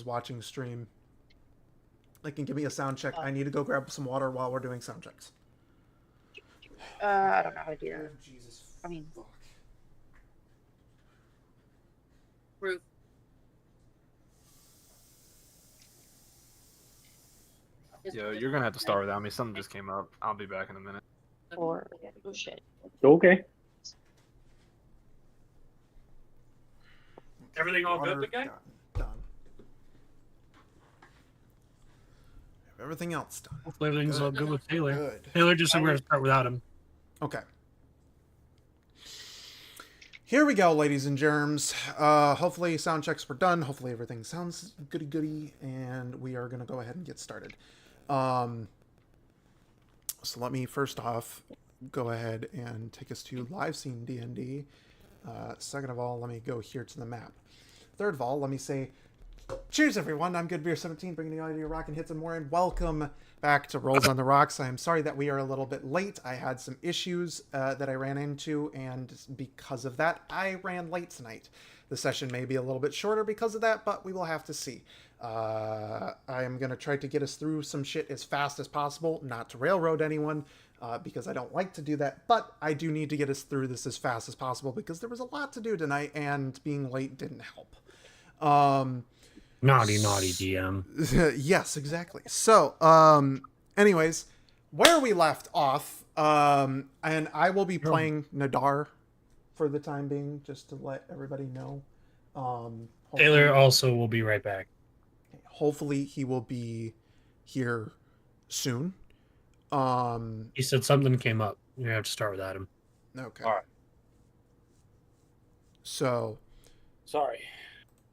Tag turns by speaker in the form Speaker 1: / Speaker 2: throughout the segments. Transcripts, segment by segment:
Speaker 1: watching stream, they can give me a sound check. I need to go grab some water while we're doing sound checks.
Speaker 2: I don't know how to do that.
Speaker 1: Oh, Jesus.
Speaker 2: I mean,
Speaker 1: fuck.
Speaker 3: Ruth.
Speaker 4: Yo, you're gonna have to start without me. Something just came up. I'll be back in a minute.
Speaker 2: or oh shit.
Speaker 5: Okay.
Speaker 3: Everything all good,
Speaker 1: Water
Speaker 3: big guy?
Speaker 1: Done. Everything else done.
Speaker 6: Hopefully everything's all good with Taylor.
Speaker 1: Good.
Speaker 6: Taylor just said we're going to start without him.
Speaker 1: Okay. Here we go, ladies and germs. Hopefully sound checks were done. Hopefully everything sounds goody-goody, and we are going to go ahead and get started. So let me first off go ahead and take us to live scene D&D. Second of all, let me go here to the map. Third of all, let me say, cheers everyone, I'm GoodBeer17, bringing you all your rockin' hits and more, and welcome back to Rolls on the Rocks. I'm sorry that we are a little bit late. I had some issues that I ran into, and because of that, I ran late tonight. The session may be a little bit shorter because of that, but we will have to see. I am going to try to get us through some shit as fast as possible, not to railroad anyone, because I don't like to do that, but I do need to get us through this as fast as possible because there was a lot to do tonight, and being late didn't help.
Speaker 6: Naughty DM.
Speaker 1: Yes, exactly. So, anyways, where we left off, and I will be playing Nadar for the time being, just to let everybody know.
Speaker 6: Taylor also will be right back.
Speaker 1: Hopefully he will be here soon.
Speaker 6: He said something came up. You have to start without him.
Speaker 1: Okay.
Speaker 3: All right.
Speaker 1: So,
Speaker 3: Sorry.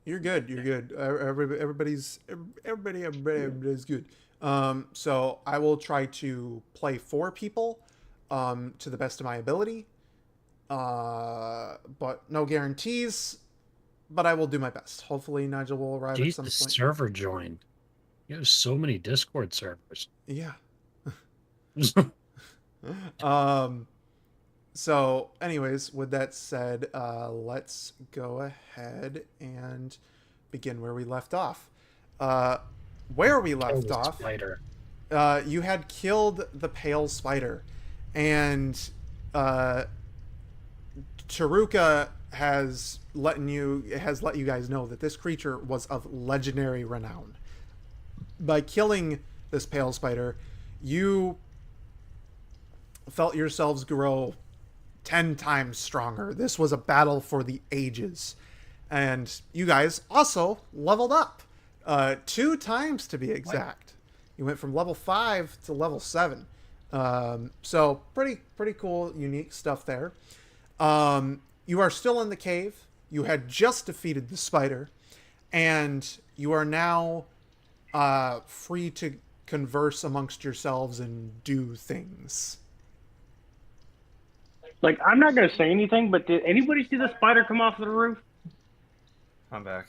Speaker 1: you're good. You're good. Everybody's good. So I will try to play 4 people, to the best of my ability. But no guarantees. But I will do my best. Hopefully Nigel will arrive at some
Speaker 6: Jesus,
Speaker 1: point.
Speaker 6: server joined. You have so many Discord servers.
Speaker 1: Yeah. So anyways, with that said, let's go ahead and begin where we left off. Where we left off,
Speaker 6: Spider.
Speaker 1: you had killed the pale spider, and Taruka has let you guys know that this creature was of legendary renown. By killing this pale spider, you felt yourselves grow 10 times stronger. This was a battle for the ages. And you guys also leveled up 2 times to be exact. You went from level 5 to level 7. So pretty cool, unique stuff there. You are still in the cave. You had just defeated the spider, and you are now free to converse amongst yourselves and do things.
Speaker 5: Like, I'm not going to say anything, but did anybody see the spider come off the roof?
Speaker 4: I'm back.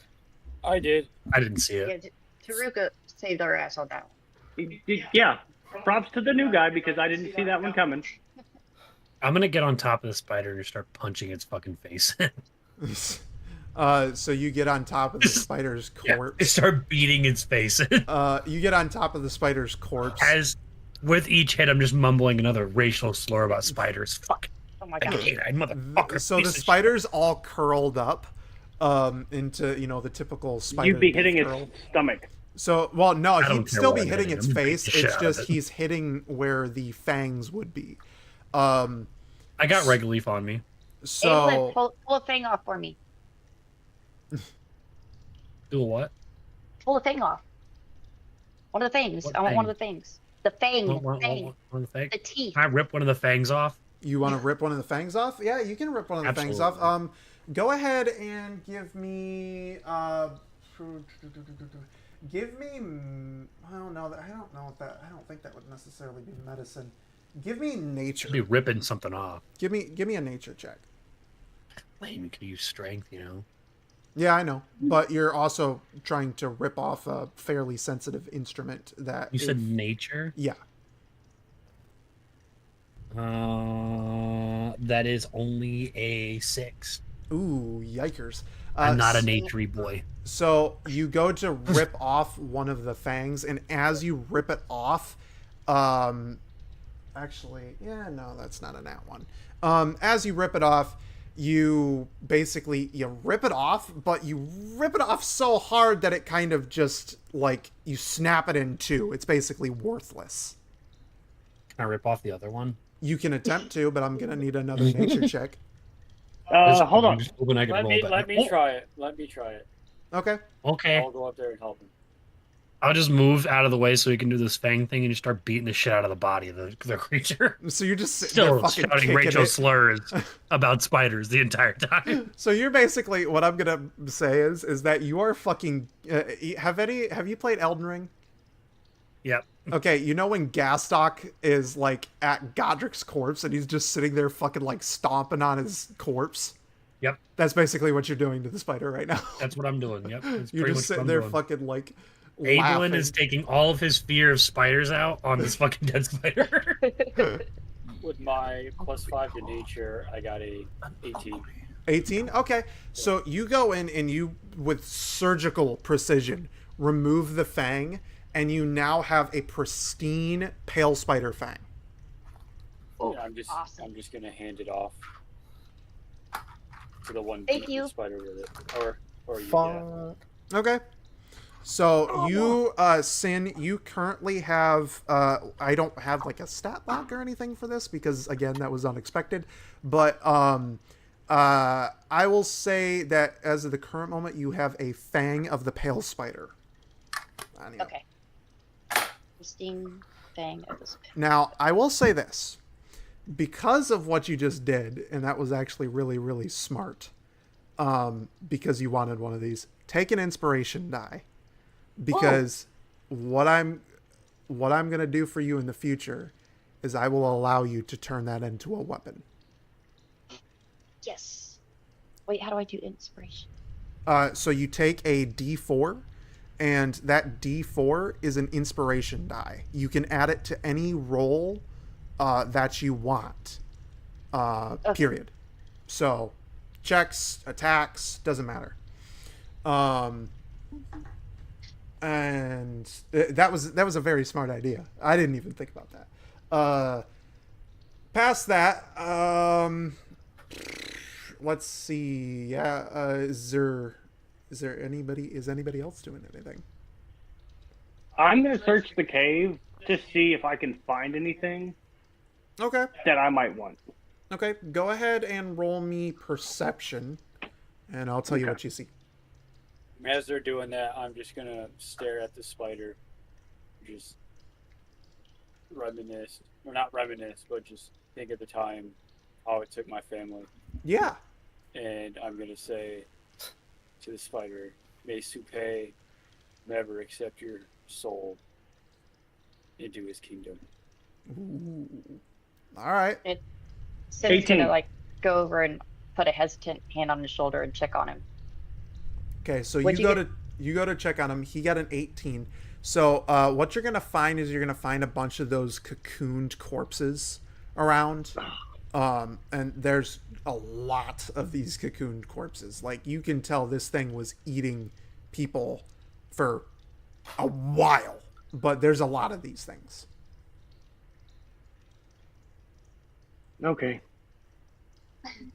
Speaker 3: I did.
Speaker 6: I didn't see
Speaker 2: Yeah,
Speaker 6: it.
Speaker 2: Taruka saved our ass on that one.
Speaker 5: Yeah. Props to the new guy because I didn't see that one coming.
Speaker 6: I'm gonna get on top of the spider and start punching its fucking face.
Speaker 1: So you get on top of the spider's
Speaker 6: Yeah,
Speaker 1: corpse.
Speaker 6: start beating its face.
Speaker 1: You get on top of the spider's corpse.
Speaker 6: As with each hit, I'm just mumbling another racial slur about spiders. Fuck.
Speaker 2: Oh my
Speaker 6: I
Speaker 2: god.
Speaker 6: hate it, motherfucker.
Speaker 1: So the spider's all curled up into, the typical spider.
Speaker 5: You'd be hitting
Speaker 1: curl.
Speaker 5: its stomach.
Speaker 1: So, well, no,
Speaker 6: I don't
Speaker 1: he'd
Speaker 6: care
Speaker 1: still
Speaker 6: what
Speaker 1: be
Speaker 6: I'm
Speaker 1: hitting
Speaker 6: hitting
Speaker 1: its
Speaker 6: him.
Speaker 1: face.
Speaker 6: Beat the shit
Speaker 1: It's
Speaker 6: out of
Speaker 1: just
Speaker 6: it.
Speaker 1: he's hitting where the fangs would be.
Speaker 6: I got Reg Leaf on me.
Speaker 1: So,
Speaker 2: Evelyn, pull a thing off for me.
Speaker 6: Do a what?
Speaker 2: Pull a thing off. One of the things.
Speaker 6: What
Speaker 2: I want one
Speaker 6: thing?
Speaker 2: of the things. The fang.
Speaker 6: One
Speaker 2: Fang.
Speaker 6: of the fangs?
Speaker 2: The teeth.
Speaker 6: Can I rip one of the fangs off?
Speaker 1: you want to rip one of the fangs off? Yeah, you can rip one of the fangs off.
Speaker 6: Absolutely.
Speaker 1: Go ahead and give me. Give me. I don't know. I don't know if that. I don't think that would necessarily be medicine. Give me nature.
Speaker 6: Should be ripping something off.
Speaker 1: Give me a nature check.
Speaker 6: Lame, you could use strength,
Speaker 1: Yeah, I know, but you're also trying to rip off a fairly sensitive instrument that.
Speaker 6: You said nature?
Speaker 1: Yeah.
Speaker 6: That is only a 6.
Speaker 1: Ooh, yikers.
Speaker 6: I'm not an A3 boy.
Speaker 1: So you go to rip off one of the fangs, and as you rip it off, actually, yeah, no, that's not a nat one. As you rip it off, you rip it off, but you rip it off so hard that it kind of just, like, you snap it in two. It's basically worthless.
Speaker 6: Can I rip off the other one?
Speaker 1: You can attempt to, but I'm gonna need another nature check.
Speaker 5: Hold on.
Speaker 6: I'm just hoping I can
Speaker 3: Let
Speaker 6: roll
Speaker 3: me
Speaker 6: back.
Speaker 3: let me try it. Let me try it.
Speaker 1: Okay.
Speaker 6: Okay.
Speaker 3: I'll go up there and help him.
Speaker 6: I'll just move out of the way so he can do this fang thing and just start beating the shit out of the body of the creature.
Speaker 1: So you're just sitting there
Speaker 6: Still
Speaker 1: fucking
Speaker 6: shouting
Speaker 1: kicking
Speaker 6: Rachel
Speaker 1: it.
Speaker 6: slurs about spiders the entire time.
Speaker 1: So you're basically, what I'm gonna say is that you are fucking. Have you played Elden Ring?
Speaker 6: Yep.
Speaker 1: Okay, you know when Gastok is like at Godric's corpse and he's just sitting there fucking like stomping on his corpse?
Speaker 6: Yep.
Speaker 1: That's basically what you're doing to the spider right now.
Speaker 6: That's what I'm doing. Yep. That's
Speaker 1: You're
Speaker 6: pretty
Speaker 1: just
Speaker 6: much what
Speaker 1: sitting
Speaker 6: I'm
Speaker 1: there
Speaker 6: doing.
Speaker 1: fucking like
Speaker 6: Ablin
Speaker 1: laughing.
Speaker 6: is taking all of his fear of spiders out on this fucking dead spider.
Speaker 3: With my +5 to nature, I got a 18.
Speaker 1: 18? Okay. So you go in and you, with surgical precision, remove the fang, and you now have a pristine pale spider fang.
Speaker 2: Oh,
Speaker 3: Yeah, I'm
Speaker 2: awesome.
Speaker 3: just gonna hand it off to the one
Speaker 2: Thank you.
Speaker 3: spider with it, or you.
Speaker 4: Fuck.
Speaker 3: Yeah.
Speaker 1: Okay. So you, Sin, you currently have, I don't have like a stat lock or anything for this because again, that was unexpected, but, I will say that as of the current moment, you have a Fang of the Pale Spider. On you.
Speaker 2: Okay. Pristine fang of this.
Speaker 1: Now, I will say this. Because of what you just did, and that was actually really, really smart, because you wanted one of these, take an inspiration die. Because what I'm gonna do for you in the future is I will allow you to turn that into a weapon.
Speaker 2: Yes. Wait, how do I do inspiration?
Speaker 1: So you take a D4, and that D4 is an inspiration die. You can add it to any roll that you want.
Speaker 2: Okay.
Speaker 1: Period. So checks, attacks, doesn't matter. And that was a very smart idea. I didn't even think about that. Past that, let's see. Yeah, is anybody else doing anything?
Speaker 5: I'm gonna search the cave to see if I can find anything
Speaker 1: Okay.
Speaker 5: that I might want.
Speaker 1: Okay. Go ahead and roll me perception, and I'll tell you what you see.
Speaker 3: As they're doing that, I'm just gonna stare at the spider, just reminisce, or not reminisce, but just think of the time how it took my family,
Speaker 1: Yeah.
Speaker 3: and I'm gonna say to the spider, "May Supe never accept your soul into his kingdom."
Speaker 1: Ooh. All right.
Speaker 2: Sin's
Speaker 5: 18.
Speaker 2: gonna like go over and put a hesitant hand on his shoulder and check on him.
Speaker 1: Okay, so
Speaker 2: What'd
Speaker 1: you go to check on him. He got an 18. So what you're gonna find is you're gonna find a bunch of those cocooned corpses around, and there's a lot of these cocooned corpses. Like you can tell this thing was eating people for a while, but there's a lot of these things.
Speaker 5: Okay.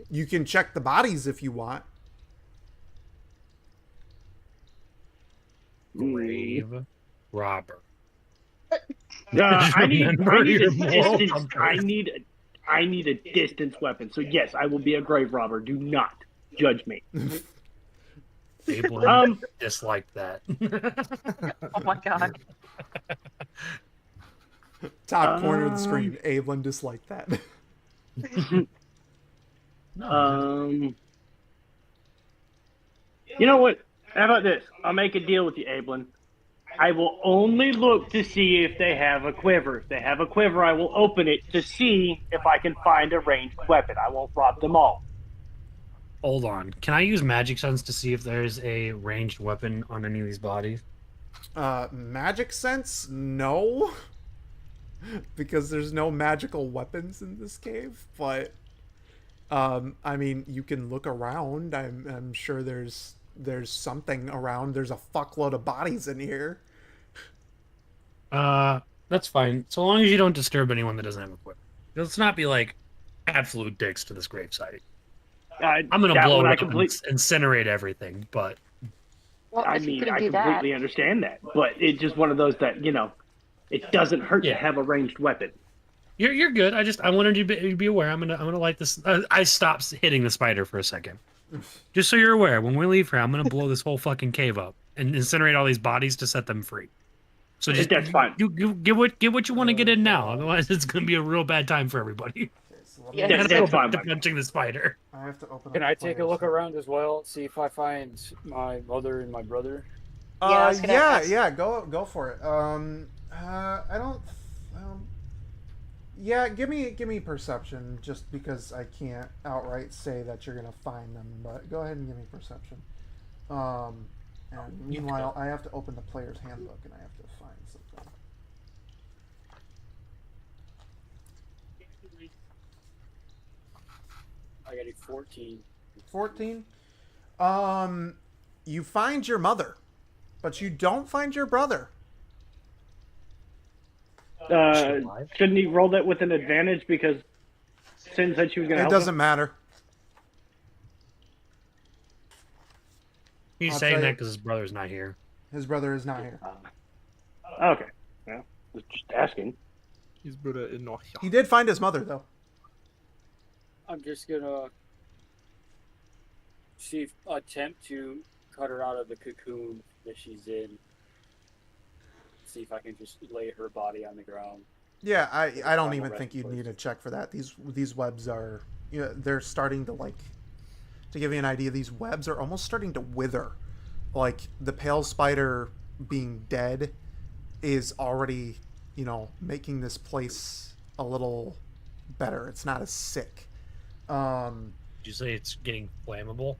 Speaker 1: You can check the bodies if you want.
Speaker 6: Grave robber.
Speaker 5: I need
Speaker 6: Remember
Speaker 5: a
Speaker 6: your moral
Speaker 5: distance.
Speaker 6: compass.
Speaker 5: I need a distance weapon. So yes, I will be a grave robber. Do not judge me.
Speaker 6: Ablin disliked that.
Speaker 2: Oh my god.
Speaker 1: Top corner of the screen. Ablin disliked that.
Speaker 5: You know what? How about this? I'll make a deal with you, Ablin. I will only look to see if they have a quiver. If they have a quiver, I will open it to see if I can find a ranged weapon. I won't rob them all.
Speaker 6: Hold on. Can I use magic sense to see if there's a ranged weapon on any of these bodies?
Speaker 1: Magic sense? No. Because there's no magical weapons in this cave, but I mean, you can look around. I'm sure there's there's something around. There's a fuckload of bodies in here.
Speaker 6: That's fine. So long as you don't disturb anyone that doesn't have equipment. Let's not be like absolute dicks to this gravesite. I'm gonna
Speaker 5: that
Speaker 6: blow
Speaker 5: one
Speaker 6: it
Speaker 5: I
Speaker 6: up and incinerate everything, but
Speaker 2: Well,
Speaker 5: I
Speaker 2: if you
Speaker 5: mean,
Speaker 2: couldn't
Speaker 5: I
Speaker 2: do that,
Speaker 5: completely understand that, but it's just one of those that it doesn't hurt to
Speaker 6: Yeah.
Speaker 5: have a ranged weapon.
Speaker 6: you're good. I wanted you to be aware. I'm gonna light this. I stopped hitting the spider for a second, just so you're aware. When we leave here, I'm gonna blow this whole fucking cave up and incinerate all these bodies to set them free. So just
Speaker 5: That's fine.
Speaker 6: You get what you want to get in now. Otherwise, it's gonna be a real bad time for everybody.
Speaker 1: Okay, so let
Speaker 2: Yeah,
Speaker 1: me,
Speaker 6: I gotta
Speaker 5: that's
Speaker 6: go
Speaker 5: fine,
Speaker 6: back to
Speaker 5: Mike.
Speaker 6: punching the spider.
Speaker 1: I have to open
Speaker 3: Can
Speaker 1: up
Speaker 3: I take a
Speaker 1: players.
Speaker 3: look around as well? See if I find my mother and my brother.
Speaker 2: Yeah, I was gonna ask.
Speaker 1: Yeah, go for it. I don't. Yeah, give me perception, just because I can't outright say that you're gonna find them. But go ahead and give me perception. And meanwhile, I have to open the player's handbook, and I have to find something.
Speaker 3: I got a 14.
Speaker 1: 14. You find your mother, but you don't find your brother.
Speaker 5: Shouldn't he roll that with an advantage because Sin said she was going to
Speaker 1: It
Speaker 5: help
Speaker 1: doesn't
Speaker 5: him?
Speaker 1: matter.
Speaker 6: He's
Speaker 1: I'll
Speaker 6: saying
Speaker 1: tell
Speaker 6: that
Speaker 1: you-
Speaker 6: because his brother's not here.
Speaker 1: His brother is not here.
Speaker 5: Okay. Yeah, just asking.
Speaker 4: His brother is not here.
Speaker 1: He did find his mother, though.
Speaker 3: I'm just gonna attempt to cut her out of the cocoon that she's in. See if I can just lay her body on the ground.
Speaker 1: Yeah, I don't
Speaker 3: Final
Speaker 1: even
Speaker 3: resting
Speaker 1: think you'd
Speaker 3: place.
Speaker 1: need to check for that. These webs are, they're starting to to give you an idea, these webs are almost starting to wither. Like the pale spider being dead is already, making this place a little better. It's not as sick.
Speaker 6: Did you say it's getting flammable?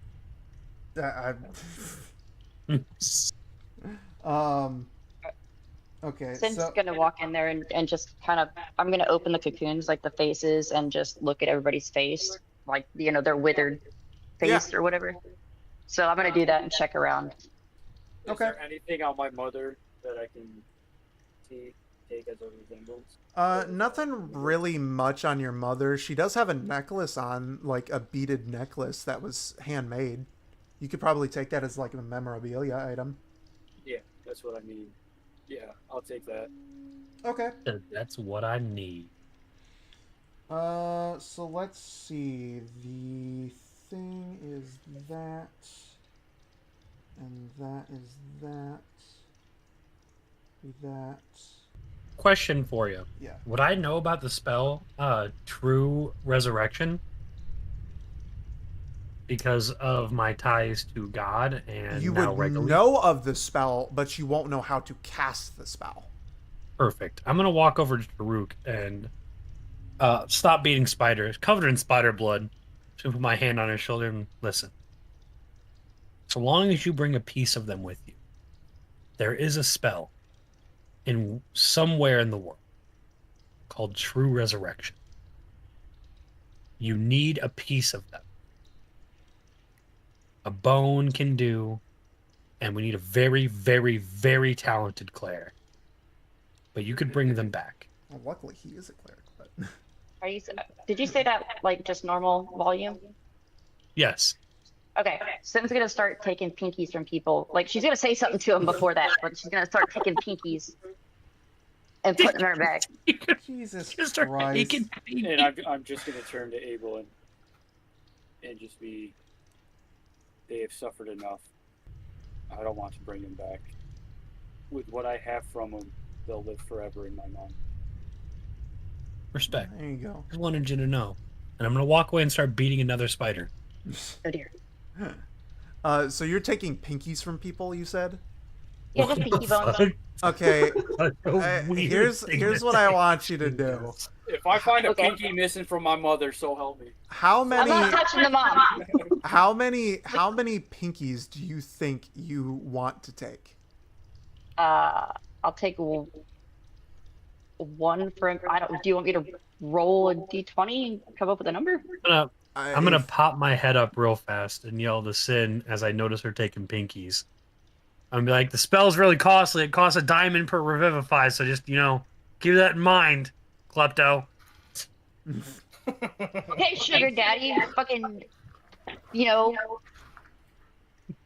Speaker 1: Okay,
Speaker 2: Sin's
Speaker 1: so
Speaker 2: gonna walk in there and just kind of, I'm gonna open the cocoons, like the faces, and just look at everybody's face, like their withered face or whatever. So I'm gonna do that and check around.
Speaker 3: Is
Speaker 1: Okay.
Speaker 3: there anything on my mother that I can take as a resemblance?
Speaker 1: nothing really much on your mother. She does have a necklace on, like a beaded necklace that was handmade. You could probably take that as like a memorabilia item.
Speaker 3: Yeah, that's what I mean. Yeah, I'll take that.
Speaker 1: Okay.
Speaker 6: That's what I need.
Speaker 1: So let's see. The thing is that, and that is that. That.
Speaker 6: Question for you.
Speaker 1: Yeah.
Speaker 6: Would I know about the spell, True Resurrection? Because of my ties to God and
Speaker 1: You
Speaker 6: now
Speaker 1: would
Speaker 6: regularly.
Speaker 1: know of the spell, but you won't know how to cast the spell.
Speaker 6: Perfect. I'm gonna walk over to Taruk and stop beating spiders, covered in spider blood. To put my hand on his shoulder and listen. So long as you bring a piece of them with you, there is a spell in somewhere in the world called True Resurrection. You need a piece of them. A bone can do, and we need a very, very, very talented cleric. But you could bring them back.
Speaker 1: Well, luckily he is a cleric, but
Speaker 2: Did you say that like just normal volume?
Speaker 6: Yes.
Speaker 2: Okay, Sin's gonna start taking pinkies from people. Like she's gonna say something to him before that, but she's gonna start taking pinkies and putting them in her bag.
Speaker 1: Jesus
Speaker 6: Just start
Speaker 1: Christ.
Speaker 6: taking
Speaker 3: And I'm just gonna turn to Abel and just be. They have suffered enough. I don't want to bring them back. With what I have from them, they'll live forever in my mind.
Speaker 6: Respect.
Speaker 1: There you go.
Speaker 6: I wanted you to know. And I'm going to walk away and start beating another spider.
Speaker 2: Oh dear.
Speaker 1: So you're taking pinkies from people, you said?
Speaker 2: Yeah, just pinky bones.
Speaker 1: Okay.
Speaker 6: What a weird
Speaker 1: Here's
Speaker 6: thing
Speaker 1: here's
Speaker 6: to
Speaker 1: what I
Speaker 6: say.
Speaker 1: want you to do.
Speaker 3: If I find a
Speaker 2: Okay.
Speaker 3: pinky missing from my mother, so help me.
Speaker 1: How
Speaker 2: I'm not
Speaker 1: many
Speaker 2: touching the mom.
Speaker 1: how many pinkies do you think you want to take?
Speaker 2: I'll take one from. I don't. Do you want me to roll a d20 and come up with a number?
Speaker 6: I'm gonna pop my head up real fast and yell to Sin as I notice her taking pinkies. I'm be like, the spell's really costly. It costs a diamond per revivify, so just keep that in mind, Klepto.
Speaker 2: Hey, sugar daddy, fucking, you know,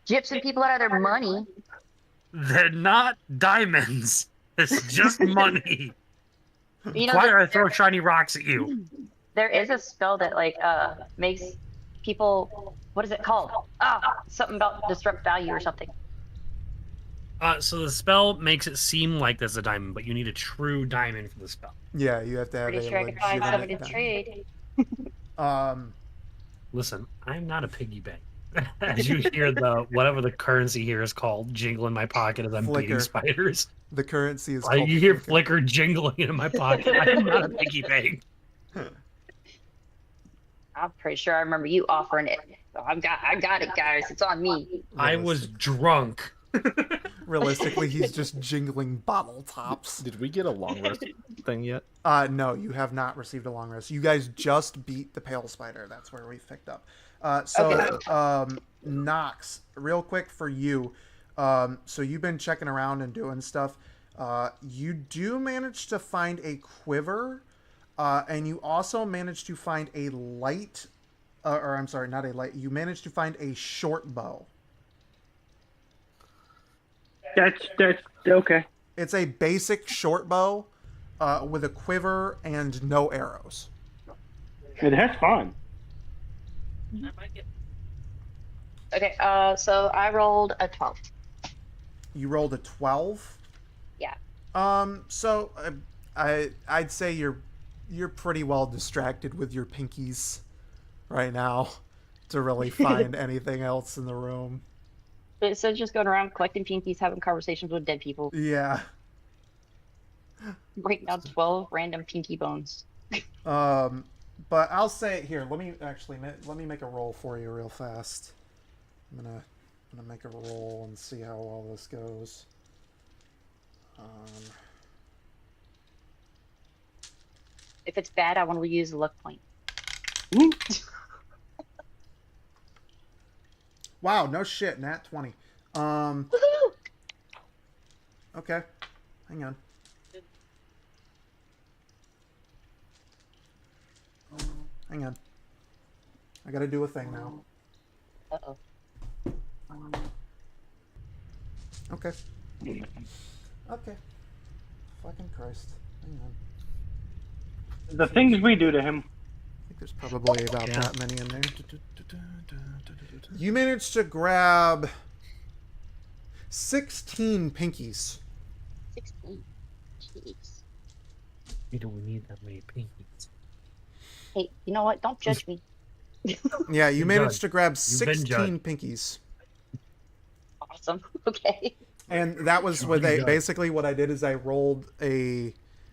Speaker 2: gypsing people out of their money.
Speaker 6: They're not diamonds. It's just money.
Speaker 2: You know,
Speaker 6: Why do I throw shiny rocks at you?
Speaker 2: there is a spell that like makes people, what is it called? Something about disrupt value or something.
Speaker 6: So the spell makes it seem like there's a diamond, but you need a true diamond for the spell.
Speaker 1: Yeah, you have to have
Speaker 2: Pretty
Speaker 1: a
Speaker 2: sure I could find something
Speaker 1: legitimate
Speaker 2: to
Speaker 1: diamond.
Speaker 2: trade.
Speaker 6: Listen, I'm not a piggy bank. As you hear the whatever the currency here is called jingle in my pocket as I'm beating
Speaker 1: Flicker.
Speaker 6: spiders.
Speaker 1: The currency is called
Speaker 6: You hear
Speaker 1: flicker.
Speaker 6: flicker jingling in my pocket. I'm not a piggy bank.
Speaker 2: I'm pretty sure I remember you offering it. So I got it, guys. It's on me.
Speaker 6: I was drunk.
Speaker 1: Realistically, he's just jingling bottle tops.
Speaker 4: Did we get a long rest thing yet?
Speaker 1: No, you have not received a long rest. You guys just beat the pale spider. That's where we picked up. Nox, real quick for you. So you've been checking around and doing stuff. You do manage to find a quiver, and you also managed to find a light, or I'm sorry, not a light. You managed to find a short bow.
Speaker 5: That's okay.
Speaker 1: It's a basic short bow with a quiver and no arrows.
Speaker 5: Yeah, that's fine.
Speaker 2: Okay, so I rolled a 12.
Speaker 1: You rolled a 12.
Speaker 2: Yeah.
Speaker 1: So I'd say you're pretty well distracted with your pinkies right now to really find anything else in the room.
Speaker 2: It says just going around collecting pinkies, having conversations with dead people.
Speaker 1: Yeah.
Speaker 2: Breaking down 12 random pinky bones.
Speaker 1: But I'll say it here. Let me make a roll for you real fast. I'm gonna make a roll and see how all this goes.
Speaker 2: If it's bad, I want to use a luck point.
Speaker 1: Wow, no shit, nat 20.
Speaker 2: Woohoo!
Speaker 1: Okay. Hang on. Hang on. I gotta do a thing now.
Speaker 2: Uh-oh.
Speaker 1: Okay. Okay. Fucking Christ. Hang on.
Speaker 5: The things we do to him.
Speaker 1: I think there's probably about that many in there. You managed to grab 16 pinkies.
Speaker 2: 16. Jeez.
Speaker 6: We don't need that many pinkies.
Speaker 2: Hey, you know what? Don't judge me.
Speaker 1: Yeah, you
Speaker 6: You're
Speaker 1: managed
Speaker 6: judged.
Speaker 1: to grab
Speaker 6: You've been
Speaker 1: 16 pinkies.
Speaker 2: Awesome. Okay.
Speaker 1: And that was with
Speaker 6: You're judged.
Speaker 1: basically what I did is I rolled a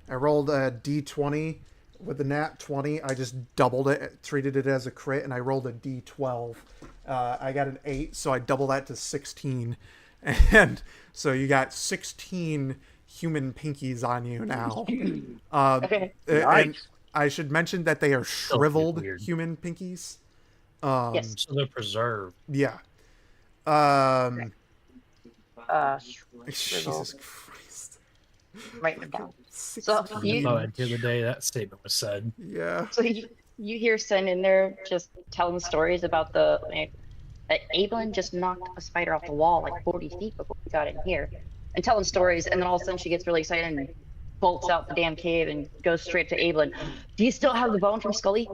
Speaker 1: D20 with the nat 20. I just doubled it, treated it as a crit, and I rolled a D12. I got an 8, so I double that to 16. And so you got 16 human pinkies on you now.
Speaker 2: Okay.
Speaker 1: And
Speaker 5: Nice.
Speaker 1: I should mention that they are shriveled
Speaker 6: weird.
Speaker 1: human pinkies.
Speaker 2: Yes.
Speaker 6: So they're preserved.
Speaker 1: Yeah.
Speaker 2: Shrivel.
Speaker 1: Jesus Christ.
Speaker 2: Writing it down.
Speaker 1: 16.
Speaker 2: you-
Speaker 6: Oh, at the end of the day, that statement was said.
Speaker 1: Yeah.
Speaker 2: So you hear Sen in there just telling stories about that Ablin just knocked a spider off the wall like 40 feet before we got in here, and telling stories, and then all of a sudden she gets really excited and bolts out the damn cave and goes straight to Ablin. Do you still have the bone from Scully?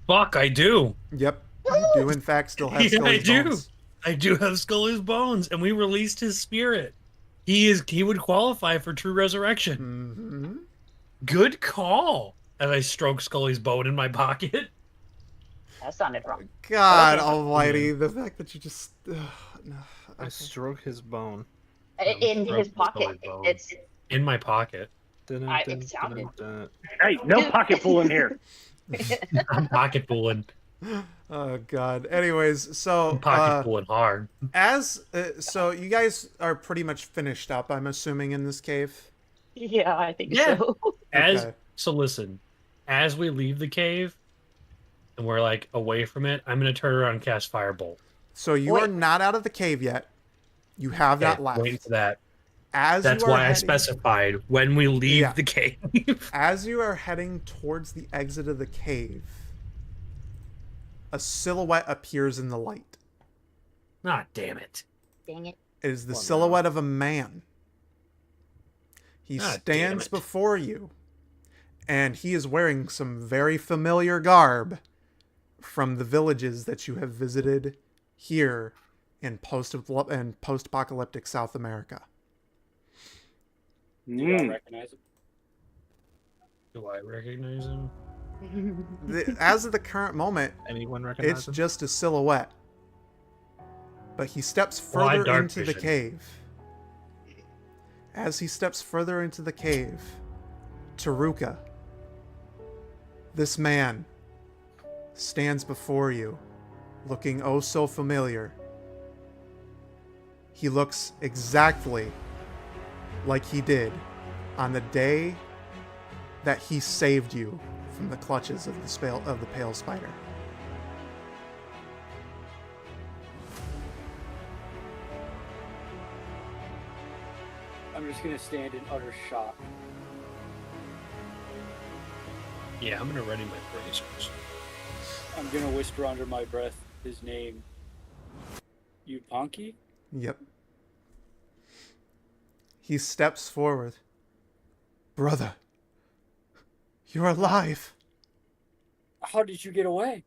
Speaker 6: Fuck, I do.
Speaker 1: Yep. You do in fact still have
Speaker 6: Yeah, I
Speaker 1: Scully's
Speaker 6: do.
Speaker 1: bones.
Speaker 6: I do have Scully's bones, and we released his spirit. He would qualify for true resurrection.
Speaker 1: Mm-hmm.
Speaker 6: Good call. As I stroke Scully's bone in my pocket.
Speaker 2: That sounded wrong.
Speaker 1: God
Speaker 2: Okay.
Speaker 1: almighty, the fact that you just... no.
Speaker 4: I
Speaker 1: Okay.
Speaker 4: stroke his bone.
Speaker 2: In his pocket. It's
Speaker 6: In my pocket.
Speaker 2: it sounded.
Speaker 5: Hey, no pocket full in here.
Speaker 6: I'm pocket pulling.
Speaker 1: Oh god. Anyways, so
Speaker 6: I'm pocket pulling hard.
Speaker 1: so you guys are pretty much finished up, I'm assuming, in this cave.
Speaker 2: Yeah, I think
Speaker 6: Yeah.
Speaker 2: so.
Speaker 6: As
Speaker 1: Okay.
Speaker 6: so listen, as we leave the cave and we're like away from it, I'm gonna turn around and cast Firebolt.
Speaker 1: So you
Speaker 2: Wait.
Speaker 1: are not out of the cave yet. You have
Speaker 6: Okay,
Speaker 1: not left.
Speaker 6: waiting for that.
Speaker 1: As
Speaker 6: That's
Speaker 1: you are
Speaker 6: why I
Speaker 1: heading,
Speaker 6: specified when we leave
Speaker 1: Yeah.
Speaker 6: the cave.
Speaker 1: as you are heading towards the exit of the cave, a silhouette appears in the light.
Speaker 6: Ah, damn it.
Speaker 2: Dang it.
Speaker 1: It is the
Speaker 4: Oh, no.
Speaker 1: silhouette of a man. He
Speaker 6: Ah, damn
Speaker 1: stands
Speaker 6: it.
Speaker 1: before you, and he is wearing some very familiar garb from the villages that you have visited here in post-apocalyptic South America.
Speaker 3: Do I recognize it?
Speaker 6: Do I recognize him?
Speaker 1: As of the current moment,
Speaker 4: Anyone recognize
Speaker 1: it's
Speaker 4: him?
Speaker 1: just a silhouette. But he steps
Speaker 6: Well, I
Speaker 1: further
Speaker 6: dark
Speaker 1: into the
Speaker 6: vision.
Speaker 1: cave. As he steps further into the cave, Taruka, this man, stands before you, looking oh so familiar. He looks exactly like he did on the day that he saved you from the clutches of the pale spider.
Speaker 3: I'm just gonna stand in utter shock.
Speaker 6: Yeah, I'm gonna ready my bracers.
Speaker 3: I'm gonna whisper under my breath his name. Yupanqui?
Speaker 1: Yep. He steps forward. Brother, you're alive.
Speaker 3: How did you get away?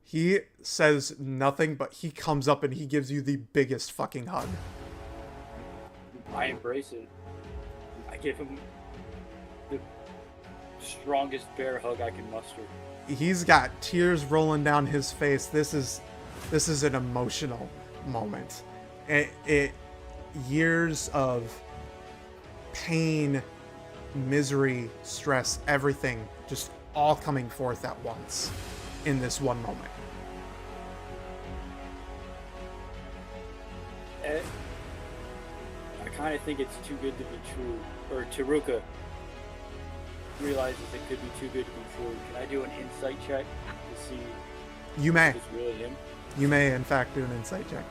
Speaker 1: He says nothing, but he comes up and he gives you the biggest fucking hug.
Speaker 3: I embrace it. I give him the strongest bear hug I can muster.
Speaker 1: He's got tears rolling down his face. This is an emotional moment. It years of pain, misery, stress, everything just all coming forth at once in this one moment.
Speaker 3: I kind of think it's too good to be true. Or Taruka realizes it could be too good to be true. Can I do an insight check to see
Speaker 1: You may.
Speaker 3: if it's really him?
Speaker 1: You may, in fact, do an insight check.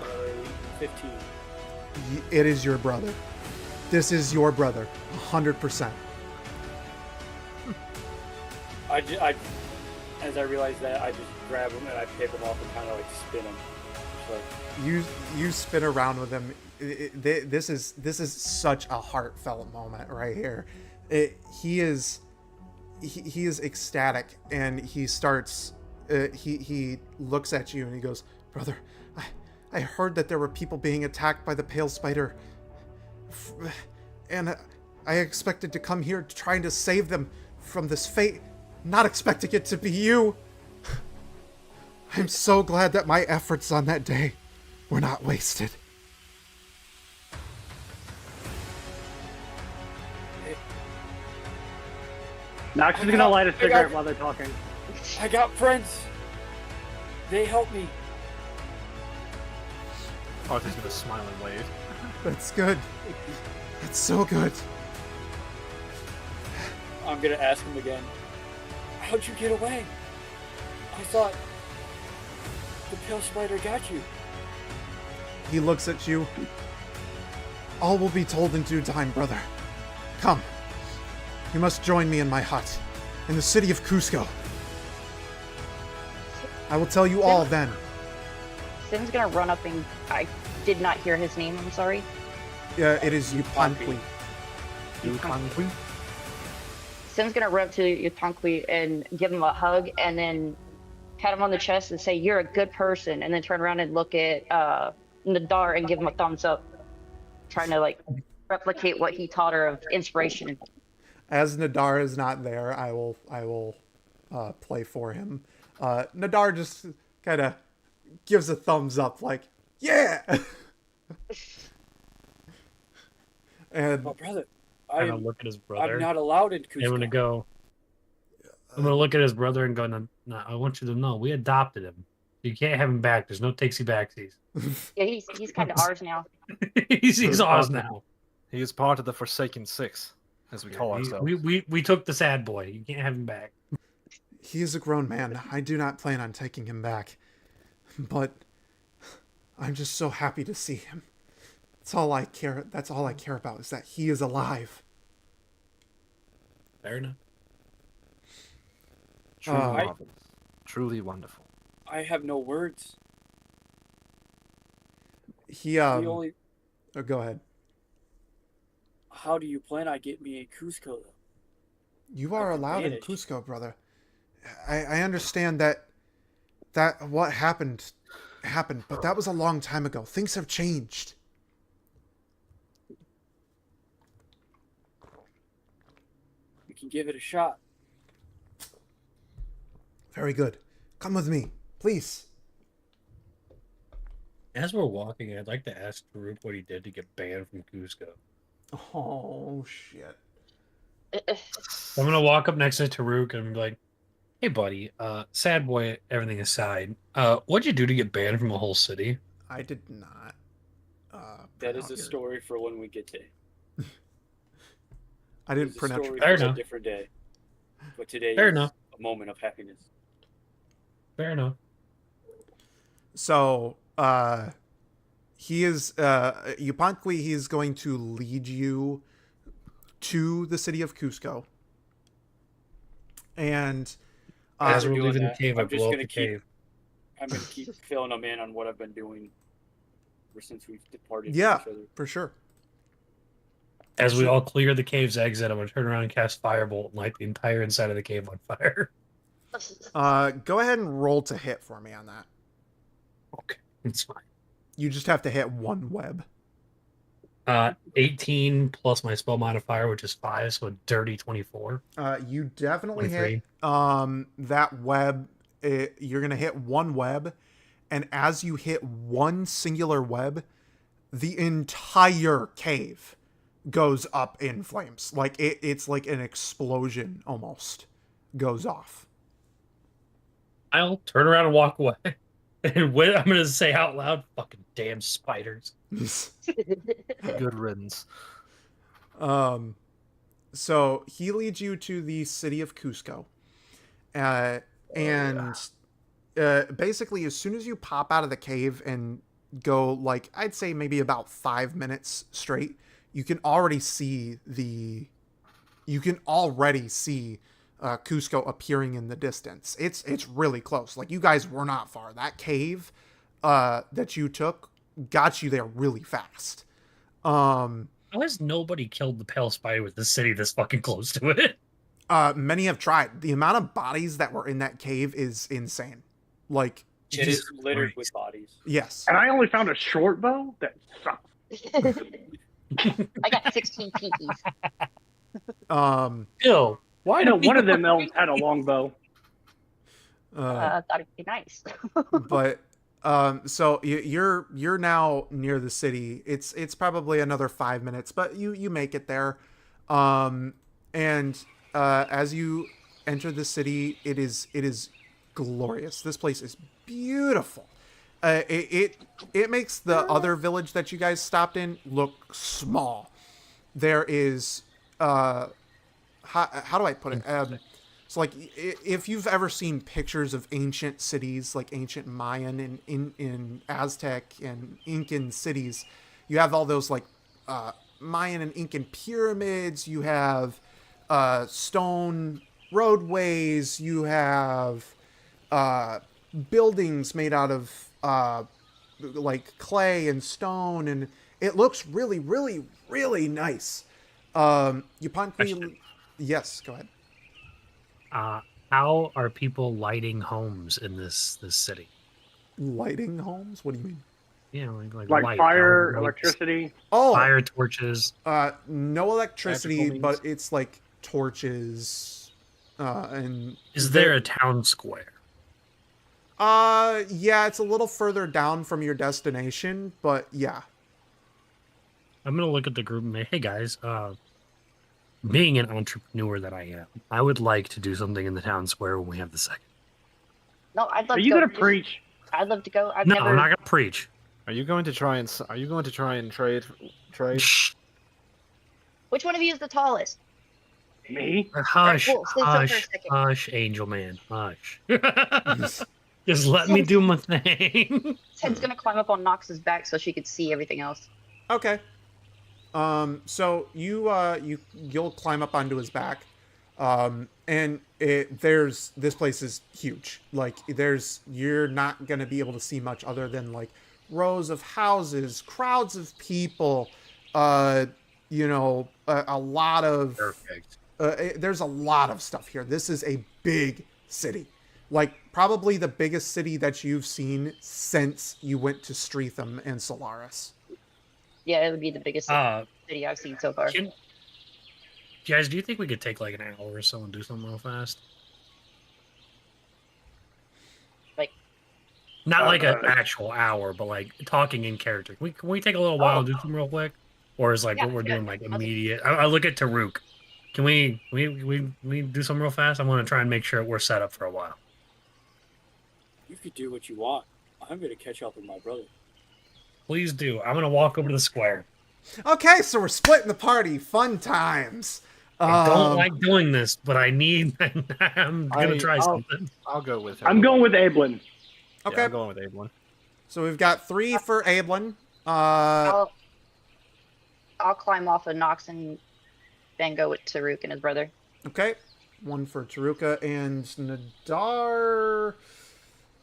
Speaker 3: Uh, 15.
Speaker 1: It is your brother. This is your brother, 100%.
Speaker 3: As I realize that, I just grab him and I pick him off and kind of like spin him. Just like,
Speaker 1: You spin around with him. This is such a heartfelt moment right here. He is ecstatic, and he starts. He looks at you and he goes, "Brother, I heard that there were people being attacked by the pale spider, and I expected to come here trying to save them from this fate, not expecting it to be you. I'm so glad that my efforts on that day were not wasted."
Speaker 5: Nox is gonna light a cigarette while they're talking.
Speaker 3: I got friends. They help me.
Speaker 4: Arthur's gonna smile and wave.
Speaker 1: That's good. That's so good.
Speaker 3: I'm gonna ask him again. How'd you get away? I thought the pale spider got you.
Speaker 1: He looks at you. All will be told in due time, brother. Come. You must join me in my hut, in the city of Cusco. I will tell you all then.
Speaker 2: Sim's gonna run up and I did not hear his name. I'm sorry.
Speaker 1: It is Yupanqui.
Speaker 4: Yupanqui?
Speaker 2: Sim's gonna run up to Yutanqui and give him a hug, and then pat him on the chest and say, "You're a good person," and then turn around and look at Nadar and give him a thumbs up, trying to like replicate what he taught her of inspiration.
Speaker 1: As Nadar is not there, I will play for him. Nadar just kind of gives a thumbs up, like, yeah. And
Speaker 3: Oh, brother,
Speaker 6: Kind of look at his brother.
Speaker 3: I'm not allowed in Cusco.
Speaker 6: I'm gonna go. I'm gonna look at his brother and go, no, no, I want you to know we adopted him. You can't have him back. There's no takesy backsies.
Speaker 2: Yeah, he's kind of ours now.
Speaker 6: He's ours now.
Speaker 4: He is part of the Forsaken Six, as we call ourselves.
Speaker 6: We took the sad boy. You can't have him back.
Speaker 1: He is a grown man. I do not plan on taking him back. But I'm just so happy to see him. That's all I care about is that he is alive.
Speaker 6: Fair enough.
Speaker 4: Truly
Speaker 1: Uh,
Speaker 4: marvelous. Truly wonderful.
Speaker 3: I have no words.
Speaker 1: He
Speaker 3: The only.
Speaker 1: oh, go ahead.
Speaker 3: How do you plan on getting me in Cusco, though?
Speaker 1: You are
Speaker 3: I can
Speaker 1: allowed in
Speaker 3: manage.
Speaker 1: Cusco, brother. I understand that what happened, but that was a long time ago. Things have changed.
Speaker 3: We can give it a shot.
Speaker 1: Very good. Come with me, please.
Speaker 6: As we're walking, I'd like to ask Farouk what he did to get banned from Cusco.
Speaker 1: Oh, shit.
Speaker 6: I'm gonna walk up next to Taruk and be like, "Hey, buddy, sad boy, everything aside, what'd you do to get banned from a whole city?"
Speaker 1: I did not.
Speaker 3: That
Speaker 1: print
Speaker 3: is
Speaker 1: out
Speaker 3: a
Speaker 1: your-
Speaker 3: story for when we get there.
Speaker 1: I didn't
Speaker 3: It's a
Speaker 1: print out
Speaker 3: story
Speaker 1: your.
Speaker 6: Fair
Speaker 3: for a
Speaker 6: enough.
Speaker 3: different day. But today
Speaker 6: Fair
Speaker 3: is
Speaker 6: enough.
Speaker 3: a moment of happiness.
Speaker 6: Fair enough.
Speaker 1: So, he is, Yupanqui, he is going to lead you to the city of Cusco. And,
Speaker 6: As
Speaker 3: we're
Speaker 6: we're
Speaker 3: doing
Speaker 6: leaving the
Speaker 3: that,
Speaker 6: cave, I
Speaker 3: I'm just
Speaker 6: blow up
Speaker 3: gonna
Speaker 6: the
Speaker 3: keep-
Speaker 6: cave.
Speaker 3: I'm going to keep filling them in on what I've been doing ever since we've departed
Speaker 1: yeah,
Speaker 3: from each other.
Speaker 1: for sure.
Speaker 6: As we all clear the cave's exit, I'm gonna turn around and cast Firebolt and light the entire inside of the cave on fire.
Speaker 1: Go ahead and roll to hit for me on that.
Speaker 6: Okay, it's fine.
Speaker 1: You just have to hit one web.
Speaker 6: 18 plus my spell modifier, which is 5, so a dirty 24.
Speaker 1: You definitely
Speaker 6: 23.
Speaker 1: hit that web. You're gonna hit one web, and as you hit one singular web, the entire cave goes up in flames. Like it's like an explosion almost goes off.
Speaker 6: I'll turn around and walk away. And when I'm gonna say out loud, "Fucking damn spiders!"
Speaker 4: Good riddance.
Speaker 1: So he leads you to the city of Cusco, and basically as soon as you pop out of the cave and go, like, I'd say maybe about 5 minutes straight, you can already see Cusco appearing in the distance. It's really close. Like, you guys were not far. That cave that you took got you there really fast.
Speaker 6: How has nobody killed the pale spider with the city this fucking close to it?
Speaker 1: Many have tried. The amount of bodies that were in that cave is insane. Like,
Speaker 3: It is
Speaker 6: Jesus
Speaker 3: littered
Speaker 6: Christ.
Speaker 3: with bodies.
Speaker 1: yes.
Speaker 5: And I only found a short bow? That sucks.
Speaker 2: I got 16 pinkies.
Speaker 6: Bill, why
Speaker 5: I know
Speaker 6: do
Speaker 5: one of
Speaker 6: people-
Speaker 5: them elves had a longbow.
Speaker 2: Thought it'd be nice.
Speaker 1: But so you're now near the city. It's probably another 5 minutes, but you make it there. And as you enter the city, it is glorious. This place is beautiful. It makes the other village that you guys stopped in look small. There is how do I put it? So, like, if you've ever seen pictures of ancient cities, like ancient Mayan and in Aztec and Incan cities, you have all those, like, Mayan and Incan pyramids. You have stone roadways. You have buildings made out of like clay and stone, and it looks really, really, really nice. Yupanqui, yes, go ahead.
Speaker 6: How are people lighting homes in this city?
Speaker 1: Lighting homes? What do you mean?
Speaker 6: Yeah, like
Speaker 5: Like
Speaker 6: light,
Speaker 5: fire,
Speaker 6: lights,
Speaker 5: electricity.
Speaker 1: Oh,
Speaker 6: fire torches.
Speaker 1: no electricity,
Speaker 4: Magical
Speaker 1: but
Speaker 4: means?
Speaker 1: it's like torches, and
Speaker 6: Is there a town square?
Speaker 1: yeah, it's a little further down from your destination, but yeah.
Speaker 6: I'm gonna look at the group and say, "Hey guys, being an entrepreneur that I am, I would like to do something in the town square when we have the second.
Speaker 2: No, I'd love
Speaker 5: Are
Speaker 2: to
Speaker 5: you
Speaker 2: go.
Speaker 5: gonna preach?
Speaker 2: I'd love to go. I've
Speaker 6: No,
Speaker 2: never.
Speaker 6: I'm not gonna preach.
Speaker 4: Are you going to try and trade?
Speaker 6: Shh.
Speaker 2: Which one of you is the tallest?
Speaker 5: Me?
Speaker 6: Hush,
Speaker 2: cool. Stay still for a
Speaker 6: hush,
Speaker 2: second.
Speaker 6: hush, Angel Man, hush. Just let me do my thing.
Speaker 2: Ted's gonna climb up on Nox's back so she could see everything else.
Speaker 1: Okay. So you'll climb up onto his back, and this place is huge. Like you're not gonna be able to see much other than like rows of houses, crowds of people, a lot of.
Speaker 6: Perfect.
Speaker 1: There's a lot of stuff here. This is a big city. Like, probably the biggest city that you've seen since you went to Streatham and Solaris.
Speaker 2: Yeah, it would be the biggest city I've seen so far.
Speaker 6: Guys, do you think we could take like an hour or so and do something real fast?
Speaker 2: Like,
Speaker 6: not like an actual hour, but like talking in character. Can we take a little while and do something real quick? Or is like
Speaker 2: Yeah,
Speaker 6: what we're
Speaker 2: yeah.
Speaker 6: doing like immediate? I look at Taruk. Can we do something real fast? I want to try and make sure we're set up for a while.
Speaker 3: You could do what you want. I'm gonna catch up with my brother.
Speaker 6: Please do. I'm gonna walk over to the square.
Speaker 1: Okay, so we're splitting the party. Fun times.
Speaker 6: I don't like doing this, but I need. I'm gonna try something.
Speaker 4: I'll go with him.
Speaker 5: I'm going with Ablin.
Speaker 1: Okay.
Speaker 4: Yeah, I'm going with Ablin.
Speaker 1: So we've got 3 for Ablin.
Speaker 2: I'll climb off of Nox and then go with Taruk and his brother.
Speaker 1: Okay. 1 for Taruka and Nadar.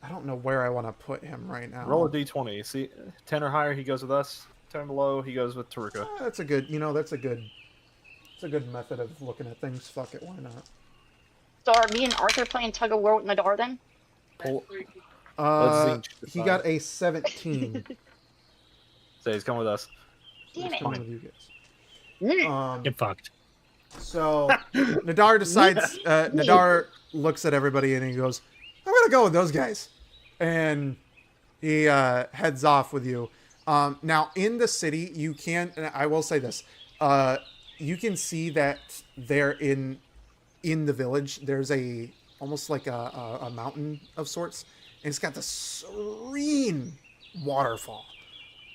Speaker 1: I don't know where I want to put him right now.
Speaker 4: Roll a d20. See, 10 or higher, he goes with us. 10 below, he goes with Taruka.
Speaker 1: That's a good, it's a good method of looking at things. Fuck it, why not?
Speaker 2: So are me and Arthur playing tug of war with Nadar then?
Speaker 4: Pull.
Speaker 1: He got a 17.
Speaker 4: So he's coming with us.
Speaker 2: Damn
Speaker 1: He's
Speaker 2: it.
Speaker 1: coming with you
Speaker 2: Mm.
Speaker 1: guys.
Speaker 6: Get fucked.
Speaker 1: So Nadar decides. Nadar looks at everybody and he goes, "I'm gonna go with those guys," and he heads off with you. Now in the city, you can. And I will say this: you can see that they're in the village. There's almost like a mountain of sorts, and it's got this serene waterfall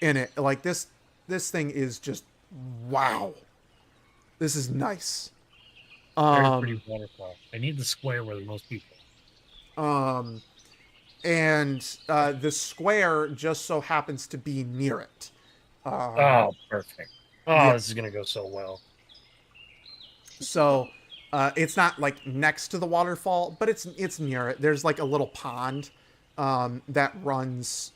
Speaker 1: in it. Like this thing is just wow. This is nice.
Speaker 6: Very pretty waterfall. I need the square where the most people.
Speaker 1: And the square just so happens to be near it.
Speaker 6: Oh, perfect. Oh,
Speaker 1: yeah.
Speaker 6: This is gonna go so well.
Speaker 1: So it's not like next to the waterfall, but it's near it. There's like a little pond that runs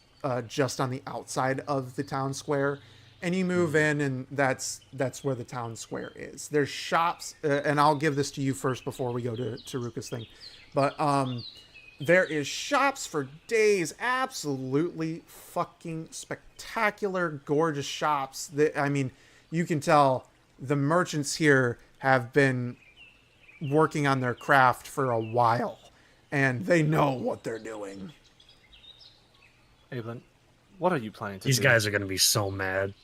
Speaker 1: just on the outside of the town square. And you move in, and that's where the town square is. There's shops, and I'll give this to you first before we go to Ruka's thing. But there is shops for days, absolutely fucking spectacular, gorgeous shops. That, I mean, you can tell the merchants here have been working on their craft for a while, and they know what they're doing.
Speaker 4: Ablin, what are you planning to
Speaker 6: These
Speaker 4: do?
Speaker 6: guys are gonna be so mad.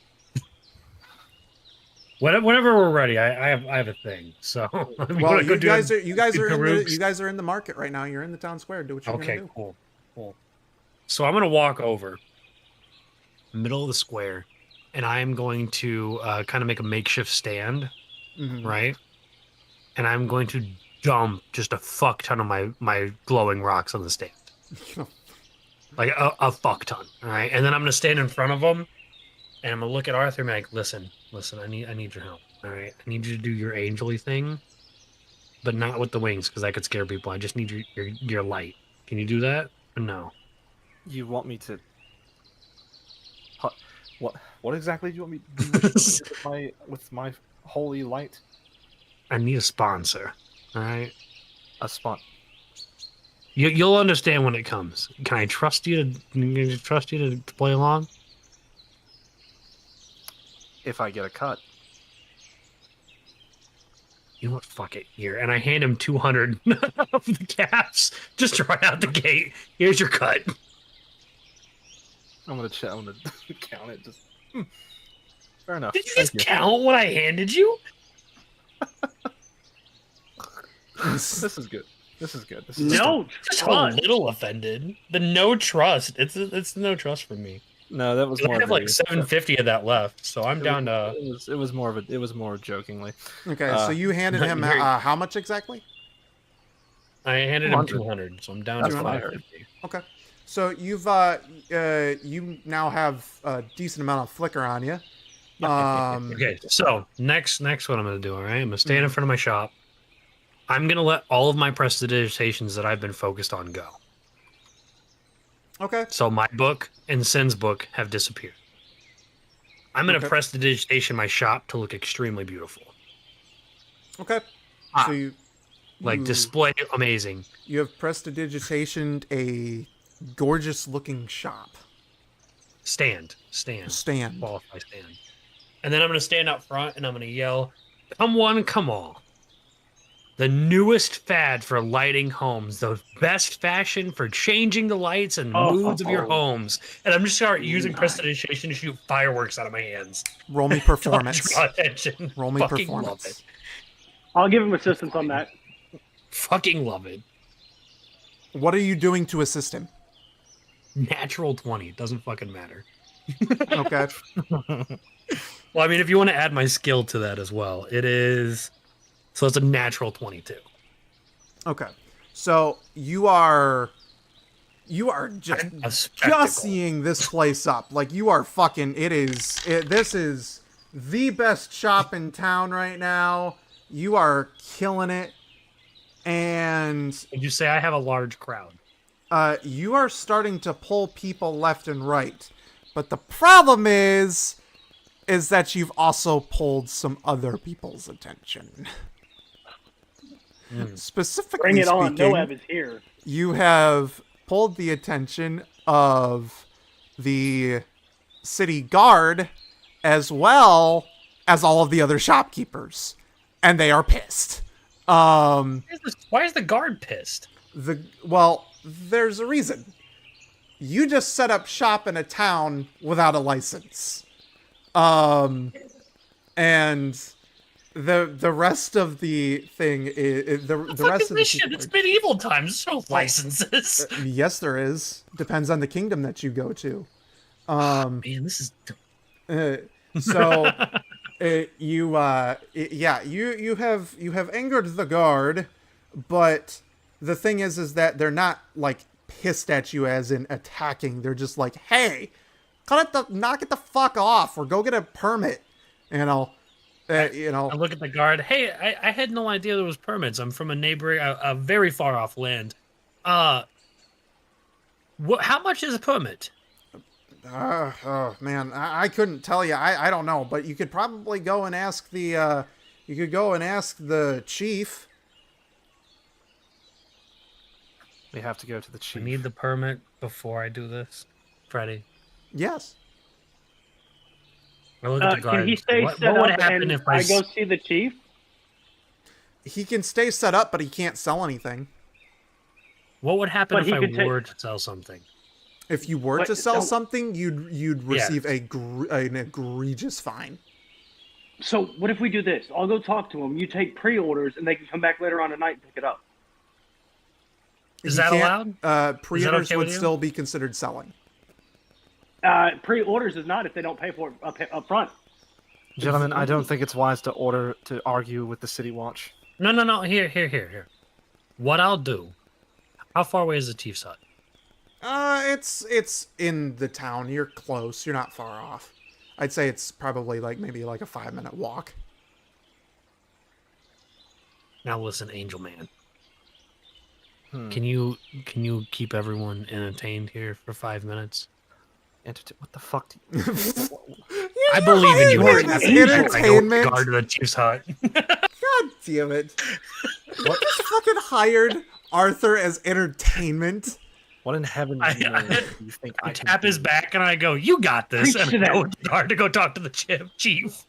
Speaker 6: Whenever we're ready, I have a thing. So
Speaker 1: Well, you guys are in the market right now. You're in the town square. Do what you're gonna do.
Speaker 6: Cool. So I'm gonna walk over middle of the square, and I am going to kind of make a makeshift stand, right? And I'm going to dump just a fuck ton of my glowing rocks on the stand, like a fuck ton. All right, and then I'm gonna stand in front of them, and I'm gonna look at Arthur and be like, listen, I need your help. All right, I need you to do your angel-y thing, but not with the wings because that could scare people. I just need your light. Can you do that? Or no.
Speaker 4: You want me to? What exactly do you want me to do with my holy light?
Speaker 6: I need a sponsor. All right.
Speaker 4: A spot.
Speaker 6: You'll understand when it comes. Can I trust you to play along?
Speaker 4: If I get a cut.
Speaker 6: You know what? Fuck it. Here, and I hand him 200 of the caps just right out the gate. Here's your cut.
Speaker 4: I'm gonna count it. Just fair enough.
Speaker 6: Did you just count what I handed you?
Speaker 4: This is good. This is good. This is
Speaker 5: No
Speaker 6: Just a
Speaker 5: trust.
Speaker 6: little offended. The no trust. It's no trust for me.
Speaker 4: No, that was
Speaker 6: 'Cause
Speaker 4: more.
Speaker 6: I have
Speaker 4: of a-
Speaker 6: like 750 of that left, so I'm down to.
Speaker 4: It was more of a. It was more jokingly.
Speaker 1: Okay, so you handed him
Speaker 6: Very-
Speaker 1: how much exactly?
Speaker 6: I handed him
Speaker 4: 200.
Speaker 6: 200, so I'm down
Speaker 4: That's
Speaker 6: to
Speaker 4: what I heard.
Speaker 6: 550.
Speaker 1: Okay, so you now have a decent amount of flicker on you.
Speaker 6: Okay, so next what I'm gonna do, all right? I'm gonna stand in front of my shop. I'm gonna let all of my prestidigitations that I've been focused on go.
Speaker 1: Okay.
Speaker 6: So my book and Sin's book have disappeared. I'm gonna
Speaker 1: Okay.
Speaker 6: prestidigitation my shop to look extremely beautiful.
Speaker 1: Okay.
Speaker 6: Ah,
Speaker 1: So you
Speaker 6: display amazing.
Speaker 1: you have prestidigitationed a gorgeous looking shop.
Speaker 6: Stand.
Speaker 1: Stand.
Speaker 6: Qualify stand. And then I'm gonna stand up front and I'm gonna yell, "Come one, come all." The newest fad for lighting homes, the best fashion for changing the lights and moods of your homes. And I'm just start using prestidigitation to shoot fireworks out of my hands.
Speaker 1: Roll me
Speaker 6: To
Speaker 1: performance.
Speaker 6: draw attention.
Speaker 1: Roll me
Speaker 6: Fucking love
Speaker 1: performance.
Speaker 6: it.
Speaker 5: I'll give him assistance on that.
Speaker 6: Fucking love it.
Speaker 1: What are you doing to assist him?
Speaker 6: Natural 20. Doesn't fucking matter.
Speaker 1: Okay.
Speaker 6: Well, I mean, if you want to add my skill to that as well, it is. So it's a natural 22.
Speaker 1: Okay. So you are
Speaker 6: A
Speaker 1: just
Speaker 6: spectacle.
Speaker 1: seeing this place up. Like you are fucking this is the best shop in town right now. You are killing it. And
Speaker 6: Would you say I have a large crowd?
Speaker 1: you are starting to pull people left and right. But the problem is that you've also pulled some other people's attention. Specifically
Speaker 5: Bring it on.
Speaker 1: speaking,
Speaker 5: Noab is here.
Speaker 1: you have pulled the attention of the city guard as well as all of the other shopkeepers, and they are pissed.
Speaker 6: Why is the guard pissed?
Speaker 1: There's a reason. You just set up shop in a town without a license. And the rest of the thing is the rest of the
Speaker 6: This shit,
Speaker 1: people
Speaker 6: it's
Speaker 1: are-
Speaker 6: medieval times. There's no licenses.
Speaker 1: Yes, there is. Depends on the kingdom that you go to.
Speaker 6: Man, this is.
Speaker 1: So you have angered the guard, but the thing is that they're not like pissed at you as in attacking. They're just like, hey, knock it the fuck off, or go get a permit.
Speaker 6: I look at the guard. Hey, I had no idea there was permits. I'm from a neighboring, a very far off land. How much is a permit?
Speaker 1: Oh man, I couldn't tell you. I don't know, but you could probably go and ask the chief.
Speaker 4: We have to go to the
Speaker 6: I
Speaker 4: chief.
Speaker 6: need the permit before I do this, Freddy.
Speaker 1: Yes.
Speaker 6: I look at the guard.
Speaker 5: Can he stay
Speaker 6: what
Speaker 5: set
Speaker 6: would
Speaker 5: up
Speaker 6: happen
Speaker 5: and
Speaker 6: if
Speaker 5: I go see the chief?
Speaker 1: He can stay set up, but he can't sell anything.
Speaker 6: What would happen
Speaker 5: But
Speaker 6: if
Speaker 5: he
Speaker 6: I
Speaker 5: could take-
Speaker 6: were to sell something?
Speaker 1: If you were
Speaker 5: But
Speaker 1: to sell
Speaker 5: don't-
Speaker 1: something, you'd receive an egregious fine.
Speaker 5: So what if we do this? I'll go talk to him. You take pre-orders, and they can come back later on tonight and pick it up.
Speaker 6: Is
Speaker 1: You
Speaker 6: that
Speaker 1: can't-
Speaker 6: allowed?
Speaker 1: Pre-orders
Speaker 6: okay with
Speaker 1: would
Speaker 6: you?
Speaker 1: still be considered selling.
Speaker 5: Pre-orders is not if they don't pay for it up front.
Speaker 4: Gentlemen, I don't think it's wise to argue with the city watch.
Speaker 6: No. Here. What I'll do. How far away is the chief's hut?
Speaker 1: It's in the town. You're close. You're not far off. I'd say it's probably maybe a 5-minute walk.
Speaker 6: Now listen, Angel Man. Can you keep everyone entertained here for 5 minutes?
Speaker 4: What the fuck?
Speaker 6: I believe in you.
Speaker 1: hired
Speaker 6: Angel.
Speaker 1: this
Speaker 6: I go with the
Speaker 1: entertainment.
Speaker 6: guard to the chief's hut.
Speaker 1: God damn it! What just fucking hired Arthur as entertainment?
Speaker 4: What in heaven's
Speaker 6: I
Speaker 4: name do you think
Speaker 6: I
Speaker 4: I can
Speaker 6: tap his
Speaker 4: do?
Speaker 6: back and I go, "You got this."
Speaker 5: Preach
Speaker 6: And
Speaker 5: to
Speaker 6: I go
Speaker 5: them.
Speaker 6: with the guard to go talk to the chief.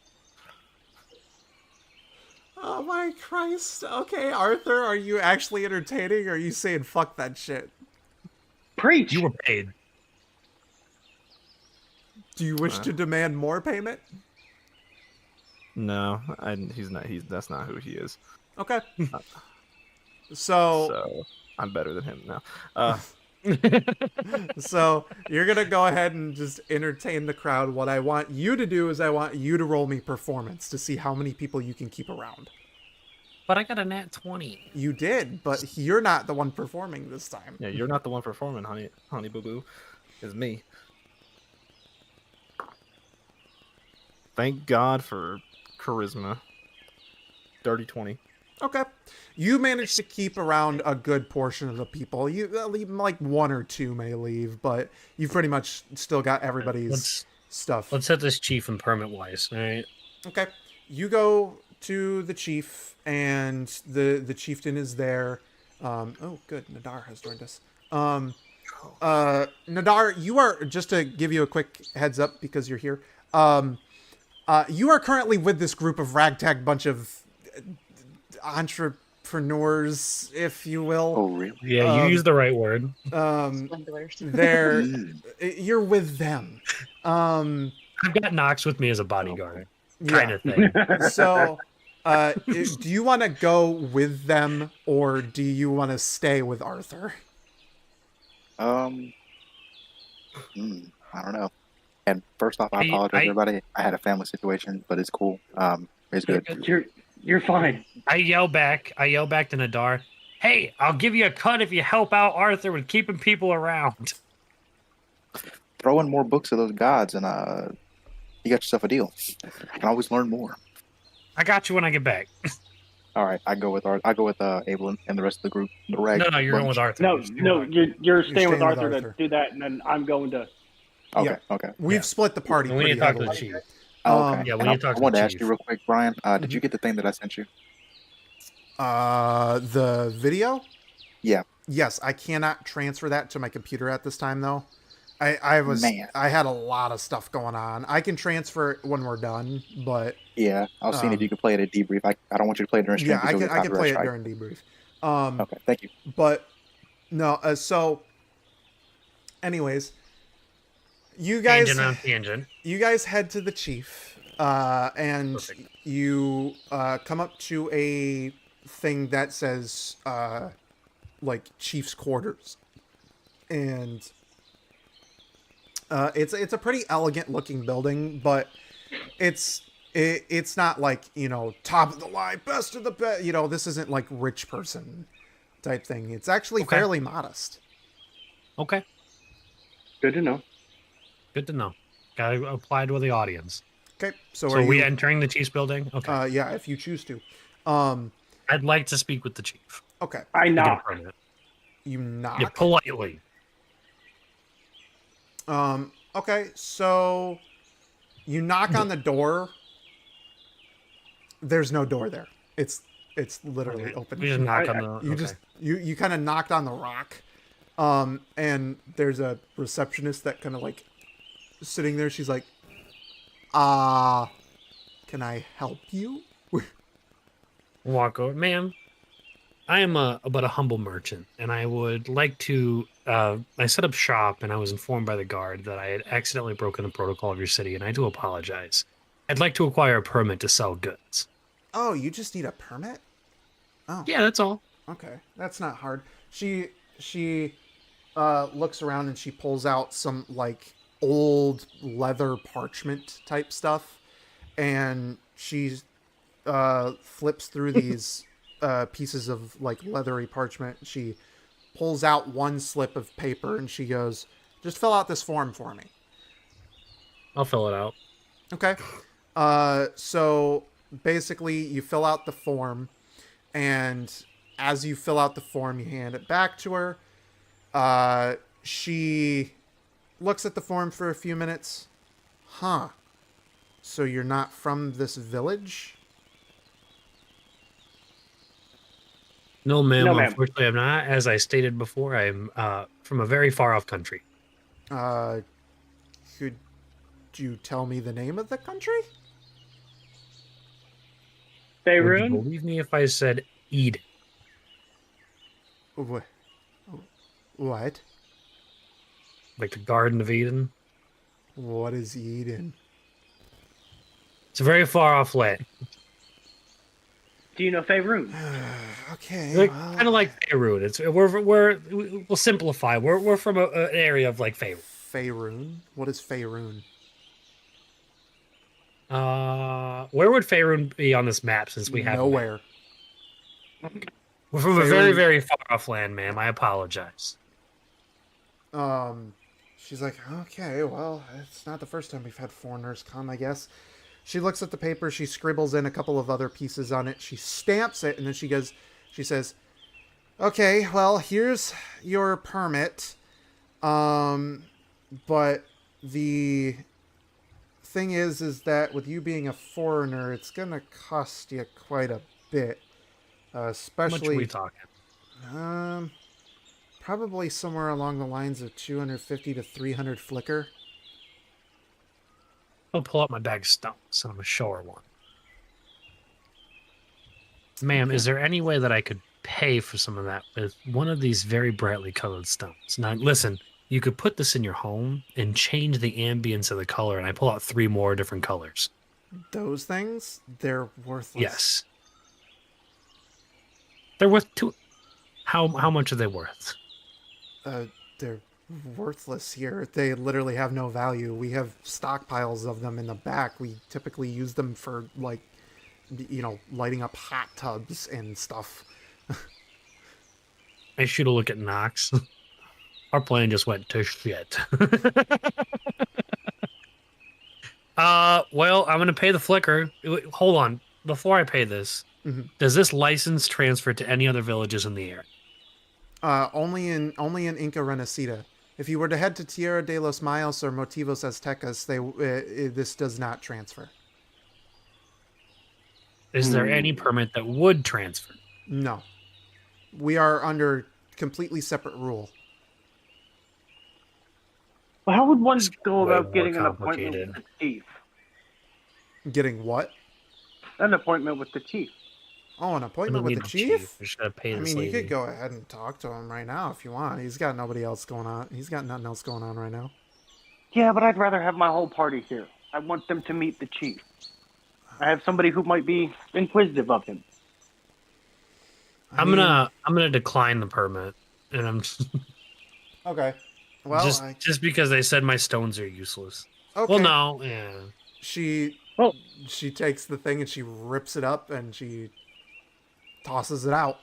Speaker 1: Oh my Christ! Okay, Arthur, are you actually entertaining? Or are you saying fuck that shit?
Speaker 5: Preach.
Speaker 6: You were paid.
Speaker 1: Do you wish to demand more payment?
Speaker 4: No, he's not. That's not who he is.
Speaker 1: Okay.
Speaker 4: So I'm better than him now.
Speaker 1: So you're gonna go ahead and just entertain the crowd. What I want you to do is I want you to roll me performance to see how many people you can keep around.
Speaker 6: But I got a nat 20.
Speaker 1: You did, but you're not the one performing this time.
Speaker 4: Yeah, you're not the one performing, honey boo boo. It's me. Thank God for charisma. Dirty 20.
Speaker 1: Okay. You managed to keep around a good portion of the people. You like one or two may leave, but you've pretty much still got everybody's stuff.
Speaker 6: Let's hit this chief and permit wise. All right.
Speaker 1: Okay. You go to the chief, and the chieftain is there. Oh, good. Nadar has joined us. Nadar, you are, just to give you a quick heads up because you're here. You are currently with this group of ragtag bunch of entrepreneurs, if you will.
Speaker 7: Oh, really?
Speaker 6: Yeah, you used the right word.
Speaker 2: Swindlers.
Speaker 1: They're you're with them.
Speaker 6: I've got Knox with me as a bodyguard,
Speaker 1: Yeah.
Speaker 6: kind of thing.
Speaker 1: So, do you want to go with them or do you want to stay with Arthur?
Speaker 7: I don't know. And first off, I apologize, everybody. I had a family situation, but it's cool. It's good.
Speaker 5: You're fine.
Speaker 6: I yell back to Nadar, hey, I'll give you a cut if you help out Arthur with keeping people around.
Speaker 7: Throw in more books of those gods, and you got yourself a deal. I can always learn more.
Speaker 6: I got you when I get back.
Speaker 7: All right, I go with Abel and the rest of the group. The rag
Speaker 6: No, you're going with Arthur.
Speaker 5: No, you're staying
Speaker 1: staying
Speaker 5: with
Speaker 1: with
Speaker 5: Arthur
Speaker 1: Arthur.
Speaker 5: to do that, and then I'm going to.
Speaker 7: Okay,
Speaker 1: Yeah.
Speaker 7: okay.
Speaker 1: We've split the party.
Speaker 6: We need to
Speaker 1: pretty
Speaker 6: talk to the
Speaker 1: heavily.
Speaker 6: chief.
Speaker 7: Okay.
Speaker 6: Yeah, we
Speaker 7: And
Speaker 6: need to talk
Speaker 7: I
Speaker 6: to
Speaker 7: wanted
Speaker 6: the
Speaker 7: to ask
Speaker 6: chief.
Speaker 7: you real quick, Brian. Did you get the thing that I sent you?
Speaker 1: The video?
Speaker 7: Yeah.
Speaker 1: Yes, I cannot transfer that to my computer at this time though. I had a lot of stuff going on. I can transfer it when we're done, but
Speaker 7: Yeah, I was seeing if you could play it at debrief. I don't want you to play it during stream.
Speaker 1: yeah, I
Speaker 7: because
Speaker 1: can play it
Speaker 7: copyright
Speaker 1: during debrief.
Speaker 7: Okay, thank you.
Speaker 1: But no, so anyways, you guys
Speaker 6: Tangent on tangent.
Speaker 1: you guys head to the chief, and
Speaker 6: Perfect.
Speaker 1: you come up to a thing that says like chief's quarters, and it's a pretty elegant looking building, but it's not like, you know, top of the line, best of the best. You know, this isn't like rich person type thing. It's actually
Speaker 6: Okay.
Speaker 1: fairly modest.
Speaker 6: Okay,
Speaker 5: Good to know.
Speaker 6: good to know. Got to apply to the audience.
Speaker 1: Okay, so
Speaker 6: So
Speaker 1: are
Speaker 6: are we
Speaker 1: you?
Speaker 6: entering the chief's building? Okay.
Speaker 1: Yeah, if you choose to.
Speaker 6: I'd like to speak with the chief.
Speaker 1: Okay,
Speaker 5: I
Speaker 6: To get a
Speaker 5: knock.
Speaker 6: permit.
Speaker 1: you knock.
Speaker 6: Yeah, politely.
Speaker 1: Okay, so you knock on the door. There's no door there. It's literally open.
Speaker 6: We just knock
Speaker 5: I-
Speaker 6: on the.
Speaker 1: You
Speaker 6: okay.
Speaker 1: just you kind of knocked on the rock, and there's a receptionist that kind of like sitting there. She's like, can I help you?
Speaker 6: walk over, ma'am. I am but a humble merchant, and I would like to. I set up shop, and I was informed by the guard that I had accidentally broken the protocol of your city, and I do apologize. I'd like to acquire a permit to sell goods.
Speaker 1: Oh, you just need a permit? Oh,
Speaker 6: Yeah, that's all.
Speaker 1: okay, that's not hard. She looks around and she pulls out some like old leather parchment type stuff, and she flips through these pieces of like leathery parchment. She pulls out one slip of paper and she goes, "Just fill out this form for me."
Speaker 6: I'll fill it out.
Speaker 1: Okay. So basically you fill out the form, and as you fill out the form, you hand it back to her. She looks at the form for a few minutes. Huh. So you're not from this village?
Speaker 6: No, ma'am.
Speaker 5: No, ma'am.
Speaker 6: Unfortunately, I'm not. As I stated before, I'm from a very far off country.
Speaker 1: Could you tell me the name of the country?
Speaker 6: Would you
Speaker 5: Faerun?
Speaker 6: believe me if I said Eden?
Speaker 1: What? What?
Speaker 6: Like the Garden of Eden?
Speaker 1: What is Eden?
Speaker 6: It's a very far off land.
Speaker 5: Do you know Faerun?
Speaker 1: Okay.
Speaker 6: Like,
Speaker 1: well,
Speaker 6: kind of like Faerun. It's we'll simplify. We're from an area of like Faerun.
Speaker 1: Faerun. What is Faerun?
Speaker 6: Where would Faerun be on this map since we have a map?
Speaker 1: Nowhere.
Speaker 6: We're from a very,
Speaker 1: Faerun-
Speaker 6: very far off land, ma'am. I apologize.
Speaker 1: She's like, okay, well, it's not the first time we've had foreigners come, I guess. She looks at the paper, she scribbles in a couple of other pieces on it, she stamps it, and then she says, okay, well, here's your permit. But the thing is that with you being a foreigner, it's gonna cost you quite a bit.
Speaker 6: How much are
Speaker 1: Especially
Speaker 6: we talking?
Speaker 1: probably somewhere along the lines of 250 to 300 flicker.
Speaker 6: I'll pull out my bag of stones and I'm gonna show her one. Ma'am, is there any way that I could pay for some of that with one of these very brightly colored stones? Now, listen, you could put this in your home and change the ambience of the color, and I pull out 3 more different colors.
Speaker 1: Those things, they're worthless.
Speaker 6: Yes. They're worth 2. How much are they worth?
Speaker 1: They're worthless here. They literally have no value. We have stockpiles of them in the back. We typically use them for, like, lighting up hot tubs and stuff.
Speaker 6: I shoot a look at Knox. Our plan just went to shit. Well, I'm gonna pay the flicker. Hold on. Before I pay this, does this license transfer to any other villages in the area?
Speaker 1: Only in Inca Renacida. If you were to head to Tierra de los Mayos or Motivos Aztecas, this does not transfer.
Speaker 6: Is there any permit that would transfer?
Speaker 1: No. We are under completely separate rule.
Speaker 5: Well, how would one
Speaker 6: It's
Speaker 5: go
Speaker 6: way
Speaker 5: about
Speaker 6: more
Speaker 5: getting an appointment
Speaker 6: complicated.
Speaker 5: with the chief?
Speaker 1: Getting what?
Speaker 5: An appointment with the chief.
Speaker 1: Oh, an
Speaker 6: I
Speaker 1: appointment
Speaker 6: don't
Speaker 1: with
Speaker 6: need
Speaker 1: the
Speaker 6: no
Speaker 1: chief?
Speaker 6: I just gotta pay
Speaker 1: I
Speaker 6: this
Speaker 1: mean, you
Speaker 6: lady.
Speaker 1: could go ahead and talk to him right now if you want. He's got nobody else going on. He's got nothing else going on right now.
Speaker 5: Yeah, but I'd rather have my whole party here. I want them to meet the chief. I have somebody who might be inquisitive of him.
Speaker 6: I'm gonna decline the permit, and I'm
Speaker 1: Okay. Well,
Speaker 6: just because they said my stones are useless.
Speaker 1: okay.
Speaker 6: Well, no, yeah.
Speaker 1: She takes the thing and she rips it up and she tosses it out.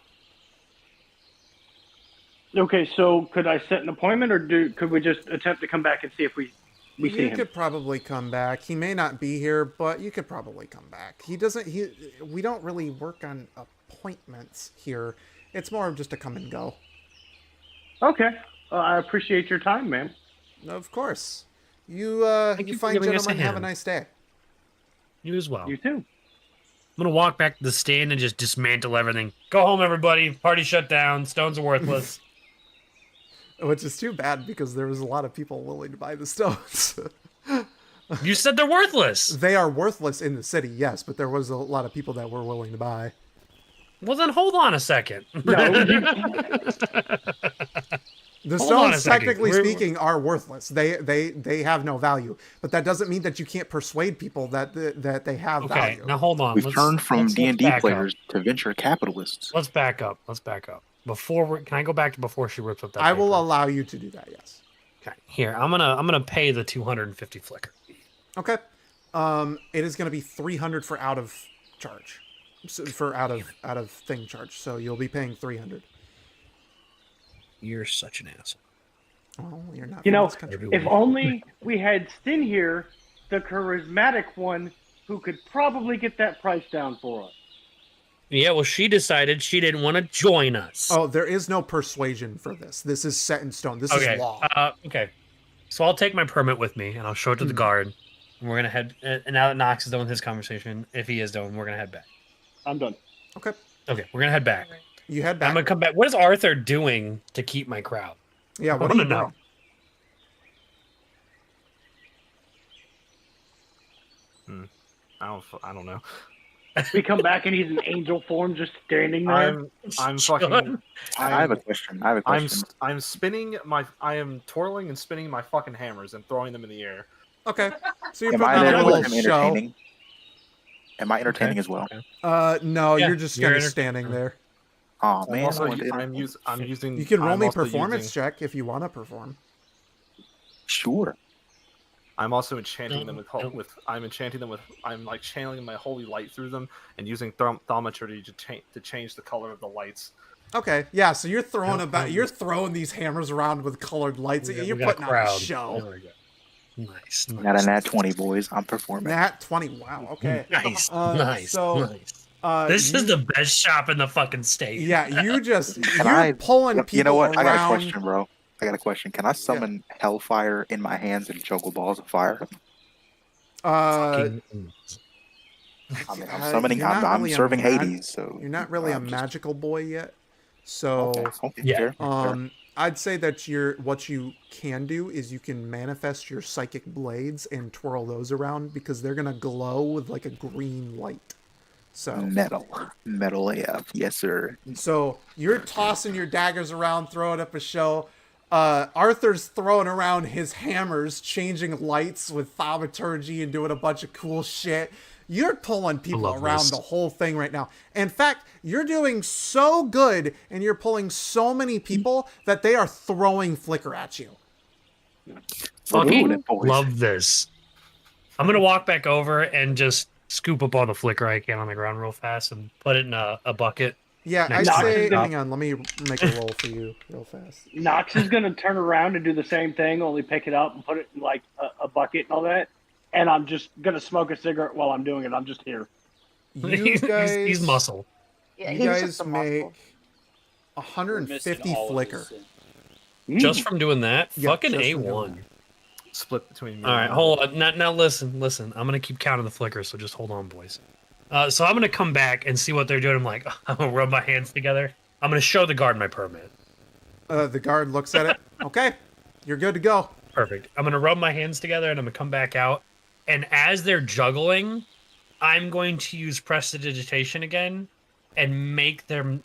Speaker 5: Okay, so could I set an appointment, or could we just attempt to come back and see if we see
Speaker 1: You
Speaker 5: him?
Speaker 1: could probably come back. He may not be here, but you could probably come back. We don't really work on appointments here. It's more of just a come and go.
Speaker 5: Okay, I appreciate your time, ma'am.
Speaker 1: Of course. You
Speaker 6: Thank you for
Speaker 1: fine
Speaker 6: giving us a
Speaker 1: gentlemen, have a
Speaker 6: hand.
Speaker 1: nice day.
Speaker 6: You as well.
Speaker 5: You too.
Speaker 6: I'm gonna walk back to the stand and just dismantle everything. Go home, everybody. Party shut down. Stones are worthless.
Speaker 1: Which is too bad because there was a lot of people willing to buy the stones.
Speaker 6: You said they're worthless.
Speaker 1: They are worthless in the city, yes, but there was a lot of people that were willing to buy.
Speaker 6: Well, then hold on a second.
Speaker 5: No,
Speaker 1: The
Speaker 6: Hold on a
Speaker 1: stones,
Speaker 6: second.
Speaker 1: technically
Speaker 6: We're-
Speaker 1: speaking, are worthless. They have no value, but that doesn't mean that you can't persuade people that they have
Speaker 6: Okay,
Speaker 1: value.
Speaker 6: now hold on.
Speaker 7: We've
Speaker 6: Let's-
Speaker 7: turned from
Speaker 6: let's
Speaker 7: D&D
Speaker 6: back up.
Speaker 7: players to venture capitalists.
Speaker 6: Let's back up. Can I go back to before she rips up that?
Speaker 1: I will
Speaker 6: paper?
Speaker 1: allow you to do that. Yes.
Speaker 6: Okay. Here, I'm gonna pay the 250 flicker.
Speaker 1: Okay. It is going to be 300 for out of charge, for out of thing charge. So you'll be paying 300.
Speaker 6: You're such an asshole.
Speaker 1: Oh, you're not.
Speaker 5: You
Speaker 1: from
Speaker 5: know,
Speaker 1: this country.
Speaker 5: if only we had Stin here, the charismatic one, who could probably get that price down for us.
Speaker 6: Yeah, well, she decided she didn't want to join us.
Speaker 1: Oh, there is no persuasion for this. This is set in stone. This
Speaker 6: okay.
Speaker 1: is law.
Speaker 6: Okay. So I'll take my permit with me and I'll show it to the guard. And we're gonna head. And now that Knox is done with his conversation, if he is done, we're gonna head back.
Speaker 5: I'm done.
Speaker 1: Okay.
Speaker 6: Okay, we're gonna head back.
Speaker 1: You head
Speaker 6: I'm
Speaker 1: back.
Speaker 6: gonna come back. What is Arthur doing to keep my crowd?
Speaker 1: Yeah. What
Speaker 6: I
Speaker 1: do you
Speaker 6: wanna
Speaker 1: know?
Speaker 4: I don't know.
Speaker 5: We come back and he's in angel form, just standing there.
Speaker 4: I'm fucking.
Speaker 7: I have a question.
Speaker 4: I'm spinning my. I am twirling and spinning my fucking hammers and throwing them in the air.
Speaker 1: Okay. So you're
Speaker 7: Am
Speaker 1: putting
Speaker 7: I
Speaker 1: on
Speaker 7: there
Speaker 1: a
Speaker 7: with
Speaker 1: little
Speaker 7: him
Speaker 1: show.
Speaker 7: entertaining? Am I entertaining
Speaker 6: Okay,
Speaker 7: as well?
Speaker 6: okay.
Speaker 1: No,
Speaker 6: Yeah,
Speaker 1: you're just
Speaker 6: you're
Speaker 1: kind of
Speaker 6: enter-
Speaker 1: standing there.
Speaker 7: Oh
Speaker 4: I'm
Speaker 7: man, I
Speaker 4: also
Speaker 7: wanted to
Speaker 4: I'm using.
Speaker 1: You can roll
Speaker 4: I'm
Speaker 1: me
Speaker 4: also
Speaker 1: performance
Speaker 4: using,
Speaker 1: check if you want to perform.
Speaker 7: Sure.
Speaker 4: I'm also enchanting them
Speaker 6: No.
Speaker 4: I'm like channeling my holy light through them and using thaumaturgy to change the color of the lights.
Speaker 1: Okay, yeah. So you're throwing
Speaker 6: No,
Speaker 1: you're throwing these hammers around with colored lights.
Speaker 6: we
Speaker 1: You're
Speaker 6: got a
Speaker 1: putting on a
Speaker 6: crowd.
Speaker 1: show.
Speaker 6: There we go. Nice,
Speaker 7: Got a
Speaker 6: nice.
Speaker 7: nat 20, boys. I'm performing.
Speaker 1: Nat 20. Wow. Okay.
Speaker 6: Nice, nice,
Speaker 1: So,
Speaker 6: nice. This is the best shop in the fucking state.
Speaker 1: Yeah, you're
Speaker 7: I-
Speaker 1: pulling people
Speaker 7: You know what?
Speaker 1: around.
Speaker 7: I got a question, bro. I got a question. Can I summon hellfire in my hands and juggle balls of fire?
Speaker 6: Fucking-
Speaker 7: I mean, I'm summoning.
Speaker 1: you're not
Speaker 7: I'm
Speaker 1: really a
Speaker 7: serving
Speaker 1: mag-
Speaker 7: Hades, so
Speaker 1: You're not really a
Speaker 7: I'm just-
Speaker 1: magical boy yet. So,
Speaker 7: Okay,
Speaker 6: Yeah.
Speaker 7: fair.
Speaker 1: I'd say that what you can do is you can manifest your psychic blades and twirl those around because they're gonna glow with like a green light. So
Speaker 7: Metal AF, yes sir.
Speaker 1: So you're tossing your daggers around, throwing up a show. Arthur's throwing around his hammers, changing lights with thaumaturgy and doing a bunch of cool shit. You're pulling people
Speaker 6: love
Speaker 1: around
Speaker 6: this.
Speaker 1: the whole thing right now. In fact, you're doing so good and you're pulling so many people that they are throwing flicker at you.
Speaker 7: We're
Speaker 6: Fucking
Speaker 7: doing it, boys.
Speaker 6: love this. I'm gonna walk back over and just scoop up all the flicker I can on the ground real fast and put it in a bucket.
Speaker 1: Yeah,
Speaker 6: Next
Speaker 1: I'd
Speaker 5: time.
Speaker 1: say,
Speaker 5: Stop.
Speaker 1: hang on, let me make a roll for you real fast.
Speaker 5: Knox is going to turn around and do the same thing, only pick it up and put it in like a bucket and all that. And I'm just going to smoke a cigarette while I'm doing it. I'm just here.
Speaker 1: You guys,
Speaker 6: he's muscle.
Speaker 2: Yeah,
Speaker 1: you
Speaker 2: he's
Speaker 1: guys
Speaker 2: just a
Speaker 1: make
Speaker 2: muscle.
Speaker 3: We're
Speaker 1: 150
Speaker 3: missing all of
Speaker 1: flicker.
Speaker 3: this.
Speaker 6: Just from doing that,
Speaker 1: Yeah,
Speaker 6: fucking
Speaker 1: just from doing
Speaker 6: A1.
Speaker 4: Split between me.
Speaker 6: All right,
Speaker 4: and
Speaker 6: hold on. Now listen. I'm gonna keep counting the flickers, so just hold on, boys. So I'm gonna come back and see what they're doing. I'm like, I'm gonna rub my hands together. I'm gonna show the guard my permit.
Speaker 1: The guard looks at it. Okay, you're good to go.
Speaker 6: Perfect. I'm gonna rub my hands together and I'm gonna come back out. And as they're juggling, I'm going to use prestidigitation again and make their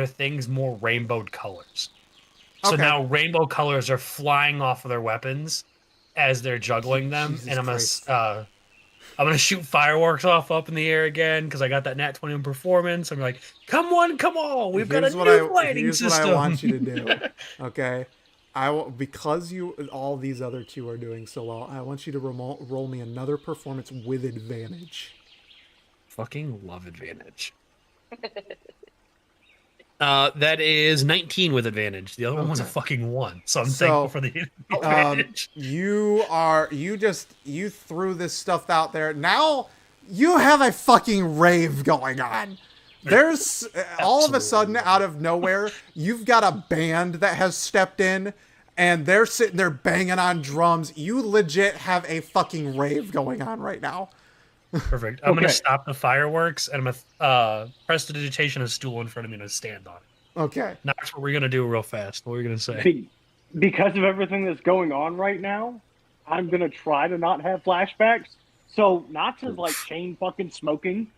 Speaker 6: things more rainbowed colors. So
Speaker 1: Okay.
Speaker 6: now rainbow colors are flying off of their weapons as they're juggling them,
Speaker 1: Jesus
Speaker 6: and
Speaker 1: Christ.
Speaker 6: I'm gonna shoot fireworks off up in the air again because I got that nat 20 in performance. I'm like, come on, we've got a new lighting
Speaker 1: here's
Speaker 6: system.
Speaker 1: what I want you to do. Okay, I will, because all these other two are doing so well. I want you to roll me another performance with advantage.
Speaker 6: Fucking love advantage. That is 19 with advantage. The other one was a
Speaker 1: Okay.
Speaker 6: fucking 1, so I'm
Speaker 1: So,
Speaker 6: thankful for the advantage.
Speaker 1: You threw this stuff out there. Now you have a fucking rave going on. There's all of a sudden, out of nowhere, you've got a band that has stepped in and they're sitting there banging on drums. You legit have a fucking rave going on right now.
Speaker 6: Perfect. I'm gonna
Speaker 5: Okay.
Speaker 6: stop the fireworks and I'm gonna prestidigitation a stool in front of me and stand on it.
Speaker 1: Okay.
Speaker 6: Knox, what we're gonna do real fast. What are we gonna say?
Speaker 5: Because of everything that's going on right now, I'm going to try to not have flashbacks. So Knox is like chain fucking smoking,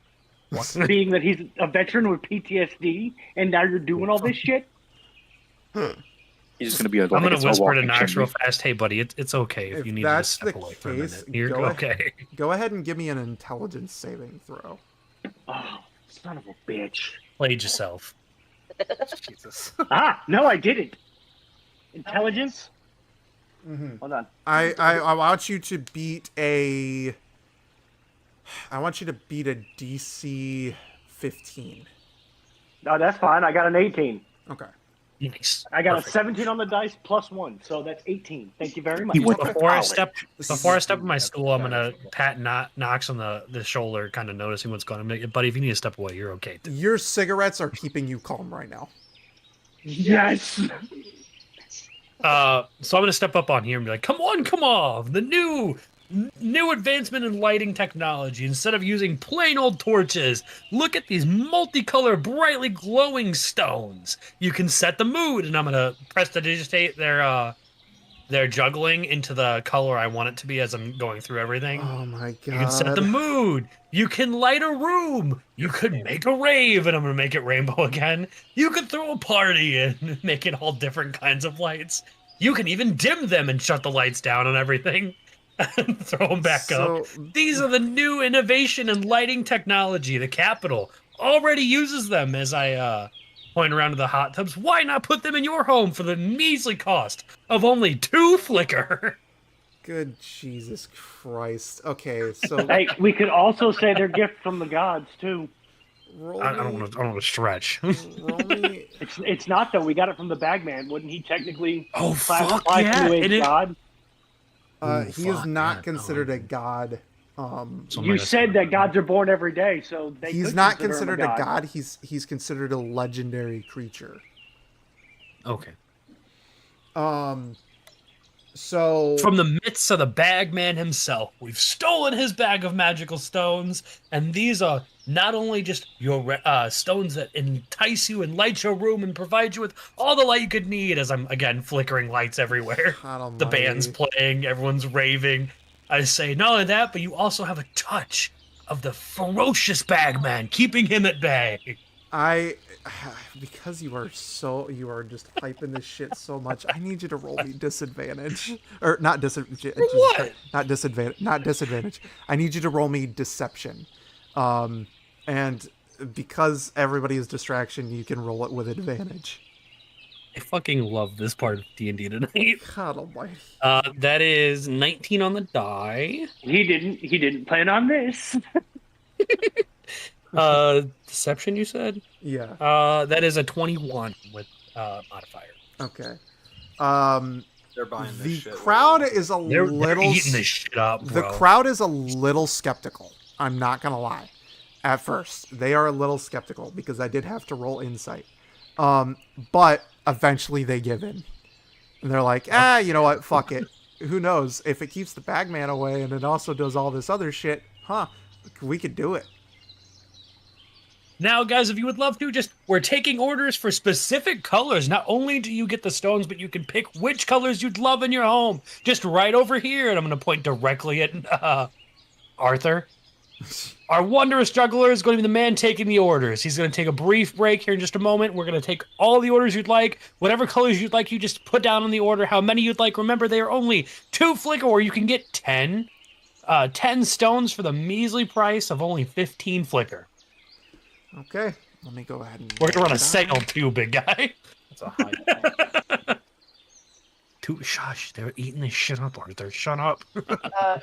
Speaker 5: being that he's a veteran with PTSD, and now you're doing all this shit.
Speaker 7: He's just gonna be.
Speaker 6: I'm gonna
Speaker 7: it's a
Speaker 6: whisper to
Speaker 7: walking
Speaker 6: Knox
Speaker 7: chimney.
Speaker 6: real fast. Hey, buddy, it's okay if
Speaker 1: If
Speaker 6: you need to
Speaker 1: that's
Speaker 6: step
Speaker 1: the
Speaker 6: away for a
Speaker 1: case,
Speaker 6: minute. You're
Speaker 1: go
Speaker 6: okay.
Speaker 1: Go ahead and give me an intelligence saving throw.
Speaker 5: Oh, son of a bitch.
Speaker 6: Played yourself.
Speaker 4: Jesus.
Speaker 5: No, I didn't. Intelligence?
Speaker 1: Mm-hmm.
Speaker 5: Hold on.
Speaker 1: I want you to beat a. I want you to beat a DC 15.
Speaker 5: No, that's fine. I got an 18.
Speaker 1: Okay.
Speaker 6: Nice.
Speaker 5: I got
Speaker 6: Perfect.
Speaker 5: a 17 on the dice plus 1, so that's 18. Thank you very much.
Speaker 7: He went to
Speaker 6: Before I
Speaker 7: college.
Speaker 6: step in my stool, I'm gonna pat Knox on the shoulder, kind of noticing what's going on. I'm like, buddy, if you need to step away, you're okay.
Speaker 1: Your cigarettes are keeping you calm right now.
Speaker 5: Yes.
Speaker 6: So I'm gonna step up on here and be like, come on, the new advancement in lighting technology. Instead of using plain old torches, look at these multicolored, brightly glowing stones. You can set the mood, and I'm gonna prestidigitate their juggling into the color I want it to be as I'm going through everything.
Speaker 1: Oh my god.
Speaker 6: You can set the mood. You can light a room. You could make a rave, and I'm gonna make it rainbow again. You could throw a party and make it all different kinds of lights. You can even dim them and shut the lights down and everything. Throw them back up. These are the new innovation in lighting technology. The Capitol already uses them. As I point around to the hot tubs, why not put them in your home for the measly cost of only 2 flicker?
Speaker 1: Good Jesus Christ. Okay, so
Speaker 5: Hey, we could also say they're gifts from the gods too.
Speaker 1: roll
Speaker 6: I don't
Speaker 1: me,
Speaker 6: want to stretch.
Speaker 1: roll me.
Speaker 5: It's not though. We got it from the Bagman. Wouldn't he technically
Speaker 6: Oh fuck
Speaker 5: classify
Speaker 6: yeah!
Speaker 5: you as
Speaker 6: And it,
Speaker 5: god?
Speaker 1: He is
Speaker 6: fuck,
Speaker 1: not
Speaker 6: yeah,
Speaker 1: considered a
Speaker 6: okay.
Speaker 1: god.
Speaker 6: So
Speaker 5: You said that gods are born every day, so they
Speaker 1: He's
Speaker 5: could
Speaker 1: not
Speaker 5: consider him
Speaker 1: considered a god. He's considered a legendary creature.
Speaker 6: Okay.
Speaker 1: So
Speaker 6: From the midst of the Bagman himself, we've stolen his bag of magical stones, and these are not only just your stones that entice you and light your room and provide you with all the light you could need. As I'm again flickering lights everywhere,
Speaker 1: God
Speaker 6: the band's
Speaker 1: almighty.
Speaker 6: playing, everyone's raving. I say, not only that, but you also have a touch of the ferocious Bagman, keeping him at bay.
Speaker 1: Because you are just hyping this shit so much, I need you to roll me disadvantage. Or not disadvantage.
Speaker 6: What?
Speaker 1: Not disadvantage. I need you to roll me deception. And because everybody is distraction, you can roll it with advantage.
Speaker 6: I fucking love this part of D&D tonight.
Speaker 1: God almighty.
Speaker 6: That is 19 on the die.
Speaker 5: He didn't plan on this.
Speaker 6: Deception, you said?
Speaker 1: Yeah.
Speaker 6: That is a 21 with modifier.
Speaker 1: Okay.
Speaker 4: They're buying this
Speaker 1: The
Speaker 4: shit.
Speaker 1: crowd is a
Speaker 6: They're
Speaker 1: little
Speaker 6: eating this shit up,
Speaker 1: the
Speaker 6: bro.
Speaker 1: crowd is a little skeptical. I'm not gonna lie. At first, they are a little skeptical because I did have to roll insight. But eventually they give in, and they're like, you know what? Fuck it. Who knows if it keeps the Bagman away and it also does all this other shit? We could do it.
Speaker 6: Now, guys, if you would love to, we're taking orders for specific colors. Not only do you get the stones, but you can pick which colors you'd love in your home. Just right over here, and I'm going to point directly at Arthur. Our wondrous juggler is going to be the man taking the orders. He's going to take a brief break here in just a moment. We're going to take all the orders you'd like. Whatever colors you'd like, you just put down on the order how many you'd like. Remember, they are only 2 flicker, or you can get 10 stones for the measly price of only 15 flicker.
Speaker 1: Okay. Let me go ahead and.
Speaker 6: We're going to run a sale too, big guy.
Speaker 4: That's a high.
Speaker 6: Shush, they're eating this shit up, Arthur. Shut up.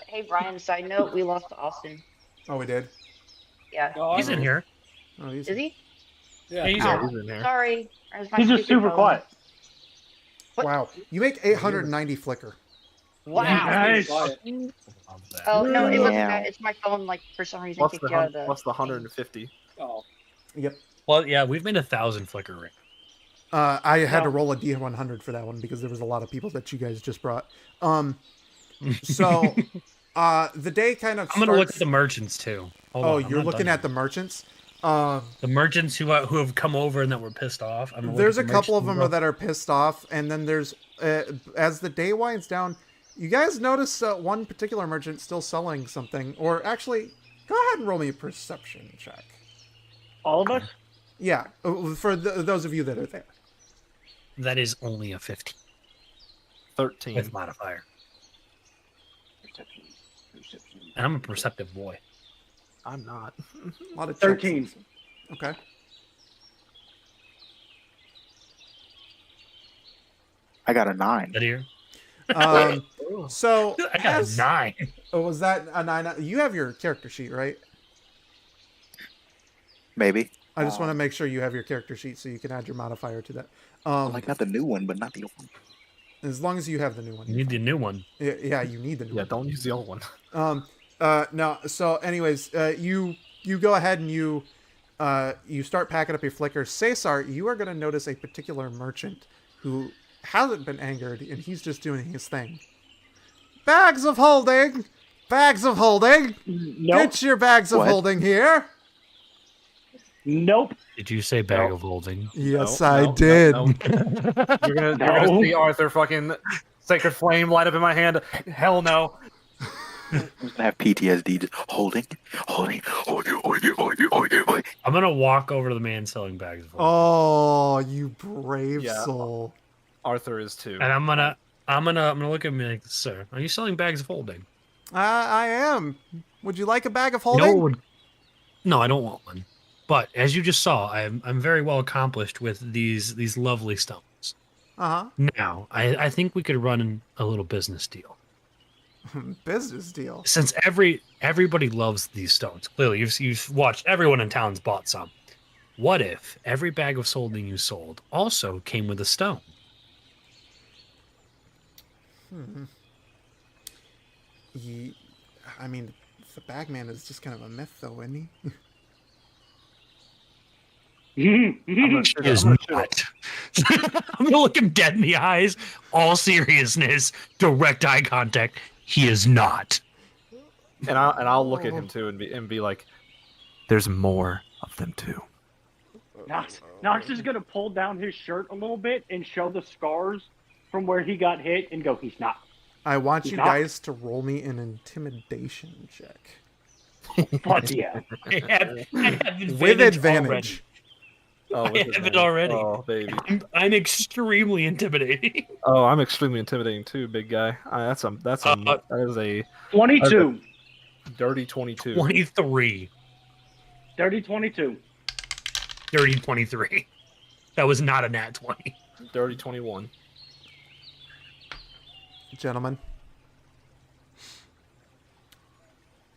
Speaker 2: Hey Brian, side note, we lost Austin.
Speaker 1: Oh, we did.
Speaker 2: Yeah.
Speaker 3: Oh,
Speaker 6: He's in here.
Speaker 1: Oh,
Speaker 2: Is he?
Speaker 6: Yeah, he's
Speaker 2: Oh,
Speaker 6: in.
Speaker 4: in there.
Speaker 2: sorry. That was my
Speaker 5: He's just
Speaker 2: stupid
Speaker 5: super
Speaker 2: phone.
Speaker 5: quiet.
Speaker 2: What?
Speaker 1: Wow. You make 890 flicker.
Speaker 2: Wow.
Speaker 5: Nice.
Speaker 6: Love that.
Speaker 2: Oh no, it wasn't
Speaker 7: Yeah.
Speaker 2: that. It's my phone. Like for some reason,
Speaker 4: What's
Speaker 2: kicked
Speaker 4: the
Speaker 2: you out of the.
Speaker 4: what's the 150?
Speaker 3: Oh,
Speaker 1: Yep.
Speaker 6: Well, yeah, we've made 1,000 flicker ring.
Speaker 1: I had to
Speaker 5: No.
Speaker 1: roll a D100 for that one because there was a lot of people that you guys just brought. So, the day kind of.
Speaker 6: I'm gonna look at the merchants too. Hold on, I'm
Speaker 1: you're
Speaker 6: not
Speaker 1: looking
Speaker 6: done
Speaker 1: at the merchants.
Speaker 6: yet. The merchants who have come over and that were pissed off. I'm gonna look
Speaker 1: There's
Speaker 6: at
Speaker 1: a
Speaker 6: the
Speaker 1: couple of
Speaker 6: merchants
Speaker 1: them that are pissed off, and then there's as the day winds down, you guys notice one particular merchant still selling something. Or actually, go ahead and roll me a perception check.
Speaker 5: All of us?
Speaker 1: Yeah, for those of you that are there.
Speaker 6: That is only a 15
Speaker 4: 13.
Speaker 6: with modifier, and I'm a perceptive boy.
Speaker 4: I'm not.
Speaker 1: A lot of
Speaker 5: 13.
Speaker 1: checks. Okay.
Speaker 7: I got a 9.
Speaker 6: That here,
Speaker 1: So
Speaker 6: I got a 9.
Speaker 1: Oh, was that a 9? You have your character sheet, right?
Speaker 7: Maybe.
Speaker 1: I just want to make sure you have your character sheet so you can add your modifier to that.
Speaker 7: Well, I got the new one, but not the old one.
Speaker 1: As long as you have the new one.
Speaker 6: You need the new one.
Speaker 1: Yeah, you need the new
Speaker 4: Yeah,
Speaker 1: one.
Speaker 4: don't use the old one.
Speaker 1: No. So, anyways, you go ahead and you start packing up your flickers. Cesar, you are going to notice a particular merchant who hasn't been angered, and he's just doing his thing. Bags of holding.
Speaker 5: Nope.
Speaker 1: Get your bags of
Speaker 7: What?
Speaker 1: holding here.
Speaker 5: Nope.
Speaker 6: Did you say bag
Speaker 4: No.
Speaker 6: of holding?
Speaker 1: Yes,
Speaker 4: No,
Speaker 1: I
Speaker 4: no,
Speaker 1: did.
Speaker 4: no, no. You're gonna
Speaker 5: No.
Speaker 4: see Arthur fucking sacred flame light up in my hand. Hell no.
Speaker 7: I'm gonna have PTSD. Just holding.
Speaker 6: I'm gonna walk over to the man selling bags of holding.
Speaker 1: Oh, you brave
Speaker 4: Yeah.
Speaker 1: soul.
Speaker 4: Arthur is too.
Speaker 6: And I'm gonna look at him like, sir, are you selling bags of holding?
Speaker 1: I am. Would you like a bag of
Speaker 6: You know
Speaker 1: holding?
Speaker 6: what would... No, I don't want one. But as you just saw, I'm very well accomplished with these lovely stones.
Speaker 1: Uh
Speaker 6: Now, I think we could run a little business deal.
Speaker 1: huh. Business deal.
Speaker 6: Since everybody loves these stones, clearly you've watched everyone in town's bought some. What if every bag of solding you sold also came with a stone?
Speaker 1: I mean, the bagman is just kind of a myth, though, isn't he?
Speaker 4: I'm gonna shoot
Speaker 6: He is
Speaker 4: I'm gonna shoot
Speaker 6: not. I'm gonna look him dead in the eyes, all seriousness, direct eye contact. He is not.
Speaker 4: and I'll look at him too and be like, "There's more of them too."
Speaker 5: Knox is gonna pull down his shirt a little bit and show the scars from where he got hit and go, he's not.
Speaker 1: I want you
Speaker 5: Not-
Speaker 1: guys to roll me an intimidation check.
Speaker 5: Fuck yeah.
Speaker 6: I have
Speaker 1: With
Speaker 6: advantage
Speaker 1: advantage.
Speaker 4: Oh,
Speaker 6: I
Speaker 4: with
Speaker 6: have it
Speaker 4: advantage.
Speaker 6: already.
Speaker 4: Oh, baby.
Speaker 6: I'm extremely intimidating.
Speaker 4: Oh, I'm extremely intimidating too, big guy. That is a
Speaker 5: 22.
Speaker 4: dirty 22.
Speaker 6: 23.
Speaker 5: Dirty 22.
Speaker 6: Dirty 23. That was not a nat 20.
Speaker 4: Dirty 21.
Speaker 1: Gentlemen.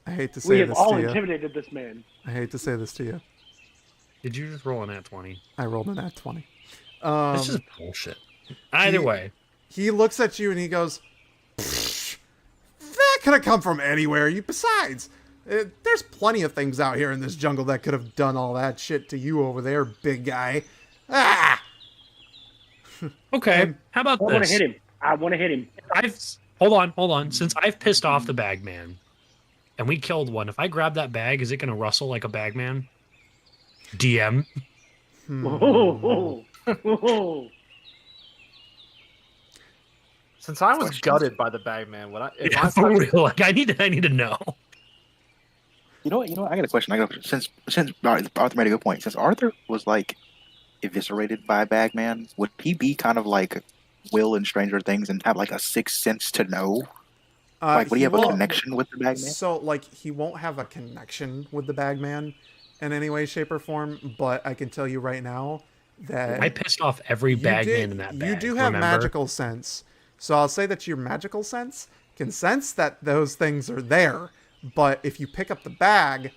Speaker 1: I hate to
Speaker 5: We
Speaker 1: say
Speaker 5: have
Speaker 1: this
Speaker 5: all
Speaker 1: to you.
Speaker 5: intimidated this man.
Speaker 1: I hate to say this to you.
Speaker 6: Did you just roll a nat 20?
Speaker 1: I rolled a nat 20.
Speaker 6: This is bullshit. Either way.
Speaker 1: He looks at you and he goes, "Pfft, that could have come from anywhere. Besides, there's plenty of things out here in this jungle that could have done all that shit to you over there, big guy. Ah!
Speaker 6: Okay. How about
Speaker 5: I want to
Speaker 6: this?
Speaker 5: hit him. I want to hit him.
Speaker 6: Hold on. Since I've pissed off the bagman and we killed one, if I grab that bag, is it going to rustle like a bagman? DM.
Speaker 5: Oh, oh.
Speaker 4: Since I was
Speaker 7: Questions?
Speaker 4: gutted by the bagman, if
Speaker 6: Yeah,
Speaker 4: I
Speaker 6: for
Speaker 4: touched-
Speaker 6: real. Like I need to know.
Speaker 7: You know what? I got a question. Since Arthur made a good point. Since Arthur was like eviscerated by a bagman, would he be kind of like Will in Stranger Things and have like a sixth sense to know? Like, would he have a
Speaker 1: won't-
Speaker 7: connection with the bagman?
Speaker 1: So, like, he won't have a connection with the bagman in any way, shape, or form, but I can tell you right now that
Speaker 6: I pissed off every
Speaker 1: you
Speaker 6: bagman in that bag.
Speaker 1: You do have
Speaker 6: remember?
Speaker 1: magical sense. So I'll say that your magical sense can sense that those things are there, but if you pick up the bag,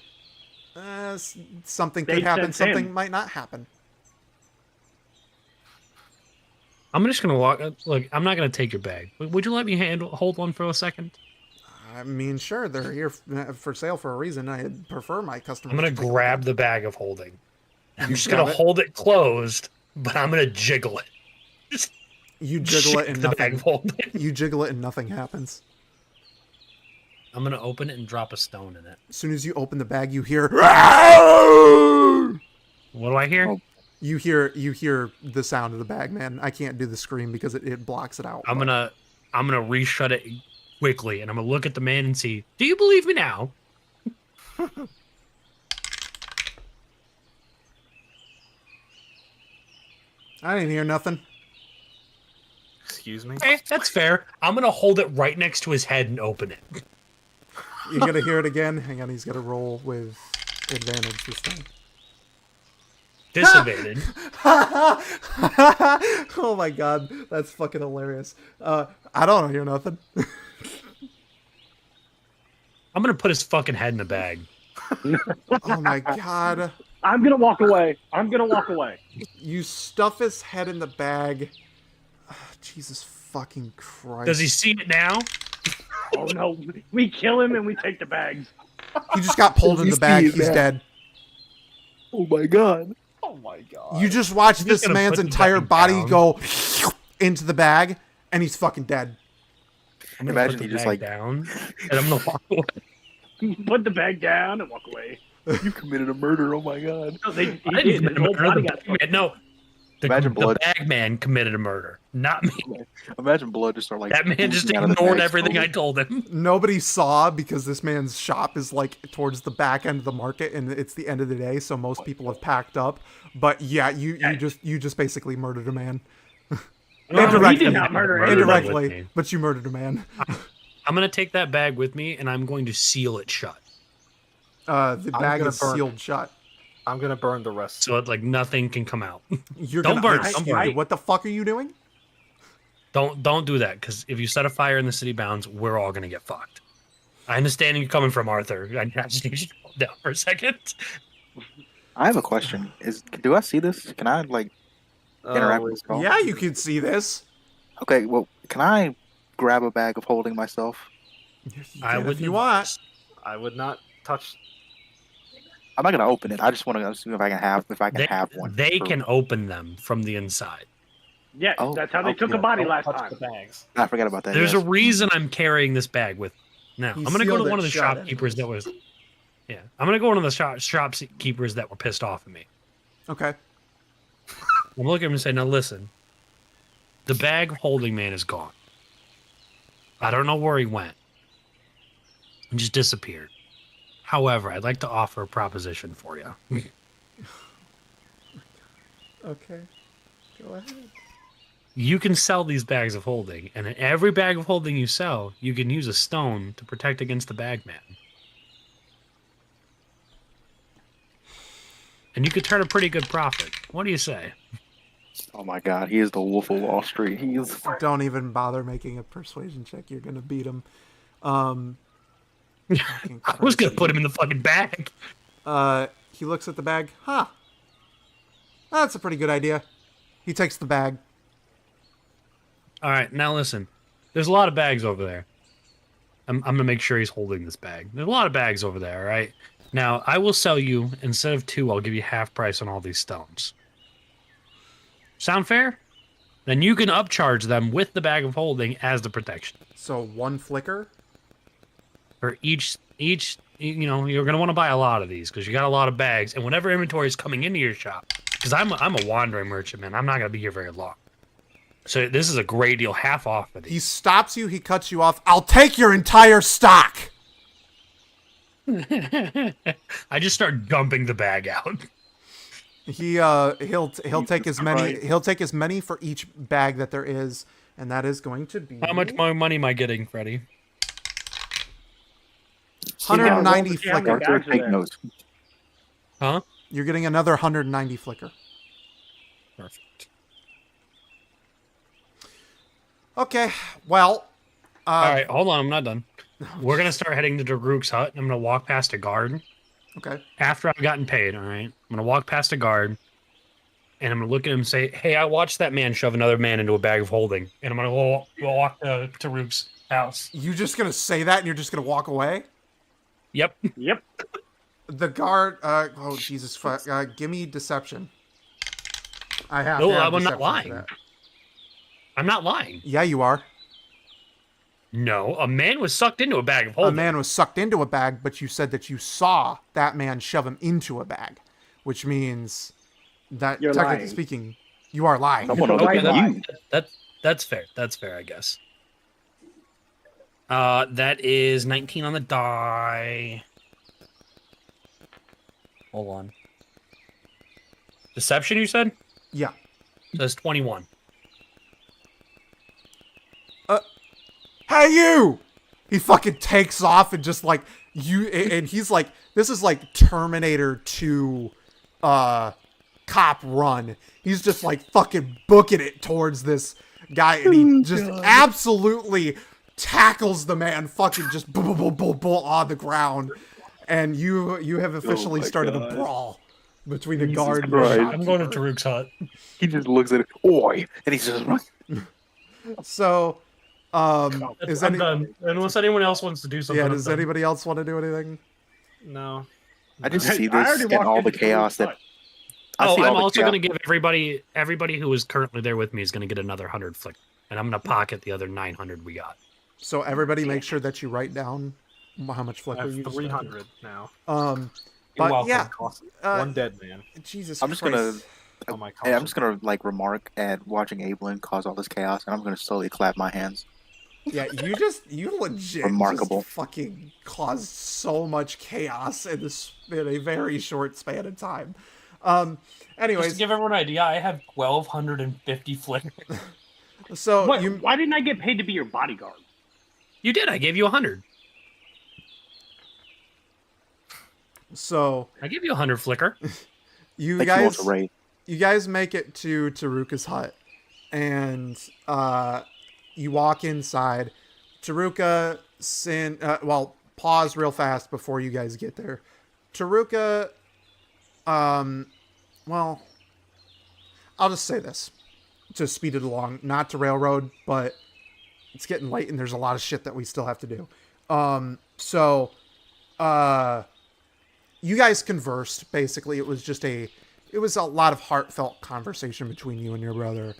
Speaker 1: something could
Speaker 5: They
Speaker 1: happen,
Speaker 5: sense
Speaker 1: something
Speaker 5: him.
Speaker 1: might not happen.
Speaker 6: I'm just gonna walk. Look, I'm not gonna take your bag. Would you let me hold one for a second?
Speaker 1: I mean, sure, they're here for sale for a reason. I prefer my customers.
Speaker 6: I'm gonna
Speaker 1: to pick
Speaker 6: grab the bag of holding. I'm
Speaker 1: You
Speaker 6: just
Speaker 1: grab
Speaker 6: gonna
Speaker 1: it?
Speaker 6: hold it closed, but I'm gonna jiggle it. Just
Speaker 1: You jiggle it
Speaker 6: shake
Speaker 1: and
Speaker 6: the bag
Speaker 1: nothing.
Speaker 6: of holding.
Speaker 1: You jiggle it and nothing happens.
Speaker 6: I'm gonna open it and drop a stone in it.
Speaker 1: As soon as you open the bag, you hear.
Speaker 6: What do I hear?
Speaker 7: Oh.
Speaker 1: You hear the sound of the bag, man. I can't do the scream because it blocks it out.
Speaker 6: I'm
Speaker 1: but-
Speaker 6: gonna reshut it quickly, and I'm gonna look at the man and see. Do you believe me now?
Speaker 1: I didn't hear nothing.
Speaker 4: Excuse me.
Speaker 6: Okay, that's fair. I'm gonna hold it right next to his head and open it.
Speaker 1: You're gonna hear it again. Hang on, he's gonna roll with advantage this time.
Speaker 6: Disadvantage.
Speaker 1: Oh my god, that's fucking hilarious. I don't hear nothing.
Speaker 6: I'm gonna put his fucking head in the bag.
Speaker 1: Oh my god.
Speaker 5: I'm going to walk away. I'm going to walk away.
Speaker 1: You stuff his head in the bag. Jesus fucking Christ.
Speaker 6: Does he see it now?
Speaker 5: Oh, no. We kill him and we take the bags.
Speaker 1: He just got pulled
Speaker 7: Does
Speaker 1: in
Speaker 7: he
Speaker 1: the bag.
Speaker 7: see it
Speaker 1: He's
Speaker 7: now?
Speaker 1: dead.
Speaker 7: Oh my god!
Speaker 4: Oh my god.
Speaker 1: You just watched
Speaker 6: I'm just
Speaker 1: this
Speaker 6: gonna
Speaker 1: man's
Speaker 6: put the
Speaker 1: entire
Speaker 6: bag
Speaker 1: body
Speaker 6: down.
Speaker 1: go into the bag, and he's fucking dead.
Speaker 6: I'm gonna
Speaker 7: Imagine
Speaker 6: put
Speaker 7: he
Speaker 6: the
Speaker 7: just,
Speaker 6: bag
Speaker 7: like-
Speaker 6: down, and I'm gonna walk away.
Speaker 5: Put the bag down and walk away.
Speaker 7: You committed a murder! Oh my god!
Speaker 5: No, he
Speaker 6: I
Speaker 5: did.
Speaker 6: didn't
Speaker 5: His whole
Speaker 6: murder
Speaker 5: body
Speaker 6: the
Speaker 5: got
Speaker 6: bagman. No,
Speaker 7: Imagine
Speaker 6: the
Speaker 7: blood.
Speaker 6: bagman committed a murder, not me.
Speaker 7: Imagine blood just start like
Speaker 6: That man just
Speaker 7: oozing out of the
Speaker 6: ignored
Speaker 7: bag
Speaker 6: everything
Speaker 7: slowly.
Speaker 6: I told him.
Speaker 1: Nobody saw because this man's shop is like towards the back end of the market, and it's the end of the day, so most people have packed up. But yeah, you just basically murdered a man.
Speaker 5: No,
Speaker 1: Indirectly.
Speaker 5: he did not murder
Speaker 6: Murdered
Speaker 5: anybody.
Speaker 6: with
Speaker 1: Indirectly,
Speaker 6: me.
Speaker 1: but you murdered a man.
Speaker 6: I'm gonna take that bag with me, and I'm going to seal it shut,
Speaker 1: The bag
Speaker 4: gonna
Speaker 1: is
Speaker 4: burn-
Speaker 1: sealed shut.
Speaker 4: I'm gonna burn the rest.
Speaker 6: so that like nothing can come out.
Speaker 1: You're
Speaker 6: Don't
Speaker 1: gonna,
Speaker 6: burn it, don't
Speaker 1: excuse
Speaker 6: burn
Speaker 1: me,
Speaker 6: it.
Speaker 1: what the fuck are you doing?
Speaker 6: Don't do that, because if you set a fire in the city bounds, we're all gonna get fucked. I understand you coming from Arthur. I just need you to calm down for a second.
Speaker 7: I have a question. Do I see this? Can I like interact with this call?
Speaker 1: Yeah, you can see this.
Speaker 7: Okay, well, can I grab a bag of holding myself?
Speaker 1: You
Speaker 6: I
Speaker 1: can
Speaker 6: would
Speaker 1: if you want.
Speaker 4: I would not touch.
Speaker 7: I'm not gonna open it. I just want to see if I can have one.
Speaker 6: They
Speaker 7: for-
Speaker 6: can open them from the inside.
Speaker 5: Yeah,
Speaker 7: Oh,
Speaker 5: that's how they took a
Speaker 7: okay.
Speaker 5: body
Speaker 4: Don't
Speaker 5: last
Speaker 4: touch
Speaker 5: time.
Speaker 4: the bags.
Speaker 7: I forgot about that.
Speaker 6: There's
Speaker 7: yes.
Speaker 6: a reason I'm carrying this bag with. Now
Speaker 1: He
Speaker 6: I'm gonna go
Speaker 1: sealed
Speaker 6: to one
Speaker 1: it
Speaker 6: of the
Speaker 1: shut
Speaker 6: shopkeepers that
Speaker 1: anyways.
Speaker 6: was. Yeah, I'm gonna go to one of the shopkeepers that were pissed off at me.
Speaker 1: Okay.
Speaker 6: I'm looking at him and say, "Now listen, the bag holding man is gone. I don't know where he went. He just disappeared. However, I'd like to offer a proposition for you.
Speaker 1: Okay. Go ahead.
Speaker 6: You can sell these bags of holding, and in every bag of holding you sell, you can use a stone to protect against the bag man. And you could turn a pretty good profit. What do you say?"
Speaker 7: Oh my God, he is the Wolf of Wall Street. He's
Speaker 1: Don't even bother making a persuasion check. You're gonna beat him.
Speaker 6: I was gonna put him in the fucking bag.
Speaker 1: He looks at the bag. Huh. That's a pretty good idea. He takes the bag.
Speaker 6: All right, now listen. There's a lot of bags over there. I'm gonna make sure he's holding this bag. There's a lot of bags over there. All right. Now I will sell you, instead of 2, I'll give you half price on all these stones. Sound fair? Then you can upcharge them with the bag of holding as the protection.
Speaker 1: So 1 flicker.
Speaker 6: For each, you know, you're gonna want to buy a lot of these because you got a lot of bags, and whenever inventory is coming into your shop, because I'm a wandering merchant, man, I'm not gonna be here very long. So this is a great deal, half off of
Speaker 1: He
Speaker 6: these.
Speaker 1: stops you. He cuts you off. I'll take your entire stock.
Speaker 6: I just start dumping the bag out.
Speaker 1: He'll take as many.
Speaker 5: Christ.
Speaker 1: He'll take as many for each bag that there is, and that is going to be
Speaker 6: How much more money am I getting, Freddie?
Speaker 1: 190
Speaker 5: Yeah, well,
Speaker 1: flicker.
Speaker 5: bags
Speaker 7: Arthur,
Speaker 5: are
Speaker 7: take
Speaker 5: there.
Speaker 7: notes.
Speaker 6: Huh?
Speaker 1: You're getting another 190 flicker.
Speaker 6: Perfect.
Speaker 1: Okay. Well.
Speaker 6: All right, hold on, I'm not done. We're gonna start heading to Daruk's hut. I'm gonna walk past a guard
Speaker 1: Okay.
Speaker 6: after I've gotten paid. All right, I'm gonna walk past a guard, and I'm gonna look at him and say, "Hey, I watched that man shove another man into a bag of holding," and I'm gonna walk to Daruk's house.
Speaker 1: You just gonna say that and you're just gonna walk away?
Speaker 6: Yep.
Speaker 5: Yep.
Speaker 1: The guard. Oh Jesus! Give me deception. I have.
Speaker 6: No,
Speaker 1: to have
Speaker 6: I'm not
Speaker 1: deception for
Speaker 6: lying.
Speaker 1: that.
Speaker 6: I'm not lying.
Speaker 1: Yeah, you are.
Speaker 6: No, a man was sucked into a bag of holding.
Speaker 1: A man was sucked into a bag, but you said that you saw that man shove him into a bag, which means that
Speaker 5: You're
Speaker 1: technically
Speaker 5: lying.
Speaker 1: speaking, you are lying.
Speaker 7: Someone will
Speaker 5: Okay,
Speaker 7: look at you.
Speaker 6: That's fair. That's fair, I guess. That is 19 on the die. Hold on. Deception, you said?
Speaker 1: Yeah.
Speaker 6: That's 21.
Speaker 1: Hey, you! He fucking takes off and just like and he's like, this is like Terminator 2 cop run. He's just like fucking booking it towards this guy, and he just absolutely tackles the man, fucking just boom, boom, boom, boom, boom on the ground. And you have officially
Speaker 7: my
Speaker 1: started a
Speaker 7: God.
Speaker 1: brawl between the
Speaker 7: Jesus
Speaker 1: guard and
Speaker 7: Christ.
Speaker 1: the
Speaker 6: I'm going to
Speaker 1: shopkeeper.
Speaker 6: Daruk's hut.
Speaker 7: He just looks at it, oi, and he's just
Speaker 1: So, is
Speaker 6: I'm
Speaker 1: any,
Speaker 6: done. Unless anyone else wants to do something.
Speaker 1: yeah,
Speaker 6: I'm
Speaker 1: does
Speaker 6: done.
Speaker 1: anybody else want to do anything?
Speaker 4: No.
Speaker 7: I just
Speaker 5: I
Speaker 7: see
Speaker 5: already
Speaker 7: this and all
Speaker 5: walked
Speaker 7: the
Speaker 5: into
Speaker 7: chaos
Speaker 5: Daruk's
Speaker 7: that.
Speaker 5: hut.
Speaker 7: I see
Speaker 6: I'm
Speaker 7: all the
Speaker 6: also
Speaker 7: chaos.
Speaker 6: going to give everybody who is currently there with me is going to get another 100 flick, and I'm going to pocket the other 900 we got.
Speaker 1: So everybody make sure that you write down how much
Speaker 4: I
Speaker 1: flicker
Speaker 4: have
Speaker 1: you just
Speaker 4: 300 now.
Speaker 1: Um,
Speaker 6: You're
Speaker 1: but
Speaker 6: welcome.
Speaker 1: yeah,
Speaker 4: One dead man
Speaker 1: Jesus
Speaker 7: I'm just
Speaker 1: Christ.
Speaker 7: gonna.
Speaker 4: on my
Speaker 7: Hey, I'm
Speaker 4: console.
Speaker 7: just gonna like remark at watching Abelin cause all this chaos, and I'm gonna slowly clap my hands.
Speaker 1: Yeah, you legit
Speaker 7: Remarkable.
Speaker 1: just fucking caused so much chaos in a very short span of time.
Speaker 6: Just
Speaker 1: Anyways,
Speaker 6: to give everyone an idea, I have 1,250 flick.
Speaker 1: so
Speaker 5: What?
Speaker 1: you
Speaker 5: Why didn't I get paid to be your bodyguard?
Speaker 6: You did. I gave you 100.
Speaker 1: So
Speaker 6: I gave you 100 flicker.
Speaker 1: you
Speaker 7: Thank you,
Speaker 1: guys,
Speaker 7: Ultra Ray.
Speaker 1: you guys make it to Taruka's hut, and you walk inside. Taruka, pause real fast before you guys get there. Taruka, well, I'll just say this to speed it along, not to railroad, but it's getting late and there's a lot of shit that we still have to do. You guys conversed. Basically, it was a lot of heartfelt conversation between you and your brother.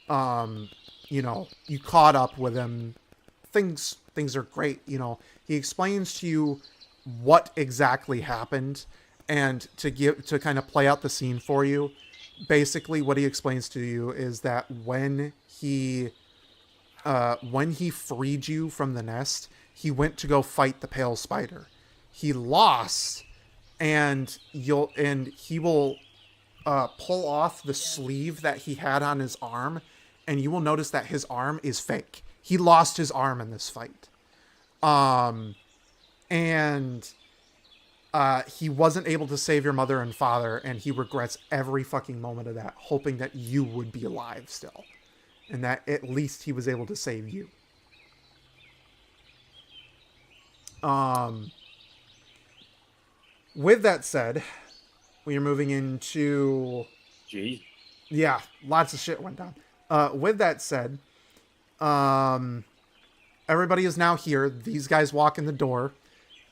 Speaker 1: You caught up with him. Things are great. He explains to you what exactly happened, and to kind of play out the scene for you. Basically, what he explains to you is that when he freed you from the nest, he went to go fight the pale spider. He lost, and he will pull off the sleeve that he had on his arm, and you will notice that his arm is fake. He lost his arm in this fight. He wasn't able to save your mother and father, and he regrets every fucking moment of that, hoping that you would be alive still, and that at least he was able to save you. With that said, we are moving into...
Speaker 3: Jeez.
Speaker 1: Yeah, lots of shit went down. With that said, everybody is now here. These guys walk in the door.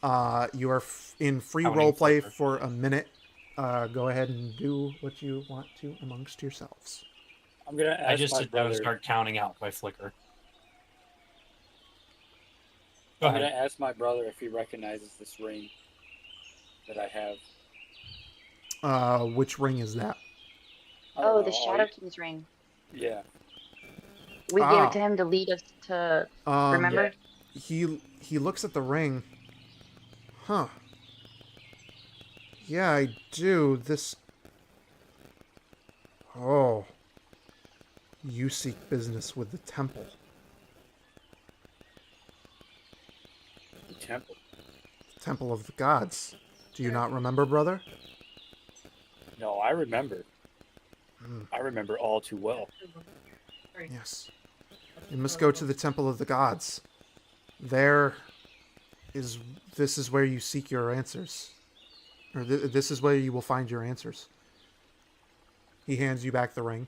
Speaker 1: You are in free roleplay for a minute. Go ahead and do what you want to amongst yourselves.
Speaker 3: I'm gonna ask
Speaker 6: I just
Speaker 3: my
Speaker 6: sit down and
Speaker 3: brother.
Speaker 6: start counting out my flicker. Go
Speaker 3: I'm
Speaker 6: ahead.
Speaker 3: gonna ask my brother if he recognizes this ring that I have.
Speaker 1: Which ring is that?
Speaker 3: I don't
Speaker 2: Oh,
Speaker 3: know,
Speaker 2: the Shadow King's ring.
Speaker 3: Yeah.
Speaker 2: We gave it to him to lead us to remember.
Speaker 1: He looks at the ring. Huh. Yeah, I do. This... Oh. You seek business with the temple.
Speaker 3: The temple.
Speaker 1: Temple of the gods. Do you not remember, brother?
Speaker 3: No, I remember. I remember all too well.
Speaker 1: Yes. You must go to the Temple of the Gods. This is where you seek your answers. Or this is where you will find your answers. He hands you back the ring.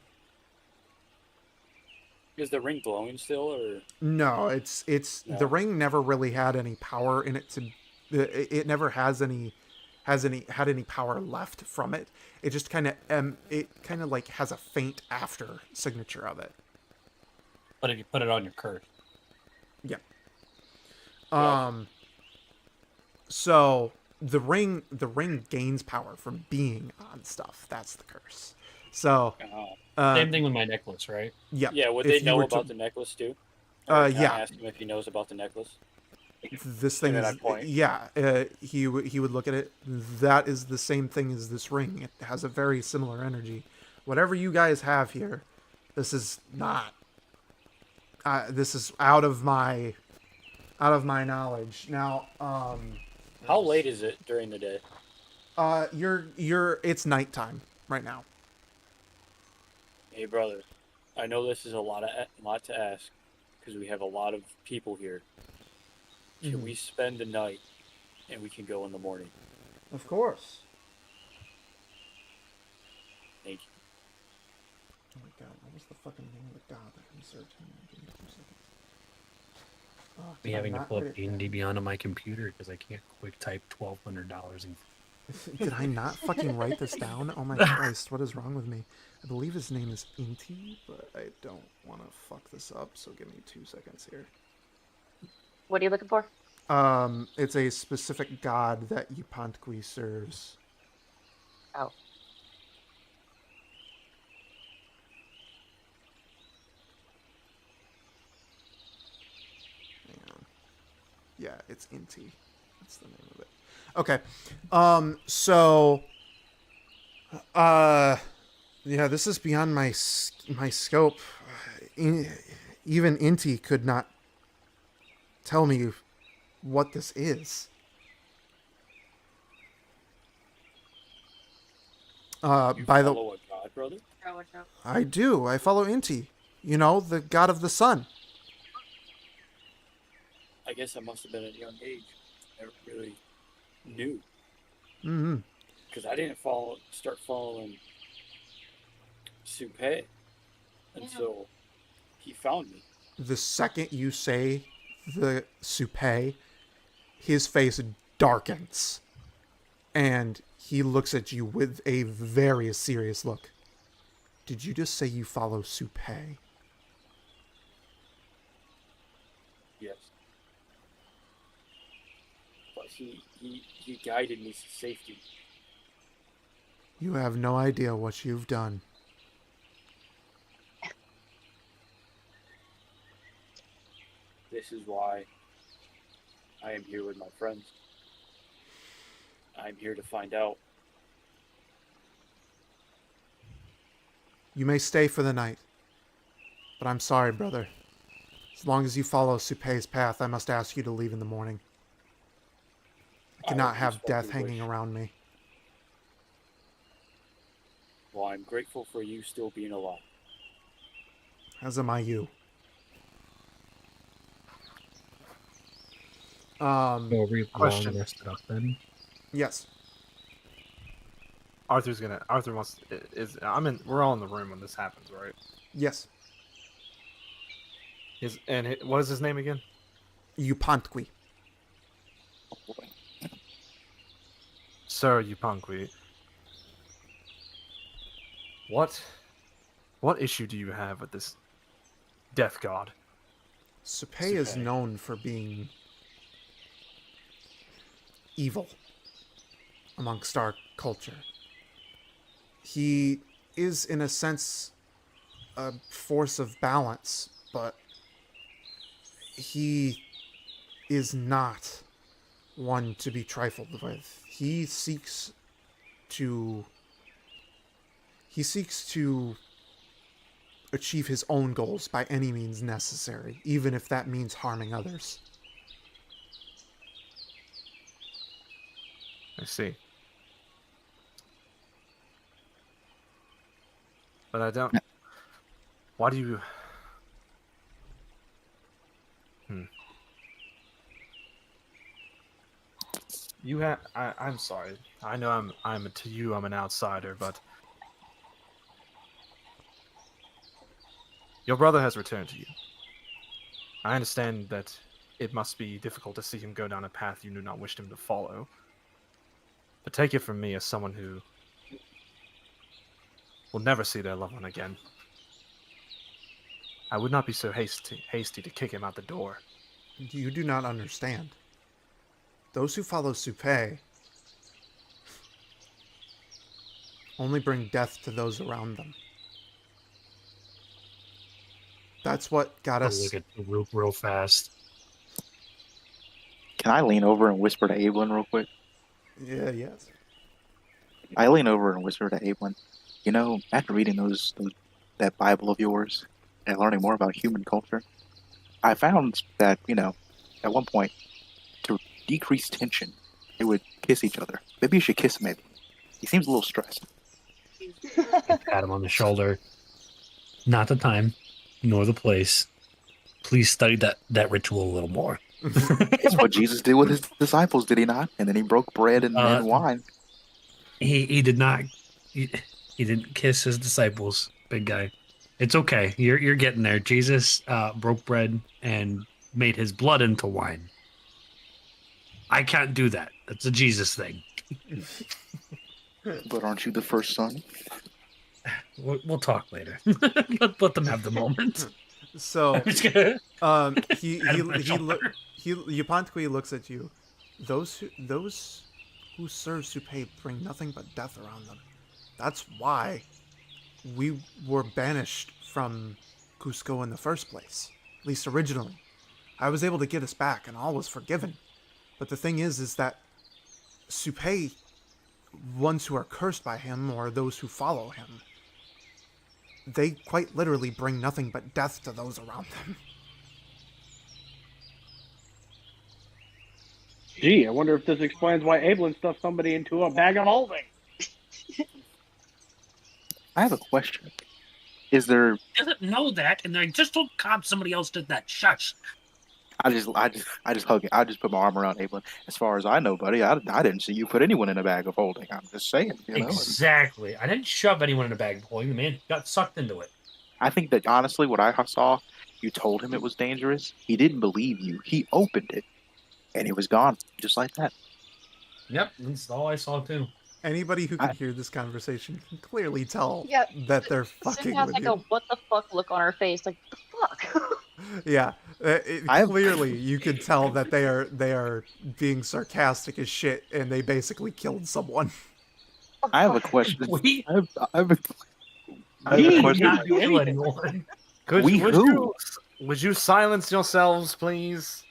Speaker 3: Is the ring glowing still, or
Speaker 1: No, it's
Speaker 3: No.
Speaker 1: the ring never really had any power in it it never had any power left from it. It just kind of like has a faint after signature of it.
Speaker 6: But if you put it on your curse.
Speaker 1: Yeah.
Speaker 3: Yeah.
Speaker 1: So the ring gains power from being on stuff. That's the curse. So
Speaker 6: Same thing with my necklace, right?
Speaker 1: yeah.
Speaker 3: yeah, would
Speaker 1: If
Speaker 3: they
Speaker 1: you
Speaker 3: know
Speaker 1: were
Speaker 3: about
Speaker 1: to-
Speaker 3: the necklace too? Or can
Speaker 1: yeah.
Speaker 3: I ask him if he knows about the necklace.
Speaker 1: This thing
Speaker 3: And
Speaker 1: is
Speaker 3: then I point.
Speaker 1: he would look at it. That is the same thing as this ring. It has a very similar energy. Whatever you guys have here, this is not. This is out of my knowledge. Now,
Speaker 3: How late is it during the day?
Speaker 1: it's nighttime right now.
Speaker 3: Hey, brother, I know this is a lot to ask because we have a lot of people here. Can we spend the night and we can go in the morning?
Speaker 1: Of course.
Speaker 3: Thank you.
Speaker 1: Oh my god, what was the fucking name of the god that can search him? Give me 2 seconds. Oh,
Speaker 6: Me
Speaker 1: did I
Speaker 6: having to
Speaker 1: not
Speaker 6: pull up
Speaker 1: write it
Speaker 6: D&D
Speaker 1: down?
Speaker 6: Beyond on my computer because I can't quick type $1,200 in.
Speaker 1: Did I not fucking write this down? Oh my Christ, what is wrong with me? I believe his name is Inti, but I don't want to fuck this up, so give me 2 seconds here.
Speaker 2: What are you looking for?
Speaker 1: It's a specific god that Yupantqui serves.
Speaker 2: Oh.
Speaker 1: Hang on. Yeah, it's Inti. That's the name of it. Okay. Yeah, this is beyond my scope. Even Inti could not tell me what this is.
Speaker 3: You
Speaker 1: By the
Speaker 3: follow a god, brother?
Speaker 1: I do. I follow Inti. You know, the god of the sun.
Speaker 3: I guess I must have been at a young age. Never really knew.
Speaker 1: Mm-hmm.
Speaker 3: Because I didn't start following Supe until he found me.
Speaker 1: The second you say the Supe, his face darkens. And he looks at you with a very serious look. Did you just say you follow Supe?
Speaker 3: Yes. But he guided me to safety.
Speaker 1: You have no idea what you've done.
Speaker 3: This is why I am here with my friends. I'm here to find out.
Speaker 1: You may stay for the night. But I'm sorry, brother. As long as you follow Supe's path, I must ask you to leave in the morning. I cannot have
Speaker 3: respect
Speaker 1: death
Speaker 3: your
Speaker 1: hanging
Speaker 3: wish.
Speaker 1: around me.
Speaker 3: Well, I'm grateful for you still being alive.
Speaker 1: As am I you.
Speaker 6: So are we
Speaker 4: Question.
Speaker 6: long rested up then?
Speaker 1: Yes.
Speaker 4: Arthur wants. We're all in the room when this happens, right?
Speaker 1: Yes.
Speaker 4: What is his name again?
Speaker 1: Upantqui.
Speaker 7: Oh, boy.
Speaker 4: Sir Yupankwi. What issue do you have with this death god?
Speaker 1: Supe is
Speaker 3: Supe.
Speaker 1: known for being evil amongst our culture. He is, in a sense, a force of balance, but he is not one to be trifled with. He seeks to achieve his own goals by any means necessary, even if that means harming others.
Speaker 4: I see. But I don't. Why do you? You have. I'm sorry. I know to you I'm an outsider, but your brother has returned to you. I understand that it must be difficult to see him go down a path you do not wish him to follow. But take it from me as someone who will never see their loved one again. I would not be so hasty to kick him out the door.
Speaker 1: You do not understand. Those who follow Supe only bring death to those around them. That's what got us.
Speaker 6: Look at the roof real fast.
Speaker 7: Can I lean over and whisper to Ablin real quick?
Speaker 1: Yeah, yes.
Speaker 7: I lean over and whisper to Ablin, you know, after reading that Bible of yours and learning more about human culture, I found that, you know, at one point, to decrease tension, they would kiss each other. Maybe you should kiss him, maybe. He seems a little stressed.
Speaker 6: Pat him on the shoulder. Not the time, nor the place. Please study that ritual a little more.
Speaker 7: It's what Jesus did with his disciples, did he not? And then he broke bread and wine.
Speaker 6: He did not. He didn't kiss his disciples, big guy. It's okay. You're getting there. Jesus broke bread and made his blood into wine. I can't do that. That's a Jesus thing.
Speaker 7: But aren't you the first son?
Speaker 6: We'll talk later. let them have the moment.
Speaker 1: So,
Speaker 6: I'm just gonna pat him on the shoulder.
Speaker 1: Upantqui looks at you. Those who serve Supe bring nothing but death around them. That's why we were banished from Cusco in the first place, at least originally. I was able to get us back, and all was forgiven. But the thing is that Supe, ones who are cursed by him or those who follow him, they quite literally bring nothing but death to those around them.
Speaker 5: Gee, I wonder if this explains why Abelin stuffed somebody into a bag of holding.
Speaker 7: I have a question. Is there?
Speaker 6: Doesn't know that, and I just told cops somebody else did that. Shush.
Speaker 7: I just hug it. I just put my arm around Abelin. As far as I know, buddy, I didn't see you put anyone in a bag of holding. I'm just saying, you know.
Speaker 6: Exactly. I didn't shove anyone in a bag of holding. The man got sucked into it.
Speaker 7: I think that honestly, what I saw, you told him it was dangerous. He didn't believe you. He opened it, and he was gone, just like that.
Speaker 6: Yep, that's all I saw too.
Speaker 1: Anybody who can hear this conversation can clearly tell
Speaker 2: Yeah,
Speaker 1: that they're
Speaker 2: Sin
Speaker 1: fucking
Speaker 2: has
Speaker 1: with
Speaker 2: like
Speaker 1: you.
Speaker 2: a what the fuck look on her face. Like, the fuck?
Speaker 1: Yeah,
Speaker 7: I have-
Speaker 1: clearly you can tell that they are being sarcastic as shit, and they basically killed someone.
Speaker 7: I have a question.
Speaker 6: We
Speaker 7: I have a
Speaker 6: did
Speaker 7: question.
Speaker 6: not kill anyone.
Speaker 4: Would you silence yourselves, please?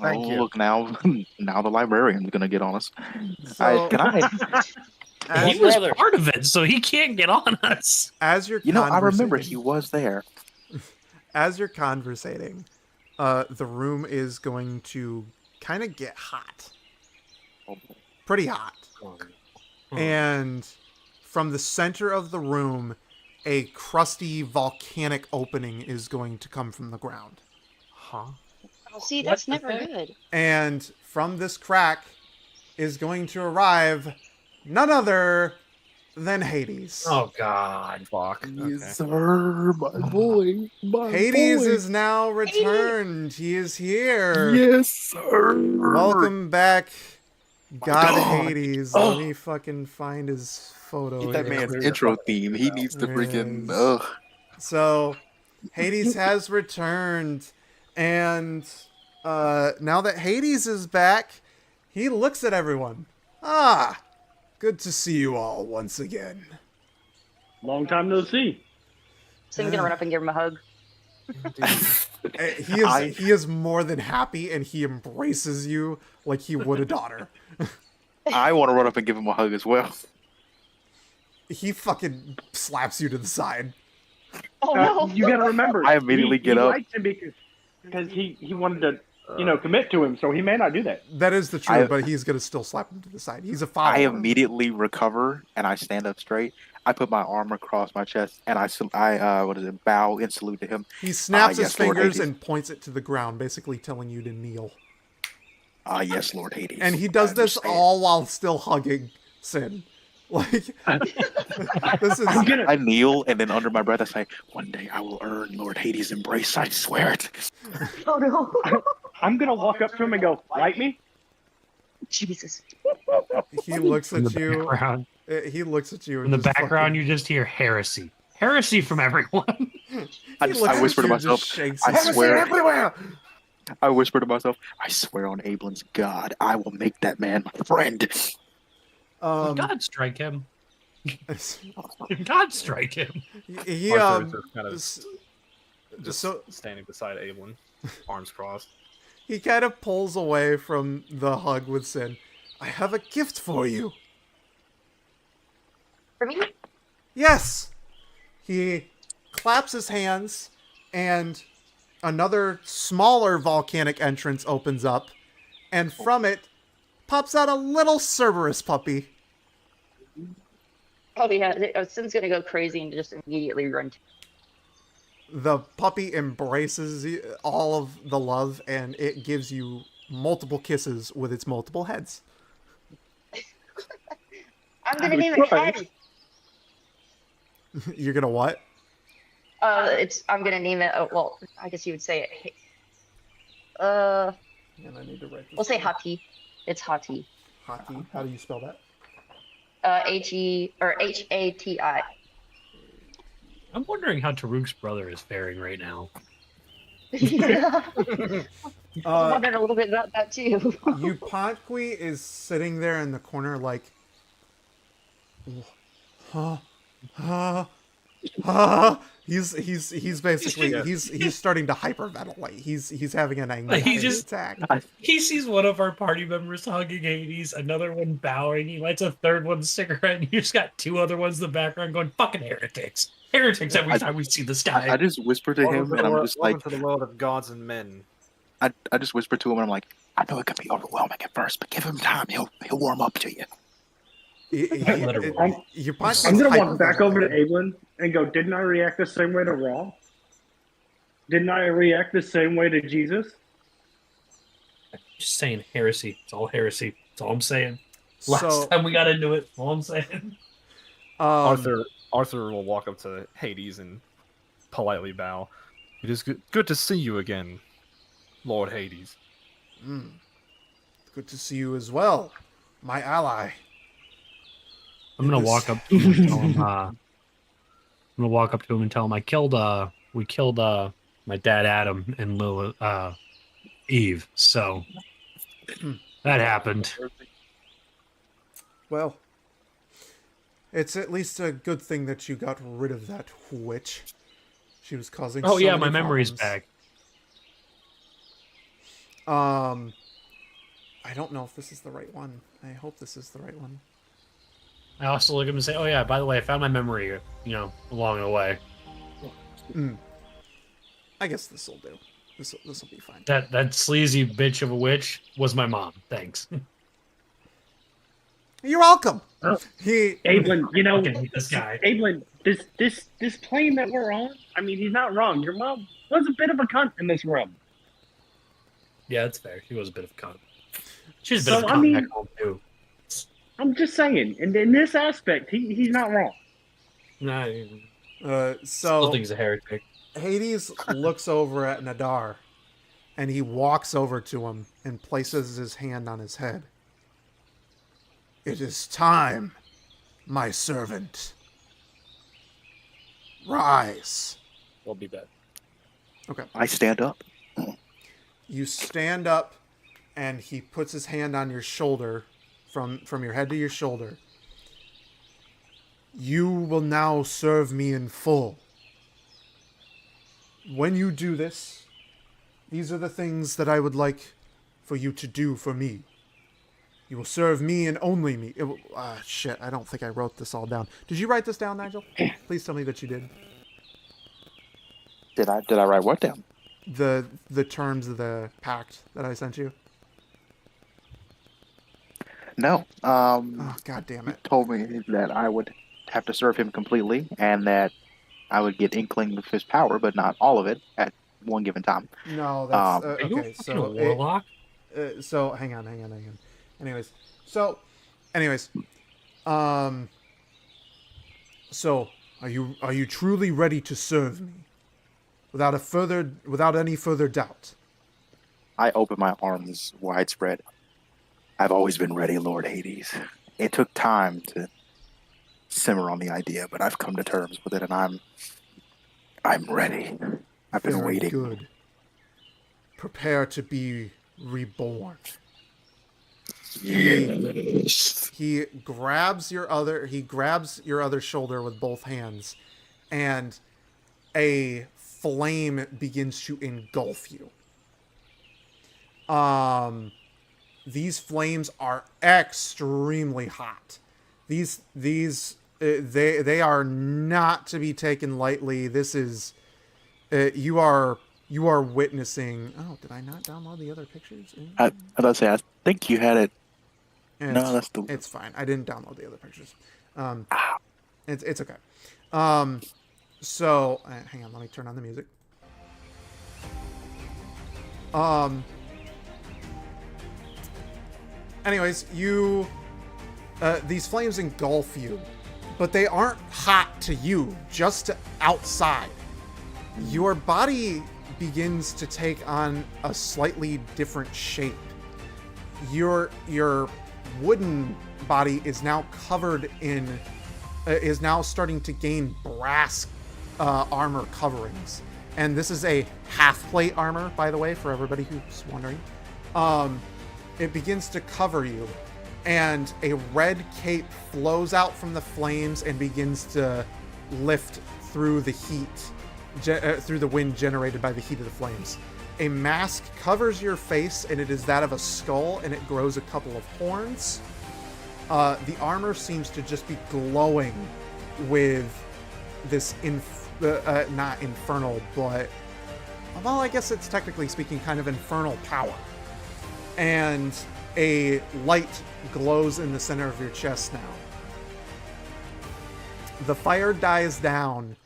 Speaker 4: Thank you.
Speaker 7: Look now, now the librarian's gonna get on us.
Speaker 1: So,
Speaker 7: Can I?
Speaker 1: as,
Speaker 6: He was
Speaker 3: brother.
Speaker 6: part of it, so he can't get on us.
Speaker 1: as you're
Speaker 7: You know, I remember
Speaker 1: conversating-
Speaker 7: he was there.
Speaker 1: as you're conversating, the room is going to kind of get hot, pretty hot. And from the center of the room, a crusty volcanic opening is going to come from the ground.
Speaker 4: Huh?
Speaker 2: Oh, see, that's
Speaker 6: What the
Speaker 2: never
Speaker 6: heck?
Speaker 2: good.
Speaker 1: And from this crack is going to arrive none other than Hades.
Speaker 6: Oh God.
Speaker 4: Fuck.
Speaker 7: Yes, sir, my boy. My
Speaker 1: Hades
Speaker 7: boy.
Speaker 1: is now returned. He is here.
Speaker 7: Yes, sir.
Speaker 1: Welcome back, God,
Speaker 7: God.
Speaker 1: Hades.
Speaker 7: Oh.
Speaker 1: Let me fucking find his photo.
Speaker 7: Get that
Speaker 1: here.
Speaker 7: man's intro theme. He needs to freaking.
Speaker 1: Yes.
Speaker 7: Ugh.
Speaker 1: So, Hades has returned, and now that Hades is back, he looks at everyone. Ah, good to see you all once again.
Speaker 5: Long time no see.
Speaker 2: Sin gonna run up and give him a hug.
Speaker 1: He is more than happy, and he embraces you like he would a daughter.
Speaker 7: I want to run up and give him a hug as well.
Speaker 1: He fucking slaps you to the side.
Speaker 2: Oh no!
Speaker 5: You got to remember.
Speaker 7: I immediately
Speaker 5: he
Speaker 7: get up.
Speaker 5: likes him because he wanted to commit to him, so he may not do that.
Speaker 1: That is the truth, but he's gonna still slap him to the side. He's a follower.
Speaker 7: I immediately recover and I stand up straight. I put my arm across my chest and I bow and salute to him.
Speaker 1: He snaps his
Speaker 7: yes, Lord
Speaker 1: fingers
Speaker 7: Hades.
Speaker 1: and points it to the ground, basically telling you to kneel.
Speaker 7: Yes, Lord Hades.
Speaker 1: And he does
Speaker 7: I
Speaker 1: this
Speaker 7: understand.
Speaker 1: all while still hugging Sin. Like, this is.
Speaker 7: I kneel and then under my breath I say, "One day I will earn Lord Hades' embrace. I swear it."
Speaker 2: Oh no!
Speaker 5: I'm gonna walk up to him and go, "Like me?"
Speaker 2: Jesus.
Speaker 1: He looks
Speaker 6: In
Speaker 1: at
Speaker 6: the
Speaker 1: you.
Speaker 6: background,
Speaker 1: He looks at you.
Speaker 6: in the
Speaker 1: and just
Speaker 6: background,
Speaker 1: fucking-
Speaker 6: you just hear heresy. Heresy from everyone.
Speaker 7: I
Speaker 1: he
Speaker 7: just-
Speaker 1: looks
Speaker 7: I
Speaker 1: at
Speaker 7: whisper to
Speaker 1: you and
Speaker 7: myself,
Speaker 1: just shakes
Speaker 7: I
Speaker 1: his head.
Speaker 7: swear-
Speaker 4: everywhere.
Speaker 7: I whisper to myself, "I swear on Ablin's God, I will make that man my friend."
Speaker 6: God strike him. God strike him.
Speaker 1: he
Speaker 4: Arthur is just kind of
Speaker 1: s-
Speaker 4: just
Speaker 1: so
Speaker 4: standing beside Ablin, arms crossed.
Speaker 1: he kind of pulls away from the hug with Sin. I have a gift for you.
Speaker 2: For me?
Speaker 1: Yes. He claps his hands, and another smaller volcanic entrance opens up, and from it pops out a little Cerberus puppy.
Speaker 2: Oh yeah. Sin's gonna go crazy and just immediately run.
Speaker 1: The puppy embraces all of the love, and it gives you multiple kisses with its multiple heads.
Speaker 2: I'm gonna name it
Speaker 5: Right.
Speaker 2: Head.
Speaker 1: You're gonna what?
Speaker 2: I'm gonna name it. Well, I guess you would say it.
Speaker 1: And I need to write this.
Speaker 2: We'll say
Speaker 1: down.
Speaker 2: Hati. It's Hati.
Speaker 1: Hati. How do you spell that?
Speaker 2: H-E or H-A-T-I.
Speaker 6: I'm wondering how Taruk's brother is faring right now.
Speaker 2: I wondered a little bit about that too.
Speaker 1: Yupankwi is sitting there in the corner like, huh, huh, huh. He's basically he's starting to hyperventilate. He's having an anxiety
Speaker 6: just-
Speaker 1: attack.
Speaker 6: He sees one of our party members hugging Hades, another one bowing. He lights a third one cigarette, and you just got two other ones in the background going, "Fucking heretics! Heretics!" Every time we see this guy.
Speaker 7: I just whisper to him and I'm just like,
Speaker 4: welcome to the world of gods and men.
Speaker 7: I just whisper to him and I'm like, I know it can be overwhelming at first, but give him time. He'll warm up to you.
Speaker 6: Literally.
Speaker 1: Your punch
Speaker 5: I'm
Speaker 1: is
Speaker 5: gonna walk back over to
Speaker 1: hyperventilating.
Speaker 5: Ablin and go, didn't I react the same way to Raw? Didn't I react the same way to Jesus?
Speaker 6: Just saying heresy. It's all heresy. That's all I'm saying. Last
Speaker 1: So,
Speaker 6: time we got into it, all I'm saying.
Speaker 4: Arthur will walk up to Hades and politely bow. It is good to see you again, Lord Hades.
Speaker 1: good to see you as well, my ally.
Speaker 6: I'm gonna walk up to him and tell him. I'm gonna walk up to him and tell him we killed my dad Adam and Lilith, Eve. So that happened.
Speaker 1: Well, it's at least a good thing that you got rid of that witch. She was causing
Speaker 6: Oh
Speaker 1: so
Speaker 6: yeah,
Speaker 1: many
Speaker 6: my memory's
Speaker 1: problems.
Speaker 6: back.
Speaker 1: I don't know if this is the right one. I hope this is the right one.
Speaker 6: I also look at him and say, "Oh yeah, by the way, I found my memory. Along the way.
Speaker 1: I guess this will do. This will be fine.
Speaker 6: That sleazy bitch of a witch was my mom. Thanks."
Speaker 1: You're welcome.
Speaker 5: Oh.
Speaker 1: He
Speaker 5: Ablin,
Speaker 6: Fucking this guy.
Speaker 5: Ablin, this plane that we're on, I mean, he's not wrong. Your mom was a bit of a cunt in this room.
Speaker 6: Yeah, that's fair. She was a bit of a cunt. She's a bit
Speaker 5: So,
Speaker 6: of a
Speaker 5: I
Speaker 6: cunt
Speaker 5: mean-
Speaker 6: back home too.
Speaker 5: I'm just saying, and in this aspect, he's not wrong.
Speaker 6: Nah,
Speaker 1: so
Speaker 6: still think he's a heretic.
Speaker 1: Hades looks over at Nadar, and he walks over to him and places his hand on his head. It is time, my servant. Rise.
Speaker 3: We'll be back.
Speaker 1: Okay.
Speaker 7: I stand up.
Speaker 1: You stand up, and he puts his hand on your shoulder, from your head to your shoulder. You will now serve me in full. When you do this, these are the things that I would like for you to do for me. You will serve me and only me. Shit, I don't think I wrote this all down. Did you write this down, Nigel? Please tell me that you did.
Speaker 7: Did I write what down?
Speaker 1: The terms of the pact that I sent you.
Speaker 7: No.
Speaker 1: Oh, god damn it.
Speaker 7: Told me that I would have to serve him completely, and that I would get inkling of his power, but not all of it at one given time.
Speaker 1: No, that's
Speaker 6: Are you
Speaker 1: okay.
Speaker 6: a
Speaker 1: So
Speaker 6: fucking warlock?
Speaker 1: so hang on. Anyways, so are you truly ready to serve me? Without any further doubt.
Speaker 7: I open my arms widespread. I've always been ready, Lord Hades. It took time to simmer on the idea, but I've come to terms with it, and I'm ready. I've been
Speaker 1: Very
Speaker 7: waiting.
Speaker 1: good. Prepare to be reborn.
Speaker 7: Yes.
Speaker 1: He grabs your other shoulder with both hands, and a flame begins to engulf you. These flames are extremely hot. They are not to be taken lightly. This is you are witnessing. Oh, did I not download the other pictures?
Speaker 7: I was about to say, I think you had it.
Speaker 1: It's,
Speaker 7: No, that's the.
Speaker 1: It's fine. I didn't download the other pictures. It's okay. So hang on. Let me turn on the music. Anyways, these flames engulf you, but they aren't hot to you, just to outside. Your body begins to take on a slightly different shape. Your wooden body is now covered in, is now starting to gain brass armor coverings. And this is a half plate armor, by the way, for everybody who's wondering. It begins to cover you, and a red cape flows out from the flames and begins to lift through the heat, through the wind generated by the heat of the flames. A mask covers your face, and it is that of a skull, and it grows a couple of horns. The armor seems to just be glowing with this, not infernal, but, well, I guess it's technically speaking kind of infernal power. and a light glows in the center of your chest now. The fire dies down,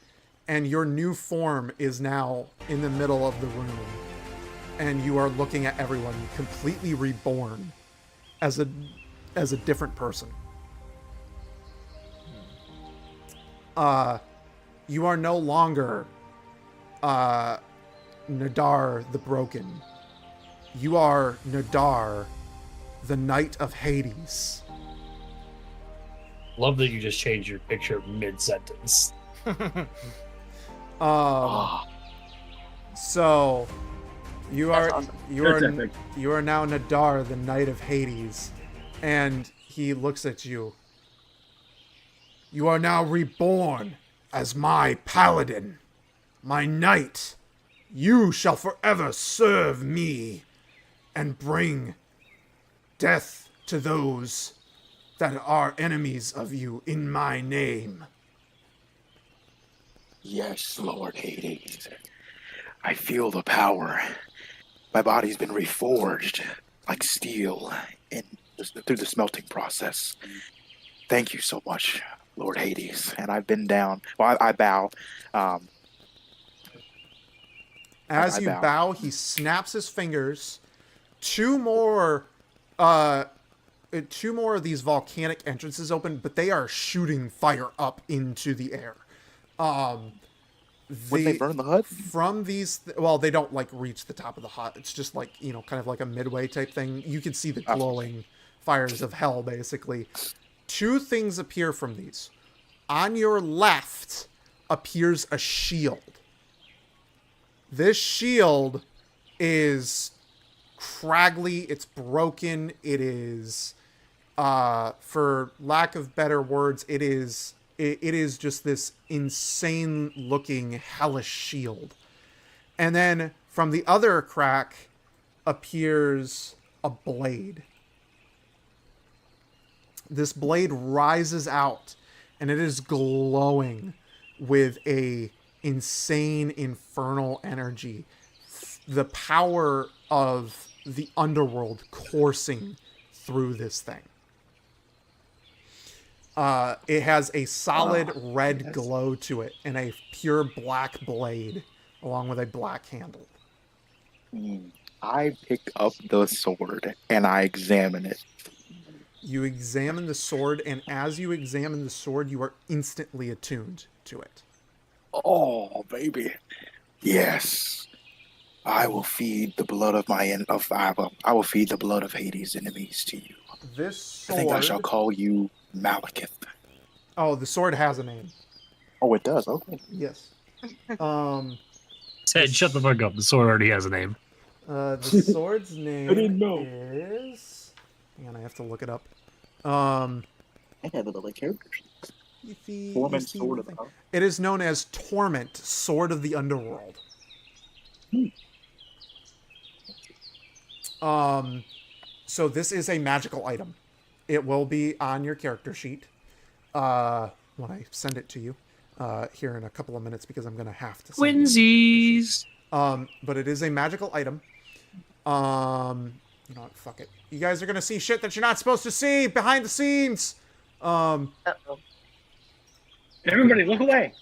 Speaker 1: and your new form is now in the middle of the room, and you are looking at everyone completely reborn as a different person. You are no longer Nadar the Broken. You are Nadar, the Knight of Hades.
Speaker 6: Love that you just changed your picture mid-sentence.
Speaker 1: So you
Speaker 2: That's
Speaker 1: are
Speaker 2: awesome.
Speaker 1: you are now Nadar, the Knight of Hades, and he looks at you. You are now reborn as my paladin, my knight. You shall forever serve me and bring death to those that are enemies of you in my name.
Speaker 7: Yes, Lord Hades. I feel the power. My body's been reforged like steel through the smelting process. Thank you so much, Lord Hades. And I've been down. Well, I bow.
Speaker 1: As
Speaker 7: I
Speaker 1: you
Speaker 7: bow.
Speaker 1: bow, he snaps his fingers. Two more of these volcanic entrances open, but they are shooting fire up into the air.
Speaker 7: Would they burn the hut?
Speaker 1: From these, well, they don't like reach the top of the hut. It's just like, kind of like a midway type thing. You can see the glowing fires of hell, basically. Two things appear from these. On your left appears a shield. This shield is craggly, it's broken, it is, for lack of better words, it is just this insane looking hellish shield. And then from the other crack appears a blade. This blade rises out and it is glowing with a insane infernal energy. The power of the underworld coursing through this thing. It has a solid red glow to it and a pure black blade along with a black handle.
Speaker 7: I pick up the sword and I examine it.
Speaker 1: You examine the sword, and as you examine the sword, you are instantly attuned to it.
Speaker 7: Oh, baby. Yes. I will feed the blood of I will feed the blood of Hades' enemies to you.
Speaker 1: This sword...
Speaker 7: I think I shall call you Malekith.
Speaker 1: Oh, the sword has a name.
Speaker 7: Oh, it does? Okay.
Speaker 1: Yes.
Speaker 6: Said, shut the fuck up. The sword already has a name.
Speaker 1: The sword's name is... Hang on, I have to look it up.
Speaker 7: I have another character. Torment, Sword of the Underworld.
Speaker 1: It is known as Torment, Sword of the Underworld. So this is a magical item. It will be on your character sheet when I send it to you here in a couple of minutes because I'm going to have to send
Speaker 6: Twinsies!
Speaker 1: but it is a magical item. You know what? Fuck it. You guys are going to see shit that you're not supposed to see behind the scenes.
Speaker 2: Uh-oh.
Speaker 5: Everybody, look away.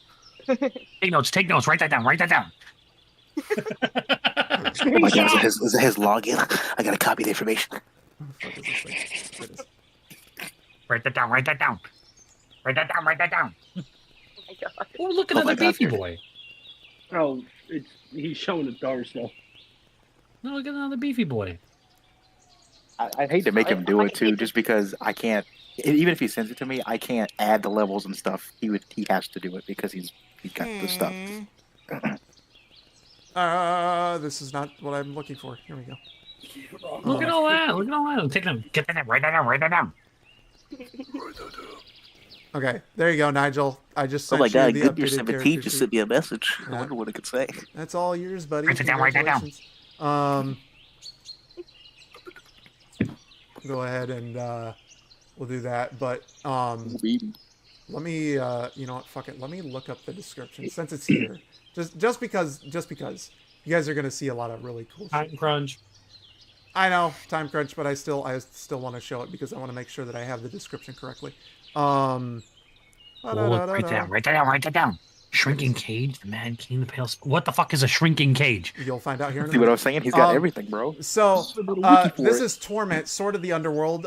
Speaker 6: Take notes, write that down.
Speaker 7: Oh my god, is it his login? I gotta copy the information.
Speaker 1: What the fuck is this thing? What is it?
Speaker 6: Write that down.
Speaker 2: Oh my god.
Speaker 6: Oh, look at another beefy boy.
Speaker 5: Oh, he's showing the doors though.
Speaker 6: No, look at another beefy boy.
Speaker 7: I hate to make him do it too, just because I can't. Even if he sends it to me, I can't add the levels and stuff. He has to do it because he's got the stuff.
Speaker 1: This is not what I'm looking for. Here we go.
Speaker 6: Look at all that. Take them. Get that down. Write that down.
Speaker 1: Okay, there you go, Nigel. I just
Speaker 7: Oh
Speaker 1: sent
Speaker 7: my god,
Speaker 1: you the
Speaker 7: Goodyear
Speaker 1: updated
Speaker 7: 17
Speaker 1: character
Speaker 7: just
Speaker 1: sheet.
Speaker 7: sent me a message. I
Speaker 1: Yeah.
Speaker 7: wonder what it could say.
Speaker 1: That's all yours, buddy.
Speaker 6: Write that down.
Speaker 1: Go ahead and we'll do that. But let me you know what? Fuck it. Let me look up the description since it's here. Just because you guys are gonna see a lot of really cool shit.
Speaker 6: Time crunch.
Speaker 1: I know, time crunch, but I still want to show it because I want to make sure that I have the description correctly.
Speaker 6: Oh, look, write that down. Write that down. Write that down. Shrinking cage, the man king, the pale. What the fuck is a shrinking cage?
Speaker 1: You'll find out here in a
Speaker 7: See what I
Speaker 1: minute.
Speaker 7: was saying? He's got everything, bro.
Speaker 1: So, this is Torment, Sword of the Underworld.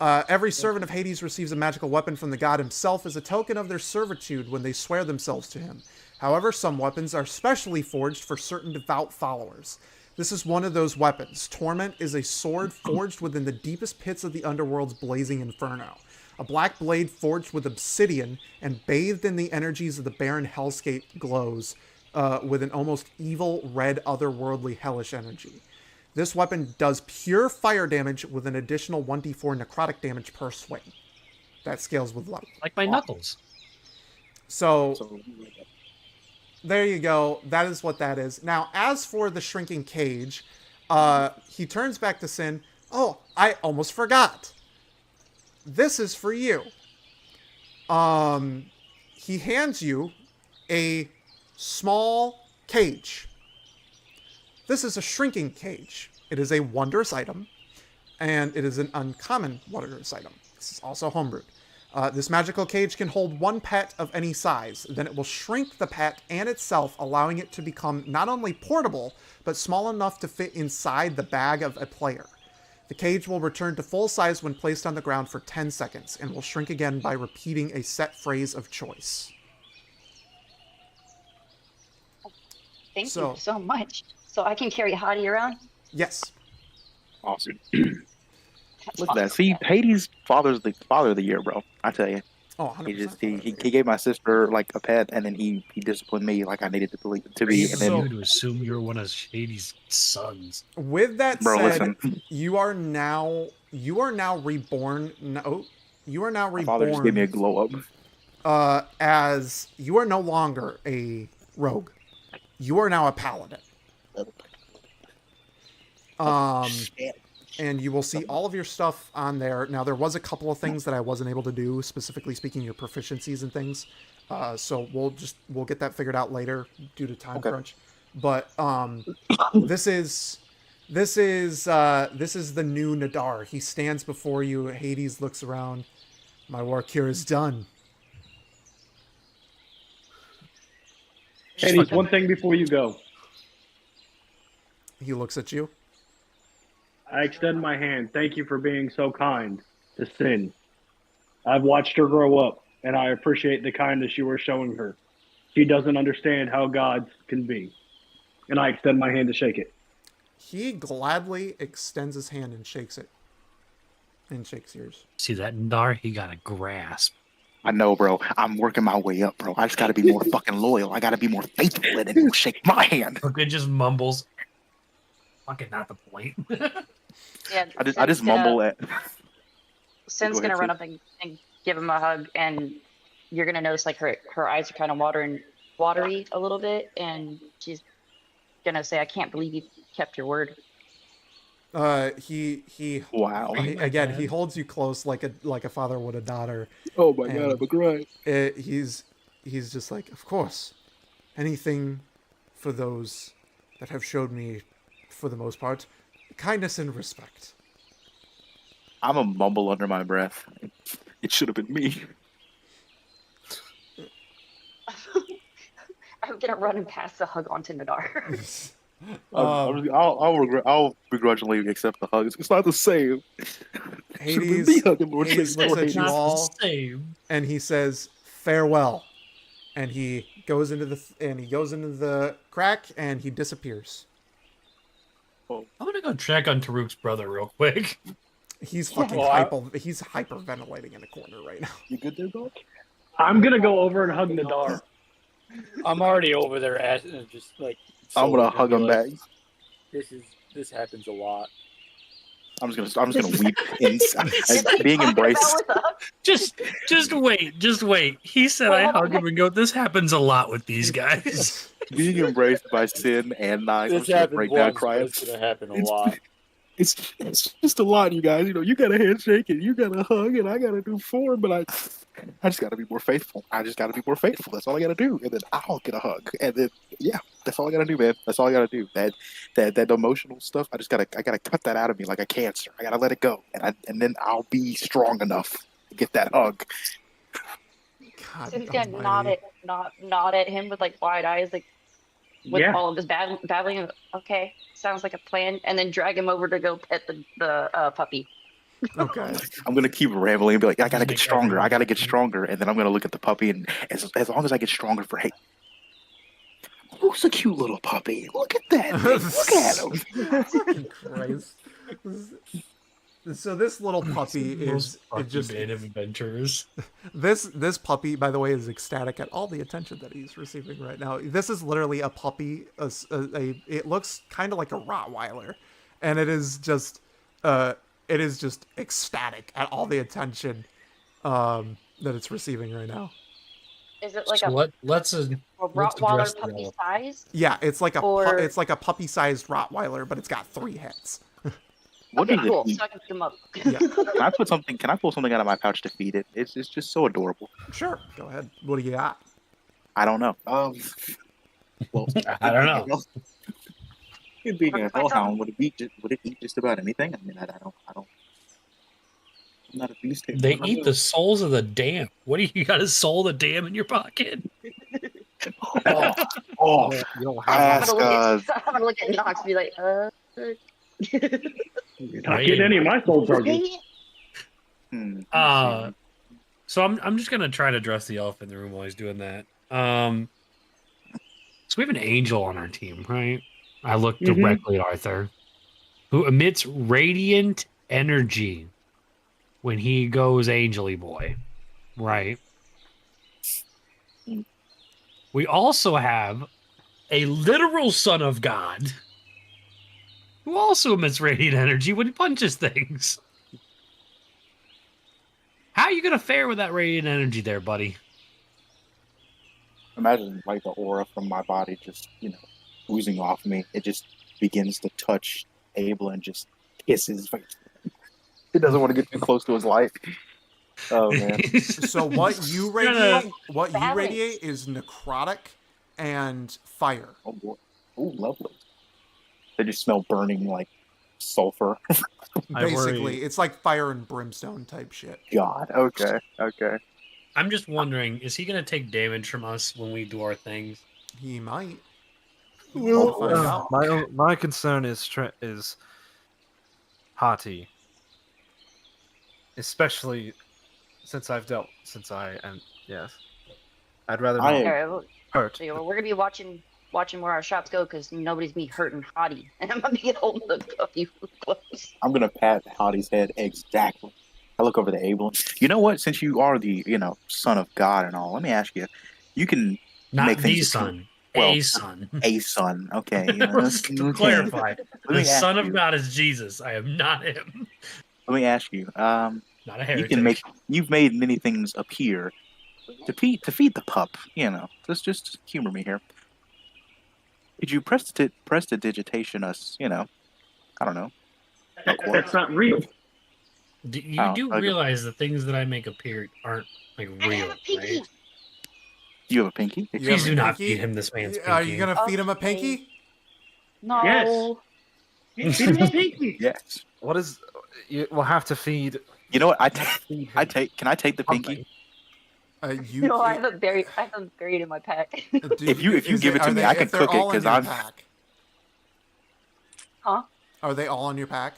Speaker 1: Every servant of Hades receives a magical weapon from the god himself as a token of their servitude when they swear themselves to him. However, some weapons are specially forged for certain devout followers. This is one of those weapons. Torment is a sword forged within the deepest pits of the underworld's blazing inferno. A black blade forged with obsidian and bathed in the energies of the barren hellscape glows with an almost evil, red, otherworldly, hellish energy. This weapon does pure fire damage with an additional 1d4 necrotic damage per swing. That scales with level.
Speaker 6: Like my knuckles.
Speaker 1: So, there you go. That is what that is. Now, as for the shrinking cage, he turns back to Sin. Oh, I almost forgot. This is for you. He hands you a small cage. This is a shrinking cage. It is a wondrous item, and it is an uncommon wondrous item. This is also homebrewed. This magical cage can hold one pet of any size. Then it will shrink the pet and itself, allowing it to become not only portable, but small enough to fit inside the bag of a player. The cage will return to full size when placed on the ground for 10 seconds, and will shrink again by repeating a set phrase of choice.
Speaker 2: Thank you so much. So I can carry Hottie around?
Speaker 1: Yes.
Speaker 7: Awesome. Look at that. See, Hades' father of the year, bro. I tell you.
Speaker 1: Oh, 100%.
Speaker 7: He gave my sister like a pet, and then he disciplined me like I needed to be. And then
Speaker 6: to assume you're one of Hades' sons.
Speaker 1: With that
Speaker 7: bro,
Speaker 1: said,
Speaker 7: listen.
Speaker 1: you are now reborn. No, you are now reborn.
Speaker 7: My father just gave me a glow up.
Speaker 1: As you are no longer a rogue, you are now a paladin. And you will see all of your stuff on there. Now, there was a couple of things that I wasn't able to do, specifically speaking your proficiencies and things. So we'll get that figured out later due to time crunch. But this is the new Nadar. He stands before you. Hades looks around. My work here is done.
Speaker 5: Hades, one thing before you go.
Speaker 1: He looks at you.
Speaker 5: I extend my hand. Thank you for being so kind to Sin. I've watched her grow up, and I appreciate the kindness you are showing her. She doesn't understand how gods can be. And I extend my hand to shake it.
Speaker 1: He gladly extends his hand and shakes it. And shakes yours.
Speaker 6: See that, Ndar? He got a grasp.
Speaker 7: I know, bro. I'm working my way up, bro. I just got to be more fucking loyal. I got to be more faithful, and then he'll shake my hand.
Speaker 6: It just mumbles. Fucking not the point.
Speaker 2: Yeah,
Speaker 7: I just mumble at.
Speaker 2: Sin's gonna run up and give him a hug, and you're gonna notice like her eyes are kind of watery a little bit, and she's gonna say, "I can't believe you kept your word."
Speaker 1: He
Speaker 7: Wow.
Speaker 1: He holds you close like a father would a daughter.
Speaker 7: Oh my god, I'm a great.
Speaker 1: He's just like, of course, anything for those that have showed me, for the most part, kindness and respect.
Speaker 7: I'm a mumble under my breath. It should have been me.
Speaker 2: I'm gonna run and pass the hug on to Nadar.
Speaker 7: I'll begrudgingly accept the hug. It's not the same.
Speaker 1: Hades looks at you all, and he says, "Farewell," and he goes into the crack, and he disappears.
Speaker 6: I'm gonna go check on Taruk's brother real quick.
Speaker 1: He's fucking he's hyperventilating in the corner right now.
Speaker 7: You good there, dog?
Speaker 5: I'm gonna go over and hug Nadar.
Speaker 3: I'm already over there just like.
Speaker 7: I'm gonna hug him back.
Speaker 3: This happens a lot.
Speaker 7: I'm just gonna weep inside. Being embraced.
Speaker 6: Just wait. He said I hug him and go. This happens a lot with these guys.
Speaker 7: Being embraced by Sin and Nine.
Speaker 3: This
Speaker 7: I'm
Speaker 3: happens
Speaker 7: break
Speaker 3: once,
Speaker 7: down
Speaker 3: but
Speaker 7: crying.
Speaker 3: it's gonna happen a lot.
Speaker 7: it's just a lot, you guys. You know, you got a handshake and you got a hug, and I got to do 4, but I just got to be more faithful. I just got to be more faithful. That's all I got to do, and then I'll get a hug, and then yeah, that's all I got to do, man. That's all I got to do. That emotional stuff, I gotta cut that out of me like a cancer. I gotta let it go, and then I'll be strong enough to get that hug.
Speaker 2: So
Speaker 1: God
Speaker 2: he's gonna
Speaker 1: almighty.
Speaker 2: nod at him with like wide eyes, like with
Speaker 5: Yeah.
Speaker 2: all of his babbling. And, okay, sounds like a plan. And then drag him over to go pet the puppy.
Speaker 1: Okay.
Speaker 7: I'm gonna keep rambling and be like, I gotta
Speaker 6: Make
Speaker 7: get stronger.
Speaker 6: everyone
Speaker 7: I gotta get
Speaker 6: happy.
Speaker 7: stronger, and then I'm gonna look at the puppy, and as long as I get stronger for hey. Who's a cute little puppy? Look at that thing. Look at him.
Speaker 1: Fucking Christ. So this little puppy is it just
Speaker 6: band of adventurers.
Speaker 1: this puppy, by the way, is ecstatic at all the attention that he's receiving right now. This is literally a puppy. It looks kind of like a Rottweiler, and it is just ecstatic at all the attention that it's receiving right now.
Speaker 2: Is it like
Speaker 6: So
Speaker 2: a
Speaker 6: let's address
Speaker 2: Rottweiler
Speaker 6: the
Speaker 2: puppy
Speaker 6: elephant.
Speaker 2: size?
Speaker 1: Yeah, it's like
Speaker 2: Or-
Speaker 1: it's like a puppy-sized Rottweiler, but it's got 3 heads.
Speaker 7: What
Speaker 2: Okay,
Speaker 7: does it
Speaker 2: cool.
Speaker 7: eat?
Speaker 2: So I can pick him up.
Speaker 1: Yeah,
Speaker 7: Can I pull something out of my pouch to feed it? It's just so adorable.
Speaker 1: sure. Go ahead. What do you got?
Speaker 7: I don't know. Well,
Speaker 6: I don't know.
Speaker 7: It being a
Speaker 2: Find
Speaker 7: hellhound, would it eat just about anything? I mean, I don't. I'm not a beast.
Speaker 6: They eat the souls of the damned. What do you got? A soul of the damned in your pocket?
Speaker 7: Oh,
Speaker 4: You don't
Speaker 7: I
Speaker 4: have
Speaker 7: ask,
Speaker 2: I'm gonna look at Knox and be like,
Speaker 5: You're not getting any of my soul charges.
Speaker 6: So I'm just gonna try to address the elephant in the room while he's doing that. So we have an angel on our team, right? I look directly at Arthur, who emits radiant energy when he goes angely boy, right? We also have a literal son of God who also emits radiant energy when he punches things. How are you gonna fare with that radiant energy there, buddy?
Speaker 7: Imagine like the aura from my body just oozing off me. It just begins to touch Abel and just kisses. He doesn't want to get too close to his life. Oh man.
Speaker 1: So what you radiate is necrotic and fire.
Speaker 7: Oh boy. Oh lovely. They just smell burning like sulfur.
Speaker 1: Basically, it's like fire and brimstone type shit.
Speaker 7: God. Okay.
Speaker 6: I'm just wondering, is he gonna take damage from us when we do our things?
Speaker 1: He might.
Speaker 7: We'll
Speaker 1: find out.
Speaker 4: my concern is Hati, especially since I am yes. I'd rather not
Speaker 2: Alright, well,
Speaker 4: hurt.
Speaker 2: so we're gonna be watching where our shots go because nobody's me hurting Hottie, and I'm gonna be holding the puppy close.
Speaker 7: I'm gonna pat Hottie's head exactly. I look over to Abel. You know what? Since you are the son of God and all, let me ask you. You can
Speaker 6: Not
Speaker 7: make
Speaker 6: the
Speaker 7: things
Speaker 6: son,
Speaker 7: well,
Speaker 6: a son.
Speaker 7: a son. Okay.
Speaker 6: Let's clarify.
Speaker 7: Let
Speaker 6: The
Speaker 7: me ask
Speaker 6: son of
Speaker 7: you-
Speaker 6: God is Jesus. I am not him.
Speaker 7: Let me ask you.
Speaker 6: Not a heretic.
Speaker 7: You've made many things appear to feed the pup. Just humor me here. Could you prestidigitation us? I don't know.
Speaker 5: That's not real.
Speaker 6: You do
Speaker 7: okay.
Speaker 6: realize the things that I make appear aren't like
Speaker 2: I
Speaker 6: real,
Speaker 2: have a pinky.
Speaker 6: right?
Speaker 7: You have a pinky?
Speaker 1: You have
Speaker 6: Please
Speaker 1: a
Speaker 6: do not
Speaker 1: pinky?
Speaker 6: feed him this man's pinky.
Speaker 1: Are you gonna feed him a pinky?
Speaker 2: No.
Speaker 5: Yes. Feed him a pinky.
Speaker 7: Yes.
Speaker 4: What is? We'll have to feed.
Speaker 7: You know what?
Speaker 4: Feed him
Speaker 7: Can I take the pinky?
Speaker 4: something.
Speaker 2: No, I have it buried in my pack.
Speaker 7: If you give it to me, I can cook it because I'm.
Speaker 2: Huh?
Speaker 1: Are they all in your pack?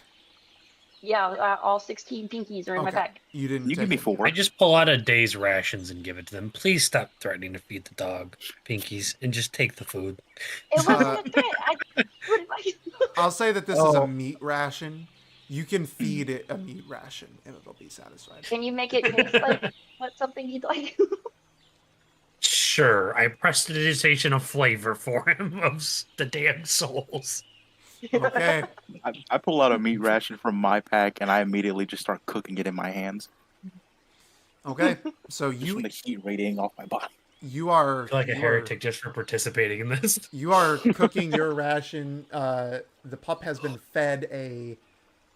Speaker 2: Yeah, all 16 pinkies are in my pack.
Speaker 1: You didn't.
Speaker 7: You
Speaker 1: take
Speaker 7: give me
Speaker 1: it.
Speaker 7: 4.
Speaker 6: I just pull out a day's rations and give it to them. Please stop threatening to feed the dog pinkies and just take the food.
Speaker 2: It wasn't a threat.
Speaker 1: I'll say that this is a meat ration. You can feed it a meat ration and it'll be satisfied.
Speaker 2: Can you make it taste like something you'd like?
Speaker 6: Sure, I prestidigitation of flavor for him of the damn souls.
Speaker 1: Okay.
Speaker 7: I pull out a meat ration from my pack and I immediately just start cooking it in my hands.
Speaker 1: Okay. So
Speaker 7: Just from the heat radiating off my body.
Speaker 1: you are
Speaker 6: I feel like a
Speaker 1: you
Speaker 6: heretic just for participating in this.
Speaker 1: You are cooking your ration. The pup has been fed a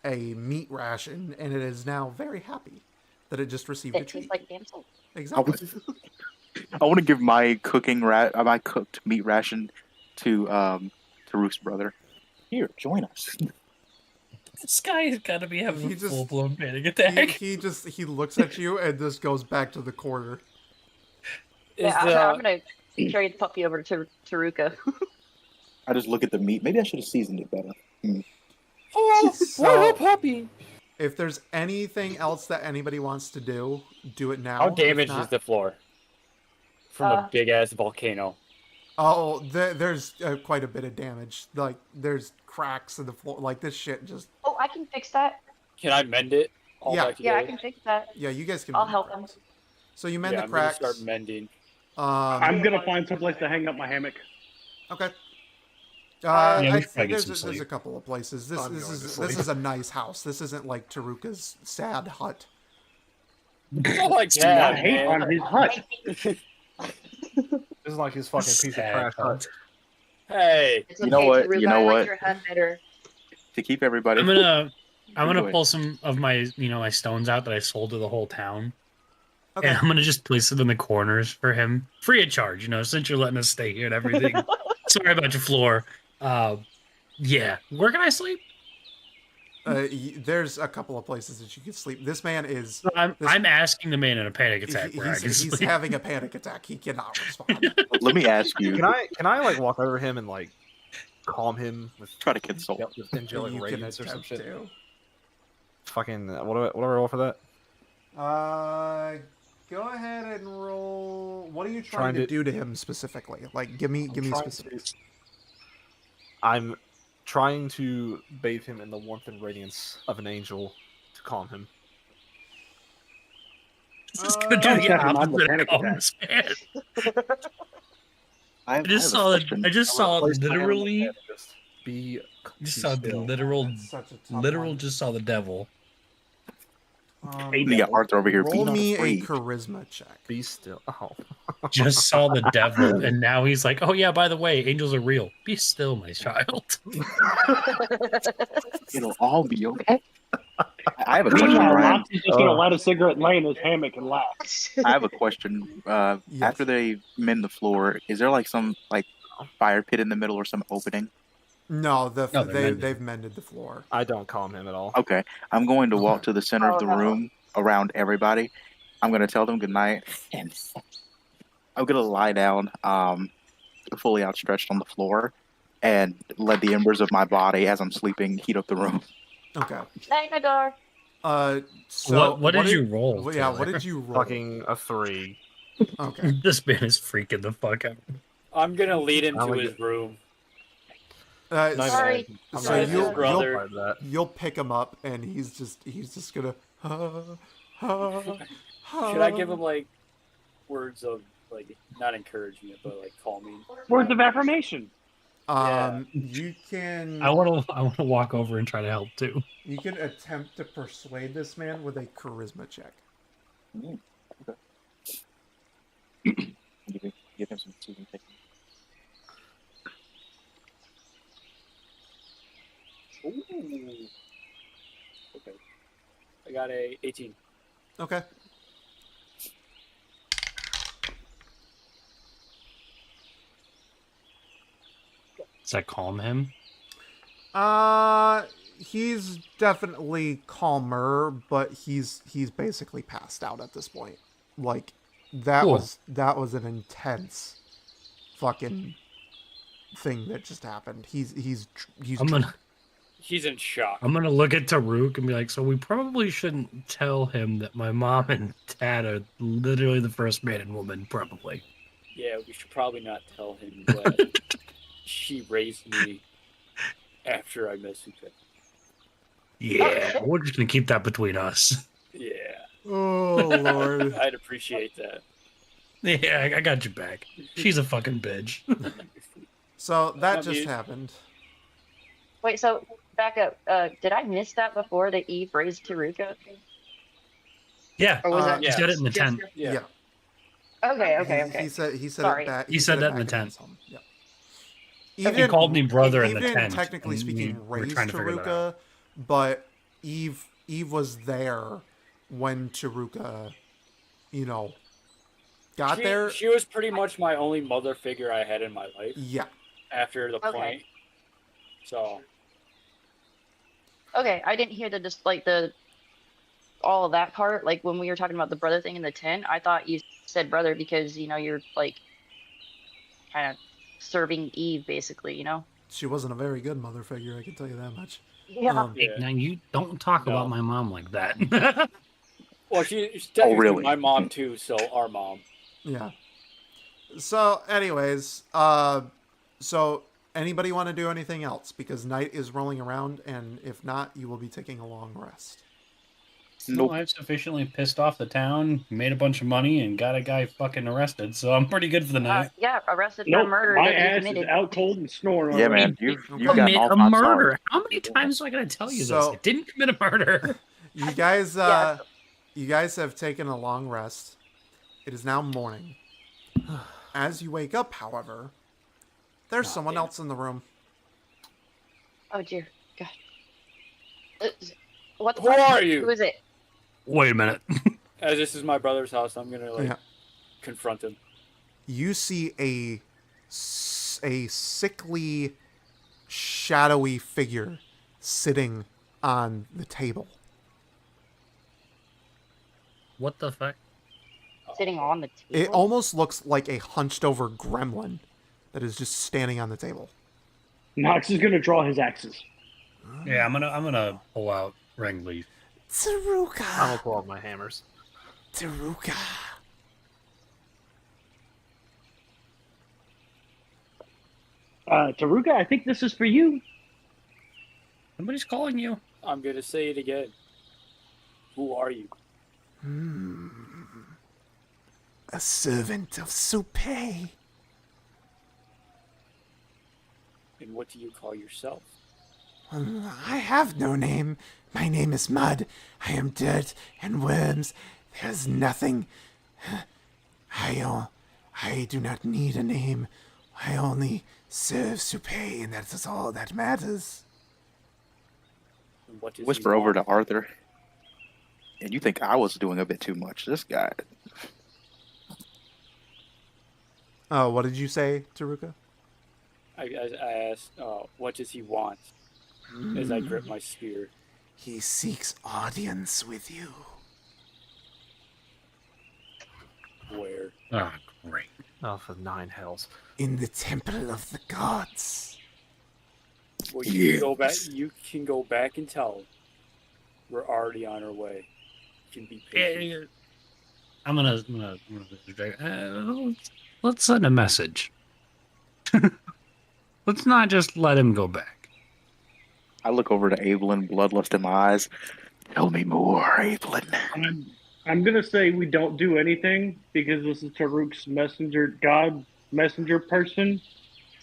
Speaker 1: a meat ration, and it is now very happy that it just received a
Speaker 2: It
Speaker 1: treat.
Speaker 2: tastes like damn soul.
Speaker 1: Exactly.
Speaker 7: I want to give my my cooked meat ration to Rook's brother. Here, join us.
Speaker 6: This guy has got to be having
Speaker 1: He
Speaker 6: a
Speaker 1: just-
Speaker 6: full-blown panic attack.
Speaker 1: He looks at you and just goes back to the corner.
Speaker 3: Is
Speaker 2: Yeah, I'm gonna carry the puppy over to Taruka.
Speaker 7: I just look at the meat. Maybe I should have seasoned it better.
Speaker 1: So,
Speaker 3: puppy?
Speaker 1: if there's anything else that anybody wants to do it now.
Speaker 3: How
Speaker 1: If
Speaker 3: damaged
Speaker 1: not-
Speaker 3: is the floor from a big ass volcano?
Speaker 1: Oh, there's quite a bit of damage. Like, there's cracks in the floor. Like, this shit just...
Speaker 2: Oh, I can fix that.
Speaker 3: Can I mend it? All
Speaker 1: Yeah.
Speaker 3: back
Speaker 2: Yeah, I
Speaker 3: together?
Speaker 2: can fix that.
Speaker 1: Yeah, you guys can...
Speaker 2: I'll
Speaker 1: mend the
Speaker 2: help him.
Speaker 1: cracks. So you mend
Speaker 3: Yeah,
Speaker 1: the
Speaker 3: I'm gonna
Speaker 1: cracks.
Speaker 3: start mending.
Speaker 5: I'm gonna find someplace to hang up my hammock.
Speaker 1: Okay.
Speaker 6: Yeah, we
Speaker 1: I
Speaker 6: should probably get
Speaker 1: there's
Speaker 6: some
Speaker 1: there's a
Speaker 6: sleep.
Speaker 1: couple of places. This
Speaker 4: I'm
Speaker 1: this
Speaker 4: going
Speaker 1: is
Speaker 4: to
Speaker 1: this
Speaker 4: sleep.
Speaker 1: is a nice house. This isn't like Taruka's sad hut.
Speaker 3: Not like
Speaker 5: Do not
Speaker 3: that,
Speaker 5: hate
Speaker 3: man.
Speaker 5: on his hut.
Speaker 4: This is like his fucking piece of
Speaker 6: Sad
Speaker 4: trash.
Speaker 6: hut.
Speaker 3: Hey,
Speaker 2: It's
Speaker 7: You know
Speaker 2: okay,
Speaker 7: what?
Speaker 2: Taruka,
Speaker 7: You know
Speaker 2: I
Speaker 7: what?
Speaker 2: like your hut better.
Speaker 7: To keep everybody.
Speaker 6: I'm gonna
Speaker 7: Go ahead.
Speaker 6: pull some of my my stones out that I sold to the whole town,
Speaker 1: Okay.
Speaker 6: and I'm gonna just place them in the corners for him, free of charge. Since you're letting us stay here and everything. Sorry about your floor. Yeah, where can I sleep?
Speaker 1: There's a couple of places that you can sleep. This man is
Speaker 6: I'm
Speaker 1: This-
Speaker 6: I'm asking the man in a panic attack where I can
Speaker 1: he's
Speaker 6: sleep.
Speaker 1: having a panic attack. He cannot respond.
Speaker 7: Let me ask you.
Speaker 4: Can I like walk over him and like calm him with
Speaker 7: Try to console.
Speaker 4: with angelic
Speaker 1: You can
Speaker 4: radiance or some
Speaker 1: attempt
Speaker 4: shit?
Speaker 1: to.
Speaker 4: Fucking what do I roll for that?
Speaker 1: Go ahead and roll. What are you
Speaker 4: Trying
Speaker 1: trying to
Speaker 4: to-
Speaker 1: do to him specifically? Like, give me
Speaker 4: trying
Speaker 1: specifics.
Speaker 4: I'm trying to bathe him in the warmth and radiance of an angel to calm him.
Speaker 6: This is gonna do
Speaker 5: Don't
Speaker 6: the
Speaker 5: check him on the
Speaker 6: opposite of
Speaker 5: panic
Speaker 6: calmness, man.
Speaker 7: I
Speaker 6: just
Speaker 7: have a
Speaker 6: saw
Speaker 7: question.
Speaker 6: I just saw
Speaker 4: Place my hand on the
Speaker 6: literally
Speaker 4: head and just be
Speaker 6: just saw the
Speaker 4: still.
Speaker 6: literal
Speaker 1: That's such a tough
Speaker 6: literal
Speaker 1: one.
Speaker 6: just saw the devil.
Speaker 5: Hey,
Speaker 7: We got Arthur over here.
Speaker 1: Roll
Speaker 7: Be
Speaker 1: me
Speaker 7: not
Speaker 1: a
Speaker 7: afraid.
Speaker 1: charisma check.
Speaker 4: Be still. Oh,
Speaker 6: Just saw the devil, and now he's like, "Oh yeah, by the way, angels are real. Be still, my child."
Speaker 7: It'll all be okay. I have a question,
Speaker 5: Meanwhile,
Speaker 7: Brian.
Speaker 5: Lance is just gonna light a cigarette and lay in his hammock and laugh.
Speaker 7: I have a question.
Speaker 1: Yes.
Speaker 7: After they mend the floor, is there like some like fire pit in the middle or some opening?
Speaker 1: No,
Speaker 6: No, they're mended.
Speaker 1: they've mended the floor.
Speaker 4: I don't calm him at all.
Speaker 7: Okay, I'm going to walk to the center
Speaker 2: Oh,
Speaker 7: of the
Speaker 2: no.
Speaker 7: room around everybody. I'm going to tell them goodnight, and I'm going to lie down, fully outstretched on the floor, and let the embers of my body as I'm sleeping heat up the room.
Speaker 1: Okay.
Speaker 2: Night, Nadar.
Speaker 1: So
Speaker 6: What did you roll,
Speaker 1: Yeah, what
Speaker 6: Taylor?
Speaker 1: did you roll?
Speaker 4: Fucking a 3.
Speaker 1: Okay.
Speaker 6: This man is freaking the fuck out.
Speaker 3: I'm gonna lead him
Speaker 4: I
Speaker 3: to
Speaker 4: like
Speaker 3: his
Speaker 4: it.
Speaker 3: room.
Speaker 4: Not even-
Speaker 2: Sorry.
Speaker 4: I'm
Speaker 1: So
Speaker 4: not even
Speaker 1: you'll-
Speaker 4: his
Speaker 3: brother.
Speaker 4: part of that.
Speaker 1: You'll pick him up, and he's just gonna.
Speaker 3: Should I give him like words of like not encouragement but like calming?
Speaker 5: Words of affirmation.
Speaker 1: You can.
Speaker 6: I want to walk over and try to help too.
Speaker 1: You can attempt to persuade this man with a charisma check.
Speaker 7: Give him some soothing technique.
Speaker 3: Ooh. Okay. I got a 18.
Speaker 1: Okay.
Speaker 6: Does that calm him?
Speaker 1: He's definitely calmer, but he's basically passed out at this point. Like that
Speaker 6: Cool.
Speaker 1: was an intense fucking thing that just happened. He's
Speaker 3: He's in shock.
Speaker 6: I'm gonna look at Taruk and be like, so we probably shouldn't tell him that my mom and dad are literally the first man and woman, probably.
Speaker 3: Yeah, we should probably not tell him that she raised me after I messed with her.
Speaker 6: Yeah, we're just gonna keep that between us.
Speaker 3: Yeah,
Speaker 1: oh lord.
Speaker 3: I'd appreciate that.
Speaker 6: Yeah, I got your back. She's a fucking bitch.
Speaker 1: So that
Speaker 3: Love
Speaker 1: just
Speaker 3: you.
Speaker 1: happened.
Speaker 2: Wait, so back up. Did I miss that before that Eve raised Taruka?
Speaker 6: Yeah,
Speaker 2: Or was that
Speaker 6: he
Speaker 3: yeah.
Speaker 6: said it in the
Speaker 2: just-
Speaker 6: tent.
Speaker 3: Yeah.
Speaker 2: Okay,
Speaker 1: He said
Speaker 2: Sorry.
Speaker 1: it back.
Speaker 6: He said that in
Speaker 1: back
Speaker 6: the tent.
Speaker 1: his home. Yeah.
Speaker 6: He called me brother in the
Speaker 1: Even
Speaker 6: tent,
Speaker 1: technically
Speaker 6: and
Speaker 1: speaking,
Speaker 6: we were
Speaker 1: raised
Speaker 6: trying to figure that
Speaker 1: Taruka, but Eve was there when Chiruka, got there.
Speaker 3: She was pretty much my only mother figure I had in my life
Speaker 1: Yeah.
Speaker 3: after the
Speaker 2: Okay.
Speaker 3: point. So
Speaker 2: Okay, I didn't hear the all of that part. Like when we were talking about the brother thing in the tent, I thought you said brother because you're like kind of serving Eve basically.
Speaker 1: She wasn't a very good mother figure, I can tell you that much.
Speaker 2: Yeah.
Speaker 3: yeah.
Speaker 6: Now you don't talk
Speaker 3: No.
Speaker 6: about my mom like that.
Speaker 3: Well, she's technically
Speaker 7: really?
Speaker 3: my mom too. So our mom.
Speaker 1: Yeah. So, anyways, so anybody want to do anything else? Because night is rolling around, and if not, you will be taking a long rest.
Speaker 7: Nope.
Speaker 8: No, I've sufficiently pissed off the town, made a bunch of money, and got a guy fucking arrested, so I'm pretty good for the night.
Speaker 2: Yeah, arrested for
Speaker 5: Nope,
Speaker 2: murder
Speaker 5: my
Speaker 2: that you
Speaker 5: ass is
Speaker 2: committed.
Speaker 5: out cold and snoring.
Speaker 7: Yeah,
Speaker 5: already.
Speaker 7: man. You've
Speaker 1: Okay.
Speaker 7: gotten
Speaker 6: Commit
Speaker 7: all
Speaker 6: a
Speaker 7: five
Speaker 6: murder.
Speaker 7: stars.
Speaker 6: How many times am I going to tell you
Speaker 1: So-
Speaker 6: this? I didn't commit a murder.
Speaker 1: You guys,
Speaker 2: Yes.
Speaker 1: you guys have taken a long rest. It is now morning. As you wake up, however, there's someone else in the room.
Speaker 2: Oh dear God. What the
Speaker 3: Who
Speaker 2: fuck?
Speaker 3: are you?
Speaker 2: Who is it?
Speaker 6: Wait a minute.
Speaker 3: As this is my brother's house, I'm gonna
Speaker 1: Yeah.
Speaker 3: confront him.
Speaker 1: You see a sickly, shadowy figure sitting on the table.
Speaker 6: What the fuck?
Speaker 2: Sitting on the table.
Speaker 1: It almost looks like a hunched over gremlin that is just standing on the table.
Speaker 5: Knox is gonna draw his axes.
Speaker 8: Yeah, I'm gonna pull out ring leaf.
Speaker 4: I'm gonna
Speaker 1: Taruka!
Speaker 4: pull out my hammers.
Speaker 1: Taruka!
Speaker 5: Taruka, I think this is for you.
Speaker 8: Somebody's calling you.
Speaker 3: I'm gonna say it again. Who are you?
Speaker 1: A servant of Supay.
Speaker 3: And what do you call yourself?
Speaker 1: I have no name. My name is Mud. I am dirt and worms. There's nothing. I do not need a name. I only serve Supay, and that is all that matters.
Speaker 3: And what does he
Speaker 7: Whisper over to
Speaker 3: want?
Speaker 7: Arthur. And you think I was doing a bit too much. This guy.
Speaker 1: Oh, what did you say, Taruka?
Speaker 3: I asked, what does he want? As I grip my spear.
Speaker 1: He seeks audience with you.
Speaker 3: Where?
Speaker 8: Oh, great.
Speaker 4: Oh, for 9 hells.
Speaker 1: In the temple of the gods.
Speaker 3: Well, you can go back. You can go back and tell him. We're already on our way. You can be patient.
Speaker 8: I'm gonna let's send a message. Let's not just let him go back.
Speaker 7: I look over to Abelin, bloodlust in my eyes. Tell me more, Abelin.
Speaker 5: I'm gonna say we don't do anything because this is Taruk's messenger person.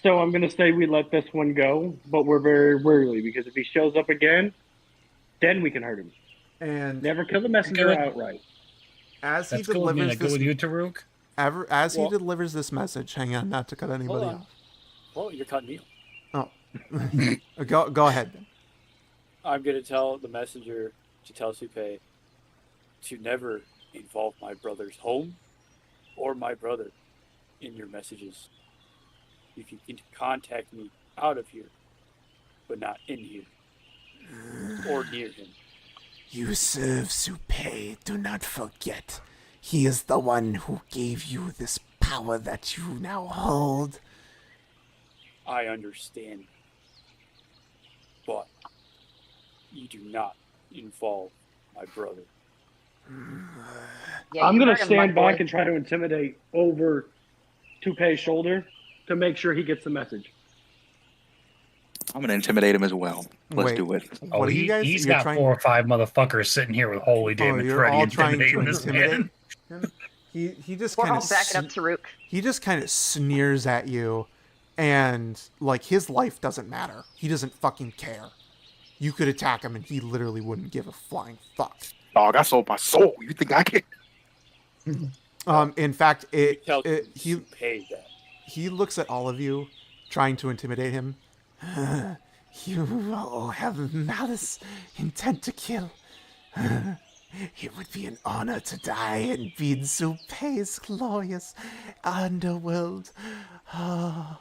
Speaker 5: So I'm gonna say we let this one go, but we're very wary because if he shows up again, then we can hurt him.
Speaker 1: And
Speaker 5: Never kill the messenger
Speaker 8: Good.
Speaker 5: outright.
Speaker 1: as he
Speaker 8: That's cool with me. I
Speaker 1: delivers
Speaker 8: go
Speaker 1: this,
Speaker 8: with you, Taruk.
Speaker 1: as he
Speaker 3: Well-
Speaker 1: delivers this message, hang on, not to cut anybody
Speaker 3: Hold on.
Speaker 1: off.
Speaker 3: Well, you're cutting me off.
Speaker 1: Oh, go ahead. Then.
Speaker 3: I'm gonna tell the messenger to tell Supay to never involve my brother's home or my brother in your messages. You can contact me out of here, but not in here or near him.
Speaker 1: You serve Supay, do not forget. He is the one who gave you this power that you now hold.
Speaker 3: I understand, but you do not involve my brother.
Speaker 2: Yeah,
Speaker 5: I'm
Speaker 2: you
Speaker 5: gonna
Speaker 2: heard him,
Speaker 5: stand
Speaker 2: my boy.
Speaker 5: back and try to intimidate over Toupé's shoulder to make sure he gets the message.
Speaker 7: I'm going to intimidate him as well. Let's
Speaker 1: Wait.
Speaker 7: do it.
Speaker 1: What are you guys?
Speaker 8: He's
Speaker 1: you're
Speaker 8: got
Speaker 1: trying,
Speaker 8: 4 or 5 motherfuckers sitting here with holy damage
Speaker 1: you're
Speaker 8: ready
Speaker 1: all
Speaker 8: to
Speaker 1: trying to
Speaker 8: intimidate this
Speaker 1: intimidate
Speaker 8: man.
Speaker 1: him? He just
Speaker 2: We're
Speaker 1: kind
Speaker 2: all
Speaker 1: of
Speaker 2: backing up Taruk.
Speaker 1: he just kind of sneers at you, and like his life doesn't matter. He doesn't fucking care. You could attack him, and he literally wouldn't give a flying fuck.
Speaker 7: Dog, I sold my soul. You think I can?
Speaker 1: In fact,
Speaker 3: Tell
Speaker 1: he
Speaker 3: Supay that.
Speaker 1: he looks at all of you, trying to intimidate him. You all have malice, intent to kill. It would be an honor to die in Bean Soupé's glorious underworld. Ah.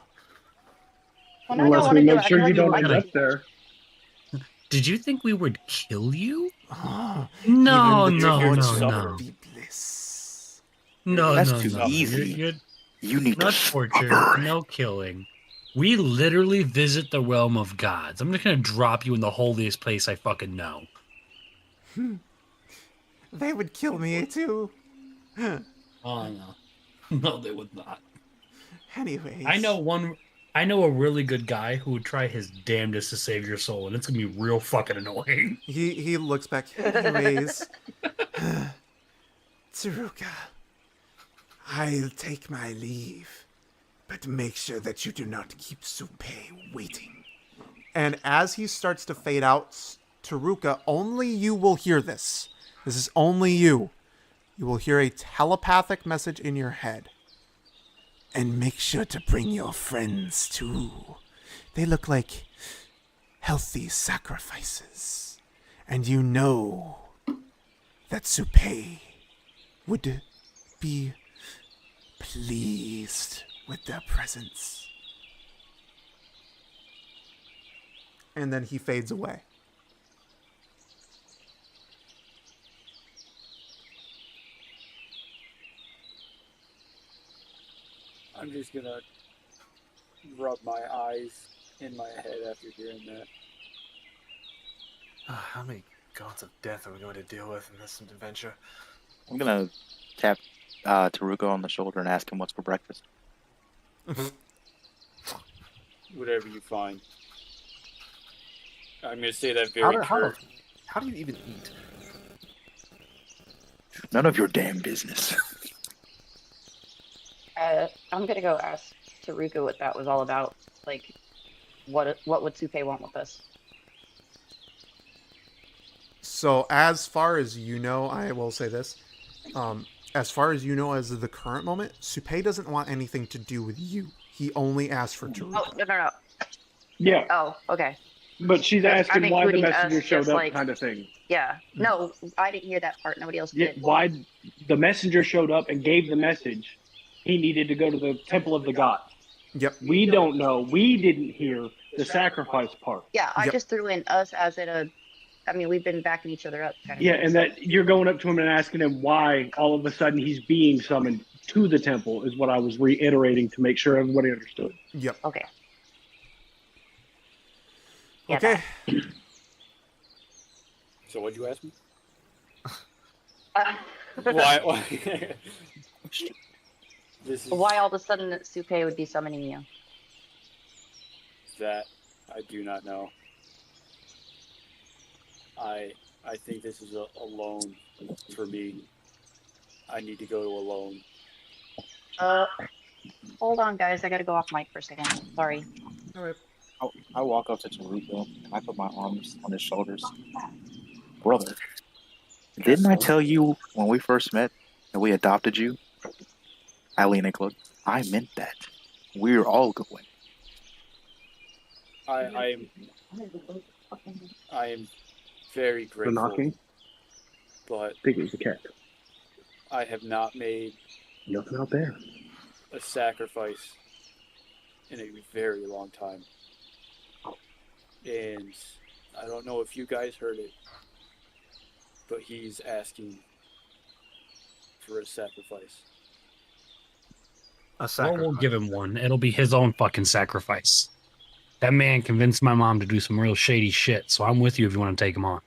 Speaker 2: Well, now I don't
Speaker 5: Unless
Speaker 2: want
Speaker 5: we
Speaker 2: to do
Speaker 5: make
Speaker 2: it. I
Speaker 5: sure
Speaker 2: feel
Speaker 5: you
Speaker 2: like we
Speaker 5: don't
Speaker 2: might
Speaker 5: end up there.
Speaker 6: Did you think we would kill you?
Speaker 1: Ah.
Speaker 6: No,
Speaker 1: Even the
Speaker 6: no,
Speaker 3: here to
Speaker 6: no,
Speaker 1: torture
Speaker 3: suffer.
Speaker 6: no.
Speaker 1: would be bliss.
Speaker 6: No,
Speaker 7: That's
Speaker 6: no,
Speaker 7: too
Speaker 6: no.
Speaker 7: easy.
Speaker 6: You're
Speaker 7: You need
Speaker 6: not
Speaker 7: to
Speaker 6: torture,
Speaker 7: suffer.
Speaker 6: no killing. We literally visit the realm of gods. I'm just gonna drop you in the holiest place I fucking know.
Speaker 1: They would kill me too.
Speaker 8: Oh no, no, they would not.
Speaker 1: Anyways.
Speaker 6: I know a really good guy who would try his damnedest to save your soul, and it's gonna be real fucking annoying.
Speaker 1: He looks back. Anyways. Tsuruka, I'll take my leave, but make sure that you do not keep Soupé waiting. And as he starts to fade out, Tsuruka, only you will hear this. This is only you. You will hear a telepathic message in your head. And make sure to bring your friends too. They look like healthy sacrifices. And you know that Soupé would be pleased with their presence. And then he fades away.
Speaker 3: I'm just gonna rub my eyes in my head after hearing that.
Speaker 4: How many gods of death are we going to deal with in this adventure?
Speaker 7: I'm gonna tap Taruko on the shoulder and ask him what's for breakfast.
Speaker 3: Whatever you find. I'm gonna say that very curt.
Speaker 4: How do you even eat?
Speaker 7: None of your damn business.
Speaker 2: I'm gonna go ask Taruka what that was all about. Like, what would Supe want with us?
Speaker 1: So as far as you know, I will say this. As far as you know, as of the current moment, Supe doesn't want anything to do with you. He only asked for Taruka.
Speaker 2: Oh, no.
Speaker 5: Yeah,
Speaker 2: Oh, okay.
Speaker 5: but she's
Speaker 2: I'm
Speaker 5: asking why the
Speaker 2: including us,
Speaker 5: messenger showed
Speaker 2: just
Speaker 5: up,
Speaker 2: like-
Speaker 5: kind of thing.
Speaker 2: Yeah. No, I didn't hear that part. Nobody else
Speaker 5: Yeah,
Speaker 2: did.
Speaker 5: why the messenger showed up and gave the message. He needed to go to the temple of the gods.
Speaker 1: Yep.
Speaker 5: We don't know. We didn't hear the sacrifice part.
Speaker 2: Yeah, I
Speaker 1: Yep.
Speaker 2: just threw in us as in a. I mean, we've been backing each other up. Kind of
Speaker 5: Yeah,
Speaker 2: thing,
Speaker 5: and
Speaker 2: so-
Speaker 5: that you're going up to him and asking him why all of a sudden he's being summoned to the temple is what I was reiterating to make sure everybody understood.
Speaker 1: Yep.
Speaker 2: Okay. Yeah,
Speaker 1: Okay.
Speaker 3: So what'd you ask me?
Speaker 2: that.
Speaker 3: Why? This is
Speaker 2: Why all of a sudden that Supe would be summoning you?
Speaker 3: that I do not know. I think this is a loan for me. I need to go to a loan.
Speaker 2: Hold on, guys. I gotta go off mic for a second. Sorry.
Speaker 1: All right.
Speaker 7: I walk up to Taruko and I put my arms on his shoulders. Brother, didn't I tell you when we first met that we adopted you? I lean in close. I meant that. We're all going.
Speaker 3: I am very
Speaker 5: The
Speaker 3: grateful,
Speaker 5: knocking?
Speaker 3: but
Speaker 5: I think it was a cat.
Speaker 3: I have not made
Speaker 5: Nothing out there.
Speaker 3: a sacrifice in a very long time. And I don't know if you guys heard it, but he's asking for a sacrifice.
Speaker 4: A
Speaker 6: Well,
Speaker 4: sacrifice.
Speaker 6: we'll give him one. It'll be his own fucking sacrifice. That man convinced my mom to do some real shady shit, so I'm with you if you want to take him on.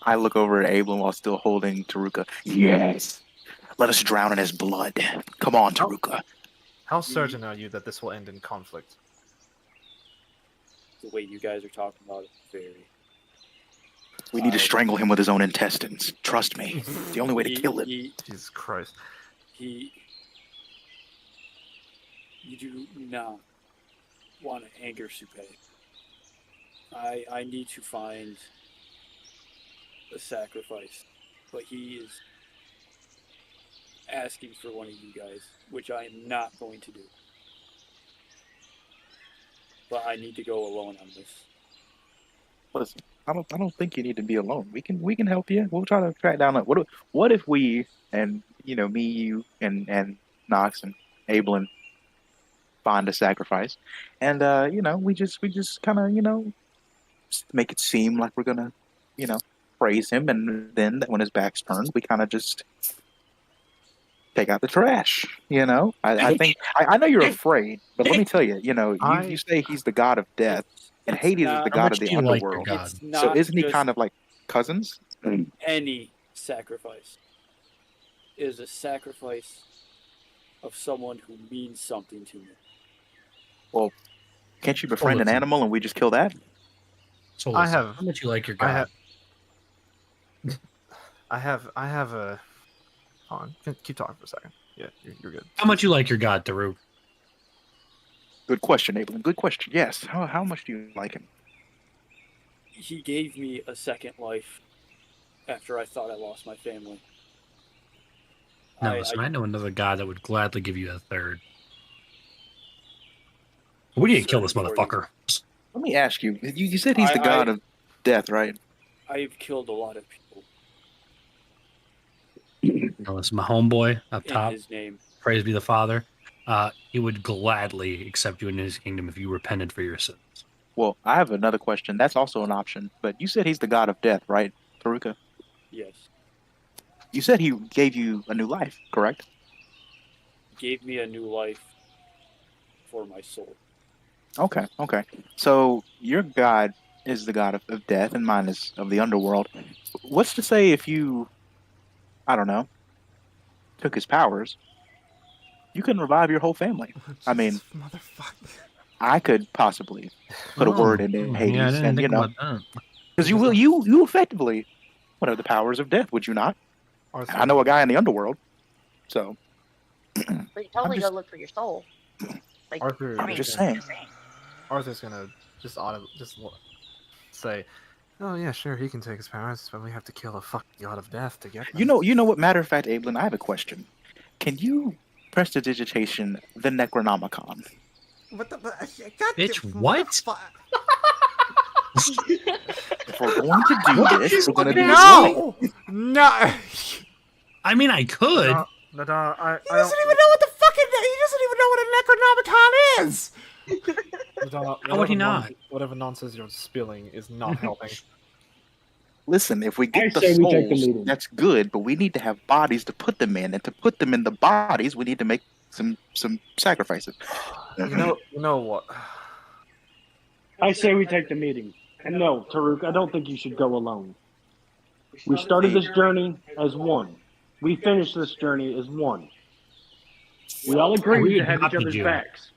Speaker 7: I look over at Abelin while still holding Taruka. Yes. Let us drown in his blood. Come on, Taruka.
Speaker 4: How certain are you that this will end in conflict?
Speaker 3: The way you guys are talking about it, very.
Speaker 7: We need to strangle him with his own intestines. Trust me. It's the only way to kill him.
Speaker 4: Jesus Christ.
Speaker 3: You do not want to anger Supe. I need to find a sacrifice, but he is asking for one of you guys, which I am not going to do. But I need to go alone on this.
Speaker 7: Listen, I don't think you need to be alone. We can help you. We'll try to track down. What if we and me, you, and Knox and Abelin find a sacrifice, and we just kind of make it seem like we're gonna praise him, and then when his back's turned, we kind of just take out the trash. I think I know you're afraid, but let me tell you, you say he's the god of death, and
Speaker 3: It's
Speaker 7: Hades is
Speaker 3: not
Speaker 7: the
Speaker 6: How
Speaker 7: god
Speaker 6: much
Speaker 7: of the
Speaker 6: do you like your
Speaker 7: underworld.
Speaker 6: god?
Speaker 3: It's
Speaker 7: So
Speaker 3: not
Speaker 7: isn't he
Speaker 3: just
Speaker 7: kind of like cousins?
Speaker 3: any sacrifice. It is a sacrifice of someone who means something to me.
Speaker 7: Well, can't you befriend an
Speaker 6: listen.
Speaker 7: animal and we just kill that?
Speaker 6: So
Speaker 4: I
Speaker 6: listen,
Speaker 4: have-
Speaker 6: how much you like your
Speaker 4: I
Speaker 6: god?
Speaker 4: have I have a. Hold on, keep talking for a second. Yeah, you're good.
Speaker 6: How much you like your god, Daruk?
Speaker 7: Good question, Abelin. Good question. Yes. How much do you like him?
Speaker 3: He gave me a second life after I thought I lost my family.
Speaker 6: No,
Speaker 3: I-
Speaker 6: listen,
Speaker 3: I-
Speaker 6: I know another god that would gladly give you a third. We need to kill this
Speaker 3: Certain for you.
Speaker 6: motherfucker.
Speaker 7: Let me ask you. You said he's the god of death, right?
Speaker 3: I've killed a lot of people
Speaker 6: No, listen, my homeboy up
Speaker 3: in
Speaker 6: top,
Speaker 3: his name.
Speaker 6: praise be the Father. He would gladly accept you in his kingdom if you repented for your sins.
Speaker 7: Well, I have another question. That's also an option. But you said he's the god of death, right, Taruka?
Speaker 3: Yes.
Speaker 7: You said he gave you a new life, correct?
Speaker 3: He gave me a new life for my soul.
Speaker 7: Okay. So your god is the god of death, and mine is of the underworld. What's to say if you, I don't know, took his powers, you can revive your whole family? I mean,
Speaker 1: Jesus, motherfucker.
Speaker 7: I could possibly put a word into Hades,
Speaker 6: Yeah, I didn't
Speaker 7: and
Speaker 6: think about that.
Speaker 7: because you effectively would have the powers of death, would you not?
Speaker 4: Arthur,
Speaker 7: And I know a guy in the underworld, so
Speaker 2: But you totally
Speaker 7: just-
Speaker 2: go look for your soul. Like,
Speaker 4: Arthur,
Speaker 7: I'm just saying.
Speaker 4: Arthur's gonna just say, "Oh yeah, sure, he can take his powers, but we have to kill a fucking god of death to get them."
Speaker 7: You know what? Matter of fact, Abelin, I have a question. Can you prestidigitation the Necronomicon?
Speaker 1: What the? God
Speaker 6: Bitch,
Speaker 1: damn-
Speaker 6: what?
Speaker 1: motherfu-
Speaker 7: If we're going to do this, we're going to do this
Speaker 1: No! No!
Speaker 6: I mean, I could.
Speaker 4: Nadar, I
Speaker 1: He doesn't even know what the fucking. He doesn't even know what a Necronomicon is!
Speaker 4: Nadar,
Speaker 6: How would he not?
Speaker 4: Whatever nonsense you're spilling is not helping.
Speaker 7: Listen, if we
Speaker 5: I
Speaker 7: get the
Speaker 5: say we take the
Speaker 7: souls,
Speaker 5: meeting.
Speaker 7: that's good, but we need to have bodies to put them in, and to put them in the bodies, we need to make some sacrifices.
Speaker 4: You know what?
Speaker 5: I say we take the meeting. And no, Taruk, I don't think you should go alone. We started this journey as one. We finished this journey as one. We all agreed
Speaker 6: We
Speaker 5: to have each
Speaker 6: adopted
Speaker 5: other's
Speaker 6: you.
Speaker 5: backs.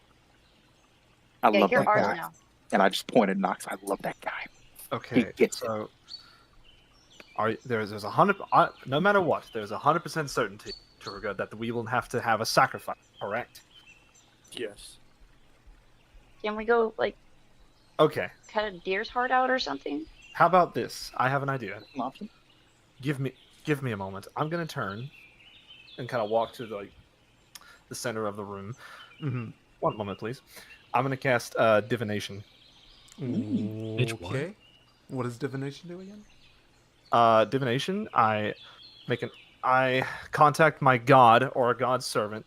Speaker 7: I
Speaker 2: yeah,
Speaker 7: love
Speaker 2: you're
Speaker 7: that
Speaker 2: ours
Speaker 7: guy.
Speaker 2: now.
Speaker 7: And I just pointed Knox. I love that guy.
Speaker 4: Okay,
Speaker 7: He gets it.
Speaker 4: so there's 100. No matter what, there's 100% certainty, Turga, that we will have to have a sacrifice. Correct?
Speaker 3: Yes.
Speaker 2: Can we go, like,
Speaker 4: Okay.
Speaker 2: cut a deer's heart out or something?
Speaker 4: How about this? I have an idea.
Speaker 7: An option.
Speaker 4: Give me a moment. I'm gonna turn and kind of walk to the center of the room.
Speaker 1: Mm-hmm.
Speaker 4: 1 moment, please. I'm gonna cast divination.
Speaker 6: Bitch, what?
Speaker 1: Okay. What does divination do again?
Speaker 4: Divination. I contact my god or a god servant,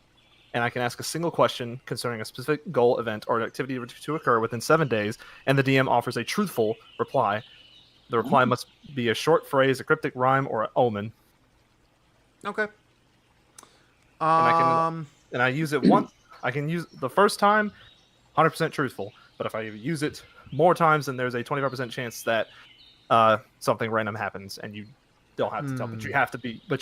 Speaker 4: and I can ask a single question concerning a specific goal, event, or activity to occur within 7 days, and the DM offers a truthful reply. The reply must be a short phrase, a cryptic rhyme, or an omen.
Speaker 1: Okay.
Speaker 4: And I use it once. I can use the first time, 100% truthful. But if I use it more times, then there's a 25% chance that something random happens, and you don't have to tell. But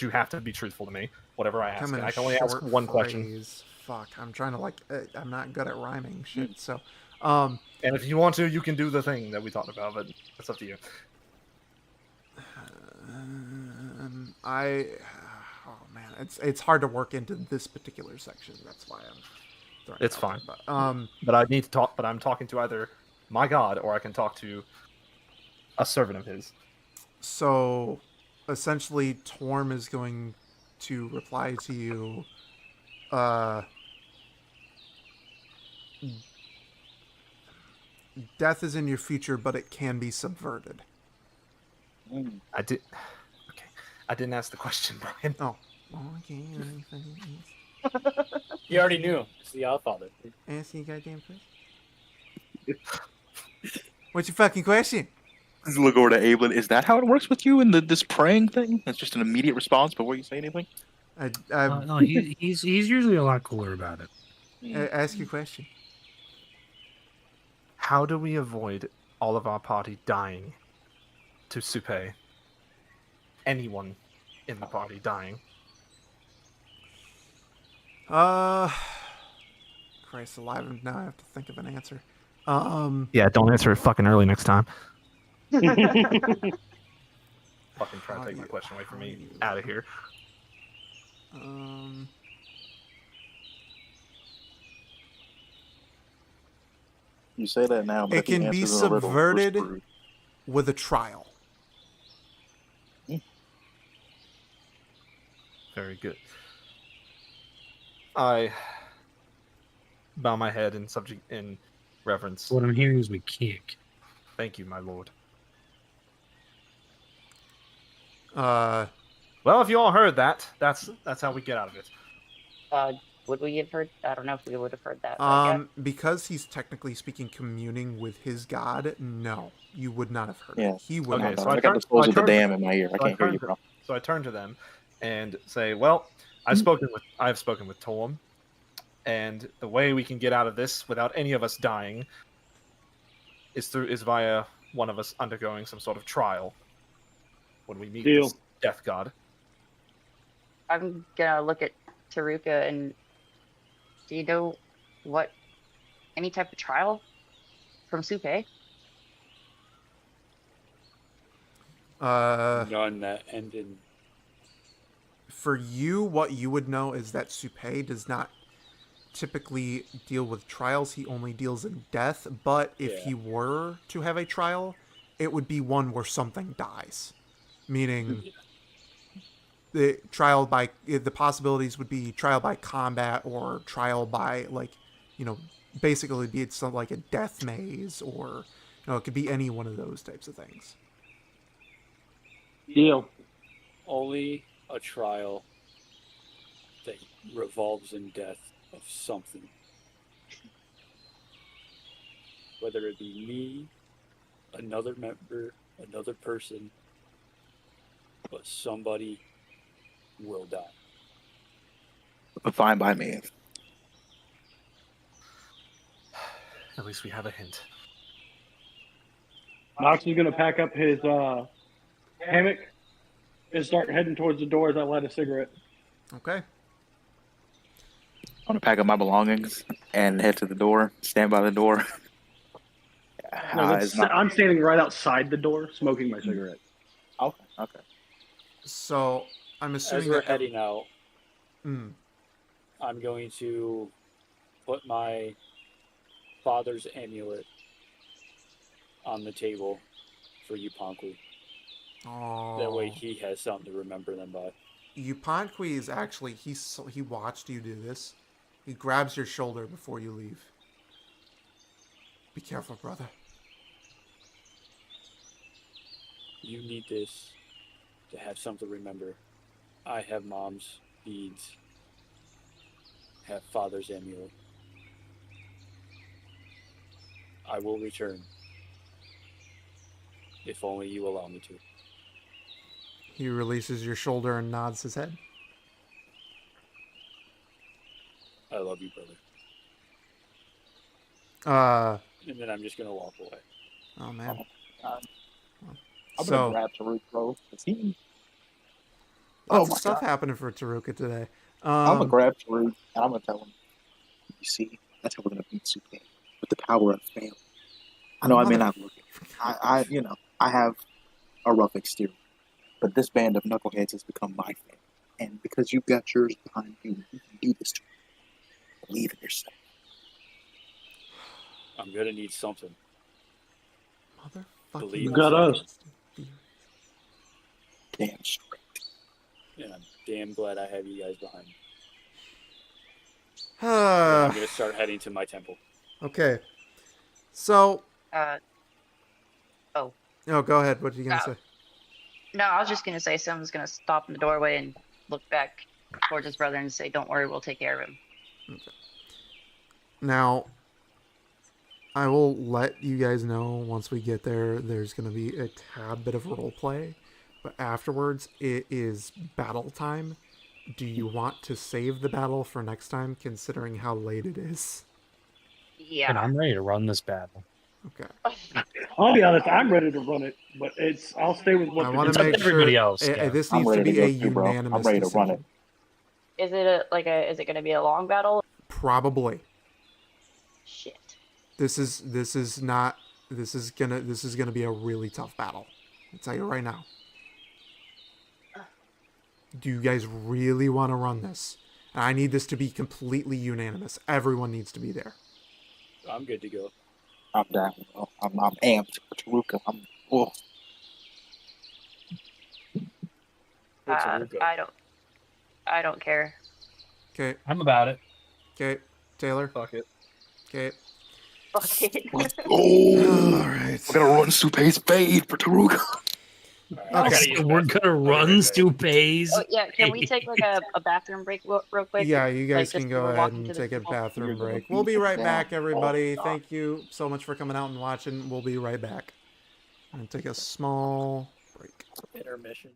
Speaker 4: you have to be truthful to me. Whatever I ask,
Speaker 1: Come in
Speaker 4: and
Speaker 1: a
Speaker 4: I can only ask
Speaker 1: short
Speaker 4: one question.
Speaker 1: phrase. Fuck, I'm trying to I'm not good at rhyming shit. So,
Speaker 4: And if you want to, you can do the thing that we talked about, but it's up to you.
Speaker 1: Oh man, it's hard to work into this particular section. That's why I'm. throwing it
Speaker 4: It's
Speaker 1: out
Speaker 4: fine.
Speaker 1: there.
Speaker 4: But I need to talk. But I'm talking to either my god or I can talk to a servant of his.
Speaker 1: So, essentially, Torm is going to reply to you. death is in your future, but it can be subverted.
Speaker 4: I did. Okay, I didn't ask the question, Brian.
Speaker 1: Oh, okay.
Speaker 3: You already knew. It's the Allfather.
Speaker 1: Ask you goddamn question. What's your fucking question?
Speaker 7: Let's look over to Ablin. Is that how it works with you in this praying thing? It's just an immediate response before you say anything?
Speaker 6: No, he's usually a lot cooler about it.
Speaker 1: Ask your question.
Speaker 4: How do we avoid all of our party dying to Supe? Anyone in the party dying?
Speaker 1: Christ alive, now I have to think of an answer.
Speaker 4: Yeah, don't answer it fucking early next time. Fucking try to take my question away from me. Out of here.
Speaker 7: You say that now, but
Speaker 1: It
Speaker 7: if he
Speaker 1: can be
Speaker 7: answers in a riddle, we're
Speaker 1: subverted
Speaker 7: screwed.
Speaker 1: with a trial.
Speaker 4: Very good. I bow my head in reverence.
Speaker 6: What I'm hearing is we can't.
Speaker 4: Thank you, my lord.
Speaker 1: Well,
Speaker 4: if you all heard that, that's how we get out of it.
Speaker 2: Would we have heard? I don't know if we would have heard that. but yeah.
Speaker 1: because he's technically speaking, communing with his god, no, you would not have heard
Speaker 7: Yeah.
Speaker 1: it. He would
Speaker 4: Okay,
Speaker 1: not.
Speaker 4: so
Speaker 7: I got the souls of the dam in my ear. I can't hear you, bro.
Speaker 4: So I turn to them and say, "Well, I've spoken with Tolum, and the way we can get out of this without any of us dying is via one of us undergoing some sort of trial when we meet
Speaker 5: Deal.
Speaker 4: this death god."
Speaker 2: I'm gonna look at Taruka and do you know what any type of trial from Supe?
Speaker 3: None that end in.
Speaker 1: For you, what you would know is that Supe does not typically deal with trials. He only deals in death. But if he were to have a trial, it would be one where something dies. Meaning, the possibilities would be trial by combat or trial by, like, basically be it something like a death maze, or, it could be any one of those types of things.
Speaker 5: Deal.
Speaker 3: Only a trial that revolves in death of something. Whether it be me, another member, another person, but somebody will die.
Speaker 7: Fine by me.
Speaker 4: At least we have a hint.
Speaker 5: Knox is gonna pack up his hammock and start heading towards the door as I light a cigarette.
Speaker 1: Okay.
Speaker 7: I'm gonna pack up my belongings and head to the door. Stand by the door.
Speaker 5: No, I'm standing right outside the door, smoking my cigarette.
Speaker 7: Okay.
Speaker 1: So, I'm assuming
Speaker 3: As we're
Speaker 1: that...
Speaker 3: heading out,
Speaker 1: Mm.
Speaker 3: I'm going to put my father's amulet on the table for Yupankwi.
Speaker 1: Oh.
Speaker 3: That way he has something to remember them by.
Speaker 1: Yupankwi is actually, he watched you do this. He grabs your shoulder before you leave. Be careful, brother.
Speaker 3: You need this to have something to remember. I have mom's beads. Have father's amulet. I will return. If only you allow me to.
Speaker 1: He releases your shoulder and nods his head.
Speaker 3: I love you, brother.
Speaker 1: Uh,
Speaker 3: And then I'm just gonna walk away.
Speaker 1: oh man.
Speaker 7: I'm
Speaker 1: So,
Speaker 7: gonna grab Tariq, bro.
Speaker 1: lots of stuff happening for Taruka today.
Speaker 7: I'm gonna grab Tariq and I'm gonna tell him. You see, that's how we're gonna beat Supe with the power of family. I know I may not look it. I have a rough exterior, but this band of knuckleheads has become my family. And because you've got yours behind you, you can do this to me. Believe in yourself.
Speaker 3: I'm gonna need something.
Speaker 1: Motherfucking.
Speaker 3: Believe
Speaker 5: You got us.
Speaker 7: Damn straight.
Speaker 3: And I'm damn glad I have you guys behind me. I'm gonna start heading to my temple.
Speaker 1: Okay. So,
Speaker 2: Oh,
Speaker 1: No, go ahead. What are you gonna
Speaker 2: uh,
Speaker 1: say?
Speaker 2: no, I was just gonna say someone's gonna stop in the doorway and look back towards his brother and say, "Don't worry, we'll take care of him."
Speaker 1: Now, I will let you guys know once we get there. There's gonna be a tad bit of role play, but afterwards it is battle time. Do you want to save the battle for next time, considering how late it is?
Speaker 6: And
Speaker 2: Yeah.
Speaker 6: I'm ready to run this battle.
Speaker 1: Okay.
Speaker 5: I'll be honest, I'm ready to run it, but I'll stay with what
Speaker 1: I
Speaker 5: the
Speaker 1: want
Speaker 6: It's
Speaker 1: to
Speaker 6: up to
Speaker 1: make sure
Speaker 6: everybody else, yeah.
Speaker 1: this
Speaker 7: I'm
Speaker 1: needs to
Speaker 7: ready to
Speaker 1: be a
Speaker 7: go too, bro. I'm
Speaker 1: unanimous
Speaker 7: ready to
Speaker 1: decision.
Speaker 7: run it.
Speaker 2: Is it gonna be a long battle?
Speaker 1: Probably.
Speaker 2: Shit.
Speaker 1: This is not. This is gonna be a really tough battle. I'll tell you right now. Do you guys really want to run this? And I need this to be completely unanimous. Everyone needs to be there.
Speaker 3: I'm good to go.
Speaker 7: I'm down. I'm amped for Taruka. Oh,
Speaker 3: For Taruka.
Speaker 2: I don't care.
Speaker 1: Okay.
Speaker 8: I'm about it.
Speaker 1: Okay. Taylor.
Speaker 4: Fuck it.
Speaker 1: Okay.
Speaker 2: Fuck it.
Speaker 7: let's go.
Speaker 1: All right.
Speaker 7: We're gonna run Supay's fade for Taruka.
Speaker 1: Okay.
Speaker 6: So we're gonna run Stupes.
Speaker 2: Oh yeah, can we take like a bathroom break real quick?
Speaker 1: Yeah, you guys
Speaker 2: Like,
Speaker 1: can
Speaker 2: just
Speaker 1: go
Speaker 2: we're
Speaker 1: ahead
Speaker 2: walking
Speaker 1: and
Speaker 2: to the
Speaker 1: take a
Speaker 2: table.
Speaker 1: bathroom
Speaker 7: You're gonna
Speaker 1: break. We'll be
Speaker 7: beat
Speaker 1: right
Speaker 7: them
Speaker 1: back,
Speaker 7: down.
Speaker 1: everybody.
Speaker 2: Oh,
Speaker 1: Thank you so much for coming out and watching. We'll be right back. I'm gonna take a small break.
Speaker 3: Intermission.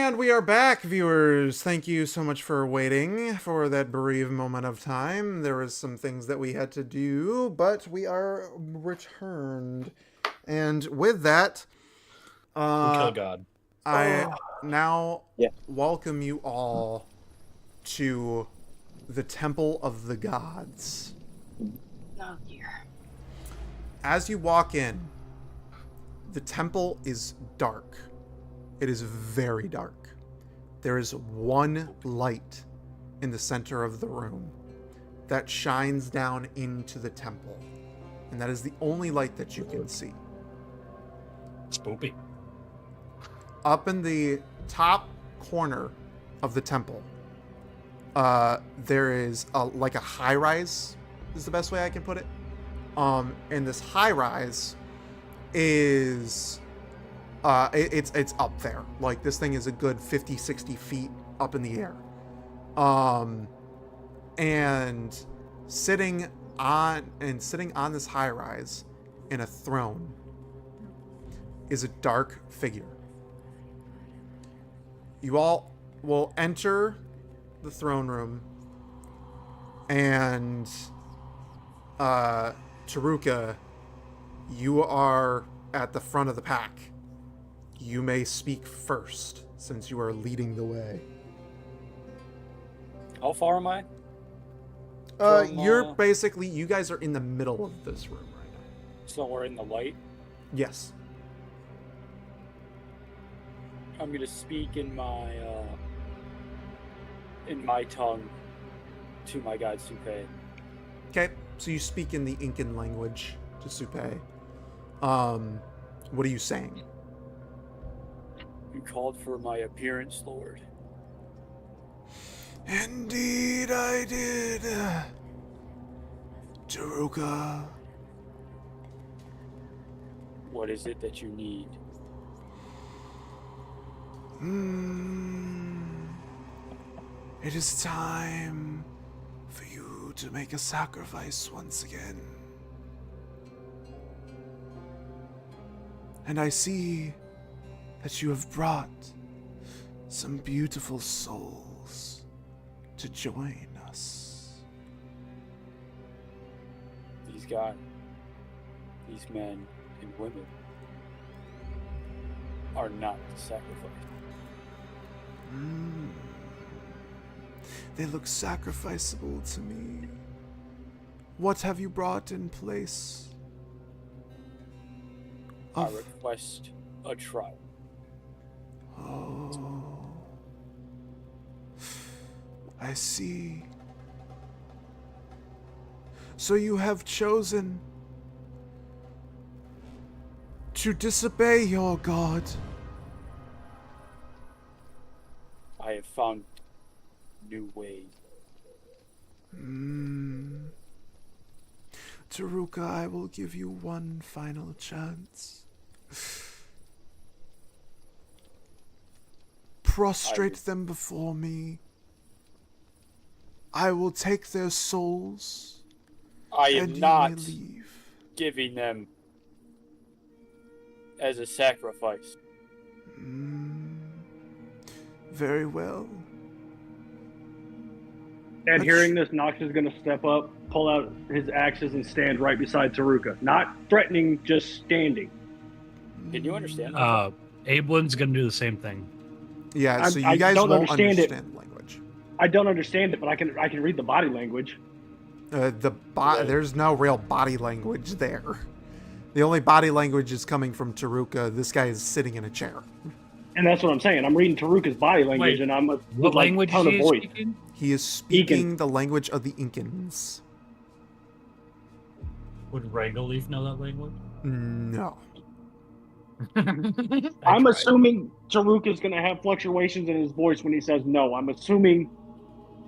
Speaker 1: And we are back, viewers. Thank you so much for waiting for that brief moment of time. There was some things that we had to do, but we are returned. And with that,
Speaker 6: We kill God.
Speaker 1: I now
Speaker 7: Yeah.
Speaker 1: welcome you all to the Temple of the Gods.
Speaker 2: Oh dear.
Speaker 1: As you walk in, the temple is dark. It is very dark. There is one light in the center of the room that shines down into the temple. And that is the only light that you can see.
Speaker 6: Spoopy.
Speaker 1: Up in the top corner of the temple, there is like a high rise, is the best way I can put it. And this high rise is it's up there. Like, this thing is a good 50-60 feet up in the air. And sitting on this high rise in a throne is a dark figure. You all will enter the throne room, and Taruka, you are at the front of the pack. You may speak first, since you are leading the way.
Speaker 3: How far am I?
Speaker 1: You're basically, you guys are in the middle of this room right now.
Speaker 3: So we're in the light.
Speaker 1: Yes.
Speaker 3: I'm gonna speak in my tongue to my god Supe.
Speaker 1: Okay, so you speak in the Incan language to Supe. What are you saying?
Speaker 3: You called for my appearance, Lord.
Speaker 1: Indeed I did, Taruka.
Speaker 3: What is it that you need?
Speaker 1: It is time for you to make a sacrifice once again. And I see that you have brought some beautiful souls to join us.
Speaker 3: These guys, these men and women are not sacrificed.
Speaker 1: They look sacrificable to me. What have you brought in place?
Speaker 3: I request a trial.
Speaker 1: Oh, I see. So you have chosen to disobey your god.
Speaker 3: I have found new ways.
Speaker 1: Taruka, I will give you one final chance. Prostrate them before me. I will take their souls.
Speaker 3: I
Speaker 1: and
Speaker 3: am
Speaker 1: you
Speaker 3: not
Speaker 1: may leave.
Speaker 3: giving them as a sacrifice.
Speaker 1: Very well.
Speaker 5: And hearing this, Nox is going to step up, pull out his axes, and stand right beside Taruka. Not threatening, just standing.
Speaker 3: Can you understand?
Speaker 6: Ablin's gonna do the same thing.
Speaker 1: Yeah, so you
Speaker 5: I
Speaker 1: guys
Speaker 5: don't
Speaker 1: won't
Speaker 5: understand it.
Speaker 1: understand language.
Speaker 5: I don't understand it, but I can read the body language.
Speaker 1: There's no real body language there. The only body language is coming from Taruka. This guy is sitting in a chair.
Speaker 5: And that's what I'm saying. I'm reading Taruka's body language,
Speaker 6: Wait,
Speaker 5: and I'm
Speaker 6: What
Speaker 5: with, like,
Speaker 6: language
Speaker 5: tone
Speaker 6: is
Speaker 5: of
Speaker 6: he
Speaker 5: voice.
Speaker 6: speaking?
Speaker 1: He is speaking the language of the Incans.
Speaker 6: Would Rangoleaf know that language?
Speaker 1: No.
Speaker 5: I'm assuming Taruka's going to have fluctuations in his voice when he says no. I'm assuming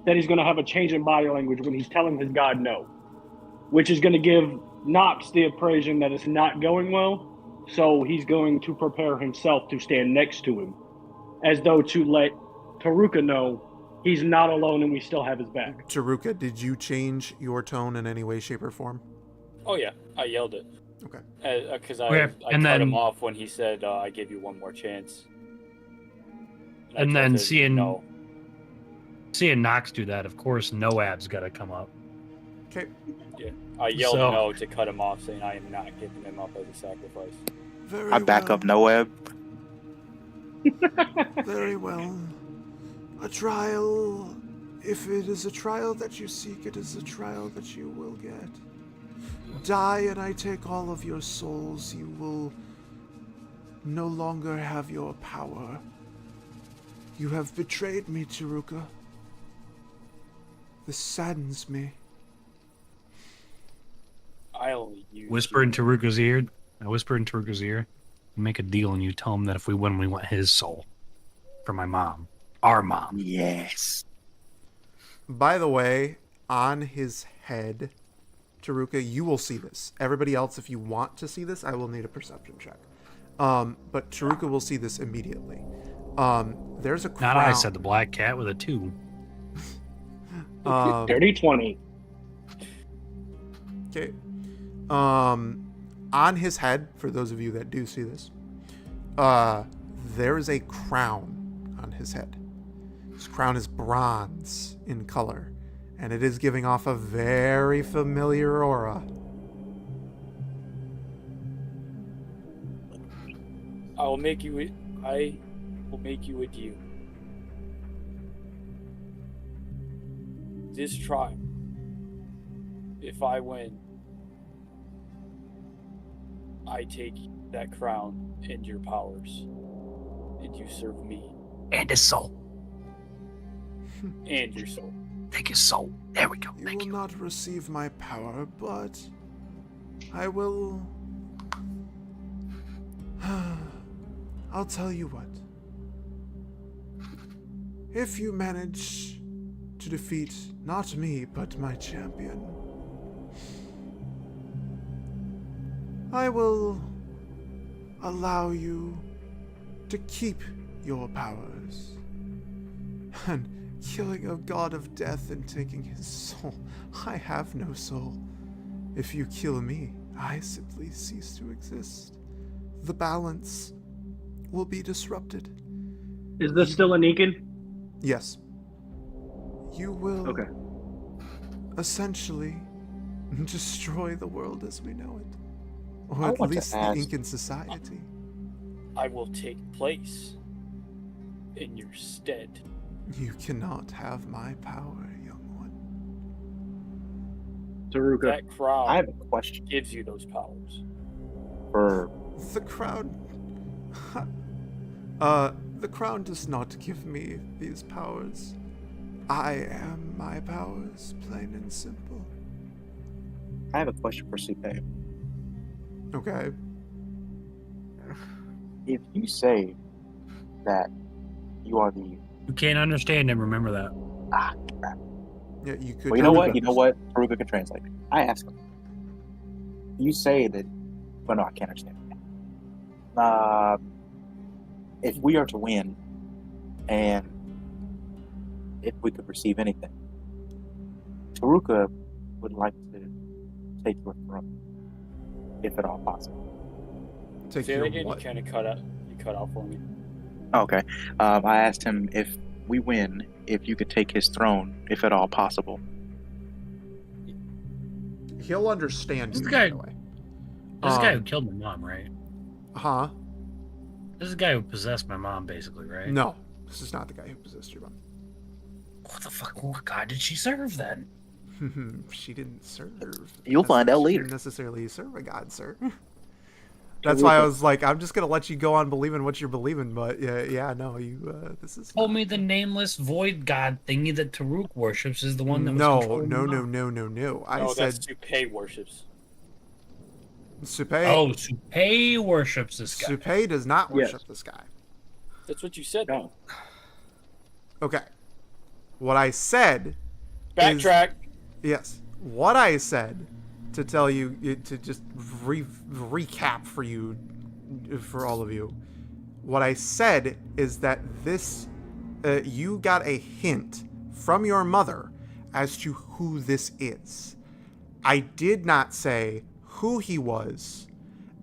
Speaker 5: that he's going to have a change in body language when he's telling his god no, which is going to give Nox the impression that it's not going well. So he's going to prepare himself to stand next to him, as though to let Taruka know he's not alone and we still have his back.
Speaker 1: Taruka, did you change your tone in any way, shape, or form?
Speaker 3: Oh yeah, I yelled it.
Speaker 1: Okay.
Speaker 3: Because I
Speaker 6: Okay,
Speaker 3: cut
Speaker 6: and then-
Speaker 3: him off when he said, I give you one more chance.
Speaker 6: And
Speaker 3: I
Speaker 6: then
Speaker 3: told him
Speaker 6: seeing Nox do that, of course, Noab's got to come up.
Speaker 1: Okay.
Speaker 3: I yelled
Speaker 6: So-
Speaker 3: no to cut him off, saying I am not giving him up as a sacrifice.
Speaker 1: Very
Speaker 7: I back
Speaker 1: well.
Speaker 7: up Noab.
Speaker 1: Very well. A trial. If it is a trial that you seek, it is a trial that you will get. Die and I take all of your souls. You will no longer have your power. You have betrayed me, Taruka. This saddens me.
Speaker 3: I only use
Speaker 6: Whisper in Taruka's ear. I whisper in Taruka's ear. Make a deal and you tell him that if we win, we want his soul. For my mom. Our mom.
Speaker 7: Yes.
Speaker 1: By the way, on his head, Taruka, you will see this. Everybody else, if you want to see this, I will need a perception check. But Taruka will see this immediately. There's a crown.
Speaker 6: Not I, said the black cat with a 2.
Speaker 5: Dirty 20.
Speaker 1: Okay. On his head, for those of you that do see this, there is a crown on his head. This crown is bronze in color, and it is giving off a very familiar aura.
Speaker 3: I will make you a deal. This trial, if I win, I take that crown and your powers, and you serve me
Speaker 6: And his soul.
Speaker 3: and your soul.
Speaker 6: Take his soul. There we go.
Speaker 1: You
Speaker 6: Thank
Speaker 1: will
Speaker 6: you.
Speaker 1: not receive my power, but I will. I'll tell you what. If you manage to defeat not me, but my champion, I will allow you to keep your powers. And killing a god of death and taking his soul, I have no soul. If you kill me, I simply cease to exist. The balance will be disrupted.
Speaker 5: Is this still a Negan?
Speaker 1: Yes. You will
Speaker 5: Okay.
Speaker 1: essentially destroy the world as we know it. Or
Speaker 7: I
Speaker 1: at
Speaker 7: want to
Speaker 1: least the
Speaker 7: ask-
Speaker 1: Incan society.
Speaker 3: I will take place in your stead.
Speaker 1: You cannot have my power, young one.
Speaker 5: Taruka.
Speaker 3: That crown
Speaker 7: I have a question
Speaker 3: gives you those powers.
Speaker 7: for.
Speaker 1: The crown. The crown does not give me these powers. I am my powers, plain and simple.
Speaker 7: I have a question for Supe.
Speaker 1: Okay.
Speaker 7: If you say that you are the
Speaker 6: You can't understand him, remember that.
Speaker 7: crap.
Speaker 1: Yeah, you could.
Speaker 7: Well, you know what?
Speaker 1: Taruka.
Speaker 7: You know what? Taruka can translate. I asked him. You say that. Well, no, I can't understand. If we are to win, and if we could receive anything, Taruka would like to take your throne, if at all possible.
Speaker 1: Take
Speaker 3: Say
Speaker 1: your
Speaker 3: that again. You
Speaker 1: what?
Speaker 3: kind of cut out. You cut out for me.
Speaker 7: Okay. I asked him if we win, if you could take his throne, if at all possible.
Speaker 1: He'll understand
Speaker 6: This
Speaker 1: you,
Speaker 6: guy-
Speaker 1: by the way.
Speaker 6: This is the guy who killed my mom, right?
Speaker 1: Huh?
Speaker 6: This is the guy who possessed my mom, basically, right?
Speaker 1: No. This is not the guy who possessed your mom.
Speaker 6: What the fuck? What god did she serve then?
Speaker 1: She didn't serve.
Speaker 7: You'll find out
Speaker 1: She
Speaker 7: later.
Speaker 1: didn't necessarily serve a god, sir. That's why I was like, I'm just gonna let you go on believing what you're believing, but yeah, no, you. This is.
Speaker 6: Told me the nameless void god thingy that Taruk worships is the one that was
Speaker 1: No.
Speaker 6: controlling my mom.
Speaker 1: I
Speaker 3: No,
Speaker 1: said
Speaker 3: that's Supay worships.
Speaker 1: Supe.
Speaker 6: Oh, Supay worships this guy.
Speaker 1: Supe does not
Speaker 5: Yes.
Speaker 1: worship this guy.
Speaker 3: That's what you said.
Speaker 5: No.
Speaker 1: Okay. What I said.
Speaker 3: Backtrack.
Speaker 1: Yes. What I said to tell you to just recap for you, for all of you. What I said is that this, you got a hint from your mother as to who this is. I did not say who he was,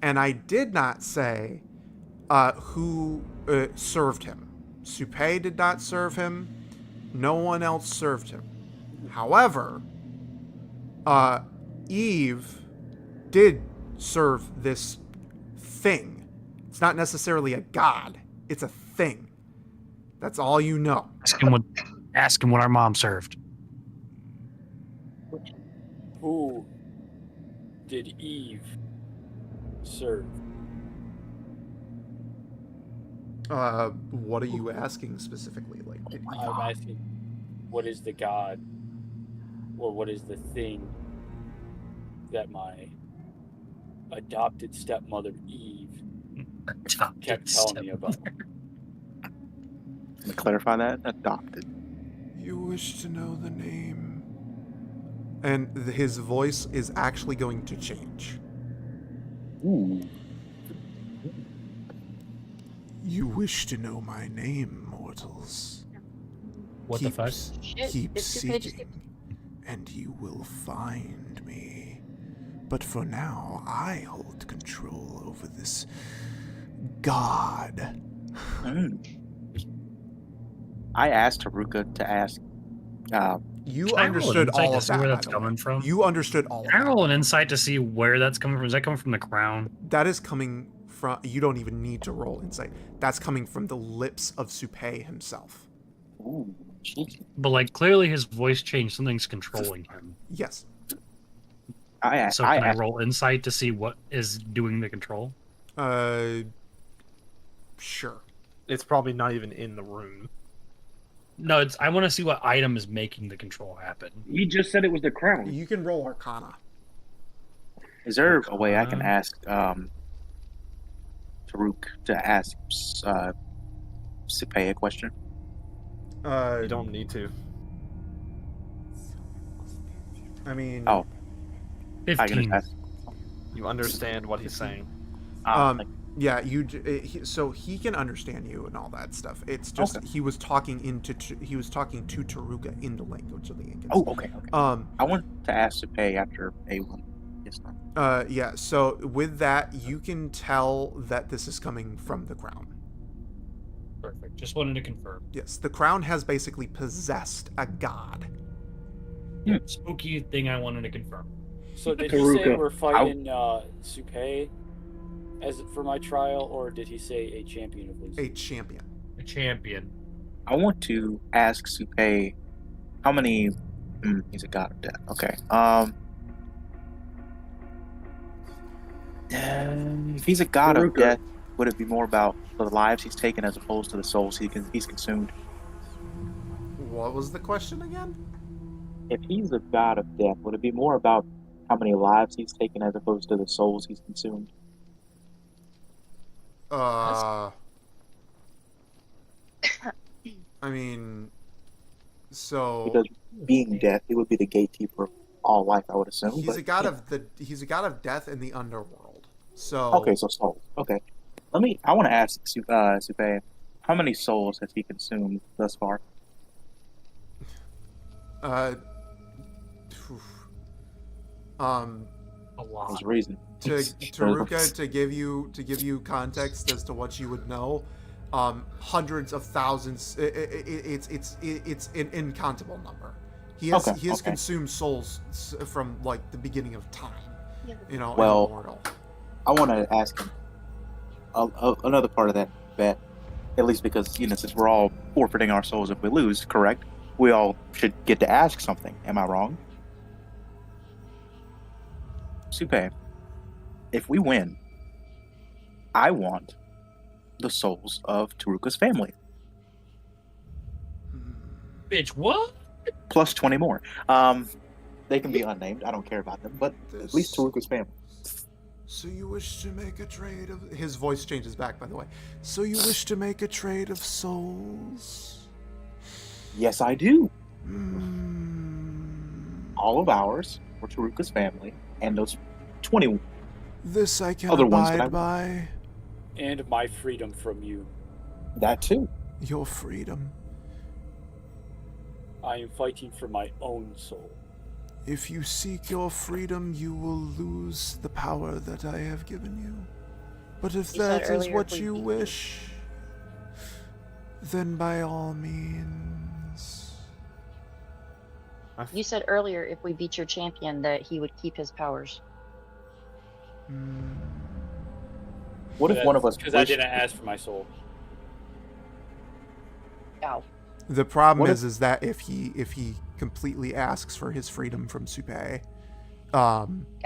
Speaker 1: and I did not say who served him. Supay did not serve him. No one else served him. However, Eve did serve this thing. It's not necessarily a god. It's a thing. That's all you know.
Speaker 6: Ask him what our mom served.
Speaker 3: Who did Eve serve?
Speaker 1: What are you asking specifically? Like,
Speaker 3: I'm asking, what is the god, or what is the thing that my adopted stepmother Eve kept telling me about?
Speaker 7: Let me clarify that. Adopted.
Speaker 1: You wish to know the name. And his voice is actually going to change.
Speaker 7: Ooh.
Speaker 1: You wish to know my name, mortals.
Speaker 6: What the fuck?
Speaker 1: Keep
Speaker 2: It's Supay just
Speaker 1: seeking, and you will find me. But for now, I hold control over this god.
Speaker 7: I asked Haruka to ask.
Speaker 1: You
Speaker 6: Can I roll an
Speaker 1: understood
Speaker 6: insight
Speaker 1: all
Speaker 6: to
Speaker 1: of
Speaker 6: see
Speaker 1: that.
Speaker 6: where
Speaker 1: by
Speaker 6: that's
Speaker 1: the way.
Speaker 6: coming from?
Speaker 1: You understood all of
Speaker 6: Can I
Speaker 1: that.
Speaker 6: roll an insight to see where that's coming from? Is that coming from the crown?
Speaker 1: That is coming from. You don't even need to roll insight. That's coming from the lips of Supay himself.
Speaker 7: Ooh, cheeky.
Speaker 6: But like clearly his voice changed. Something's controlling him.
Speaker 1: Yes.
Speaker 6: So can I roll insight to see what is doing the control?
Speaker 1: Sure.
Speaker 4: It's probably not even in the room.
Speaker 6: No, I want to see what item is making the control happen.
Speaker 5: He just said it was the crown.
Speaker 1: You can roll Arcana.
Speaker 7: Is there a way I can ask Taruk to ask Supay a question?
Speaker 4: You don't need to.
Speaker 1: I mean.
Speaker 7: Oh. I can
Speaker 6: 15.
Speaker 7: just ask.
Speaker 4: You understand what he's saying.
Speaker 1: Yeah, so he can understand you and all that stuff. It's just
Speaker 7: Okay.
Speaker 1: he was talking to Taruka in the language of the Incans.
Speaker 7: Oh, okay. I want to ask Supay after A1. Yes, no.
Speaker 1: Yeah. So with that, you can tell that this is coming from the crown.
Speaker 6: Perfect. Just wanted to confirm.
Speaker 1: Yes, the crown has basically possessed a god.
Speaker 6: Spooky thing I wanted to confirm.
Speaker 3: So did he say
Speaker 5: Taruka,
Speaker 3: we're fighting Supay for my trial, or did he say a champion of Lucy?
Speaker 1: A champion.
Speaker 6: A champion.
Speaker 7: I want to ask Supay how many. He's a god of death. Okay. If he's a god of
Speaker 5: Taruka.
Speaker 7: death, would it be more about the lives he's taken as opposed to the souls he's consumed?
Speaker 1: What was the question again?
Speaker 7: If he's a god of death, would it be more about how many lives he's taken as opposed to the souls he's consumed?
Speaker 1: I mean, so
Speaker 7: Because being death, he would be the gatekeeper of all life, I would assume.
Speaker 1: he's a god of death in the underworld. So
Speaker 7: Okay, so souls. Okay. I want to ask Supay, how many souls has he consumed thus far?
Speaker 6: A lot.
Speaker 7: There's a reason.
Speaker 1: Taruka, to give you context as to what you would know, hundreds of thousands. It's an incountable number. He has consumed souls from like the beginning of time. You know,
Speaker 7: Well,
Speaker 1: immortal.
Speaker 7: I want to ask him another part of that bet, at least because, since we're all forfeiting our souls if we lose, correct? We all should get to ask something. Am I wrong? Supay, if we win, I want the souls of Taruka's family.
Speaker 6: Bitch, what?
Speaker 7: Plus 20 more. They can be unnamed. I don't care about them, but at least Taruka's family.
Speaker 1: So you wish to make a trade of... His voice changes back, by the way. So you wish to make a trade of souls?
Speaker 7: Yes, I do.
Speaker 1: Hmm.
Speaker 7: All of ours for Taruka's family, and those 20
Speaker 1: This I can
Speaker 7: other ones that
Speaker 1: abide by.
Speaker 3: And my freedom from you.
Speaker 7: that too.
Speaker 1: Your freedom.
Speaker 3: I am fighting for my own soul.
Speaker 1: If you seek your freedom, you will lose the power that I have given you. But if
Speaker 2: You said
Speaker 1: that is
Speaker 2: earlier
Speaker 1: what
Speaker 2: if we
Speaker 1: you
Speaker 2: beat you.
Speaker 1: wish, then by all means.
Speaker 2: You said earlier if we beat your champion that he would keep his powers.
Speaker 7: What if one of us
Speaker 3: Because I
Speaker 7: wished-
Speaker 3: didn't ask for my soul.
Speaker 2: Ow.
Speaker 1: The problem
Speaker 7: What
Speaker 1: is that if he completely asks for his freedom from Supe,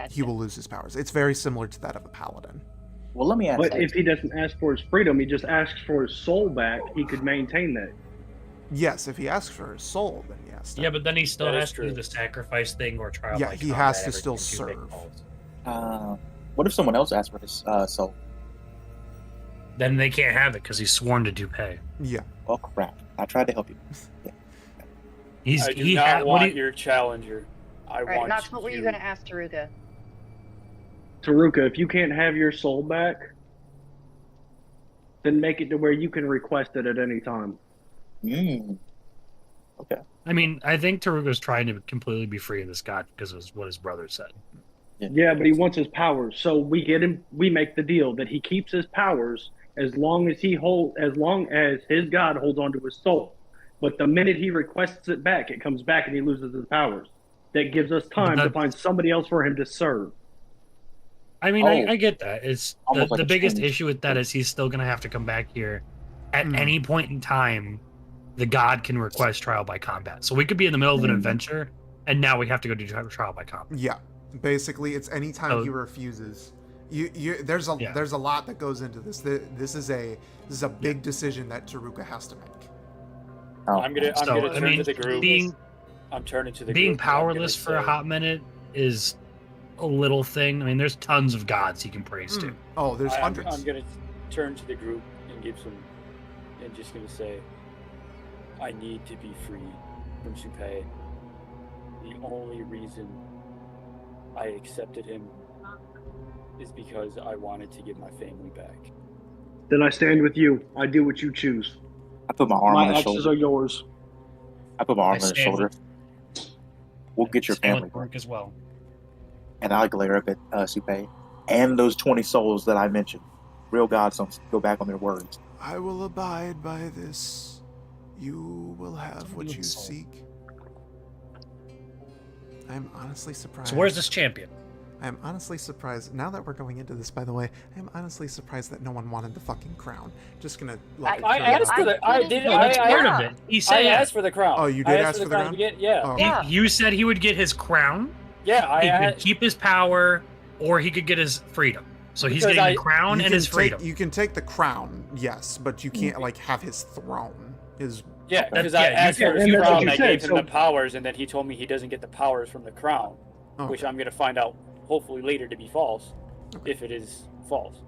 Speaker 1: he will lose his powers. It's very similar to that of a paladin.
Speaker 7: Well, let me ask.
Speaker 5: But
Speaker 7: you.
Speaker 5: if he doesn't ask for his freedom, he just asks for his soul back, he could maintain that.
Speaker 1: Yes, if he asks for his soul, then yes.
Speaker 6: Yeah, but then he still
Speaker 3: That is
Speaker 6: has to do
Speaker 3: true.
Speaker 6: the sacrifice thing or trial.
Speaker 1: Yeah,
Speaker 6: by
Speaker 1: he
Speaker 6: combat
Speaker 1: has to
Speaker 6: every
Speaker 1: still
Speaker 6: time two big
Speaker 1: serve.
Speaker 6: balls.
Speaker 7: What if someone else asked for his soul?
Speaker 6: Then they can't have it because he's sworn to Dupe.
Speaker 1: Yeah.
Speaker 7: Oh crap! I tried to help you. Yeah.
Speaker 6: He's
Speaker 3: I do
Speaker 6: he
Speaker 3: not
Speaker 6: ha- what
Speaker 3: want
Speaker 6: he-
Speaker 3: your challenger. I
Speaker 2: All right,
Speaker 3: want
Speaker 2: Knox, what were you
Speaker 3: you.
Speaker 2: going to ask Taruga?
Speaker 5: Taruka, if you can't have your soul back, then make it to where you can request it at any time.
Speaker 7: Okay.
Speaker 6: I mean, I think Taruga's trying to completely be free of this god because of what his brother said.
Speaker 5: Yeah, but he wants his powers, so we make the deal that he keeps his powers as long as his god holds onto his soul. But the minute he requests it back, it comes back and he loses his powers. That gives us time to find somebody else for him to serve.
Speaker 6: I mean,
Speaker 7: Oh.
Speaker 6: I get that. It's
Speaker 7: Almost
Speaker 6: the
Speaker 7: like a
Speaker 6: biggest
Speaker 7: change.
Speaker 6: issue with that is he's still going to have to come back here at
Speaker 1: Mhm.
Speaker 6: any point in time. The god can request trial by combat, so we could be in the middle of an
Speaker 7: Mhm.
Speaker 6: adventure, and now we have to go do trial by combat.
Speaker 1: Yeah. Basically, it's anytime
Speaker 6: Oh.
Speaker 1: he refuses. There's a lot that goes into this. This is a big decision that Taruka has to make.
Speaker 7: Oh,
Speaker 3: I'm gonna
Speaker 6: So, I
Speaker 3: turn
Speaker 6: mean,
Speaker 3: to the group. I'm turning to the
Speaker 6: being
Speaker 3: group. and I'm gonna
Speaker 6: powerless for a
Speaker 3: say,
Speaker 6: hot minute is a little thing. I mean, there's tons of gods he can praise to.
Speaker 1: Oh, there's
Speaker 3: I'm
Speaker 1: hundreds.
Speaker 3: gonna turn to the group and give some, and just gonna say, I need to be free from Supe. The only reason I accepted him is because I wanted to get my family back.
Speaker 5: Then I stand with you. I do what you choose.
Speaker 7: I put my arm
Speaker 5: My
Speaker 7: on his
Speaker 5: actions
Speaker 7: shoulder.
Speaker 5: are yours.
Speaker 7: I put my arm
Speaker 6: I
Speaker 7: on his
Speaker 6: stand
Speaker 7: shoulder. We'll get your
Speaker 6: Stand
Speaker 7: family,
Speaker 6: with work as well.
Speaker 7: and I'll glare up at Supe and those 20 souls that I mentioned. Real gods don't go back on their words.
Speaker 1: I will abide by this. You will have what you
Speaker 6: Soul.
Speaker 1: seek. I'm honestly surprised.
Speaker 6: So where's this champion?
Speaker 1: I'm honestly surprised. Now that we're going into this, by the way, I'm honestly surprised that no one wanted the fucking crown. Just gonna like.
Speaker 3: I
Speaker 1: throw it
Speaker 3: asked
Speaker 1: out
Speaker 3: for
Speaker 1: there.
Speaker 3: the. I did.
Speaker 6: No, that's
Speaker 3: I,
Speaker 6: part
Speaker 3: I,
Speaker 6: of it. He
Speaker 3: I
Speaker 6: said
Speaker 3: asked for the crown.
Speaker 1: Oh, you did
Speaker 3: I
Speaker 1: ask for the crown?
Speaker 3: to get. Yeah.
Speaker 1: Oh.
Speaker 2: Yeah.
Speaker 6: You said he would get his crown.
Speaker 3: Yeah.
Speaker 6: He
Speaker 3: I
Speaker 6: could keep his power, or he could get his freedom. So he's
Speaker 3: Because
Speaker 6: getting the crown
Speaker 1: You
Speaker 6: and
Speaker 1: can
Speaker 6: his
Speaker 1: take-
Speaker 6: freedom.
Speaker 1: You can take the crown, yes, but you can't like have his throne. His
Speaker 3: Yeah, because
Speaker 6: Yeah,
Speaker 3: I
Speaker 6: you
Speaker 3: asked
Speaker 6: can-
Speaker 3: for his
Speaker 5: and that's what
Speaker 3: crown,
Speaker 5: you
Speaker 3: I
Speaker 5: said,
Speaker 3: gave him
Speaker 5: so-
Speaker 3: the powers, and then he told me he doesn't get the powers from the crown,
Speaker 1: oh,
Speaker 3: which I'm going to find out hopefully later to be false,
Speaker 1: Okay.
Speaker 3: if it is falce.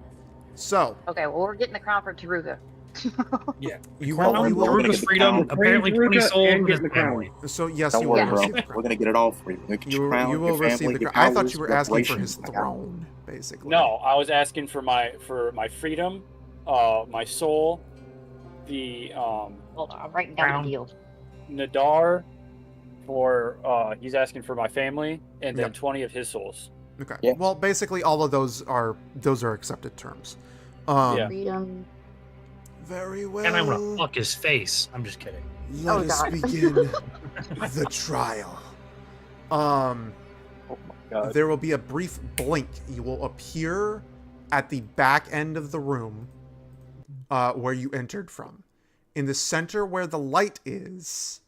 Speaker 1: so
Speaker 2: Okay, well, we're getting the crown for Taruga.
Speaker 1: you
Speaker 6: Crown,
Speaker 1: will. You
Speaker 7: We're
Speaker 1: will
Speaker 7: gonna
Speaker 6: Taruga's
Speaker 7: get the
Speaker 6: freedom,
Speaker 7: crown.
Speaker 6: apparently
Speaker 5: Taruga
Speaker 6: 20 souls
Speaker 5: and
Speaker 6: and
Speaker 5: get
Speaker 6: his
Speaker 5: the crown.
Speaker 6: family.
Speaker 1: so yes,
Speaker 7: Don't
Speaker 1: you
Speaker 7: worry,
Speaker 1: will
Speaker 7: bro.
Speaker 1: receive the
Speaker 7: We're
Speaker 1: crown.
Speaker 7: gonna get it all for you. We're gonna get your crown,
Speaker 1: You will
Speaker 7: your
Speaker 1: receive
Speaker 7: family,
Speaker 1: the
Speaker 7: your
Speaker 1: crown. I thought
Speaker 7: powers,
Speaker 1: you were asking for
Speaker 7: reparations.
Speaker 1: his
Speaker 7: I got it.
Speaker 1: throne, basically.
Speaker 3: No, I was asking for my freedom, my soul, the
Speaker 2: Hold on, I'm writing down
Speaker 6: Crown.
Speaker 2: the deal.
Speaker 3: Nadar, for he's asking for my family, and then
Speaker 1: Yep.
Speaker 3: 20 of his souls.
Speaker 1: Okay.
Speaker 7: Yeah.
Speaker 1: Well, basically, all of those are accepted terms.
Speaker 3: Yeah.
Speaker 2: Freedom.
Speaker 1: Very well.
Speaker 6: And I want to fuck his face. I'm just kidding.
Speaker 1: Let
Speaker 2: Oh,
Speaker 1: us
Speaker 2: God.
Speaker 1: begin the trial.
Speaker 7: Oh my god.
Speaker 1: There will be a brief blink. You will appear at the back end of the room where you entered from. In the center where the light is,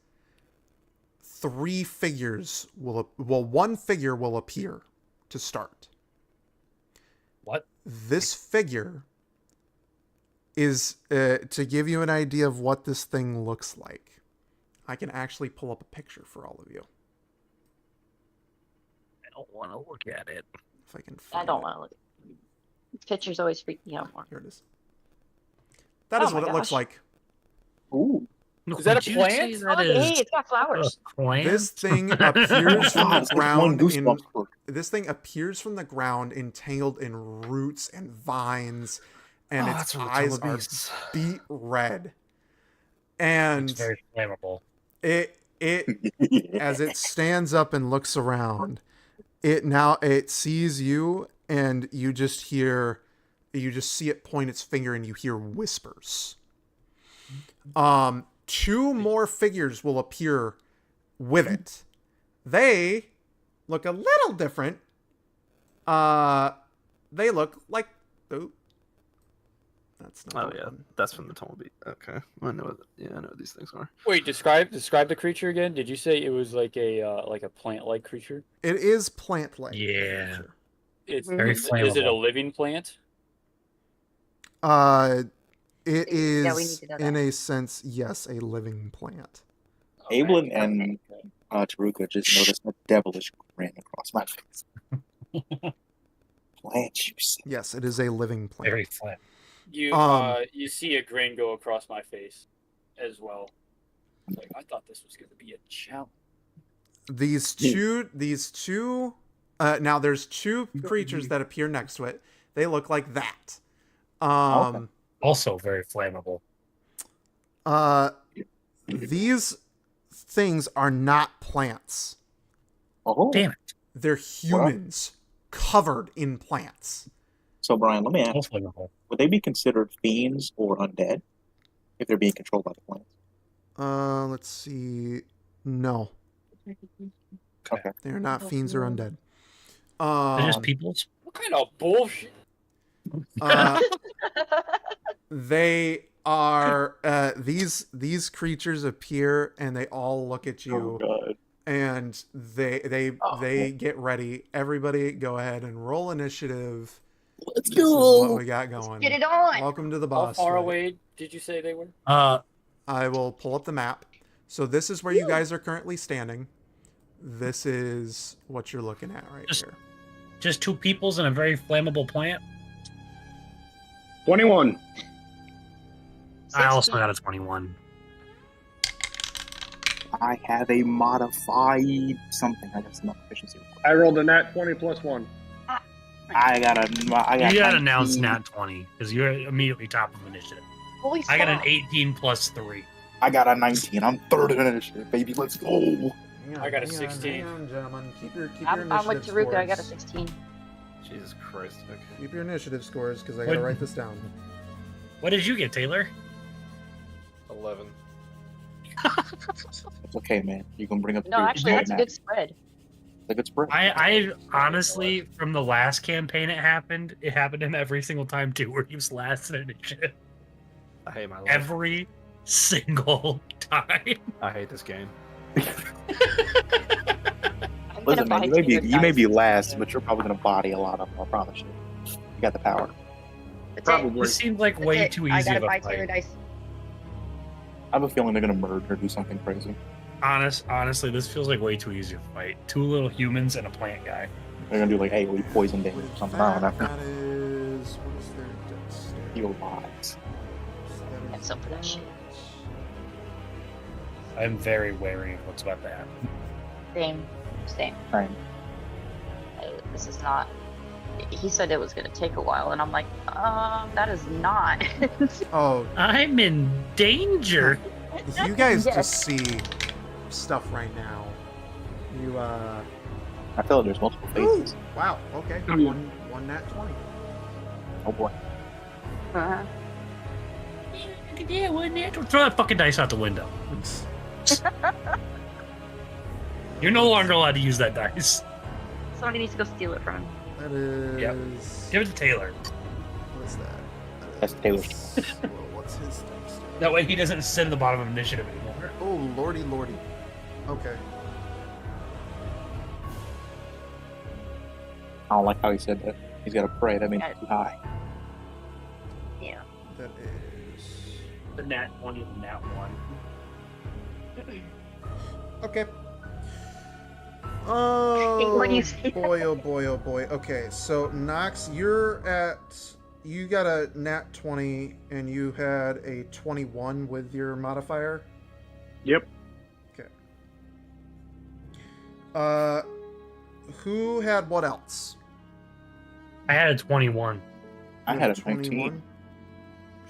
Speaker 1: one figure will appear to start.
Speaker 6: What?
Speaker 1: This figure is, to give you an idea of what this thing looks like, I can actually pull up a picture for all of you.
Speaker 6: I don't want to look at it.
Speaker 1: If I can
Speaker 2: I
Speaker 1: find
Speaker 2: don't
Speaker 1: it.
Speaker 2: want to look. Pictures always freak me out more.
Speaker 1: Here it is. That is
Speaker 2: Oh
Speaker 1: what
Speaker 2: my
Speaker 1: it looks
Speaker 2: gosh.
Speaker 1: like.
Speaker 7: Ooh.
Speaker 3: Is that a
Speaker 6: Would you
Speaker 3: plant?
Speaker 6: say That
Speaker 2: Oh,
Speaker 6: is
Speaker 2: hey, it's got flowers.
Speaker 6: a plant?
Speaker 1: This thing appears from
Speaker 7: God,
Speaker 1: the
Speaker 7: it's like one
Speaker 1: ground in
Speaker 7: Goosebumps book.
Speaker 1: this thing appears from the ground entangled in roots and vines, and
Speaker 4: Oh,
Speaker 1: its
Speaker 4: that's what we
Speaker 1: eyes
Speaker 4: call the
Speaker 1: are
Speaker 4: beasts.
Speaker 1: beet red. And
Speaker 6: It's very flammable.
Speaker 1: it as it stands up and looks around, it sees you, and you just see it point its finger, and you hear whispers. Two more figures will appear with it. They look a little different. They look like. Oh, that's not.
Speaker 4: Oh
Speaker 1: the
Speaker 4: yeah,
Speaker 1: one.
Speaker 4: that's from the Tomobi. Okay, I know. Yeah, I know what these things are.
Speaker 3: Wait, describe the creature again. Did you say it was like a plant-like creature?
Speaker 1: It is plant-like.
Speaker 6: Yeah.
Speaker 1: creature.
Speaker 3: It's
Speaker 6: Very
Speaker 3: is it a
Speaker 6: flammable.
Speaker 3: living plant?
Speaker 1: It
Speaker 2: Yeah, we need
Speaker 1: is
Speaker 2: to know
Speaker 1: in
Speaker 2: that.
Speaker 1: a sense, yes, a living plant.
Speaker 7: Ablin and Taruka just noticed a devilish grin across my face. Plant juice.
Speaker 1: Yes, it is a living plant.
Speaker 6: Very flat.
Speaker 3: You see a grin go across my face as well. Like, I thought this was going to be a challenge.
Speaker 1: These two. Now there's two creatures that appear next to it. They look like that.
Speaker 6: Also very flammable.
Speaker 1: These things are not plants.
Speaker 7: Oh,
Speaker 6: Damn it.
Speaker 1: They're humans covered in plants.
Speaker 7: So Brian, let me ask:
Speaker 6: Also flammable.
Speaker 7: would they be considered fiends or undead if they're being controlled by the plants?
Speaker 1: Let's see. No,
Speaker 7: Okay.
Speaker 1: they are not fiends or undead.
Speaker 6: They're just peoples.
Speaker 3: What kind of bullshit?
Speaker 1: They are these creatures appear and they all look at you.
Speaker 7: Oh god.
Speaker 1: And they get ready. Everybody, go ahead and roll initiative.
Speaker 7: Let's
Speaker 1: This is what we got going.
Speaker 2: Get it on.
Speaker 1: Welcome to the
Speaker 3: How
Speaker 1: boss
Speaker 3: far
Speaker 1: fight.
Speaker 3: away did you say they were?
Speaker 1: I will pull up the map. So this is where you guys are currently standing. This is what you're looking at right here.
Speaker 6: Just two peoples and a very flammable plant.
Speaker 5: 21.
Speaker 6: I also
Speaker 2: 16.
Speaker 6: got a 21.
Speaker 7: I have a modified something. I got some efficiency.
Speaker 5: I rolled a nat 20 plus 1.
Speaker 7: I got
Speaker 6: You gotta announce
Speaker 7: 19.
Speaker 6: nat 20 because you're immediately top of initiative.
Speaker 2: Holy
Speaker 6: I got an
Speaker 2: fuck.
Speaker 6: 18 plus 3.
Speaker 7: I got a 19. I'm third in initiative, baby. Let's go.
Speaker 1: Hang on,
Speaker 3: I got a
Speaker 1: hang on,
Speaker 3: 16.
Speaker 1: Hang on, gentlemen. Keep your
Speaker 2: I'm with
Speaker 1: initiative
Speaker 2: Taruka. I got a
Speaker 1: scores.
Speaker 2: 16.
Speaker 4: Jesus Christ. Okay.
Speaker 1: Keep your initiative scores because I gotta
Speaker 6: What-
Speaker 1: write this down.
Speaker 6: What did you get, Taylor?
Speaker 4: 11.
Speaker 7: It's okay, man. You can bring up.
Speaker 2: No, actually, that's a good spread.
Speaker 7: It's a good spread.
Speaker 6: I honestly, from the last campaign, it happened in every single time too, where he was last in initiative.
Speaker 4: I hate my life.
Speaker 6: Every single time.
Speaker 4: I hate this game.
Speaker 2: I'm gonna
Speaker 7: Listen, man,
Speaker 2: buy
Speaker 7: you may be
Speaker 2: Taylor
Speaker 7: you may
Speaker 2: dice.
Speaker 7: be last, but you're probably gonna body a lot of them. I promise you. You got the power.
Speaker 2: That's
Speaker 5: Probably.
Speaker 6: This seemed like
Speaker 2: That's
Speaker 6: way
Speaker 2: it.
Speaker 6: too
Speaker 2: I
Speaker 6: easy
Speaker 2: gotta
Speaker 6: of a
Speaker 2: buy Taylor
Speaker 6: fight.
Speaker 2: dice.
Speaker 7: I have a feeling they're gonna murder or do something crazy.
Speaker 6: Honestly, this feels like way too easy of a fight. Two little humans and a plant guy.
Speaker 7: They're gonna do like, hey, we poison damage or something. I don't know.
Speaker 1: That is what is their dexterity?
Speaker 7: Heal lives.
Speaker 2: That's some for that shit.
Speaker 6: I'm very wary of what's about to happen.
Speaker 2: Same.
Speaker 7: Right.
Speaker 2: This is not. He said it was gonna take a while, and I'm like, that is not.
Speaker 1: Oh,
Speaker 6: I'm in danger.
Speaker 1: you guys
Speaker 2: Yes.
Speaker 1: just see stuff right now. You
Speaker 7: I feel like there's multiple
Speaker 1: Ooh,
Speaker 7: faces.
Speaker 1: wow. Okay. One nat 20.
Speaker 7: Oh boy.
Speaker 2: Uh,
Speaker 6: Yeah, wouldn't it? Throw that fucking dice out the window. You're no longer allowed to use that dice.
Speaker 2: somebody needs to go steal it from him.
Speaker 1: That is.
Speaker 6: Yep. Give it to Taylor.
Speaker 1: What's that?
Speaker 7: That's Taylor's.
Speaker 1: Well, what's his dexterity?
Speaker 6: That way he doesn't sit in the bottom of initiative anymore.
Speaker 1: Oh, lordy, lordy. Okay.
Speaker 7: I don't like how he said that. He's got to pray. That means too high.
Speaker 2: Yeah.
Speaker 1: That is.
Speaker 6: The nat 1 and the nat 1.
Speaker 1: Okay. Oh,
Speaker 2: When you say
Speaker 1: boy, oh boy, oh boy. Okay, so Nox, you got a nat 20 and you had a 21 with your modifier.
Speaker 5: Yep.
Speaker 1: Who had what else?
Speaker 6: I had a 21.
Speaker 7: I
Speaker 1: You
Speaker 7: had a 19.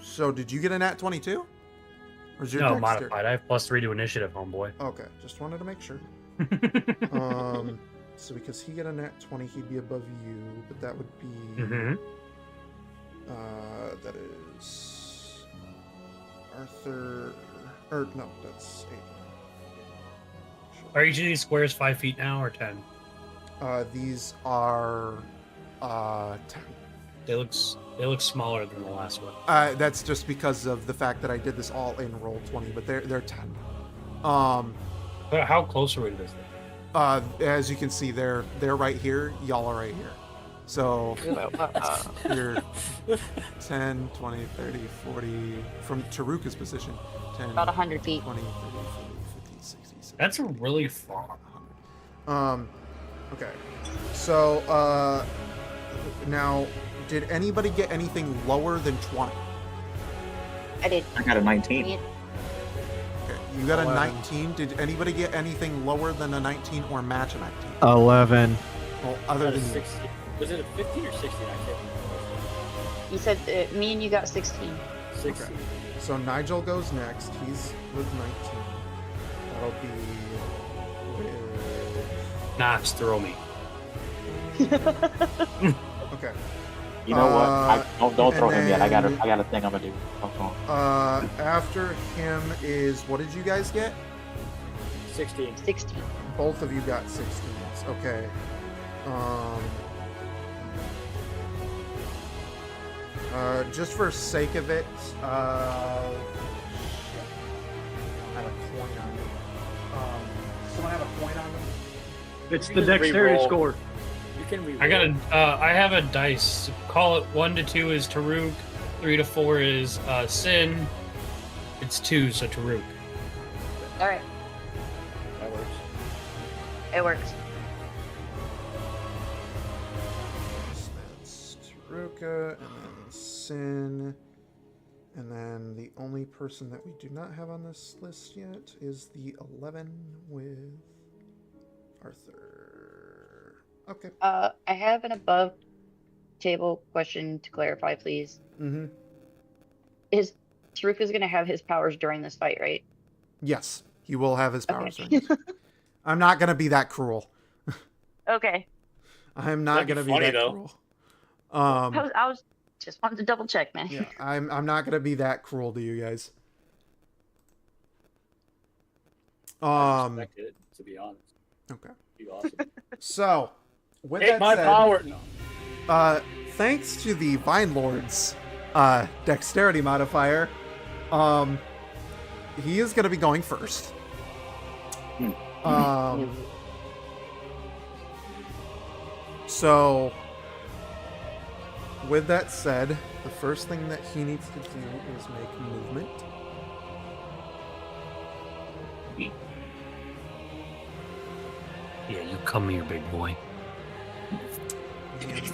Speaker 1: So did you get a nat 22? Or is your
Speaker 6: No,
Speaker 1: dexter-
Speaker 6: modified. I have +3 to initiative, homeboy.
Speaker 1: Okay, just wanted to make sure. So because he got a nat 20, he'd be above you, but that would be
Speaker 6: Mm-hmm.
Speaker 1: that is Arthur. Or no, that's 8.
Speaker 6: Are each of these squares 5 feet now or 10?
Speaker 1: These are 10.
Speaker 6: They look smaller than the last one.
Speaker 1: That's just because of the fact that I did this all in roll 20, but they're 10.
Speaker 6: But how close are we to this thing?
Speaker 1: As you can see, they're right here. Y'all are right here. So you're 10, 20, 30, 40 from Taruka's position. 10,
Speaker 2: About 100 feet.
Speaker 1: 20, 30, 40, 50, 60, 70.
Speaker 6: That's really far.
Speaker 1: 100. Okay. So now, did anybody get anything lower than 20?
Speaker 2: I did.
Speaker 7: I got a 19.
Speaker 1: Okay, you got a
Speaker 9: 11.
Speaker 1: 19. Did anybody get anything lower than a 19 or match a 19?
Speaker 9: 11.
Speaker 1: Well, other
Speaker 3: Got a
Speaker 1: than you.
Speaker 3: 16. Was it a 15 or 16? I can't remember.
Speaker 2: You said me and you got 16.
Speaker 3: 16.
Speaker 1: Okay. So Nigel goes next. He's with 19. That'll be with...
Speaker 6: Knox, throw me.
Speaker 1: Okay.
Speaker 7: You know what? Don't throw
Speaker 1: and
Speaker 7: him yet. I got a
Speaker 1: then-
Speaker 7: thing I'm gonna do. Hold on.
Speaker 1: After him is... What did you guys get?
Speaker 3: 16.
Speaker 2: 16.
Speaker 1: Both of you got 16s. Okay. Just for sake of it, I have a coin on me. Someone have a coin on them?
Speaker 5: It's
Speaker 3: You
Speaker 5: the
Speaker 3: can
Speaker 5: dexterity
Speaker 3: re-roll.
Speaker 5: score.
Speaker 3: You can reroll.
Speaker 6: I got I have a dice. Call it 1 to 2 is Taruk, 3 to 4 is Sin. It's 2, so Taruk.
Speaker 2: All right.
Speaker 3: That works.
Speaker 2: It works.
Speaker 1: So that's Taruka, and then Sin. And then the only person that we do not have on this list yet is the 11 with Arthur. Okay.
Speaker 2: I have an above table question to clarify, please.
Speaker 1: Mm-hmm.
Speaker 2: Is Taruka's going to have his powers during this fight, right?
Speaker 1: Yes, he will have his powers.
Speaker 2: Okay.
Speaker 1: I'm not gonna be that cruel.
Speaker 2: Okay.
Speaker 1: I'm not
Speaker 3: That'd be
Speaker 1: gonna be
Speaker 3: funny,
Speaker 1: that
Speaker 3: though.
Speaker 1: cruel.
Speaker 2: I was just wanted to double check, man.
Speaker 1: Yeah, I'm not gonna be that cruel to you guys.
Speaker 3: I respect it, to be honest.
Speaker 1: Okay.
Speaker 3: Be awesome.
Speaker 1: So, with
Speaker 3: Take
Speaker 1: that
Speaker 3: my
Speaker 1: said,
Speaker 3: power. No.
Speaker 1: thanks to the Vine Lord's dexterity modifier, he is gonna be going first. So, with that said, the first thing that he needs to do is make movement.
Speaker 6: Yeah, you come here, big boy.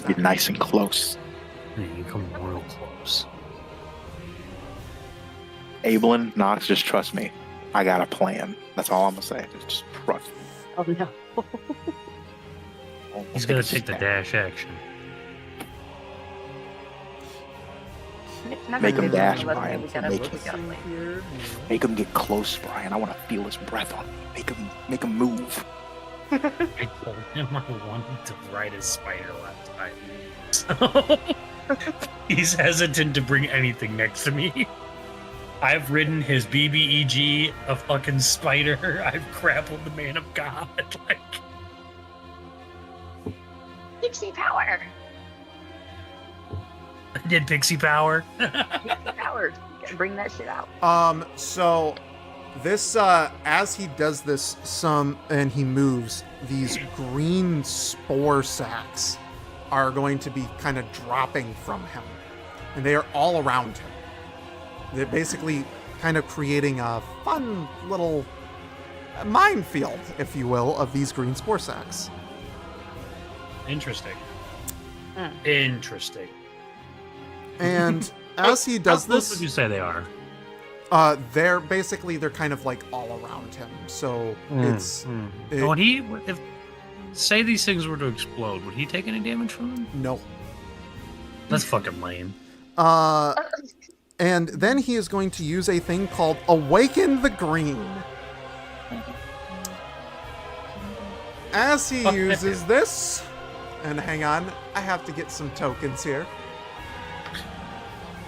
Speaker 7: Get nice and close.
Speaker 6: Yeah, you come real close.
Speaker 7: Abelin, Knox, just trust me. I got a plan. That's all I'm gonna say. Just trust me.
Speaker 2: Oh, no.
Speaker 6: He's gonna take the dash action.
Speaker 2: It's never
Speaker 7: Make him
Speaker 2: good
Speaker 7: dash,
Speaker 2: when we
Speaker 7: Brian.
Speaker 2: we gotta-
Speaker 7: Make
Speaker 2: we
Speaker 7: him-
Speaker 2: gotta play.
Speaker 1: Here.
Speaker 7: Make him get close, Brian. I want to feel his breath on me. Make him move.
Speaker 6: I told him I wanted to ride a spider last time. So he's hesitant to bring anything next to me. I've ridden his BBEG, a fucking spider. I've grappled the man of God. Like,
Speaker 2: Pixie power!
Speaker 6: I did pixie power.
Speaker 2: Pixie power! You gotta bring that shit out.
Speaker 1: So this as he does this and he moves, these green spore sacs are going to be kind of dropping from him. And they are all around him. They're basically kind of creating a fun little minefield, if you will, of these green spore sacs.
Speaker 6: Interesting.
Speaker 2: Hmm.
Speaker 6: Interesting.
Speaker 1: And as he does
Speaker 6: How close
Speaker 1: this,
Speaker 6: would you say they are?
Speaker 1: they're kind of like all around him. So it's it-
Speaker 6: Would he, if say these things were to explode, would he take any damage from them?
Speaker 1: no.
Speaker 6: That's fucking lame.
Speaker 1: And then he is going to use a thing called Awaken the Green. As he uses this, and hang on, I have to get some tokens here.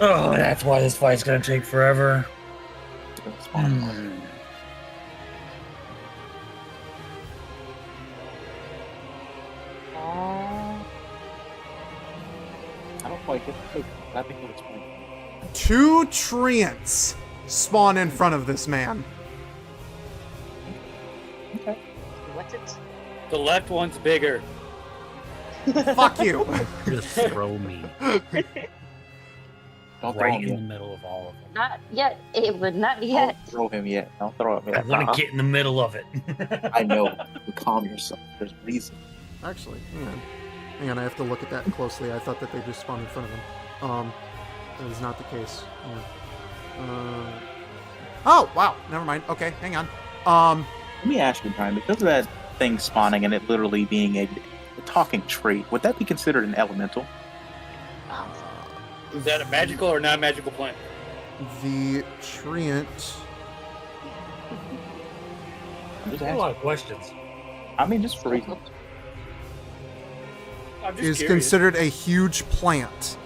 Speaker 6: Oh, that's why this fight's gonna take forever.
Speaker 7: spawn. I don't quite get the I think it's fine.
Speaker 1: 2 treants spawn in front of this man.
Speaker 2: What's it?
Speaker 3: The left one's bigger.
Speaker 1: Fuck you.
Speaker 6: Just throw me
Speaker 7: Don't throw
Speaker 6: right
Speaker 7: him
Speaker 6: in the
Speaker 7: yet.
Speaker 6: middle of all of them.
Speaker 2: Not yet, Ava. Not yet.
Speaker 7: Don't throw him yet. Don't throw him
Speaker 6: I
Speaker 7: yet.
Speaker 6: want to get in the middle of it.
Speaker 7: I know. But calm yourself. There's reason.
Speaker 1: Actually, hang on. Hang on, I have to look at that closely. I thought that they just spawned in front of him. That is not the case. Oh, wow. Never mind. Okay, hang on.
Speaker 7: Let me ask you, Brian, because of that thing spawning and it literally being a talking trait, would that be considered an elemental?
Speaker 3: Is that a magical or non-magical plant?
Speaker 1: The treant
Speaker 7: I'm just
Speaker 6: A
Speaker 7: asking.
Speaker 6: lot of questions.
Speaker 7: I mean, just for reasons.
Speaker 3: I'm just
Speaker 1: is
Speaker 3: curious.
Speaker 1: considered a huge plant.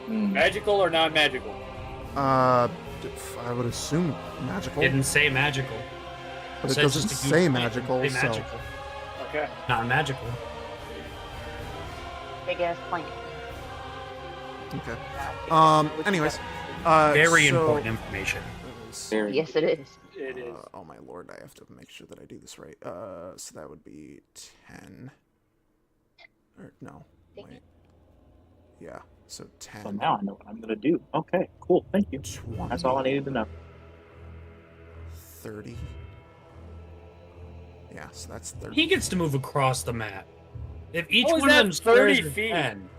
Speaker 3: Magical or non-magical?
Speaker 1: I would assume magical,
Speaker 6: Didn't say magical.
Speaker 1: but it
Speaker 6: Said
Speaker 1: doesn't
Speaker 6: just a huge
Speaker 1: say
Speaker 6: plant.
Speaker 1: magical,
Speaker 6: Didn't say
Speaker 1: so...
Speaker 6: magical.
Speaker 3: Okay.
Speaker 6: Not magical.
Speaker 2: Big ass plant.
Speaker 1: Okay. Anyways.
Speaker 6: Very
Speaker 1: so-
Speaker 6: important information.
Speaker 7: Very
Speaker 2: Yes, it is.
Speaker 3: It is.
Speaker 1: Oh my lord, I have to make sure that I do this right. So that would be 10. Or, no, wait. Yeah, so 10.
Speaker 7: So now I know what I'm going to do. Okay, cool. Thank you.
Speaker 1: 20,
Speaker 7: That's all I needed to know.
Speaker 1: 30. Yeah, so that's 30.
Speaker 6: He gets to move across the map. If each
Speaker 3: How is
Speaker 6: one of
Speaker 3: that
Speaker 6: them squares
Speaker 3: 30
Speaker 6: is
Speaker 3: feet?
Speaker 6: 10.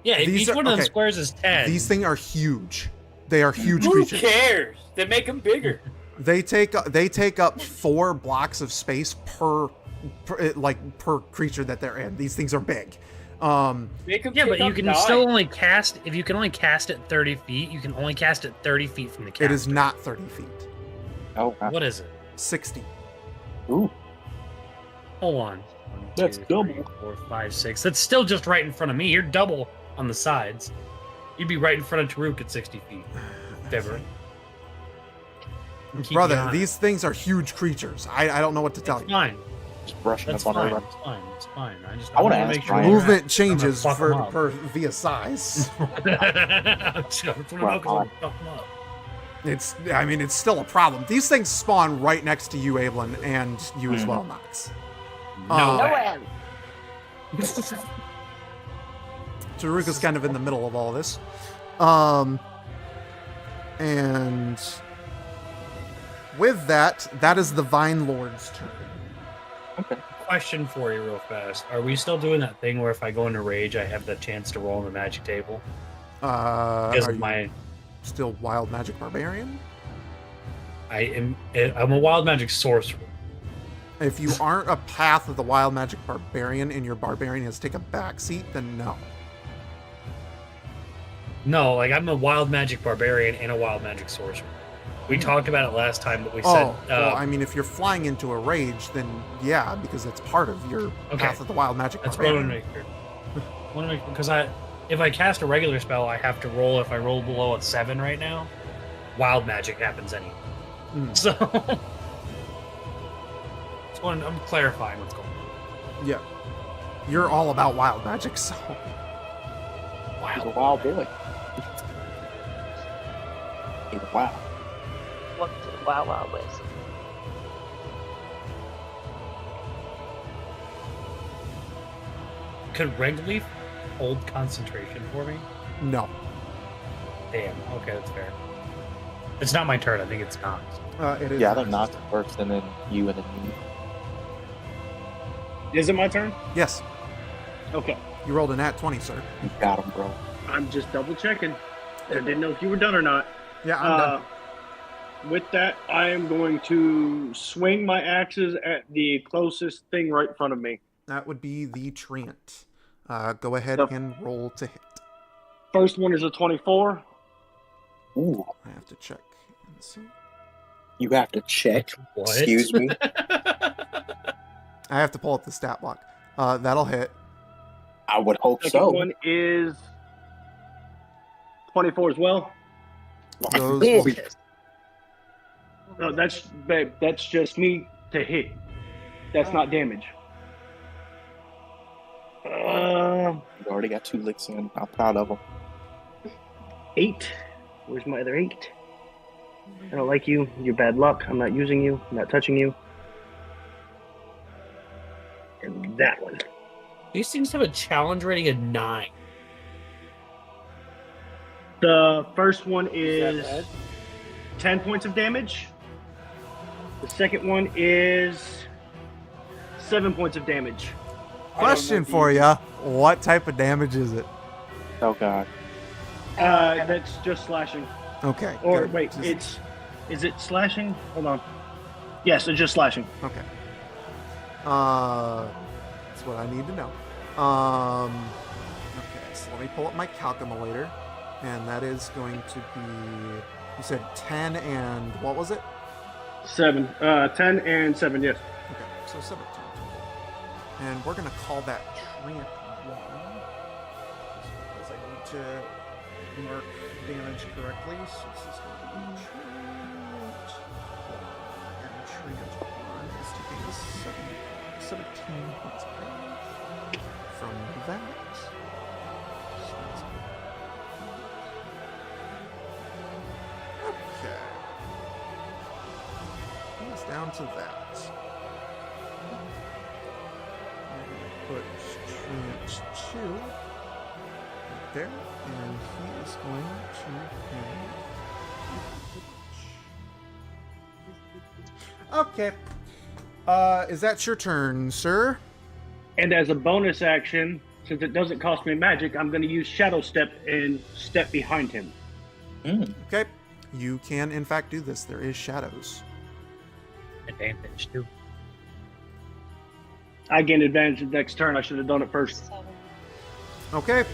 Speaker 6: Yeah, if
Speaker 1: These
Speaker 6: each
Speaker 1: are-
Speaker 6: one of them
Speaker 1: okay.
Speaker 6: squares is 10.
Speaker 1: These things are huge. They are huge
Speaker 3: Who
Speaker 1: creatures.
Speaker 3: cares? They make them bigger.
Speaker 1: They take up 4 blocks of space per creature that they're in. These things are big.
Speaker 3: Make them
Speaker 6: Yeah, but
Speaker 3: take
Speaker 6: you
Speaker 3: up
Speaker 6: can
Speaker 3: 9.
Speaker 6: still only cast, if you can only cast it 30 feet, you can only cast it 30 feet from the caster.
Speaker 1: It is not 30 feet.
Speaker 7: Oh, wow.
Speaker 6: What is it?
Speaker 1: 60.
Speaker 7: Ooh.
Speaker 6: Hold on. 1,
Speaker 7: That's
Speaker 6: 2,
Speaker 7: double.
Speaker 6: 3, 4, 5, 6. That's still just right in front of me. You're double on the sides. You'd be right in front of Taruk at 60 feet. Fibber. Keep
Speaker 1: Brother,
Speaker 6: me honest.
Speaker 1: these things are huge creatures. I don't know what to tell
Speaker 6: It's
Speaker 1: you.
Speaker 6: fine.
Speaker 7: Just brushing
Speaker 6: That's
Speaker 7: up on
Speaker 6: fine.
Speaker 7: her.
Speaker 6: It's fine. It's fine.
Speaker 7: I wanna
Speaker 6: wanna
Speaker 7: ask
Speaker 6: make sure
Speaker 7: Brian-
Speaker 6: we're
Speaker 1: Movement
Speaker 6: at-
Speaker 1: changes
Speaker 6: I'm gonna fuck 'em up.
Speaker 1: via size.
Speaker 6: I'm just gonna throw them out 'cause I'm gonna fuck 'em up.
Speaker 1: It's still a problem. These things spawn right next to you, Ablin, and you as well, Nox.
Speaker 6: No
Speaker 2: No
Speaker 6: way.
Speaker 2: way.
Speaker 1: Taruka's kind of in the middle of all this. And with that is the Vine Lord's turn.
Speaker 6: Question for you, real fast. Are we still doing that thing where if I go into rage, I have the chance to roll on the magic table? Because
Speaker 1: Are
Speaker 6: of
Speaker 1: you
Speaker 6: my,
Speaker 1: still Wild Magic Barbarian?
Speaker 6: I'm a wild magic sorcerer.
Speaker 1: If you aren't a Path of the Wild Magic Barbarian and your Barbarian has to take a backseat, then no.
Speaker 6: No, like I'm a wild magic barbarian and a wild magic sorcerer. We talked about it last time, but we said
Speaker 1: if you're flying into a rage, then yeah, because it's part of your
Speaker 6: Okay.
Speaker 1: Path of the Wild Magic
Speaker 6: that's what I
Speaker 1: Barbarian.
Speaker 6: want to make sure. Because if I cast a regular spell, I have to roll. If I roll below a 7 right now, wild magic happens anyway.
Speaker 1: Mm.
Speaker 6: So, I'm clarifying what's going on.
Speaker 1: Yeah. You're all about wild magic, so
Speaker 7: He's a wild boy. He's wild.
Speaker 2: Welcome to the Wild Wild West.
Speaker 6: Could Red Leaf hold concentration for me?
Speaker 1: no.
Speaker 6: Damn. Okay, that's fair. It's not my turn. I think it's not.
Speaker 1: It is.
Speaker 7: Yeah, I think Nox first, and then you, and then me.
Speaker 5: Is it my turn?
Speaker 1: Yes.
Speaker 5: Okay.
Speaker 1: You rolled a nat 20, sir.
Speaker 7: You got him, bro.
Speaker 5: I'm just double checking. I didn't know if you were done or not.
Speaker 1: Yeah, I'm done.
Speaker 5: With that, I am going to swing my axes at the closest thing right in front of me.
Speaker 1: That would be the Treant. Go ahead
Speaker 5: Yep.
Speaker 1: and roll to hit.
Speaker 5: First one is a 24.
Speaker 7: Ooh,
Speaker 1: I have to check and see.
Speaker 7: you have to check.
Speaker 6: What?
Speaker 7: Excuse me.
Speaker 1: I have to pull up the stat block. That'll hit.
Speaker 7: I would hope
Speaker 5: Second
Speaker 7: so.
Speaker 5: one is 24 as well.
Speaker 1: Those will be,
Speaker 5: No, that's just me to hit. That's not damage.
Speaker 7: You already got 2 licks in. I'm proud of him.
Speaker 5: 8. Where's my other 8? I don't like you. You're bad luck. I'm not using you. I'm not touching you. And that one.
Speaker 6: These things have a challenge rating of 9.
Speaker 5: The first one
Speaker 3: Is
Speaker 5: is
Speaker 3: that bad?
Speaker 5: 10 points of damage. The second one is 7 points of damage.
Speaker 1: Question for you: what type of damage is it?
Speaker 7: Oh god.
Speaker 5: That's just slashing.
Speaker 1: Okay.
Speaker 5: Or
Speaker 1: good.
Speaker 5: wait,
Speaker 1: Just-
Speaker 5: is it slashing? Hold on. Yes, it's just slashing.
Speaker 1: Okay. That's what I need to know. Okay, so let me pull up my calculator, and that is going to be. You said 10 and what was it?
Speaker 5: 7. 10 and 7. Yes.
Speaker 1: Okay, so 17 total. And we're gonna call that tramp 1 because I need to mark damage correctly. So this is going to be tramp 1. And tramp 1 is taking 17 points of damage from that. So that's okay. He's down to that. Put Trent 2 right there, and he is going to have... Okay. Is that your turn, sir?
Speaker 5: And as a bonus action, since it doesn't cost me magic, I'm going to use Shadow Step and step behind him.
Speaker 1: Okay. You can, in fact, do this. There is shadows.
Speaker 6: Advantage too.
Speaker 5: I gain advantage the next turn. I should have done it first.
Speaker 2: 7.
Speaker 1: Okay.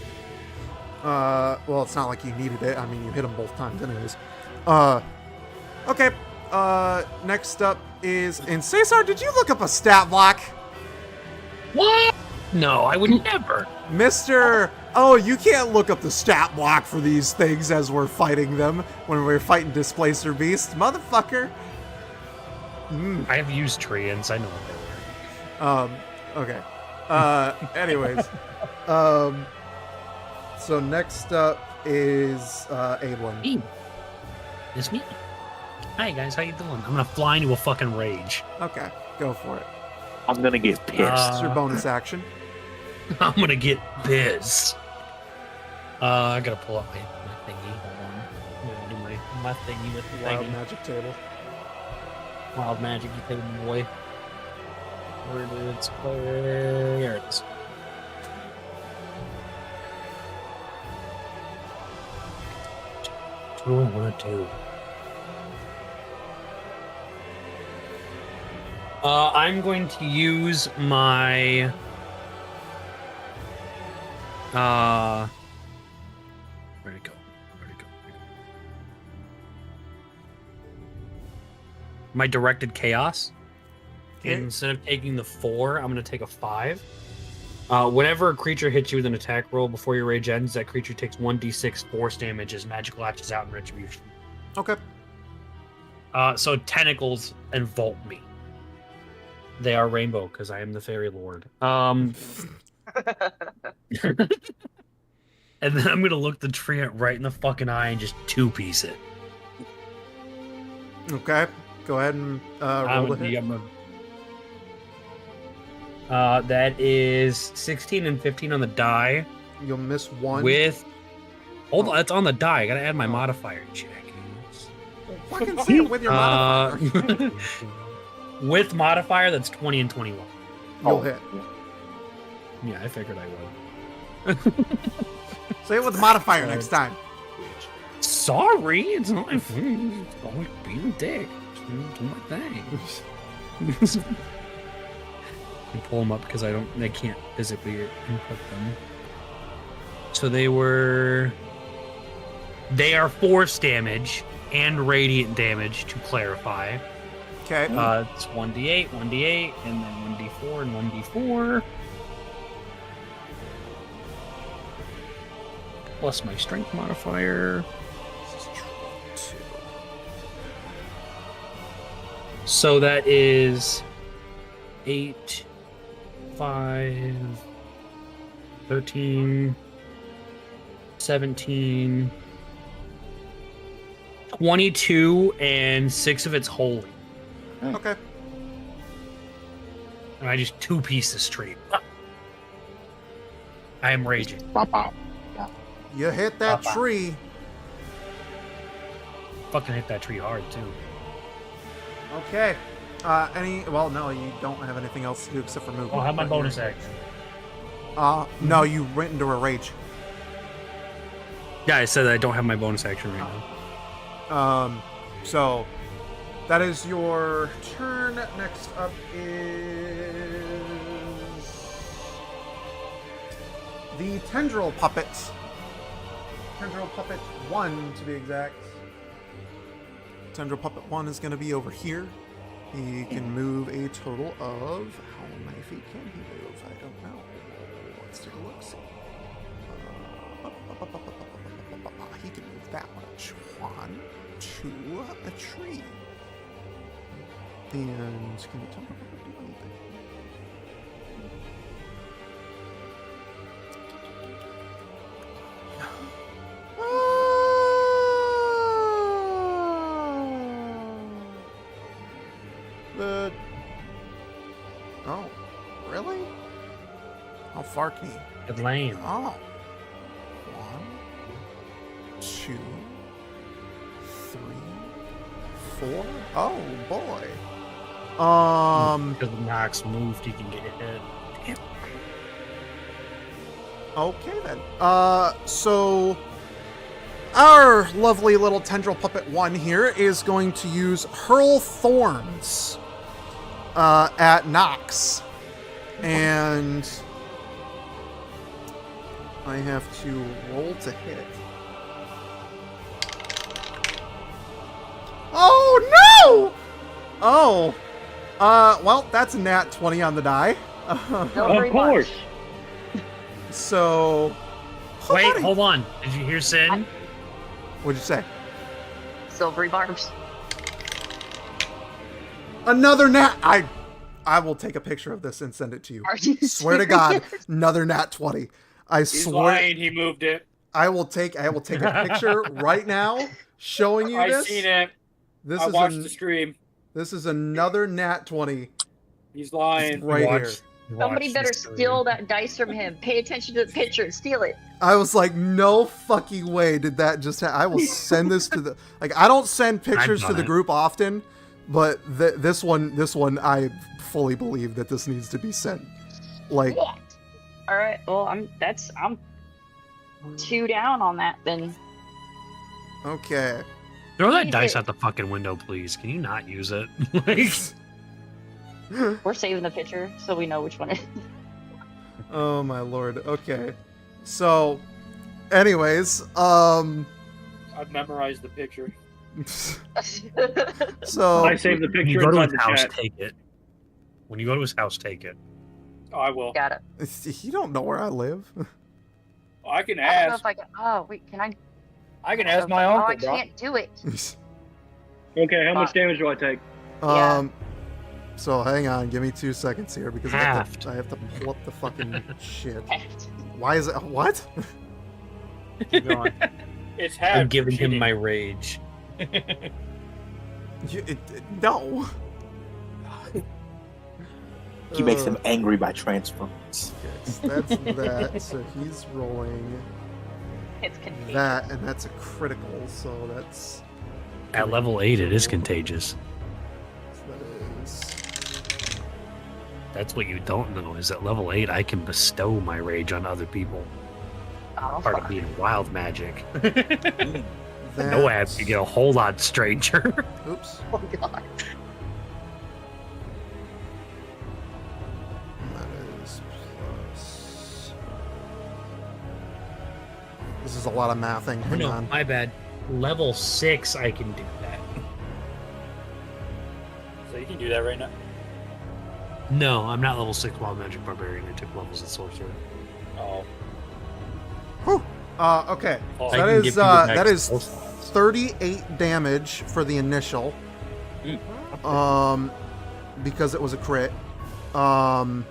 Speaker 1: Well, it's not like you needed it. I mean, you hit them both times anyways. Okay. Next up is... And Cesar, did you look up a stat block?
Speaker 6: What? No, I would never.
Speaker 1: Mr. Oh, you can't look up the stat block for these things as we're fighting them when we're fighting Displacer Beast. Motherfucker.
Speaker 6: I have used treants. I know what they were.
Speaker 1: Okay. Anyways. So next up is Ablin.
Speaker 6: Me. It's me. Hi guys, how you doing? I'm gonna fly into a fucking rage.
Speaker 1: Okay, go for it.
Speaker 7: I'm gonna get pissed.
Speaker 1: It's your bonus action.
Speaker 6: I'm gonna get biz. I gotta pull up my thingy. Hold on. I'm gonna do my thingy with the
Speaker 1: Wild
Speaker 6: thingy.
Speaker 1: magic table.
Speaker 6: Wild magic, you take boy. Where did it square? Here it is. What do I want to do? I'm going to use my where'd it go? My directed chaos.
Speaker 1: Okay.
Speaker 6: Instead of taking the 4, I'm going to take a 5. Whenever a creature hits you with an attack roll before your rage ends, that creature takes 1d6 force damage as magic latches out in retribution.
Speaker 1: Okay.
Speaker 6: So tentacles envelop me. They are rainbow because I am the fairy lord. And then I'm gonna look the treant right in the fucking eye and just 2-piece it.
Speaker 1: Okay. Go ahead and roll the hit.
Speaker 6: That is 16 and 15 on the die.
Speaker 1: You'll miss 1.
Speaker 6: Hold on, that's on the die. I gotta add my modifier check.
Speaker 1: Fucking say it with your modifier.
Speaker 6: With modifier, that's 20 and 21.
Speaker 1: You'll hit.
Speaker 6: Yeah, I figured I would.
Speaker 1: Say it with the modifier next time.
Speaker 6: Sorry, it's not my fault. It's always being a dick. Do my thing. I pull them up because I can't physically input them. So they are force damage and radiant damage, to clarify.
Speaker 1: Okay.
Speaker 6: It's 1d8, 1d8, and then 1d4 and 1d4. Plus my strength modifier. So that is 8, 5, 13, 17, 22, and 6 of it's holy.
Speaker 1: Okay.
Speaker 6: And I just two-piece the street. I am raging.
Speaker 7: Pop out.
Speaker 1: You hit that
Speaker 6: Papa.
Speaker 1: tree.
Speaker 6: Fucking hit that tree hard, too.
Speaker 1: Okay. Well, no, you don't have anything else to do except for move.
Speaker 6: Oh, I have my bonus action.
Speaker 1: No, you went into a rage.
Speaker 6: Yeah, I said I don't have my bonus action right now.
Speaker 1: So that is your turn. Next up is the Tendril Puppet. Tendril Puppet 1, to be exact. Tendril Puppet 1 is going to be over here. He can move a total of... How many feet can he move? I don't know. Let's take a look. See. He can move that much. 1, 2, a tree. And can the Tendril Puppet do anything? Oh, really? How far can he?
Speaker 6: Good lame.
Speaker 1: Oh. 1, 2, 3, 4. Oh boy.
Speaker 6: Because the Nox moved, he can get hit. Damn.
Speaker 1: Okay then. So our lovely little Tendril Puppet 1 here is going to use Hurl Thorns at Nox. And I have to roll to hit. Oh no! Oh. Well, that's a nat 20 on the die.
Speaker 2: Not very
Speaker 5: Of course.
Speaker 2: much.
Speaker 1: So
Speaker 6: Wait, hold on. Did you hear Sin?
Speaker 1: What'd you say?
Speaker 2: Silvery barbs.
Speaker 1: Another nat. I will take a picture of this and send it to you.
Speaker 2: Are you
Speaker 1: Swear to God,
Speaker 2: serious?
Speaker 1: another nat 20. I
Speaker 3: He's
Speaker 1: swear.
Speaker 3: lying. He moved it.
Speaker 1: I will take a picture right now showing you
Speaker 3: I
Speaker 1: this.
Speaker 3: seen it.
Speaker 1: This
Speaker 3: I
Speaker 1: is
Speaker 3: watched the stream.
Speaker 1: this is another nat 20
Speaker 3: He's lying.
Speaker 1: right here.
Speaker 2: Somebody better steal that dice from him. Pay attention to the picture and steal it.
Speaker 1: I was like, no fucking way did that just happen. I will send this to the I don't send pictures to
Speaker 6: done
Speaker 1: the
Speaker 6: it.
Speaker 1: group often, but this one I fully believe that this needs to be sent. Like,
Speaker 2: What? All right. Well, I'm 2 down on that then.
Speaker 1: okay.
Speaker 6: Throw that
Speaker 2: Leave
Speaker 6: dice
Speaker 2: it.
Speaker 6: out the fucking window, please. Can you not use it? Like,
Speaker 2: We're saving the picture so we know which one it
Speaker 1: Oh my lord. Okay. So, anyways,
Speaker 3: I've memorized the picture.
Speaker 2: is.
Speaker 1: so
Speaker 5: I saved the
Speaker 6: when you
Speaker 5: picture
Speaker 6: go to
Speaker 5: inside
Speaker 6: his
Speaker 5: the
Speaker 6: house,
Speaker 5: chat.
Speaker 6: take it. When you go to his house, take it.
Speaker 3: Oh, I will.
Speaker 2: Got it.
Speaker 1: you don't know where I live.
Speaker 3: I can
Speaker 2: I don't know
Speaker 3: ask.
Speaker 2: if I can. Oh wait, can I?
Speaker 3: I can ask my
Speaker 2: Oh,
Speaker 3: uncle,
Speaker 2: I
Speaker 3: bro.
Speaker 2: can't do it.
Speaker 5: Okay, how much damage do I take?
Speaker 2: Yeah.
Speaker 1: So hang on, give me 2 seconds here because I
Speaker 6: Halved.
Speaker 1: have to pull up the fucking shit.
Speaker 2: Halved.
Speaker 1: Why is it what?
Speaker 4: Keep going.
Speaker 3: It's half.
Speaker 6: I'm giving him
Speaker 3: cheating.
Speaker 6: my rage.
Speaker 1: No.
Speaker 7: He makes them angry by transference.
Speaker 1: Yes, that's that. So he's rolling
Speaker 2: It's convenient.
Speaker 1: that, and that's a critical. So that's
Speaker 6: At level 8, it is contagious.
Speaker 1: that is.
Speaker 6: That's what you don't know, is at level 8, I can bestow my rage on other people.
Speaker 2: Oh,
Speaker 6: Part of
Speaker 2: fuck.
Speaker 6: being wild magic.
Speaker 1: That's,
Speaker 6: No ads, you get a whole lot stranger.
Speaker 1: Oops.
Speaker 2: Oh god.
Speaker 1: That is plus. This is a lot of mathing. Hang
Speaker 6: No,
Speaker 1: on.
Speaker 6: my bad. Level 6, I can do that.
Speaker 3: So you can do that right now.
Speaker 6: No, I'm not level 6 wild magic barbarian. I took levels of sorcerer.
Speaker 3: Oh.
Speaker 1: Whew. Okay.
Speaker 3: Oh,
Speaker 1: So
Speaker 6: I
Speaker 1: that
Speaker 6: can
Speaker 1: is
Speaker 6: give people back
Speaker 1: that is
Speaker 6: spells.
Speaker 1: 38 damage for the initial. because it was a crit. And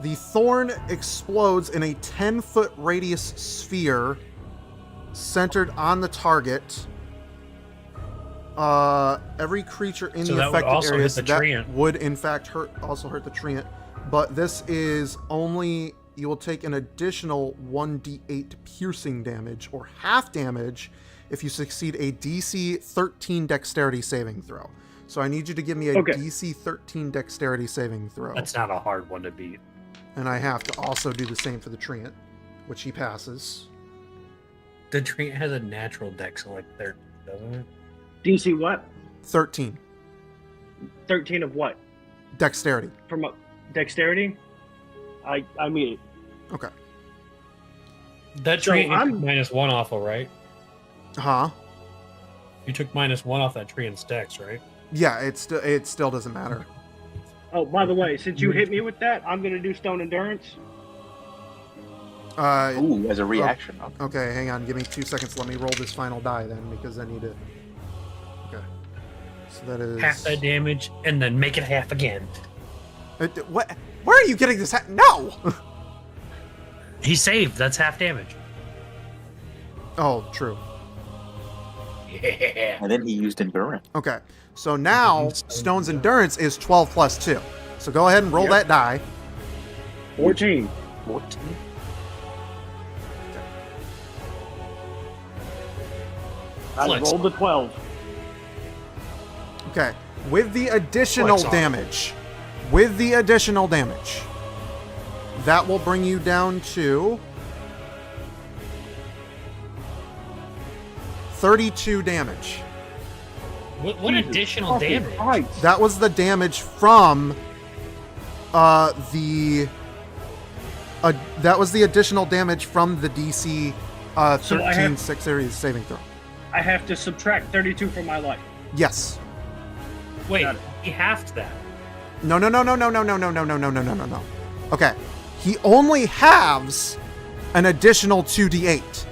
Speaker 1: the thorn explodes in a 10-foot radius sphere centered on the target. Every creature in
Speaker 6: So
Speaker 1: the
Speaker 6: that would
Speaker 1: affected
Speaker 6: also
Speaker 1: areas
Speaker 6: hit the
Speaker 1: that
Speaker 6: treant.
Speaker 1: would in fact hurt the treant, but this is only, you will take an additional 1d8 piercing damage or half damage if you succeed a DC 13 dexterity saving throw. So I need you to give me a DC 13 dexterity saving throw.
Speaker 6: That's not a hard one to beat.
Speaker 1: And I have to also do the same for the treant, which he passes.
Speaker 6: The treant has a natural dex of like 30, doesn't it?
Speaker 5: DC what?
Speaker 1: 13
Speaker 5: 13 of what?
Speaker 1: dexterity.
Speaker 5: From dexterity? I mean it.
Speaker 1: Okay.
Speaker 6: That
Speaker 5: So
Speaker 6: treant you
Speaker 5: I'm-
Speaker 6: took -1 off of, right?
Speaker 1: Huh?
Speaker 6: You took -1 off that treant's dex, right?
Speaker 1: Yeah, it still doesn't matter.
Speaker 5: Oh, by the way, since you hit me with that, I'm gonna do Stone Endurance.
Speaker 7: Ooh, as a reaction.
Speaker 1: Okay, hang on. Give me 2 seconds. Let me roll this final die then, because I need to... Okay. So that is...
Speaker 6: Half that damage, and then make it half again.
Speaker 1: What? Where are you getting this? No!
Speaker 6: He saved. That's half damage.
Speaker 1: Oh, true.
Speaker 6: Yeah.
Speaker 7: And then he used endurance.
Speaker 1: Okay. So now, Stone's Endurance is 12 plus 2. So go ahead and roll that die.
Speaker 5: 14.
Speaker 6: 14.
Speaker 5: I
Speaker 6: Flex.
Speaker 5: rolled the 12.
Speaker 1: Okay. With the additional
Speaker 6: Flex off.
Speaker 1: damage, that will bring you down to 32 damage.
Speaker 6: What
Speaker 5: Jesus
Speaker 6: additional
Speaker 5: fucking
Speaker 6: damage?
Speaker 5: Christ.
Speaker 1: That was the damage from the additional damage from the DC 13 6 areas saving throw.
Speaker 5: I have to subtract 32 from my life.
Speaker 1: Yes.
Speaker 6: Wait,
Speaker 5: Got it.
Speaker 6: he halved that.
Speaker 1: No. Okay. He only halves an additional 2d8.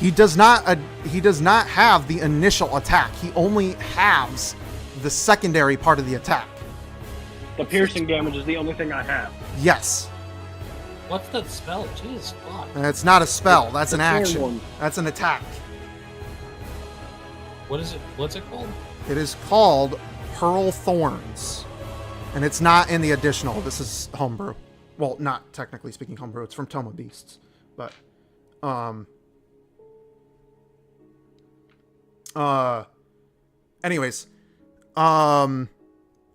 Speaker 1: He does not have the initial attack. He only halves the secondary part of the attack.
Speaker 5: The piercing damage is the only thing I have.
Speaker 1: Yes.
Speaker 6: What's that spell? Jesus fuck.
Speaker 1: It's not a spell. That's an
Speaker 5: The thorn
Speaker 1: action.
Speaker 5: one.
Speaker 1: That's an attack.
Speaker 6: What is it? What's it called?
Speaker 1: It is called Hurl Thorns. And it's not in the additional. This is homebrew. Well, not technically speaking homebrew. It's from Tome of Beasts. But, anyways.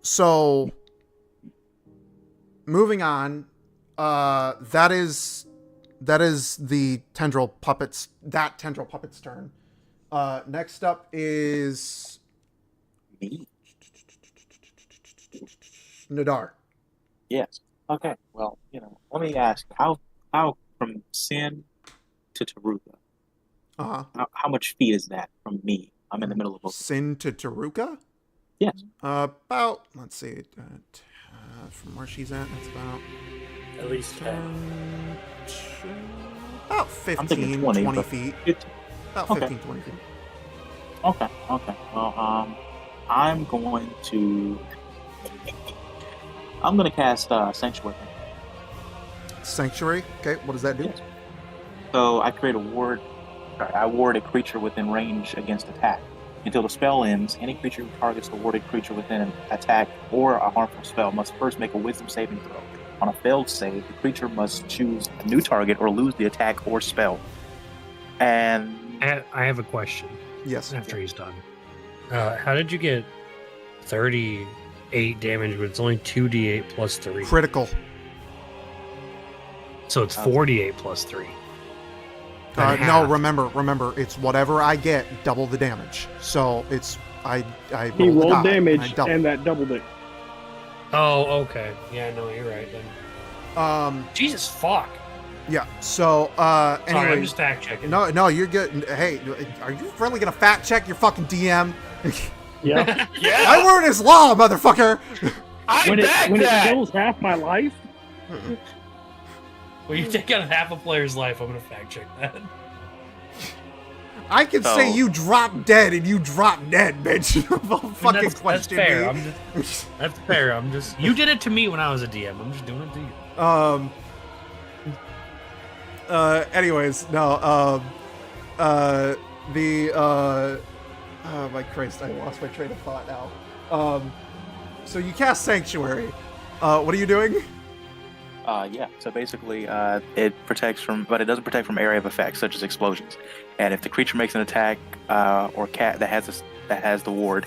Speaker 1: So, moving on. That is the tendril puppet's turn. Next up is
Speaker 7: Me?
Speaker 1: Nadar.
Speaker 7: Yes. Okay. Well, let me ask, how from Sin to Taruka,
Speaker 1: Uh-huh.
Speaker 7: how much feet is that from me? I'm in the middle of a...
Speaker 1: Sin to Taruka?
Speaker 7: Yes.
Speaker 1: About, let's see, from where she's at, that's about
Speaker 3: At least 10.
Speaker 1: about
Speaker 7: I'm thinking
Speaker 1: 15,
Speaker 7: 20,
Speaker 1: 20
Speaker 7: but
Speaker 1: feet. About
Speaker 7: Okay.
Speaker 1: 15, 20 feet.
Speaker 7: Okay. Well, I'm going to cast Sanctuary.
Speaker 1: Sanctuary? Okay, what does that do?
Speaker 7: Yes. So I create a ward. I ward a creature within range against attack. Until the spell ends, any creature who targets the warded creature within an attack or a harmful spell must first make a Wisdom saving throw. On a failed save, the creature must choose a new target or lose the attack or spell. And
Speaker 6: I have a question
Speaker 1: Yes.
Speaker 6: after he's done. How did you get 38 damage, but it's only 2d8 plus 3?
Speaker 1: Critical.
Speaker 6: So it's 48 plus 3.
Speaker 1: No,
Speaker 6: half.
Speaker 1: remember, it's whatever I get, double the damage. So it's, I
Speaker 5: He
Speaker 1: roll the
Speaker 5: rolled
Speaker 1: die,
Speaker 5: damage,
Speaker 1: and I double.
Speaker 5: and that doubled it.
Speaker 6: Oh, okay. Yeah, no, you're right then. Jesus fuck.
Speaker 1: Yeah, so,
Speaker 6: Sorry, I'm
Speaker 1: anyway.
Speaker 6: just fact checking.
Speaker 1: No, you're good. Hey, are you really gonna fact check your fucking DM?
Speaker 5: Yeah.
Speaker 1: My word is law, motherfucker!
Speaker 5: when it kills half my life,
Speaker 6: When you take out half a player's life, I'm gonna fact check that.
Speaker 1: I can
Speaker 7: So-
Speaker 1: say you drop dead and you drop dead, bitch. Don't fucking
Speaker 6: that's
Speaker 1: question
Speaker 6: fair.
Speaker 1: me.
Speaker 6: That's fair. You did it to me when I was a DM. I'm just doing it to you.
Speaker 1: Anyways, no, oh my Christ, I lost my train of thought now. So you cast Sanctuary. What are you doing?
Speaker 7: Yeah. So basically, it protects from, but it doesn't protect from area of effects such as explosions. And if the creature makes an attack, or that has the ward,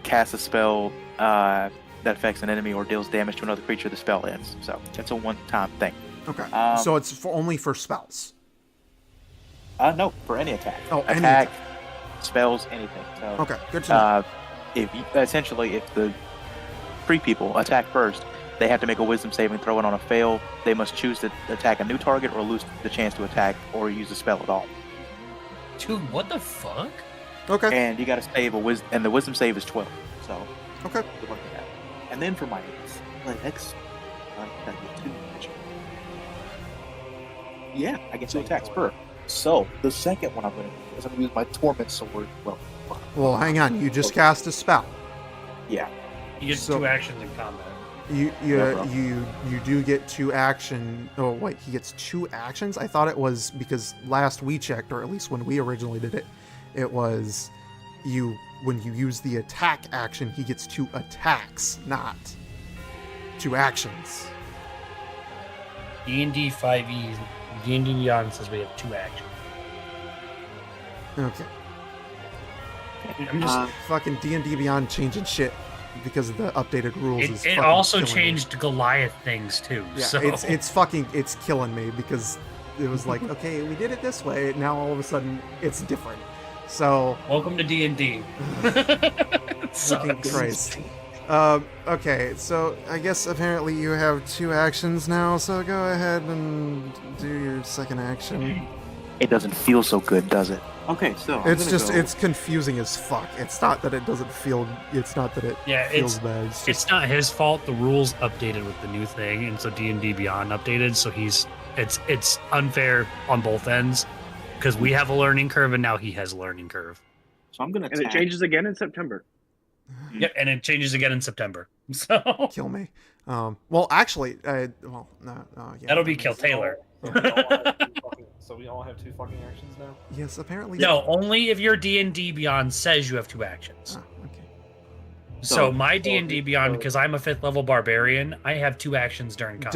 Speaker 7: casts a spell that affects an enemy or deals damage to another creature, the spell ends. So it's a one-time thing.
Speaker 1: Okay,
Speaker 7: So
Speaker 1: it's only for spells.
Speaker 7: No, for any attack.
Speaker 1: Oh, any
Speaker 7: attack, spells, anything. So,
Speaker 1: Okay, good to know.
Speaker 7: if the three people attack first, they have to make a wisdom saving throw, and on a fail, they must choose to attack a new target or lose the chance to attack or use the spell at all.
Speaker 6: Dude, what the fuck?
Speaker 1: Okay,
Speaker 7: And you got to save and the wisdom save is 12. So,
Speaker 1: okay.
Speaker 7: good luck with that. And then for my next, I gotta get 2 actually. Yeah, I get 2 attacks per. So the second one I'm gonna do is I'm gonna use my torment sword.
Speaker 1: Well, hang on. You just cast a spell.
Speaker 7: Yeah.
Speaker 6: You get
Speaker 1: So-
Speaker 6: 2 actions in combat.
Speaker 1: You
Speaker 7: bro.
Speaker 1: do get 2 action. Oh wait, he gets 2 actions. I thought it was because last we checked, or at least when we originally did it, it was when you use the attack action, he gets 2 attacks, not 2 actions.
Speaker 6: D&D 5e, D&D Beyond says we have 2 actions.
Speaker 1: Okay.
Speaker 6: I'm just.
Speaker 1: Fucking D&D Beyond changing shit because of the updated rules. is
Speaker 6: It
Speaker 1: fucking
Speaker 6: also
Speaker 1: killing me.
Speaker 6: changed Goliath things too.
Speaker 1: Yeah,
Speaker 6: so
Speaker 1: it's killing me because it was like, okay, we did it this way. Now all of a sudden it's different. So
Speaker 6: welcome to D&D.
Speaker 1: fucking Christ. Okay, so I guess apparently you have 2 actions now. So go ahead and do your second action.
Speaker 7: It doesn't feel so good, does it? Okay, so
Speaker 1: It's confusing as fuck. It's not that it doesn't feel. It's not that it
Speaker 6: Yeah,
Speaker 1: feels bad. It's just,
Speaker 6: It's not his fault. The rules updated with the new thing, and so D&D Beyond updated. So it's unfair on both ends because we have a learning curve, and now he has a learning curve.
Speaker 7: So I'm gonna
Speaker 5: And it changes again in September.
Speaker 6: Yep, and it changes again in September. So
Speaker 1: kill me. Well, actually, yeah.
Speaker 6: that'll be Kill Taylor.
Speaker 4: So we all have 2 fucking actions now?
Speaker 1: Yes, apparently.
Speaker 6: No, only if your D&D Beyond says you have 2 actions.
Speaker 1: Ah, okay.
Speaker 6: So my D&D Beyond, because I'm a 5th level barbarian, I have 2 actions during combat.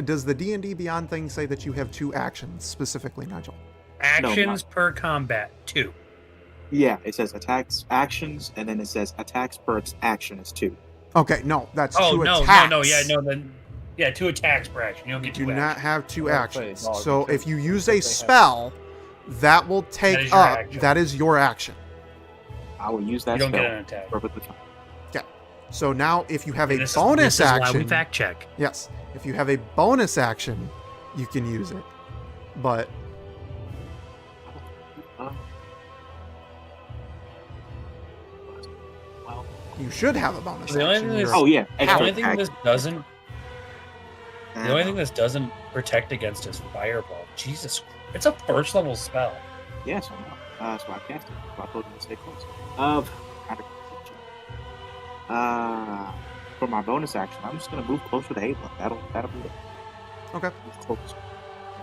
Speaker 1: Does the D&D Beyond thing say that you have 2 actions specifically, Nigel?
Speaker 6: Actions per combat, 2.
Speaker 7: Yeah, it says attacks, actions, and then it says attacks per action is 2.
Speaker 1: Okay, no, that's
Speaker 6: Oh
Speaker 1: 2
Speaker 6: no,
Speaker 1: attacks.
Speaker 6: Yeah, 2 attacks per action. You don't get 2
Speaker 1: Do
Speaker 6: actions.
Speaker 1: not have 2
Speaker 4: Well,
Speaker 1: actions.
Speaker 4: no,
Speaker 1: So
Speaker 4: because
Speaker 1: if you use
Speaker 4: they
Speaker 1: a
Speaker 4: have-
Speaker 1: spell, that will
Speaker 6: That
Speaker 1: take
Speaker 6: is your
Speaker 1: up.
Speaker 6: action.
Speaker 1: That is your action.
Speaker 7: I will use that
Speaker 6: You don't
Speaker 7: spell
Speaker 6: get an attack.
Speaker 7: perfectly fine.
Speaker 1: So now, if you have a
Speaker 6: This
Speaker 1: bonus
Speaker 6: is why
Speaker 1: action,
Speaker 6: we fact check.
Speaker 1: yes, if you have a bonus action, you can use it. But
Speaker 7: Well,
Speaker 1: you should have a bonus
Speaker 6: The only
Speaker 1: action.
Speaker 6: thing is-
Speaker 7: oh yeah,
Speaker 6: The
Speaker 7: extra
Speaker 6: only thing
Speaker 7: attack.
Speaker 6: this doesn't,
Speaker 7: Uh,
Speaker 6: the only thing this doesn't protect against is fireball. Jesus, it's a 1st level spell.
Speaker 7: Yes, I know. That's why I cast it. So I told him to stay close. For my bonus action, I'm just gonna move closer to Ava. That'll be it.
Speaker 1: Okay.
Speaker 7: Move closer.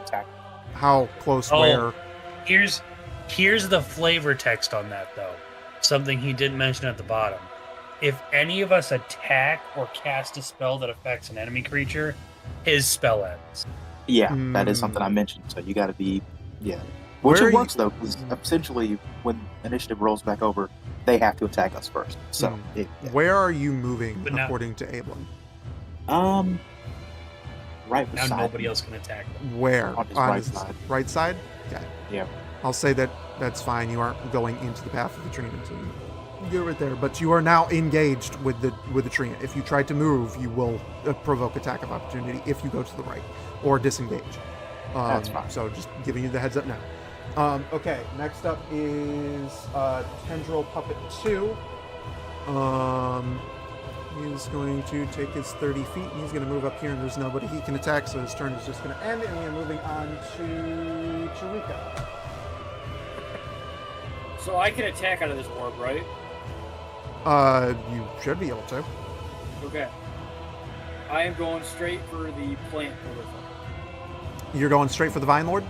Speaker 7: Attack.
Speaker 1: How close?
Speaker 6: Oh.
Speaker 1: Where?
Speaker 6: Here's the flavor text on that though. Something he didn't mention at the bottom. If any of us attack or cast a spell that affects an enemy creature, his spell ends.
Speaker 7: Yeah, that is something I mentioned. So you got to be, yeah.
Speaker 1: Where
Speaker 7: Which
Speaker 1: are
Speaker 7: it
Speaker 1: you-
Speaker 7: works though, because essentially when initiative rolls back over, they have to attack us first. So yeah.
Speaker 1: Where are you moving
Speaker 6: But now-
Speaker 1: according to Ablin?
Speaker 7: Right
Speaker 6: Now
Speaker 7: beside
Speaker 6: nobody
Speaker 7: me.
Speaker 6: else can attack them.
Speaker 1: Where?
Speaker 7: On his right side.
Speaker 1: Right side? Okay.
Speaker 7: Yeah.
Speaker 1: I'll say that's fine. You aren't going into the path of the tree until you get right there. But you are now engaged with the tree. If you try to move, you will provoke attack of opportunity if you go to the right or disengage.
Speaker 7: That's fine.
Speaker 1: So just giving you the heads up now. Okay. Next up is Tendril Puppet 2. He's going to take his 30 feet and he's going to move up here and there's nobody he can attack, so his turn is just going to end and we are moving on to Chirika.
Speaker 3: So I can attack out of this orb, right?
Speaker 1: You should be able to.
Speaker 3: Okay. I am going straight for the plant motherfucker.
Speaker 1: You're going straight for the Vine Lord?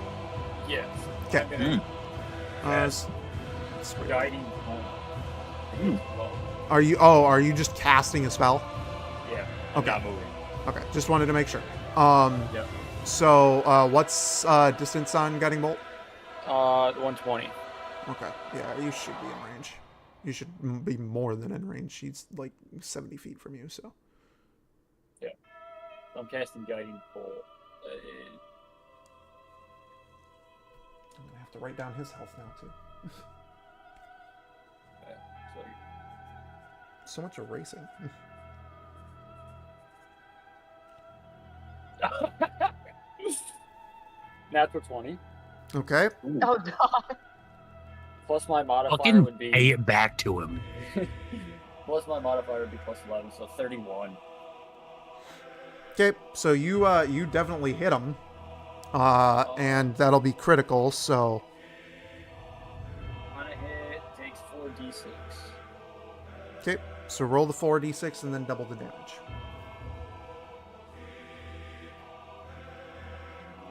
Speaker 3: Yes.
Speaker 1: Okay.
Speaker 3: I'm gonna cast
Speaker 1: Sweet.
Speaker 3: guiding home.
Speaker 1: Are you just casting a spell?
Speaker 3: Yeah.
Speaker 1: Okay.
Speaker 3: Not moving.
Speaker 1: Okay, just wanted to make sure.
Speaker 3: Yep.
Speaker 1: So, what's distance on Guiding Bolt?
Speaker 3: 120.
Speaker 1: Okay, yeah, you should be in range. You should be more than in range. She's like 70 feet from you, so.
Speaker 3: Yeah. I'm casting guiding bolt.
Speaker 1: I'm gonna have to write down his health now too. So much erasing.
Speaker 3: Natural 20.
Speaker 1: Okay.
Speaker 2: Oh god.
Speaker 3: Plus my modifier
Speaker 6: Fucking
Speaker 3: would be.
Speaker 6: pay it back to him.
Speaker 3: Plus my modifier would be plus 11, so 31.
Speaker 1: Okay, so you definitely hit him, and that'll be critical. So.
Speaker 3: On a hit, takes 4d6.
Speaker 1: Okay, so roll the 4d6 and then double the damage.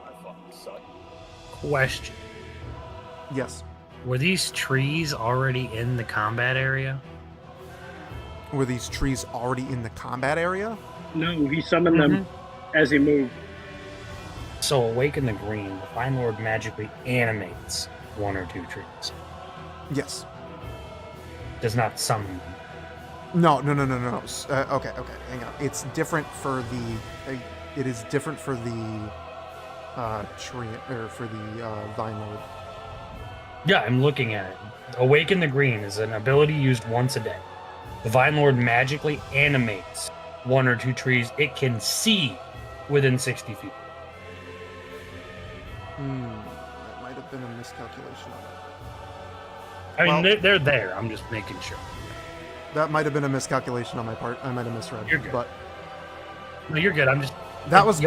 Speaker 3: I fucking suck.
Speaker 6: Question.
Speaker 1: Yes.
Speaker 6: Were these trees already in the combat area?
Speaker 1: Were these trees already in the combat area?
Speaker 5: No, he summoned them as he moved.
Speaker 6: So, Awaken the Green, the Vine Lord magically animates one or two trees.
Speaker 1: Yes.
Speaker 6: Does not summon them.
Speaker 1: No. Okay, hang on. It's different for the. It is different for the tree or for the Vine Lord.
Speaker 6: Yeah, I'm looking at it. Awaken the Green is an ability used once a day. The Vine Lord magically animates one or two trees it can see within 60 feet.
Speaker 1: That might have been a miscalculation on it.
Speaker 6: I mean,
Speaker 1: Well-
Speaker 6: they're there. I'm just making sure.
Speaker 1: That might have been a miscalculation on my part. I might have misread.
Speaker 6: You're good.
Speaker 1: But
Speaker 6: No, you're good. I'm just.
Speaker 1: that was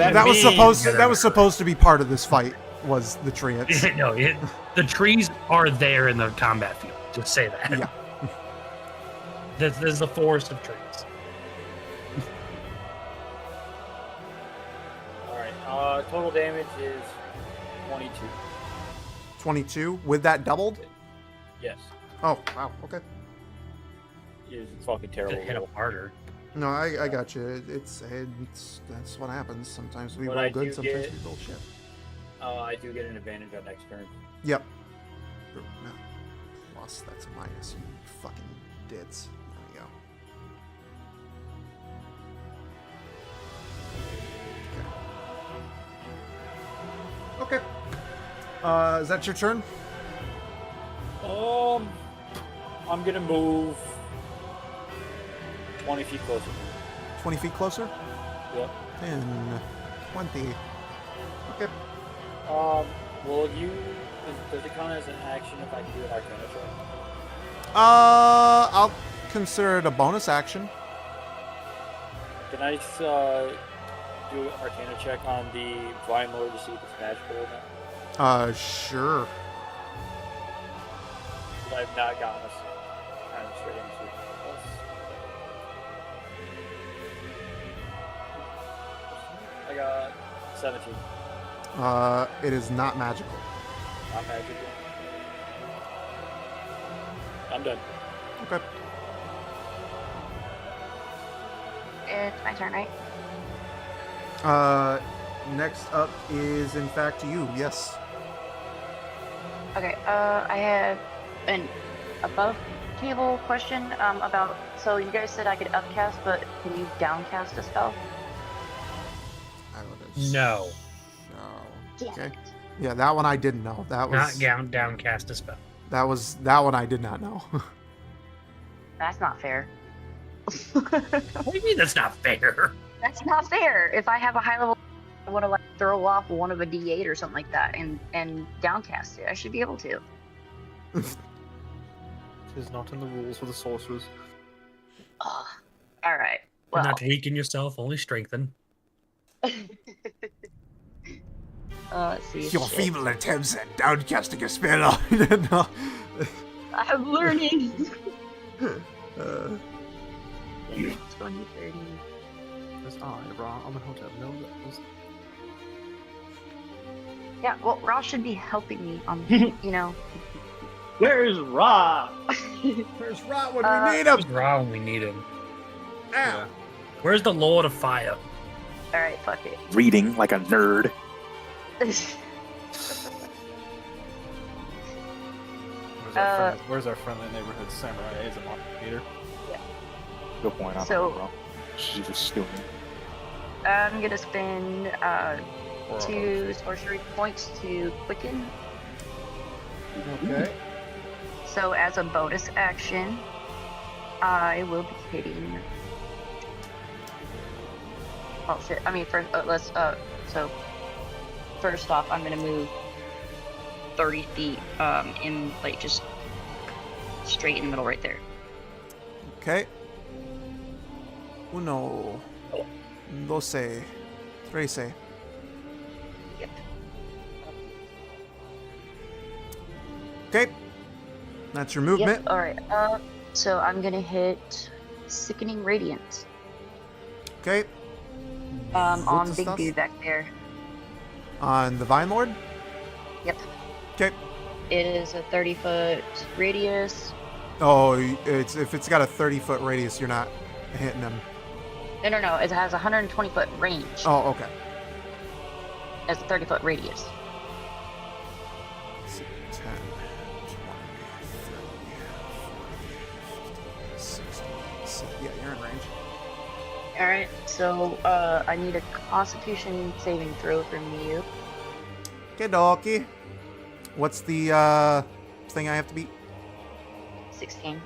Speaker 1: supposed to be part of this fight. Was the treants?
Speaker 6: No, the trees are there in the combat field. Just say that.
Speaker 1: Yeah.
Speaker 6: There's the forest of trees.
Speaker 3: Alright, total damage is 22.
Speaker 1: 22 with that doubled.
Speaker 3: Yes.
Speaker 1: Oh wow. Okay.
Speaker 3: It's fucking terrible.
Speaker 6: Hit them harder.
Speaker 1: No, I got you. It's that's what happens. Sometimes we
Speaker 3: But
Speaker 1: roll
Speaker 3: I
Speaker 1: good.
Speaker 3: do
Speaker 1: Sometimes
Speaker 3: get-
Speaker 1: we roll shit.
Speaker 3: I do get an advantage on next turn.
Speaker 1: Yep. No. Plus, that's a minus. You fucking dits. There we go. Okay. Is that your turn?
Speaker 3: I'm gonna move 20 feet closer.
Speaker 1: 20 feet closer?
Speaker 3: Yep.
Speaker 1: 10, 20. Okay.
Speaker 3: Will you? Does it count as an action if I can do an Arcana check?
Speaker 1: I'll consider it a bonus action.
Speaker 3: Can I do an Arcana check on the Vine Lord to see if it's magical or not?
Speaker 1: Sure.
Speaker 3: But I've not gotten us kind of straight into it. I got 17.
Speaker 1: It is not magical.
Speaker 3: Not magical. I'm done.
Speaker 1: Okay.
Speaker 2: It's my turn, right?
Speaker 1: Next up is in fact you. Yes.
Speaker 2: Okay, I have an above table question about, so you guys said I could upcast, but can you downcast a spell?
Speaker 1: I would
Speaker 6: No.
Speaker 1: No. Okay. Yeah, that one I didn't know. That was
Speaker 6: Not downcast a spell.
Speaker 1: that one I did not know.
Speaker 2: That's not fair.
Speaker 6: What do you mean that's not fair?
Speaker 2: That's not fair. If I have a high level, I want to like throw off one of a D8 or something like that and downcast it. I should be able to.
Speaker 4: It is not in the rules for the sorcerers.
Speaker 2: Ugh. All right.
Speaker 6: Well,
Speaker 2: Well,
Speaker 6: not to weaken yourself, only strengthen.
Speaker 2: let's see.
Speaker 1: Your
Speaker 2: shit.
Speaker 1: feeble attempts at downcasting a spell. No.
Speaker 2: I'm learning. 20, 30.
Speaker 4: There's Ra, Amenhotep. No, that was...
Speaker 2: Yeah, well, Ross should be helping me on, you know.
Speaker 5: Where's Ra?
Speaker 1: Where's Rot when
Speaker 2: Uh,
Speaker 1: we need him?
Speaker 6: Who's Ra when we need him?
Speaker 1: Ow.
Speaker 6: Where's the Lord of Fire?
Speaker 2: All right, fuck it.
Speaker 7: Reading like a nerd.
Speaker 9: Where's our friendly neighborhood samurai? Is it Peter?
Speaker 7: Good point. I don't
Speaker 2: So-
Speaker 7: know, bro. She's just stupid.
Speaker 2: I'm gonna spend 2 sorcery points to quicken.
Speaker 1: Okay.
Speaker 2: So as a bonus action, I will be hitting. Oh shit! I mean, first so first off, I'm gonna move 30 feet, in like just straight in the middle right there.
Speaker 1: Okay. Uno. Doce. Trece.
Speaker 2: Yep.
Speaker 1: Okay. That's your movement.
Speaker 2: Yep. All right. So I'm gonna hit Sickening Radiance.
Speaker 1: Okay.
Speaker 2: On
Speaker 1: What's the
Speaker 2: Big
Speaker 1: stuff?
Speaker 2: Dude back there.
Speaker 1: On the Vine Lord?
Speaker 2: Yep.
Speaker 1: Okay.
Speaker 2: It is a 30-foot radius.
Speaker 1: Oh, it's if it's got a 30-foot radius, you're not hitting him.
Speaker 2: No. It has a 120-foot range.
Speaker 1: Oh, okay.
Speaker 2: As a 30-foot radius.
Speaker 1: 10, 20, 30, 40, 50, 60. Yeah, you're in range.
Speaker 2: All right. So I need a Constitution saving throw from you.
Speaker 1: Okay, dokie. What's the thing I have to beat?
Speaker 2: 16.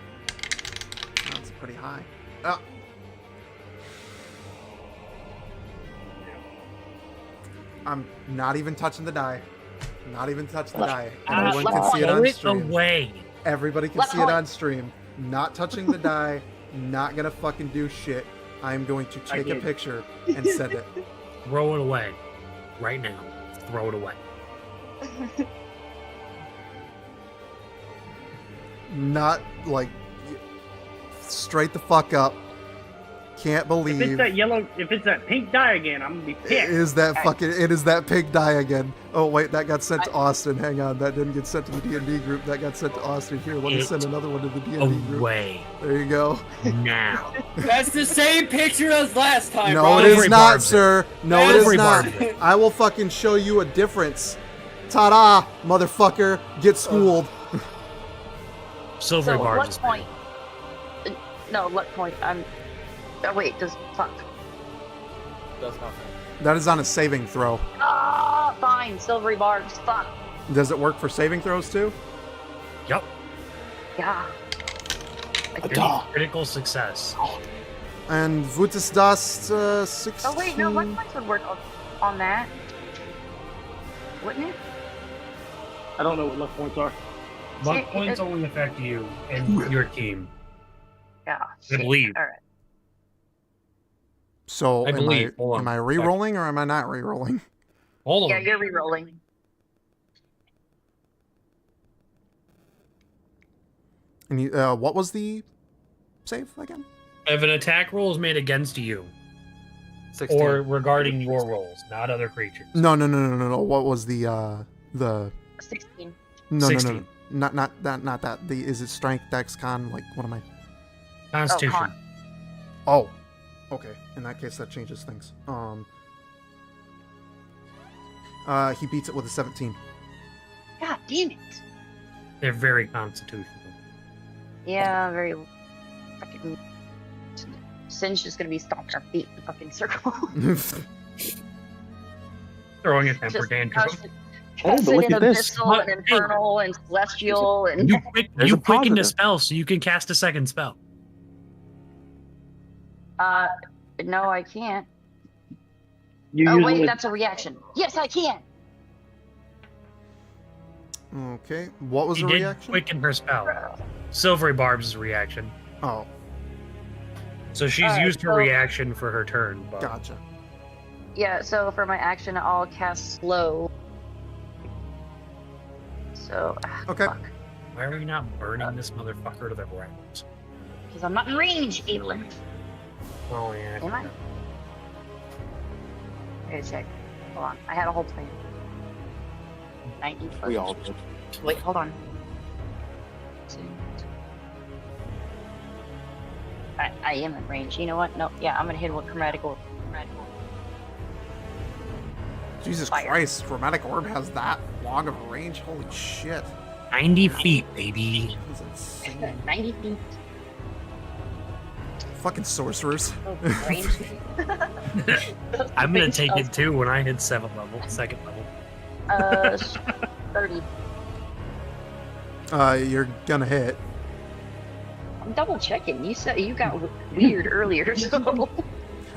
Speaker 1: That's pretty high. Oh. I'm not even touching the die. Not even touching the die. Everyone can see it on
Speaker 6: Throw it
Speaker 1: stream.
Speaker 6: away.
Speaker 1: Everybody can
Speaker 2: Left
Speaker 1: see it
Speaker 2: point.
Speaker 1: on stream. Not touching the die. Not gonna fucking do shit. I'm going to take a
Speaker 5: did.
Speaker 1: picture and send it.
Speaker 6: Throw it away. Right now. Throw it away.
Speaker 1: Not like straight the fuck up. Can't
Speaker 5: If
Speaker 1: believe
Speaker 5: it's that yellow, if it's that pink dye again, I'm gonna be
Speaker 1: it
Speaker 5: pissed.
Speaker 1: is that fucking it is that pig die again. Oh wait, that got sent to Austin. Hang on, that didn't get sent to the D&D group. That got sent to Austin. Here, let me
Speaker 6: It
Speaker 1: send another one to the D&D group.
Speaker 6: Away.
Speaker 1: There you go.
Speaker 6: Now.
Speaker 8: That's the same picture as last time,
Speaker 1: No,
Speaker 8: bro.
Speaker 1: it is
Speaker 6: Every
Speaker 1: not,
Speaker 6: barb's
Speaker 1: sir. No, it is
Speaker 6: Every
Speaker 1: not.
Speaker 6: barb's it.
Speaker 1: I will fucking show you a difference. Ta-da, motherfucker. Get schooled.
Speaker 6: Silvery
Speaker 2: So
Speaker 6: bars
Speaker 2: luck
Speaker 6: is
Speaker 2: point. No, luck point. Oh wait, does fuck.
Speaker 9: Does nothing.
Speaker 1: That is on a saving throw.
Speaker 2: Ah, fine. Silvery barbs. Fuck.
Speaker 1: Does it work for saving throws too?
Speaker 6: Yup.
Speaker 2: Yeah.
Speaker 6: Critical success.
Speaker 1: And Vutis Dust 16.
Speaker 2: Oh wait, no, luck points would work on that. Wouldn't it?
Speaker 5: I don't know what luck points are.
Speaker 6: Luck points only affect you and your team.
Speaker 2: Yeah.
Speaker 6: I believe.
Speaker 2: All right.
Speaker 1: So
Speaker 6: I believe. Hold on.
Speaker 1: am I re-rolling or am I not re-rolling?
Speaker 6: Hold on.
Speaker 2: Yeah, you're re-rolling.
Speaker 1: And you, what was the save again?
Speaker 6: If an attack roll is made against you
Speaker 4: 16.
Speaker 6: or regarding your rolls, not other creatures.
Speaker 1: No. What was the
Speaker 2: 16.
Speaker 1: No.
Speaker 6: 16.
Speaker 1: Not that. Is it strength, dex, con? Like, what am I?
Speaker 6: Constitution.
Speaker 2: con.
Speaker 1: Oh, okay. In that case, that changes things. He beats it with a 17.
Speaker 2: God damn it.
Speaker 6: They're very constitutional.
Speaker 2: Yeah, very fucking. Sin's just gonna be stomping our feet in the fucking circle.
Speaker 6: Throwing a temper
Speaker 2: Just
Speaker 6: tantrum.
Speaker 7: Oh, but look
Speaker 2: in
Speaker 7: at this.
Speaker 2: abyssal and infernal and celestial and.
Speaker 6: You
Speaker 7: There's a
Speaker 6: quicken the
Speaker 7: positive.
Speaker 6: spell so you can cast a second spell.
Speaker 2: No, I can't.
Speaker 5: You
Speaker 2: Oh
Speaker 5: usually
Speaker 2: wait, that's a reaction. Yes, I can.
Speaker 1: Okay. What was
Speaker 6: She
Speaker 1: the
Speaker 6: did
Speaker 1: reaction?
Speaker 6: quicken her spell. Silvery Barb's reaction.
Speaker 1: Oh,
Speaker 6: So she's
Speaker 2: Alright,
Speaker 6: used her
Speaker 2: so-
Speaker 6: reaction for her turn. But
Speaker 1: gotcha.
Speaker 2: Yeah, so for my action, I'll cast slow. So.
Speaker 1: Okay.
Speaker 2: Fuck.
Speaker 6: Why are we not burning this motherfucker to the ground?
Speaker 2: Because I'm not in range, Evelyn.
Speaker 6: Oh yeah.
Speaker 2: Am I? Wait a sec. Hold on. I had a whole plan. 90 plus.
Speaker 7: We all did.
Speaker 2: Wait, hold on. I am in range. You know what? No, yeah, I'm gonna hit him with chromatic orb.
Speaker 1: Jesus
Speaker 2: Fire.
Speaker 1: Christ, chromatic orb has that long of a range? Holy shit.
Speaker 6: 90 feet, baby.
Speaker 1: That's insane.
Speaker 2: 90 feet
Speaker 1: Fucking sorcerers.
Speaker 2: of range.
Speaker 6: I'm gonna take it too when I hit second level.
Speaker 2: 30.
Speaker 1: You're gonna hit.
Speaker 2: I'm double checking. You said you got weird earlier, so.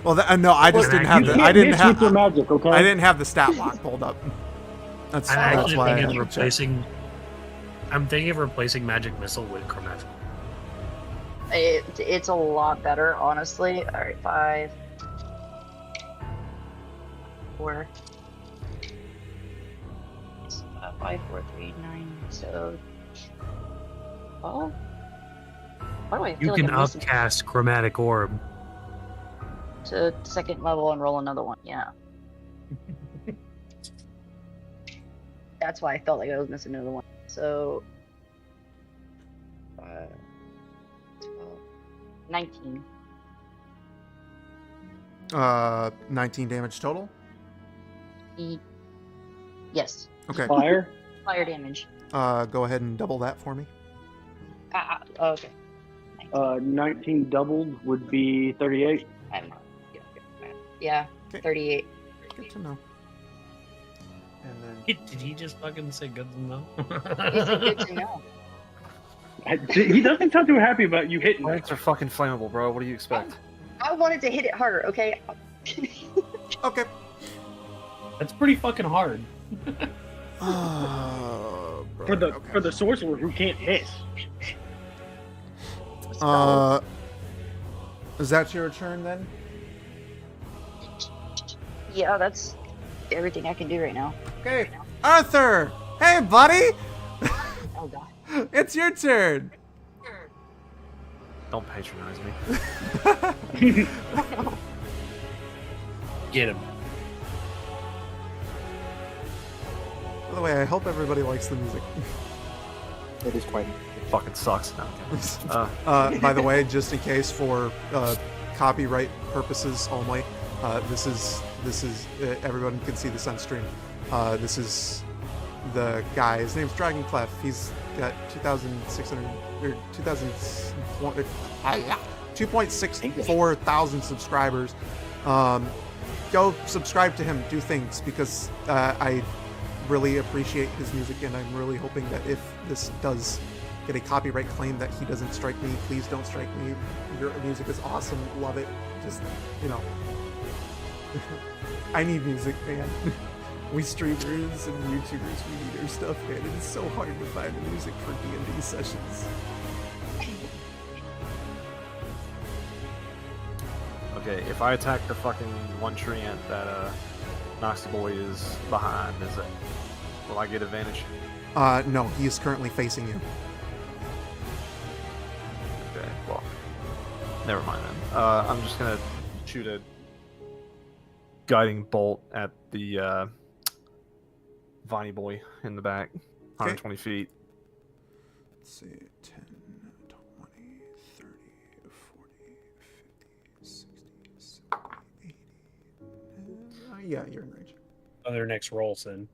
Speaker 1: Well, no, I just didn't have
Speaker 5: You
Speaker 1: the.
Speaker 5: can't
Speaker 1: I didn't
Speaker 5: miss with your
Speaker 1: have.
Speaker 5: magic, okay?
Speaker 1: I didn't have the stat block pulled up. That's
Speaker 6: I'm
Speaker 1: that's
Speaker 6: actually
Speaker 1: why I
Speaker 6: thinking
Speaker 1: had
Speaker 6: of
Speaker 1: to check.
Speaker 6: replacing. I'm thinking of replacing magic missile with chromatic.
Speaker 2: It's a lot better, honestly. All right, 5, 4, 5, 4, 3, 9. So, oh, why do I
Speaker 6: You
Speaker 2: feel
Speaker 6: can
Speaker 2: like I'm missing
Speaker 6: upcast chromatic orb.
Speaker 2: to second level and roll another one? Yeah, that's why I felt like I was missing another one. So, 5, 12, 19.
Speaker 1: 19 damage total.
Speaker 2: Yes,
Speaker 1: Okay.
Speaker 5: Fire.
Speaker 2: fire damage.
Speaker 1: Go ahead and double that for me.
Speaker 2: Okay.
Speaker 5: 19 doubled would be 38.
Speaker 2: I'm not good at math. Yeah,
Speaker 1: Okay.
Speaker 2: 38.
Speaker 1: Good to know. And then
Speaker 6: Did he just fucking say good to know?
Speaker 2: Is it good to know?
Speaker 5: He doesn't sound too happy about you hitting him.
Speaker 4: Plants are fucking flammable, bro. What do you expect?
Speaker 2: I wanted to hit it harder, okay?
Speaker 1: okay.
Speaker 8: That's pretty fucking hard.
Speaker 1: Oh, bro,
Speaker 5: For the
Speaker 1: okay.
Speaker 5: for the sorcerer who can't miss.
Speaker 1: Is that your turn then?
Speaker 2: Yeah, that's everything I can do right now.
Speaker 1: Okay, Arthur. Hey, buddy.
Speaker 2: Oh god.
Speaker 1: It's your turn.
Speaker 4: Don't patronize me.
Speaker 6: Get him.
Speaker 1: By the way, I hope everybody likes the music.
Speaker 7: It is quite.
Speaker 4: It fucking sucks. No, I'm kidding.
Speaker 1: By the way, just in case for copyright purposes only, this is everyone can see this on stream. This is the guy. His name's Dragon Clef. He's got 2,600 or 2.64 thousand subscribers. Go subscribe to him. Do things because I really appreciate his music, and I'm really hoping that if this does get a copyright claim, that he doesn't strike me. Please don't strike me. Your music is awesome. Love it. Just, you know. I need music, man. We streamers and YouTubers, we need our stuff, man. It is so hard to find the music for D&D sessions.
Speaker 4: Okay, if I attack the fucking one treant that Noxy Boy is behind, will I get advantage?
Speaker 1: No, he is currently facing you.
Speaker 4: Okay, well, never mind then. I'm just gonna shoot a guiding bolt at the Viney Boy in the back, 120 feet.
Speaker 1: Let's see, 10, 20, 30, 40, 50, 60, 70, 80. Yeah, you're in range.
Speaker 6: Other next roll, Sin.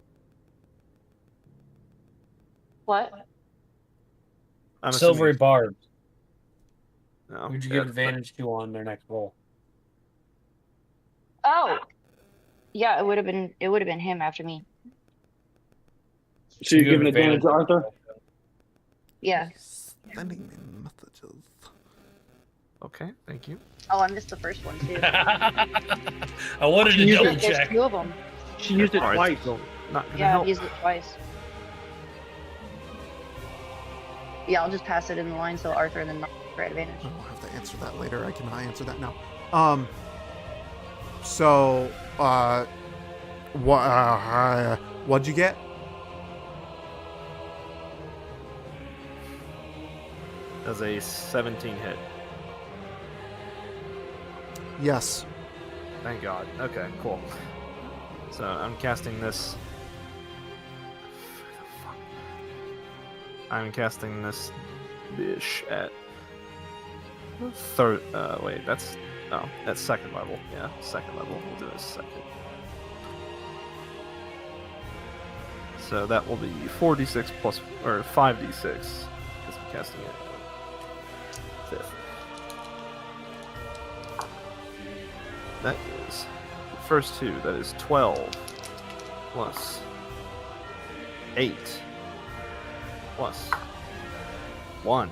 Speaker 2: What?
Speaker 4: I'm
Speaker 8: Silvery
Speaker 4: assuming-
Speaker 8: barbs.
Speaker 4: No,
Speaker 8: Who'd you
Speaker 4: yeah,
Speaker 8: give advantage to on their next roll?
Speaker 2: Oh. Yeah, it would have been him after me.
Speaker 5: So you give an advantage to Arthur?
Speaker 2: Yeah.
Speaker 1: Sending me messages.
Speaker 4: Okay, thank you.
Speaker 2: Oh, I missed the first one too.
Speaker 6: I wanted to
Speaker 5: You
Speaker 6: double
Speaker 2: There's
Speaker 6: check.
Speaker 2: 2 of them.
Speaker 5: She used it
Speaker 4: Alright,
Speaker 5: twice.
Speaker 4: still not gonna
Speaker 2: Yeah,
Speaker 4: help.
Speaker 2: I've used it twice. Yeah, I'll just pass it in the line so Arthur and then Mark for advantage.
Speaker 1: I'll have to answer that later. I cannot answer that now. So, what'd you get?
Speaker 4: Does a 17 hit?
Speaker 1: Yes.
Speaker 4: Thank God. Okay, cool. So I'm casting this. I'm casting this dish at third. Wait, that's second level. Yeah, second level. We'll do a second. So that will be 4d6 plus or 5d6 because I'm casting it fifth. That is the first two. That is 12 plus 8 plus 1.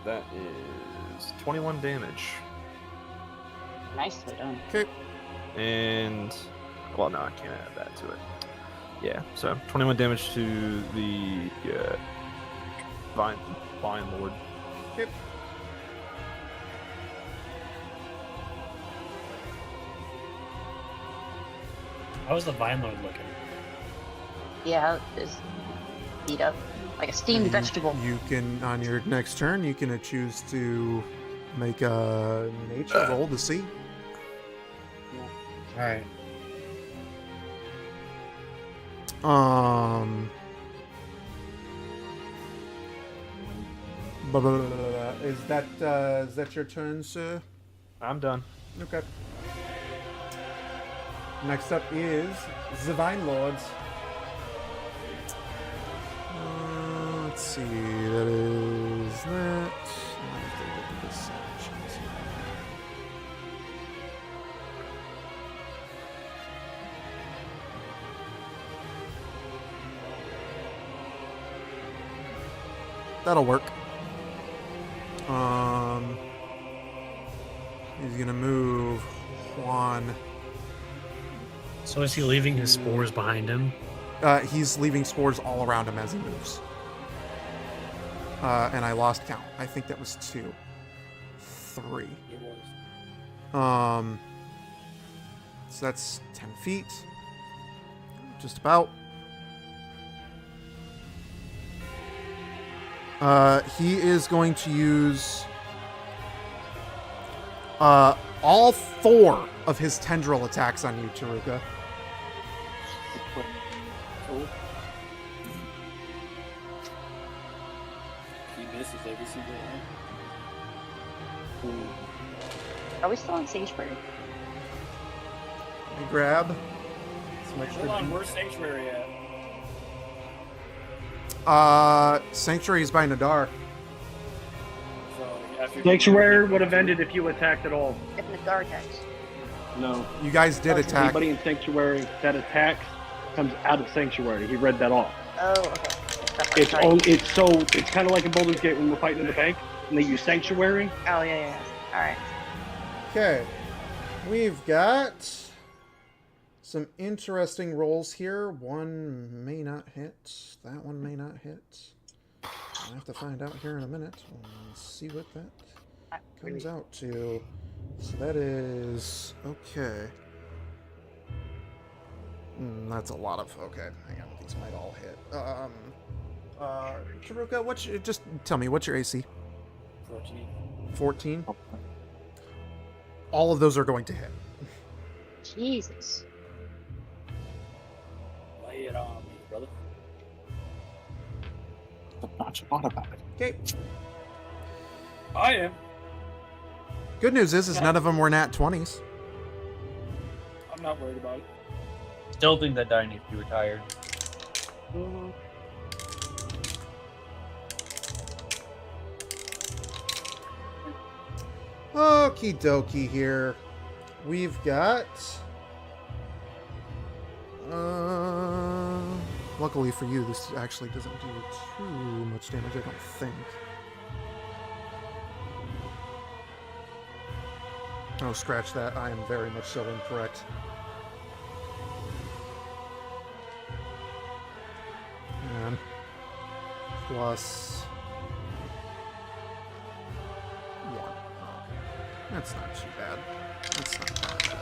Speaker 4: That is 21 damage.
Speaker 2: Nicely done.
Speaker 1: Okay.
Speaker 4: And, well, no, I can't add that to it. Yeah, so 21 damage to the Vine Lord.
Speaker 1: Okay.
Speaker 8: How was the Vine Lord looking?
Speaker 2: Yeah, it's beat up like a steamed vegetable.
Speaker 1: You can, on your next turn, you can choose to make a nature roll to see.
Speaker 8: All right.
Speaker 1: Is that your turn, sir?
Speaker 4: I'm done.
Speaker 1: Okay. Next up is the Vine Lords. Let's see. That is that. I have to look at the sections here. That'll work. He's gonna move Juan.
Speaker 6: So is he leaving his spores behind him?
Speaker 1: He's leaving spores all around him as he moves. And I lost count. I think that was 2. 3.
Speaker 3: It was.
Speaker 1: So that's 10 feet. Just about. He is going to use all 4 of his tendril attacks on you, Taruka.
Speaker 3: Cool. He misses every single one.
Speaker 2: Are we still on Sageberry?
Speaker 1: Let me grab some
Speaker 3: Hold
Speaker 1: extra.
Speaker 3: on, where's Sanctuary at?
Speaker 1: Sanctuary is by Nadar.
Speaker 3: So after
Speaker 5: Sanctuary would have ended if you attacked at all.
Speaker 2: If Nagar attacks.
Speaker 5: No.
Speaker 1: You guys did attack.
Speaker 5: Anybody in Sanctuary that attacks comes out of Sanctuary. He read that off.
Speaker 2: Oh, okay. That's right.
Speaker 5: It's kind of like in Baldur's Gate when we're fighting in the bank and they use Sanctuary.
Speaker 2: Oh, yeah. All right.
Speaker 1: Okay. We've got some interesting rolls here. One may not hit. That one may not hit. I'll have to find out here in a minute. We'll see what that comes out to. So that is... okay. That's a lot of... okay, hang on. These might all hit. Taruka, just tell me, what's your AC?
Speaker 3: 14.
Speaker 1: 14? All of those are going to hit.
Speaker 2: Jesus.
Speaker 3: Lay it on me, brother.
Speaker 7: Not thought about it.
Speaker 1: Okay.
Speaker 3: I am.
Speaker 1: Good news is none of them were nat 20s.
Speaker 3: I'm not worried about it.
Speaker 8: Still think that die needs to be retired.
Speaker 1: Okie dokie here. We've got... luckily for you, this actually doesn't do too much damage, I don't think. Oh, scratch that. I am very much so incorrect. And plus 1. Oh, that's not too bad. That's not that bad.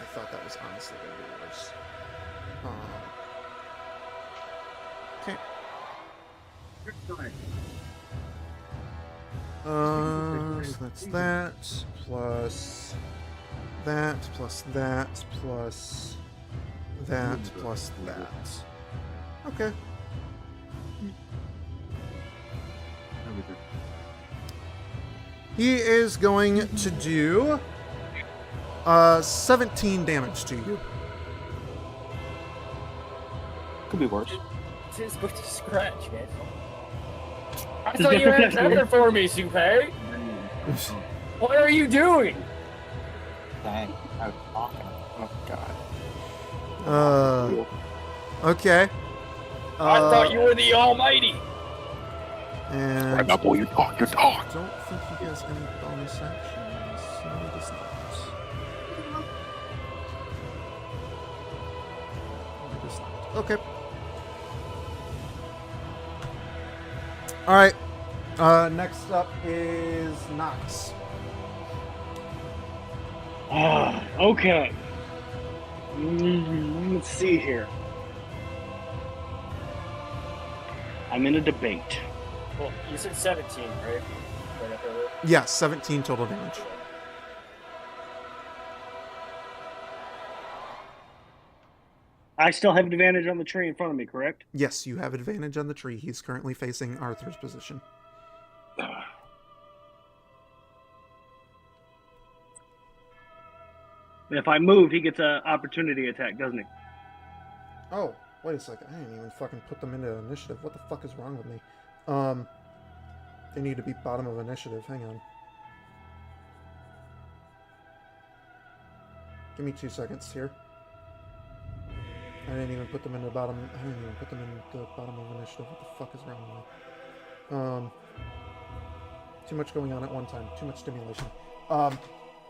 Speaker 1: I thought that was honestly going to be worse. So that's that, plus that, plus that, plus that, plus that. Okay. He is going to do 17 damage to you.
Speaker 7: Could be worse.
Speaker 10: Just but to scratch, man. I thought you had something for me, Super. What are you doing?
Speaker 7: Dang, I was talking. Oh god.
Speaker 1: Okay.
Speaker 10: I thought you were the Almighty.
Speaker 1: And
Speaker 7: Right now, boy, you talk.
Speaker 1: I don't think he has any bonus actions. No, he does not. He does not. Okay. All right. Next up is Nox.
Speaker 5: Okay. Let's see here. I'm in a debate.
Speaker 10: Well, you said 17, right?
Speaker 1: Yes, 17 total damage.
Speaker 5: I still have advantage on the tree in front of me, correct?
Speaker 1: Yes, you have advantage on the tree. He's currently facing Arthur's position.
Speaker 5: If I move, he gets an opportunity attack, doesn't he?
Speaker 1: Oh, wait a second. I didn't even fucking put them into initiative. What the fuck is wrong with me? They need to be bottom of initiative. Hang on. Give me 2 seconds here. I didn't even put them in the bottom. I didn't even put them in the bottom of initiative. What the fuck is wrong with me? Too much going on at one time. Too much stimulation.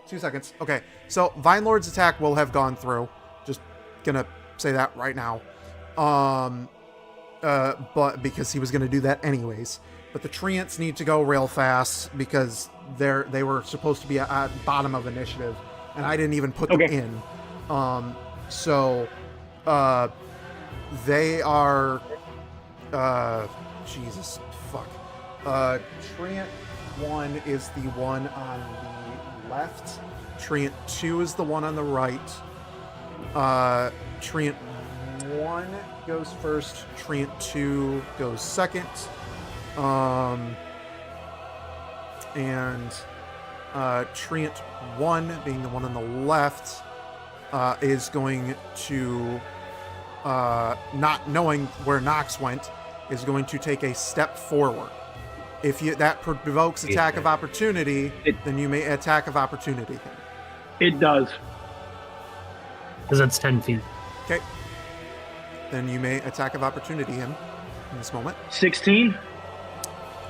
Speaker 1: 2 seconds. Okay, so Vine Lord's attack will have gone through. Just gonna say that right now. But because he was gonna do that anyways. But the Treants need to go real fast because they were supposed to be at bottom of initiative, and I didn't even put them in. So they are Jesus fuck. Treant 1 is the one on the left. Treant 2 is the one on the right. Treant 1 goes first. Treant 2 goes second. And Treant 1, being the one on the left, is going to, not knowing where Nox went, is going to take a step forward. If that provokes attack of opportunity, then you may attack of opportunity him.
Speaker 5: It does.
Speaker 6: Because that's 10 feet.
Speaker 1: Okay. Then you may attack of opportunity him in this moment.
Speaker 5: 16?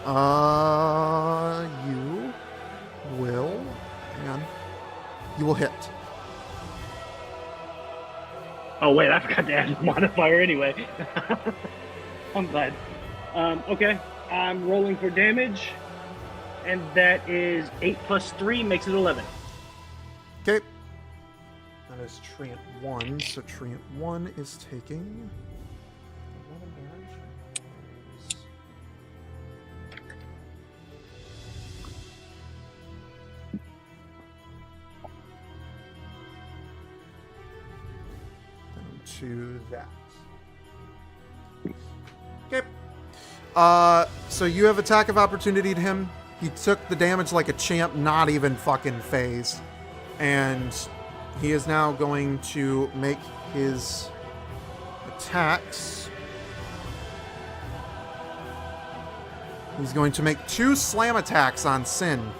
Speaker 1: You will... Hang on. You will hit.
Speaker 5: Oh, wait, I forgot to add a modifier anyway. I'm glad. Okay, I'm rolling for damage, and that is 8 plus 3 makes it 11.
Speaker 1: Okay. That is Treant 1, so Treant 1 is taking 11 damage. Down to that. Okay. So you have attack of opportunity to him. He took the damage like a champ, not even fucking phased. And he is now going to make his attacks. He's going to make 2 slam attacks on Sin.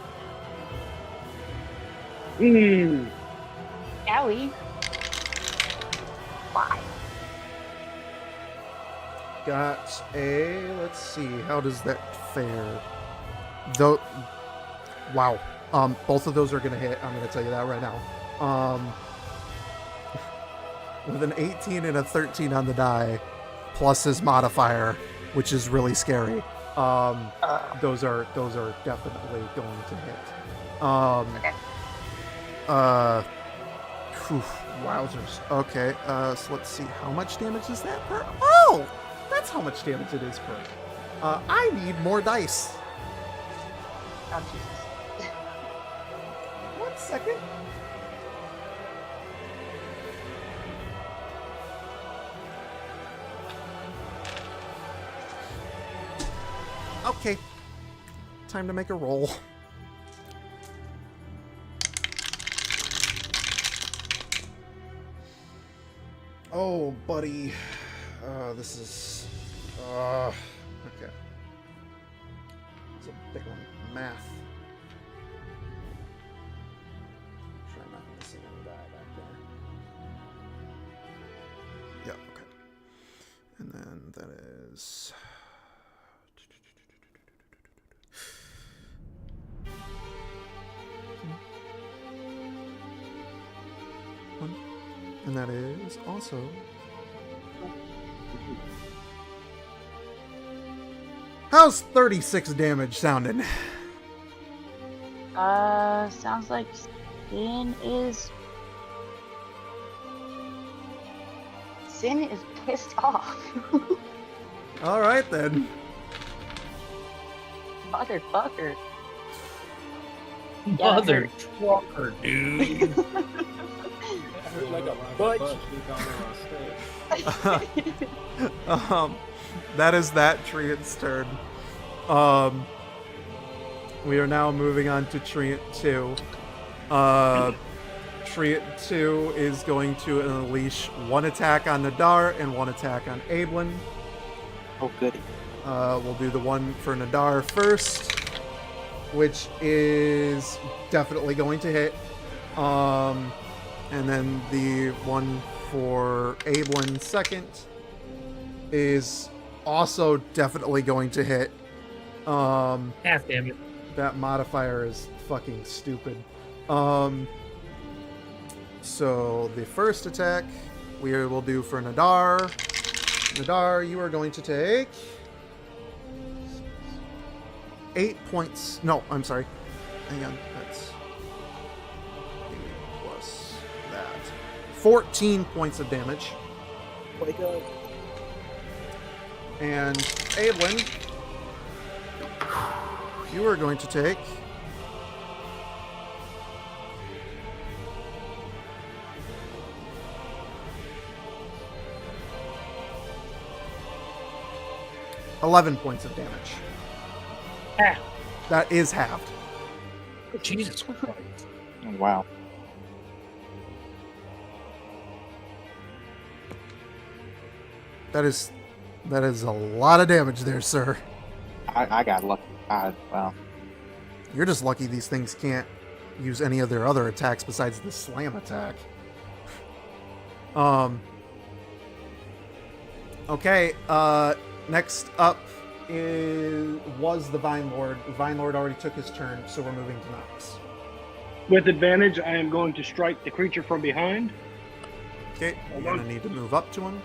Speaker 5: Mm.
Speaker 2: Owie. Why?
Speaker 1: Got a... Let's see. How does that fare? Though... Wow. Both of those are going to hit. I'm going to tell you that right now. With an 18 and a 13 on the die, plus his modifier, which is really scary. Those are definitely going to hit. Wowzers. Okay. So let's see. How much damage is that per? Oh, that's how much damage it is per. I need more dice.
Speaker 2: Oh, Jesus.
Speaker 1: 1 second. Okay. Time to make a roll. Oh, buddy. This is... okay. It's a big one. Math. Sure, I'm not going to see any die back there. Yeah, okay. And then that is... And that is also... How's 36 damage sounding?
Speaker 2: Sounds like Sin is pissed off.
Speaker 1: Alright then.
Speaker 2: Motherfucker.
Speaker 6: Mother trucker, dude.
Speaker 10: Like a butch.
Speaker 1: That is that Treant's turn. We are now moving on to Treant 2. Treant 2 is going to unleash 1 attack on Nadar and 1 attack on Ablin.
Speaker 7: Oh, goody.
Speaker 1: We'll do the one for Nadar first, which is definitely going to hit. And then the one for Ablin second is also definitely going to hit.
Speaker 6: Half damage.
Speaker 1: That modifier is fucking stupid. So the first attack we will do for Nadar. Nadar, you are going to take 8 points. No, I'm sorry. Hang on. That's 8 plus that. 14 points of damage.
Speaker 7: Oh my god.
Speaker 1: And Ablin, you are going to take 11 points of damage.
Speaker 6: Half.
Speaker 1: That is halved.
Speaker 6: Jesus Christ.
Speaker 7: Oh, wow.
Speaker 1: That is a lot of damage there, sir.
Speaker 7: I got lucky. Wow.
Speaker 1: You're just lucky these things can't use any of their other attacks besides the slam attack. Okay, next up was the Vine Lord. The Vine Lord already took his turn, so we're moving to Nox.
Speaker 5: With advantage, I am going to strike the creature from behind.
Speaker 1: Okay, you're going to need to move up to him.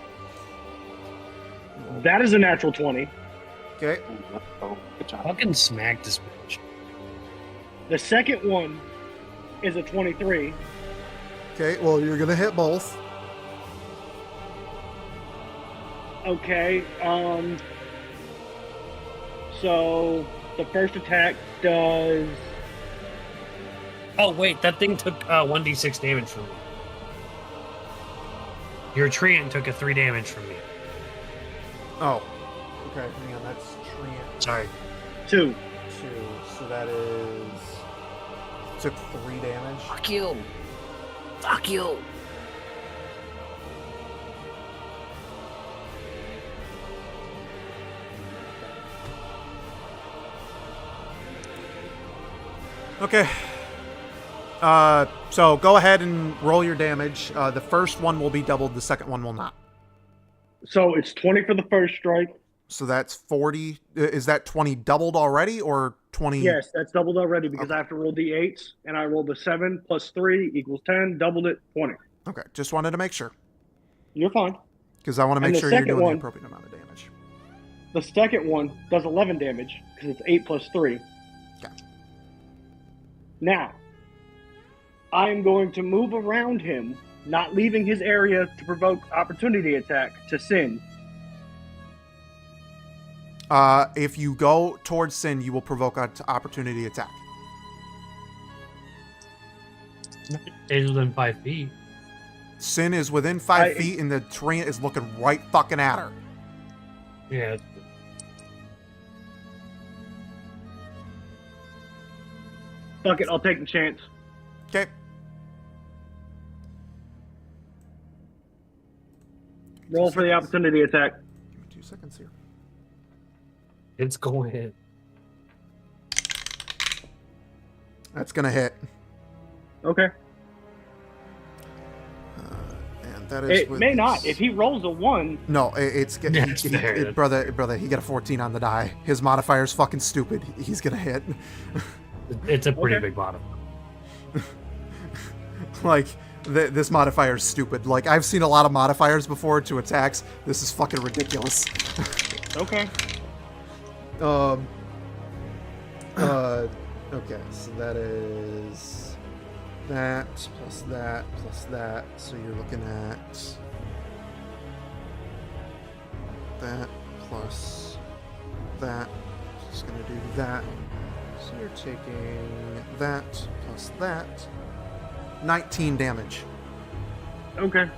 Speaker 5: That is a natural 20.
Speaker 1: Okay,
Speaker 7: Oh, good job.
Speaker 6: Fucking smack this bitch.
Speaker 5: The second one is a 23.
Speaker 1: okay, well, you're going to hit both.
Speaker 5: Okay, so the first attack does...
Speaker 6: Oh, wait, that thing took 1d6 damage from me. Your treant took a 3 damage from me.
Speaker 1: Oh, okay, hang on, that's Treant
Speaker 6: Sorry.
Speaker 5: 2.
Speaker 1: 2, so that is... took 3 damage.
Speaker 10: Fuck you. Fuck you.
Speaker 1: Okay. So go ahead and roll your damage. The first one will be doubled, the second one will not.
Speaker 5: So it's 20 for the first strike.
Speaker 1: So that's 40. Is that 20 doubled already or 20?
Speaker 5: Yes, that's doubled already because I have to roll d8s, and I rolled a 7 plus 3 equals 10, doubled it, 20.
Speaker 1: Okay, just wanted to make sure.
Speaker 5: You're fine.
Speaker 1: Because I want to
Speaker 5: And
Speaker 1: make
Speaker 5: the
Speaker 1: sure you're
Speaker 5: second
Speaker 1: doing
Speaker 5: one-
Speaker 1: the appropriate amount of damage.
Speaker 5: The second one does 11 damage because it's 8 plus 3.
Speaker 1: Okay.
Speaker 5: Now, I'm going to move around him, not leaving his area to provoke opportunity attack to Sin.
Speaker 1: If you go towards Sin, you will provoke an opportunity attack.
Speaker 6: It's within 5 feet.
Speaker 1: Sin is within 5 feet, and the treant is looking right fucking at her.
Speaker 6: Yeah.
Speaker 5: Fuck it, I'll take the chance.
Speaker 1: Okay.
Speaker 5: Roll for the opportunity attack.
Speaker 1: Give me 2 seconds here.
Speaker 6: It's going to hit.
Speaker 1: That's gonna hit.
Speaker 5: Okay.
Speaker 1: And that is.
Speaker 5: It may not. If he rolls a 1.
Speaker 1: No, it's getting.
Speaker 6: That's fair.
Speaker 1: Brother, he got a 14 on the die. His modifier's fucking stupid. He's gonna hit.
Speaker 6: It's a pretty
Speaker 5: Okay.
Speaker 6: big bottom.
Speaker 1: Like, this modifier is stupid. Like, I've seen a lot of modifiers before to attacks. This is fucking ridiculous.
Speaker 5: Okay.
Speaker 1: Okay, so that is that plus that plus that. So you're looking at that plus that. Just gonna do that. So you're taking that plus that. 19 damage.
Speaker 5: Okay.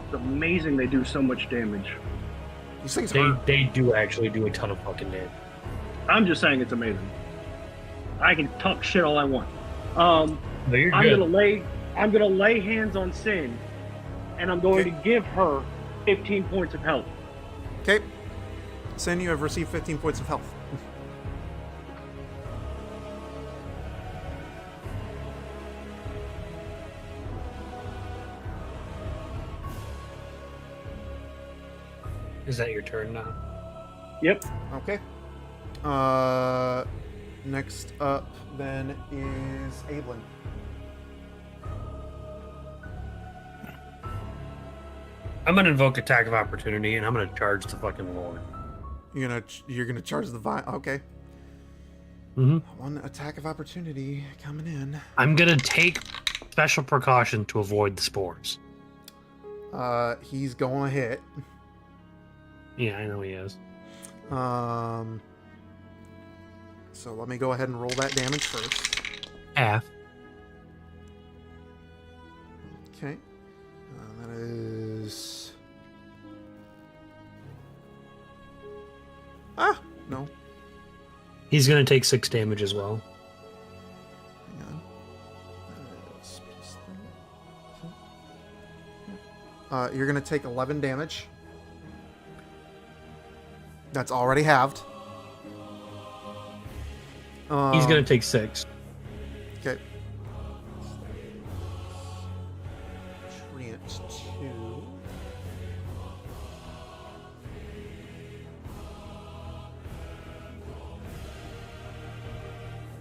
Speaker 5: It's amazing they do so much damage.
Speaker 1: These things hurt.
Speaker 6: They do actually do a ton of fucking damage.
Speaker 5: I'm just saying it's amazing. I can talk shit all I want.
Speaker 6: No, you're
Speaker 5: I'm
Speaker 6: good.
Speaker 5: gonna lay hands on Sin, and I'm going
Speaker 1: Okay.
Speaker 5: to give her 15 points of health.
Speaker 1: Okay. Sin, you have received 15 points of health.
Speaker 6: Is that your turn now?
Speaker 5: Yep.
Speaker 1: Okay. Next up then is Ablin.
Speaker 6: I'm gonna invoke attack of opportunity, and I'm gonna charge the fucking Lord.
Speaker 1: You're gonna charge the vine. Okay.
Speaker 6: Mm-hmm.
Speaker 1: One attack of opportunity coming in.
Speaker 6: I'm gonna take special precaution to avoid the spores.
Speaker 1: He's going to hit.
Speaker 6: Yeah, I know he is.
Speaker 1: So let me go ahead and roll that damage first.
Speaker 6: Half.
Speaker 1: Okay. That is. No.
Speaker 6: He's gonna take 6 damage as well.
Speaker 1: Hang on. That is plus 3. You're going to take 11 damage. That's already halved.
Speaker 6: He's gonna take 6.
Speaker 1: Okay. Treant 2.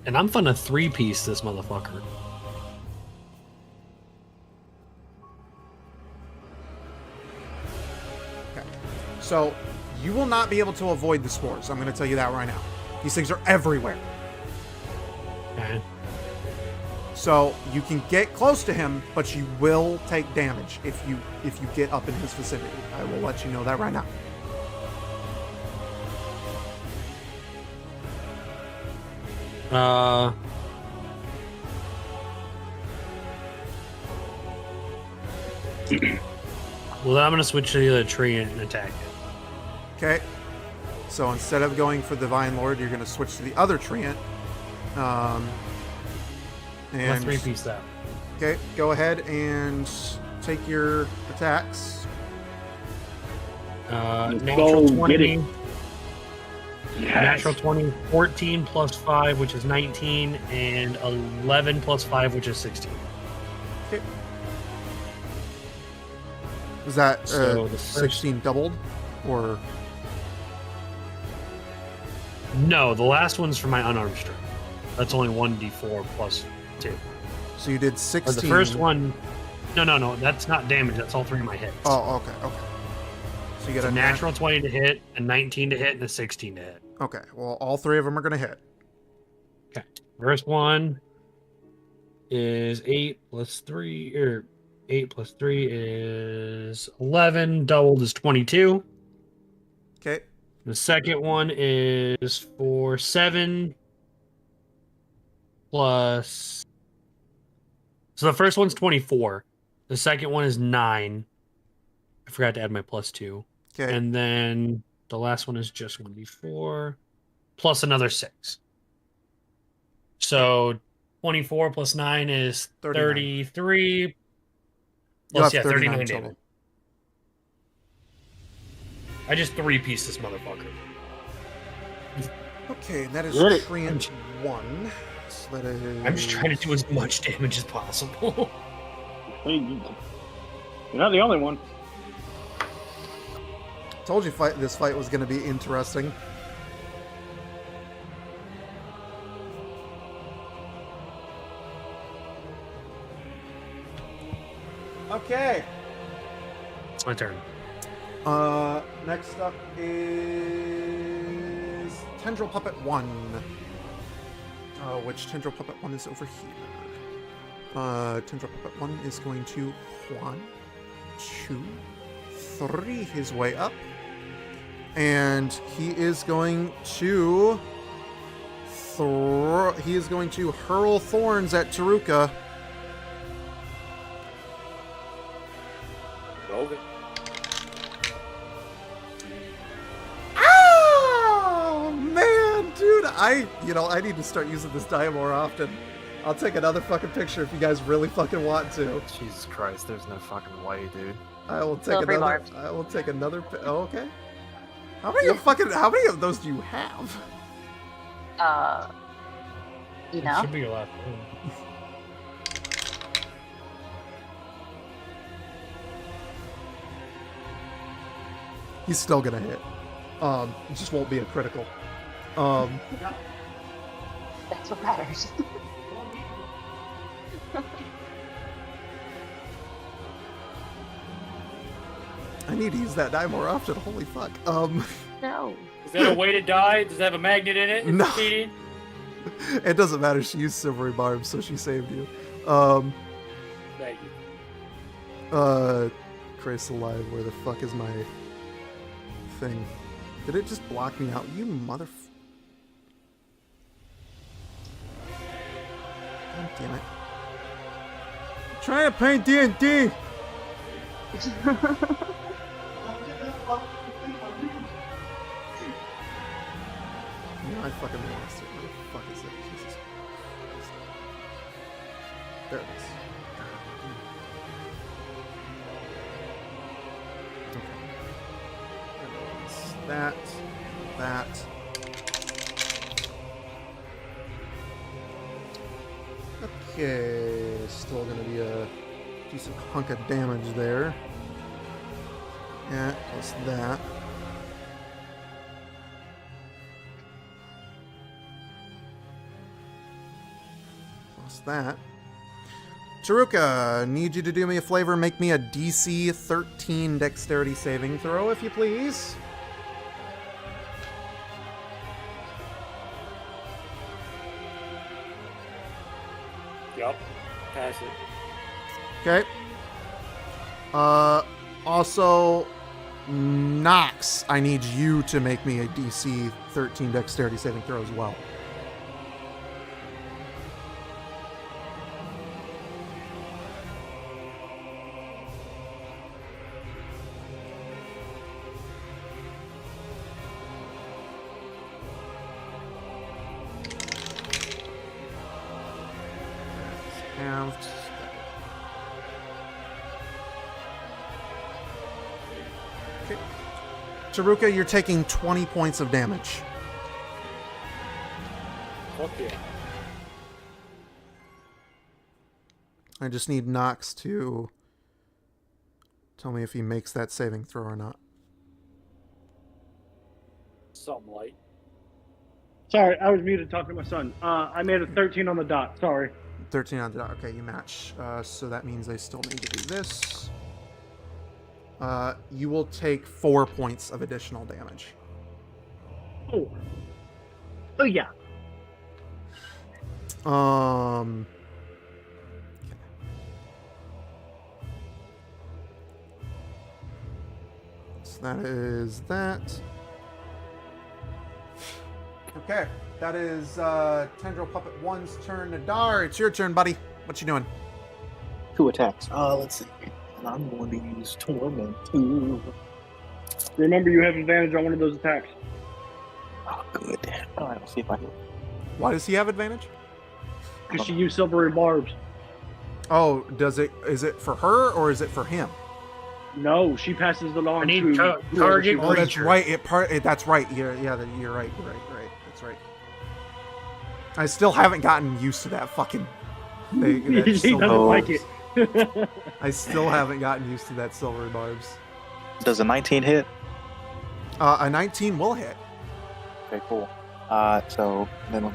Speaker 6: And I'm gonna 3-piece this motherfucker.
Speaker 1: Okay. So, you will not be able to avoid the spores. I'm going to tell you that right now. These things are everywhere.
Speaker 6: Okay.
Speaker 1: So, you can get close to him, but you will take damage if you get up in his vicinity. I will let you know that right now.
Speaker 6: Well, then I'm gonna switch to the other tree and attack it.
Speaker 1: Okay. So instead of going for the Divine Lord, you're going to switch to the other treant.
Speaker 6: I'm gonna
Speaker 1: And
Speaker 6: 3-piece that.
Speaker 1: okay, go ahead and take your attacks.
Speaker 6: Natural
Speaker 5: go get
Speaker 6: 20.
Speaker 5: it. Yes.
Speaker 6: Natural 20, 14 plus 5, which is 19, and 11 plus 5, which is 16.
Speaker 1: Okay. Is that
Speaker 6: So the first-
Speaker 1: 16 doubled, or
Speaker 6: No, the last one's for my unarmed strike. That's only 1d4 plus 2.
Speaker 1: so you did
Speaker 6: Or
Speaker 1: 16?
Speaker 6: the first one, no, that's not damage. That's all 3 of my hits.
Speaker 1: Oh, okay. So you
Speaker 6: It's
Speaker 1: get
Speaker 6: a natural 20 to hit, a 19 to hit, and a 16 to hit.
Speaker 1: Okay. Well, all 3 of them are going to hit.
Speaker 6: Okay. First one is 8 plus 3, or 8 plus 3 is 11. Doubled is 22.
Speaker 1: Okay.
Speaker 6: The second one is for 7 plus. So the first one's 24. The second one is 9. I forgot to add my +2.
Speaker 1: Okay.
Speaker 6: And then the last one is just 1d4 plus another 6. So 24 plus 9 is
Speaker 1: 39.
Speaker 6: 33.
Speaker 1: You
Speaker 6: Plus,
Speaker 1: have 39
Speaker 6: 39
Speaker 1: total.
Speaker 6: damage. I just 3-piece this motherfucker.
Speaker 1: Okay, and that is
Speaker 5: Get it.
Speaker 1: treant 1. So that is...
Speaker 6: I'm just trying to do as much damage as possible.
Speaker 5: Hey, you're not the only one.
Speaker 1: Told you this fight was going to be interesting. Okay.
Speaker 6: It's my turn.
Speaker 1: Next up is Tendril Puppet 1. Which Tendril Puppet 1 is over here. Tendril Puppet 1 is going to 1, 2, 3 his way up. And he is going to hurl thorns at Taruka.
Speaker 3: Okay.
Speaker 1: Oh man, dude, I need to start using this die more often. I'll take another fucking picture if you guys really fucking want to.
Speaker 4: Jesus Christ, there's no fucking way, dude.
Speaker 1: I will take
Speaker 2: Silvery
Speaker 1: another.
Speaker 2: barbs.
Speaker 1: I will take another. Oh, okay. How many of those do you have?
Speaker 2: You
Speaker 6: It
Speaker 2: know?
Speaker 6: should be your last one.
Speaker 1: He's still gonna hit. It just won't be a critical.
Speaker 2: That's what matters.
Speaker 1: I need to use that die more often. Holy fuck.
Speaker 2: No.
Speaker 10: Is that a weighted die? Does it have a magnet in it?
Speaker 1: No.
Speaker 10: Cheating?
Speaker 1: It doesn't matter. She used silvery barbs, so she saved you.
Speaker 3: Thank you.
Speaker 1: Christ alive, where the fuck is my thing? Did it just block me out? You mother... God damn it. I'm trying to play D&D! I fucking lost it. Where the fuck is it? Jesus Christ. There it is. Okay. That. Okay, still gonna be a decent hunk of damage there. Yeah, plus that. That. Taruka, need you to do me a favor, make me a DC 13 dexterity saving throw, if you please.
Speaker 3: Yup. Pass it.
Speaker 1: Okay. Also, Nox, I need you to make me a DC 13 dexterity saving throw as well. Okay. Taruka, you're taking 20 points of damage.
Speaker 3: Fuck yeah.
Speaker 1: I just need Nox to tell me if he makes that saving throw or not.
Speaker 3: Something light.
Speaker 5: Sorry, I was muted talking to my son. I made a 13 on the dot. Sorry.
Speaker 1: 13 on the dot. Okay, you match. So that means I still need to do this. You will take 4 points of additional damage.
Speaker 5: Oh. Oh yeah.
Speaker 1: Okay. So that is that. Okay, that is Tendril Puppet 1's turn. Nadar, it's your turn, buddy. What you doing?
Speaker 7: 2 attacks. Let's see. And I'm going to use Torment to...
Speaker 5: Remember, you have advantage on one of those attacks.
Speaker 7: Oh, good. All right, let's see if I can...
Speaker 1: Why does he have advantage?
Speaker 5: Because she used silvery barbs.
Speaker 1: Oh, is it for her or is it for him?
Speaker 5: No, she passes it on
Speaker 6: I need
Speaker 5: to
Speaker 6: target
Speaker 5: whoever she
Speaker 1: Oh,
Speaker 5: wants.
Speaker 1: that's right. That's right. You're right. That's right. I still haven't gotten used to that fucking thing.
Speaker 5: He doesn't like it.
Speaker 1: I still haven't gotten used to that silver barbs.
Speaker 7: Does a 19 hit?
Speaker 1: A 19 will hit.
Speaker 7: Okay, cool. So then let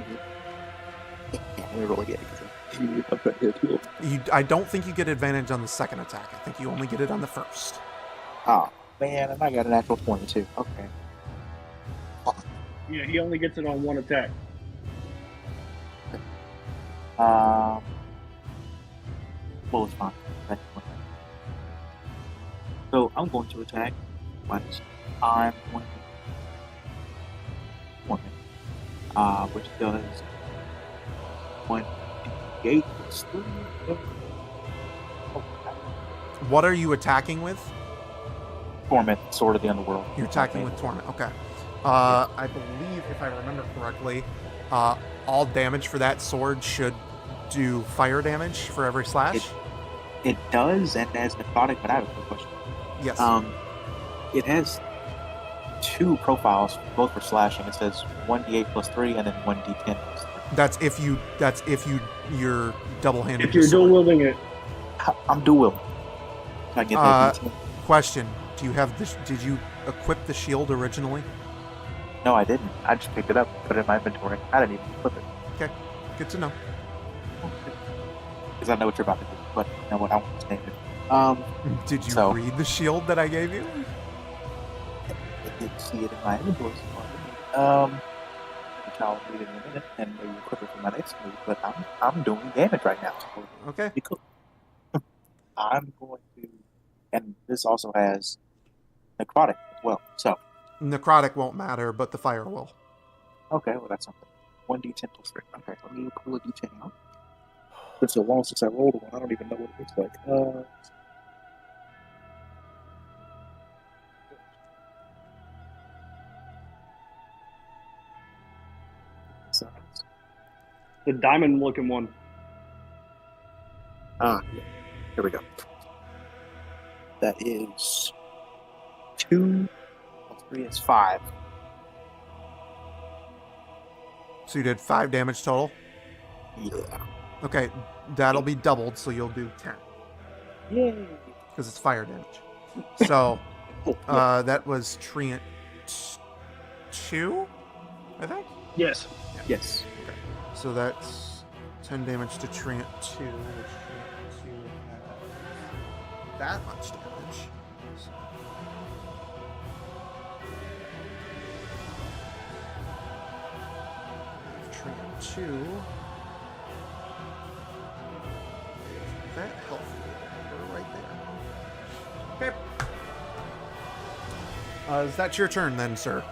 Speaker 7: me roll again.
Speaker 1: I don't think you get advantage on the second attack. I think you only get it on the first.
Speaker 7: Oh man, and I got an actual 22. Okay.
Speaker 5: Yeah, he only gets it on one attack.
Speaker 7: Well, it's fine. So I'm going to attack. Once I'm going to which does 1d8 plus 3.
Speaker 1: What are you attacking with?
Speaker 7: Torment, Sword of the Underworld.
Speaker 1: You're attacking with Torment. Okay. I believe, if I remember correctly, all damage for that sword should do fire damage for every slash.
Speaker 7: It does, and as necrotic, but I have a quick question.
Speaker 1: Yes.
Speaker 7: It has 2 profiles, both for slashing. It says 1d8 plus 3, and then 1d10 plus 3.
Speaker 1: That's if you're double-handed.
Speaker 5: If you're dual wielding it.
Speaker 7: I'm dual wielding. I get that.
Speaker 1: Question: Do you have this? Did you equip the shield originally?
Speaker 7: No, I didn't. I just picked it up, put it in my inventory. I didn't even flip it.
Speaker 1: Okay, good to know.
Speaker 7: Because I know what you're about to do. But you know what? I won't name it.
Speaker 1: Did you read the shield that I gave you?
Speaker 7: I did see it in my inventory. Which I'll read it in a minute and maybe equip it for my next move. But I'm doing damage right now. So
Speaker 1: Okay.
Speaker 7: be cool. I'm going to, and this also has necrotic as well. So
Speaker 1: Necrotic won't matter, but the fire will.
Speaker 7: okay, well that's something. 1d10 plus 3. Okay, let me pull a d10 out. It's so long since I rolled one. I don't even know what it looks like.
Speaker 5: The diamond-looking one.
Speaker 7: Yeah. Here we go. That is 2 plus 3 is 5.
Speaker 1: So you did 5 damage total?
Speaker 7: Yeah.
Speaker 1: Okay, that'll be doubled, so you'll do 10.
Speaker 7: Yay!
Speaker 1: Because it's fire damage. So, that was Treant 2, I think?
Speaker 5: Yes.
Speaker 1: Yeah.
Speaker 7: Yes.
Speaker 1: Okay. So that's 10 damage to Treant 2, which Treant 2 has that much damage. So. Treant 2. That health number right there. Okay. Is that your turn then, sir?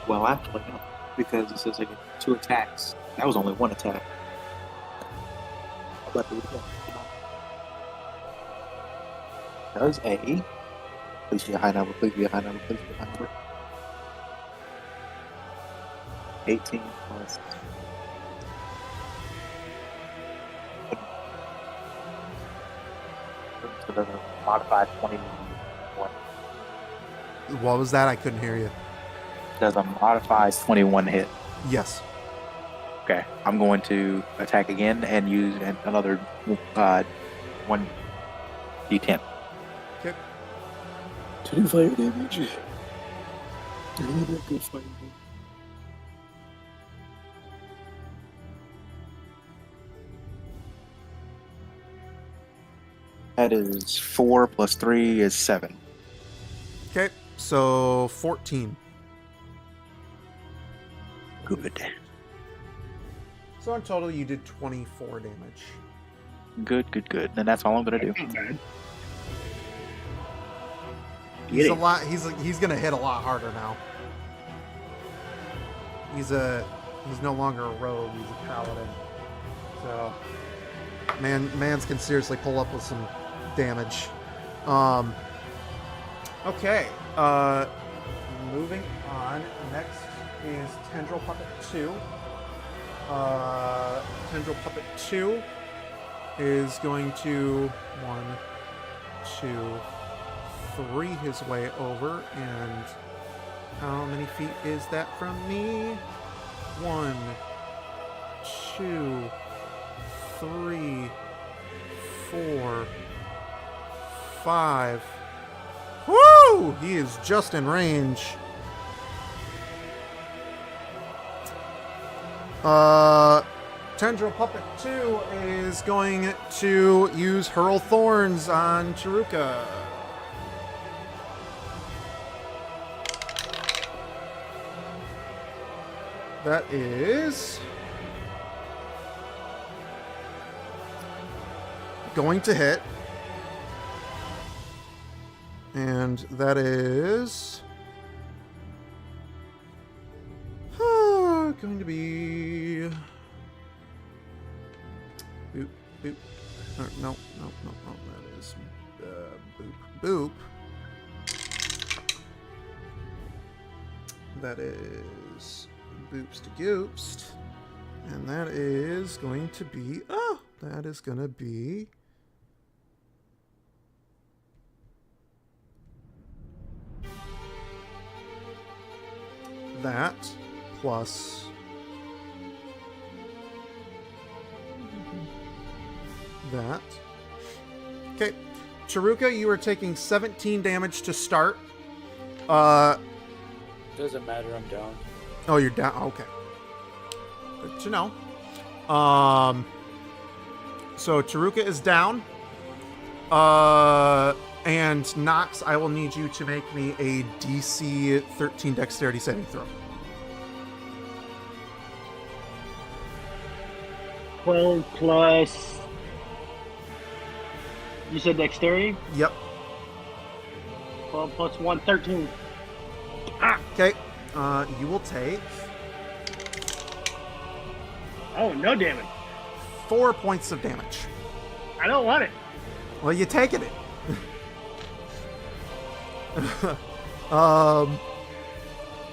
Speaker 7: Well, actually, no. Because it says I get 2 attacks. That was only 1 attack. How about do it again? Does a... Please be a high number, please be a high number, please be a high number. 18 plus... So there's a modified 21.
Speaker 1: What was that? I couldn't hear you.
Speaker 7: Does a modified 21 hit?
Speaker 1: Yes.
Speaker 7: Okay, I'm going to attack again and use another 1d10.
Speaker 1: Okay.
Speaker 7: To do fire damage. That is 4 plus 3 is 7.
Speaker 1: Okay, so 14.
Speaker 7: Good.
Speaker 1: So in total, you did 24 damage.
Speaker 7: Good. Then that's all I'm going to do.
Speaker 5: Not bad.
Speaker 1: He's a lot. He's gonna hit a lot harder now. He's no longer a rogue. He's a paladin. So, mans can seriously pull up with some damage. Okay. Moving on. Next is Tendril Puppet 2. Tendril Puppet 2 is going to 1, 2, 3 his way over, and how many feet is that from me? 1, 2, 3, 4, 5. Woo! He is just in range. Tendril Puppet 2 is going to use Hurl Thorns on Chiruka. That is going to hit. And that is going to be boop, boop. Or, no, that is boop, boop. That is boops to goopst. And that is going to be, that is going to be that plus that. Okay, Chiruka, you are taking 17 damage to start.
Speaker 3: Doesn't matter, I'm down.
Speaker 1: Oh, you're down. Okay. Good to know. So Chiruka is down. And Nox, I will need you to make me a DC 13 dexterity saving throw.
Speaker 5: 12 plus. You said dexterity?
Speaker 1: Yep.
Speaker 5: 12 plus 1, 13.
Speaker 1: Okay. You will take
Speaker 5: Oh, no damage.
Speaker 1: 4 points of damage.
Speaker 5: I don't want it.
Speaker 1: Well, you're taking it.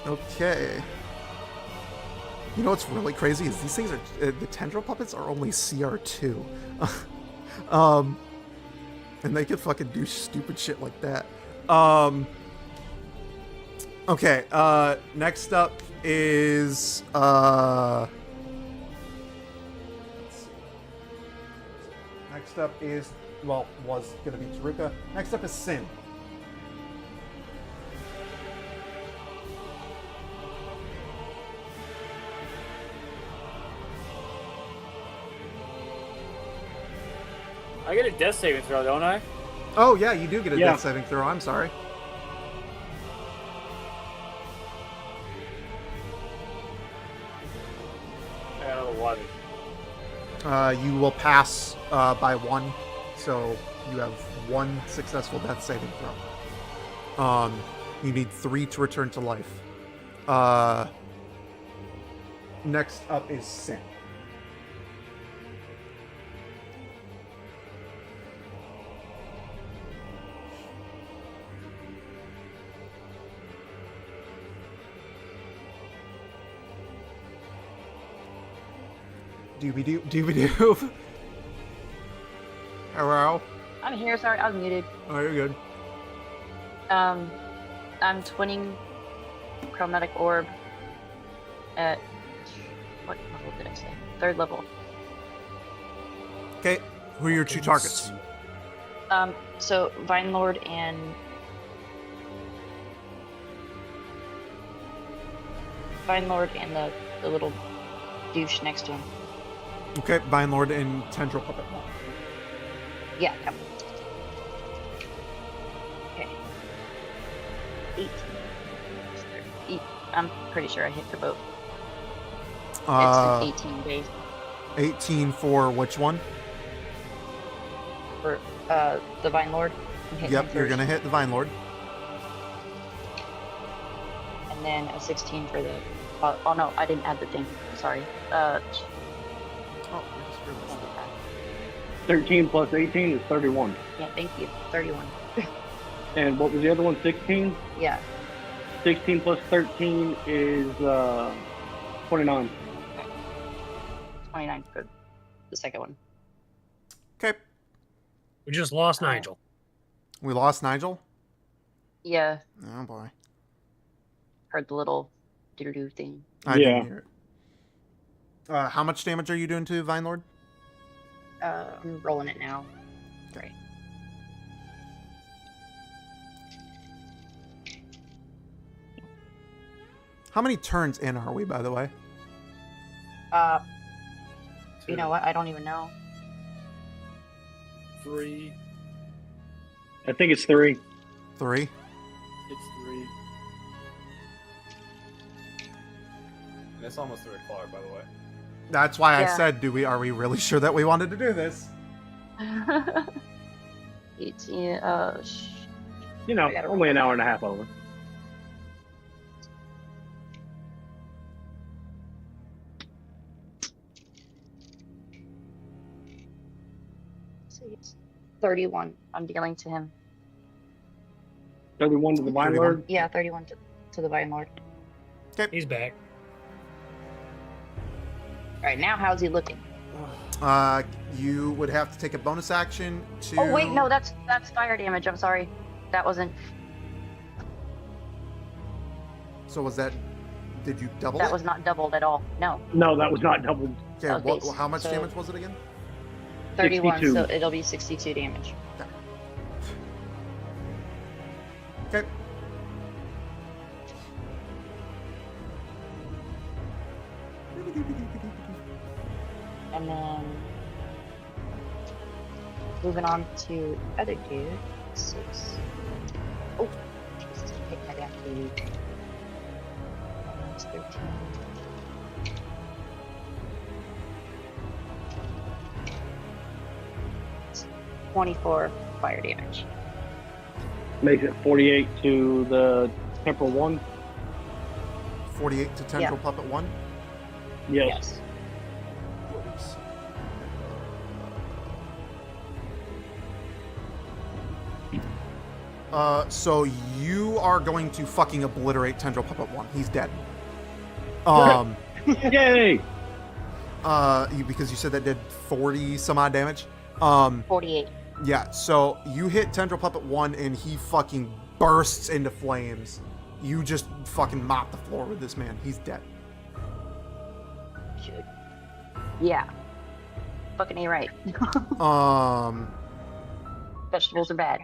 Speaker 1: Okay. You know what's really crazy is these things are the tendril puppets are only CR2. And they could fucking do stupid shit like that. Okay, next up is let's see. Next up is was gonna be Chiruka. Next up is Sin.
Speaker 3: I get a death saving throw, don't I?
Speaker 1: Oh yeah, you do get a
Speaker 5: Yeah.
Speaker 1: death saving throw. I'm sorry.
Speaker 3: I got a 11.
Speaker 1: You will pass by 1, so you have 1 successful death saving throw. You need 3 to return to life. Next up is Sin. Doobie-doo, doobie-doo. Hello?
Speaker 2: I'm here. Sorry, I was muted.
Speaker 1: Oh, you're good.
Speaker 2: I'm twinning chromatic orb at what level did I say? 3rd level.
Speaker 1: Okay, who are your 2 targets?
Speaker 2: So Vine Lord and the little douche next to him.
Speaker 1: Okay, Vine Lord and Tendril Puppet.
Speaker 2: Yeah. Yep. Okay. 18. I'm pretty sure I hit for both. It's an 18 base
Speaker 1: 18 for which one?
Speaker 2: for the Vine Lord. I'm hitting him
Speaker 1: Yep, you're
Speaker 2: first.
Speaker 1: gonna hit the Vine Lord.
Speaker 2: then a 16 for the. Oh no, I didn't add the thing. Sorry.
Speaker 4: Oh, I just realized that.
Speaker 5: 13 plus 18 is 31.
Speaker 2: Yeah, thank you. 31.
Speaker 5: And what was the other one? 16?
Speaker 2: Yeah.
Speaker 5: 16 plus 13 is 29.
Speaker 2: 29 for the second one.
Speaker 1: Okay.
Speaker 6: We just lost Nigel.
Speaker 1: We lost Nigel?
Speaker 2: Yeah,
Speaker 1: Oh, boy.
Speaker 2: heard the little doo-doo thing.
Speaker 1: I didn't hear it. How much damage are you doing to Vine Lord?
Speaker 2: I'm rolling it now. Great.
Speaker 1: How many turns in are we, by the way?
Speaker 2: You know what? I don't even know.
Speaker 3: 3.
Speaker 5: I think it's 3.
Speaker 1: 3?
Speaker 3: It's 3.
Speaker 4: And it's almost 3 o'clock, by the way.
Speaker 1: That's why I
Speaker 2: Yeah.
Speaker 1: said, are we really sure that we wanted to do this?
Speaker 2: 18.
Speaker 5: You know,
Speaker 2: I gotta
Speaker 5: only an hour and a half over.
Speaker 2: So it's 31. I'm dealing to him.
Speaker 5: 31 to the Vine
Speaker 1: 31.
Speaker 5: Lord.
Speaker 2: Yeah, 31 to the Vine Lord.
Speaker 6: He's back.
Speaker 2: All right, now how's he looking?
Speaker 1: You would have to take a bonus action to...
Speaker 2: Oh wait, no, that's fire damage. I'm sorry, that wasn't.
Speaker 1: So was that... Did you double
Speaker 2: That
Speaker 1: it?
Speaker 2: was not doubled at all. No,
Speaker 5: No, that was not doubled.
Speaker 1: Okay,
Speaker 2: that was base.
Speaker 1: how much
Speaker 2: So-
Speaker 1: damage was it again?
Speaker 2: 31.
Speaker 5: 62.
Speaker 2: So it'll be 62 damage.
Speaker 1: Okay.
Speaker 2: And then moving on to the other dude. 6. Oh, Jesus, I hit my damn food. That's 13. It's 24 fire damage.
Speaker 5: Makes it 48 to the Temporal 1.
Speaker 1: 48 to Tendril Puppet 1?
Speaker 5: Yes.
Speaker 2: Yes.
Speaker 1: So you are going to fucking obliterate Tendril Puppet 1. He's dead.
Speaker 5: Yay!
Speaker 1: Because you said that did 40 some odd damage.
Speaker 2: 48.
Speaker 1: Yeah, so you hit Tendril Puppet 1 and he fucking bursts into flames. You just fucking mop the floor with this man. He's dead.
Speaker 2: Shoot. Yeah. Fucking A right. Vegetables are bad.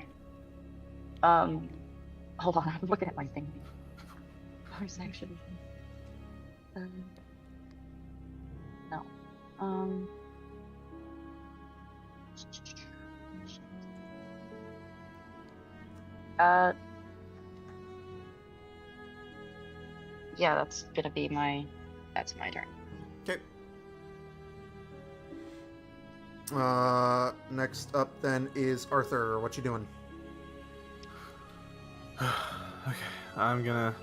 Speaker 2: Hold on, I'm looking at my thing. Bonus action. No. Yeah, that's gonna be that's my turn.
Speaker 1: Okay. Next up then is Arthur. What you doing?
Speaker 4: Okay, I'm gonna.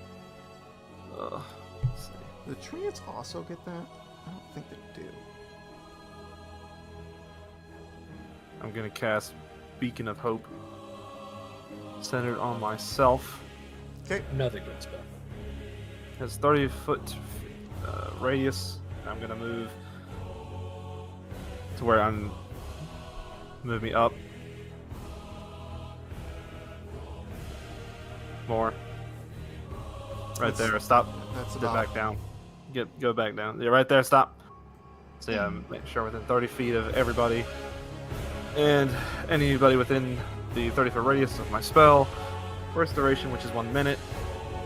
Speaker 4: Let's see.
Speaker 1: The treants also get that? I don't think they do.
Speaker 4: I'm gonna cast Beacon of Hope, centered on myself.
Speaker 1: Okay.
Speaker 6: Another good spell.
Speaker 4: Has 30-foot radius. I'm gonna move to where move me up more. Right there. Stop.
Speaker 1: That's
Speaker 4: Get
Speaker 1: about...
Speaker 4: back down. Go back down. Yeah, right there. Stop. So yeah, make sure within 30 feet of everybody, and anybody within the 30-foot radius of my spell. Restoration, which is 1 minute,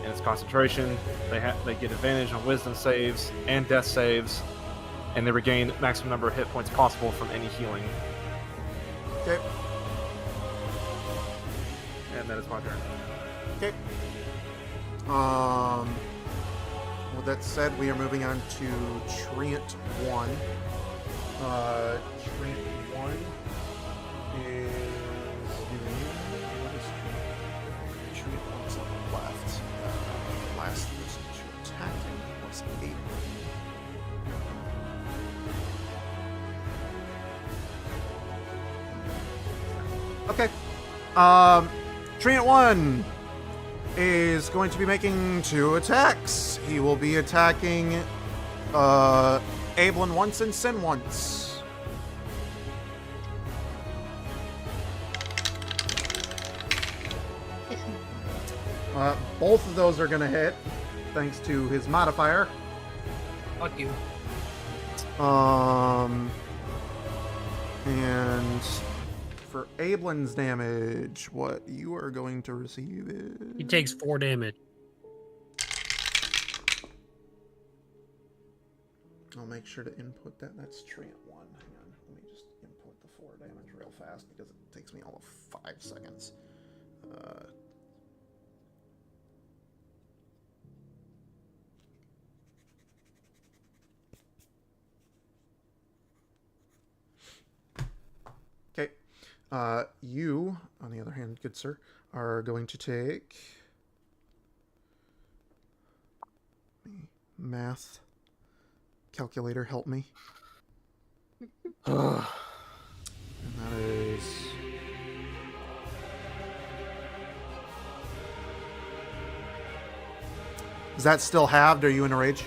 Speaker 4: and it's concentration. They get advantage on Wisdom saves and Death saves, and they regain maximum number of hit points possible from any healing.
Speaker 1: Okay.
Speaker 4: And that is my turn.
Speaker 1: Okay. With that said, we are moving on to Treant 1. Treant 1 is doing... What is Treant 1's on the left? Last person. plus 8. Okay. Treant 1 is going to be making 2 attacks. He will be attacking Ablin once and Sin once. Both of those are going to hit, thanks to his modifier.
Speaker 6: Fuck you.
Speaker 1: And for Ablin's damage, what you are going to receive is...
Speaker 6: He takes 4 damage.
Speaker 1: I'll make sure to input that. That's Treant 1. Hang on. Let me just input the 4 damage real fast because it takes me all of 5 seconds. Okay. You, on the other hand, good sir, are going to take... Math. Calculator, help me. And that is... Is that still halved? Are you in a rage?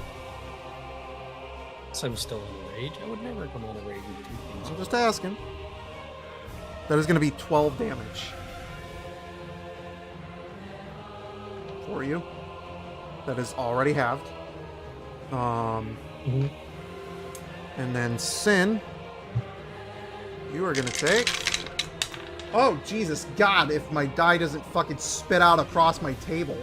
Speaker 6: So I'm still in a rage. I would never come out of rage with 2 things.
Speaker 1: I'm just asking. That is going to be 12 damage. For you. That is already halved.
Speaker 6: Mhm.
Speaker 1: And then Sin, you are going to take... Oh, Jesus God, if my die doesn't fucking spit out across my table.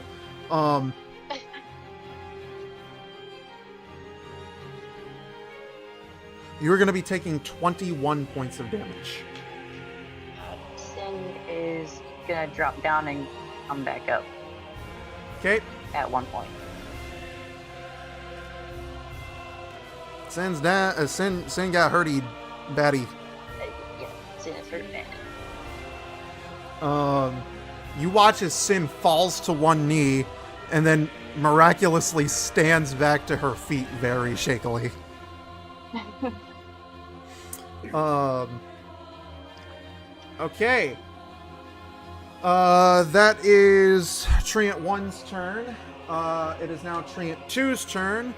Speaker 1: You are going to be taking 21 points of damage.
Speaker 2: Sin is gonna drop down and come back up
Speaker 1: Okay.
Speaker 2: at one point.
Speaker 1: Sin got hurty, batty.
Speaker 2: Yeah, Sin is hurt bad.
Speaker 1: You watch as Sin falls to one knee and then miraculously stands back to her feet very shakily. Okay. That is Treant 1's turn. It is now Treant 2's turn.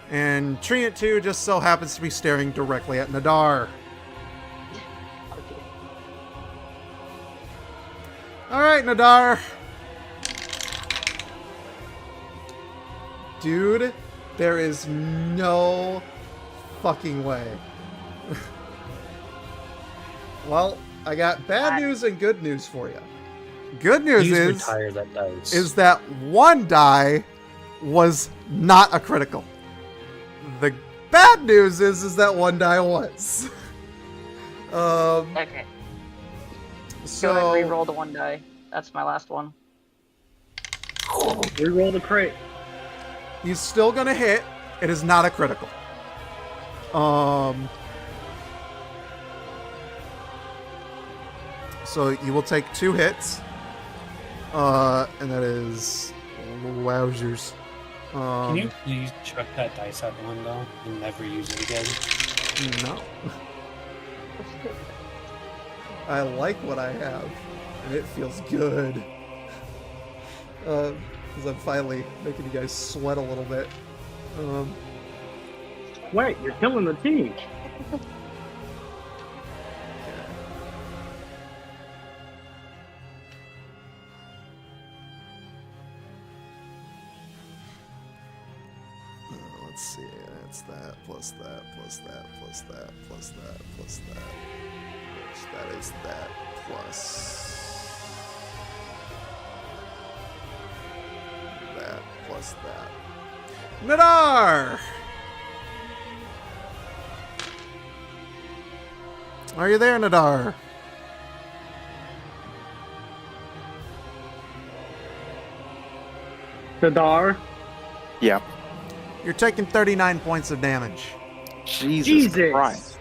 Speaker 1: And Treant 2 just so happens to be staring directly at Nadar. Alright, Nadar. Dude, there is no fucking way. Well, I got bad news and good news for you. Good news
Speaker 6: Please
Speaker 1: is
Speaker 6: retire that dice.
Speaker 1: that one die was not a critical. The bad news is that one die was.
Speaker 2: Okay.
Speaker 1: So
Speaker 2: Go ahead and re-roll the 1 die. That's my last one.
Speaker 5: Reroll the crit.
Speaker 1: he's still gonna hit. It is not a critical. So you will take 2 hits. And that is wowzers.
Speaker 8: Can you please chuck that dice out the window and never use it again?
Speaker 1: No. I like what I have, and it feels good. Because I'm finally making you guys sweat a little bit.
Speaker 5: Wait, you're killing the team.
Speaker 1: Let's see, that's that, plus that, plus that, plus that, plus that, plus that. Which that is that, plus that. Nadar! Are you there, Nadar?
Speaker 5: Nadar.
Speaker 7: Yeah.
Speaker 1: You're taking 39 points of damage.
Speaker 7: Jesus Christ.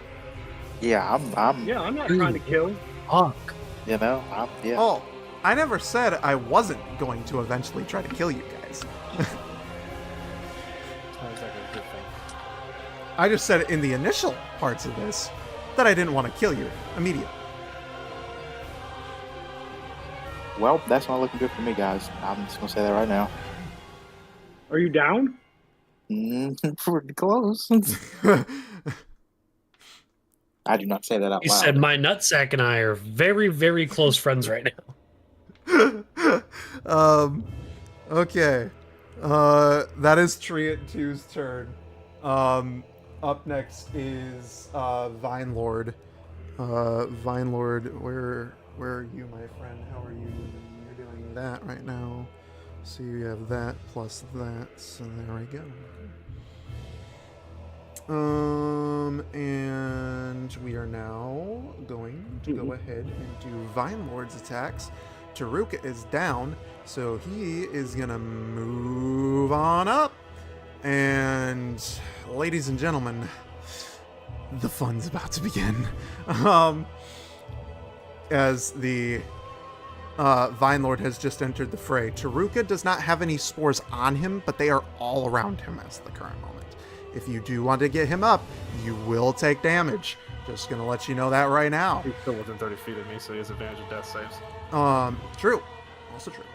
Speaker 7: Yeah, I'm
Speaker 5: Yeah, I'm not trying to kill.
Speaker 6: Fuck.
Speaker 7: you know, yeah.
Speaker 1: Oh, I never said I wasn't going to eventually try to kill you guys.
Speaker 9: It's not exactly
Speaker 1: I just said in the initial parts of this that I didn't want to kill you immediately.
Speaker 7: Well, that's not looking good for me, guys. I'm just gonna say that right now.
Speaker 5: Are you down?
Speaker 7: Pretty close. I do not say that out
Speaker 6: He
Speaker 7: loud.
Speaker 6: said, "My nutsack and I are very, very close friends right now."
Speaker 1: Okay. That is Triot 2's turn. Up next is Vine Lord. Vine Lord, where are you, my friend? How are you? You're doing that right now. So you have that plus that. So there we go. And we are now going to go ahead and do Vine Lord's attacks. Taruka is down, so he is gonna move on up. And ladies and gentlemen, the fun's about to begin. As the Vine Lord has just entered the fray. Taruka does not have any spores on him, but they are all around him at the current moment. If you do want to get him up, you will take damage. Just gonna let you know that right now.
Speaker 4: He's still within 30 feet of me, so he has advantage of death saves.
Speaker 1: True. Also true.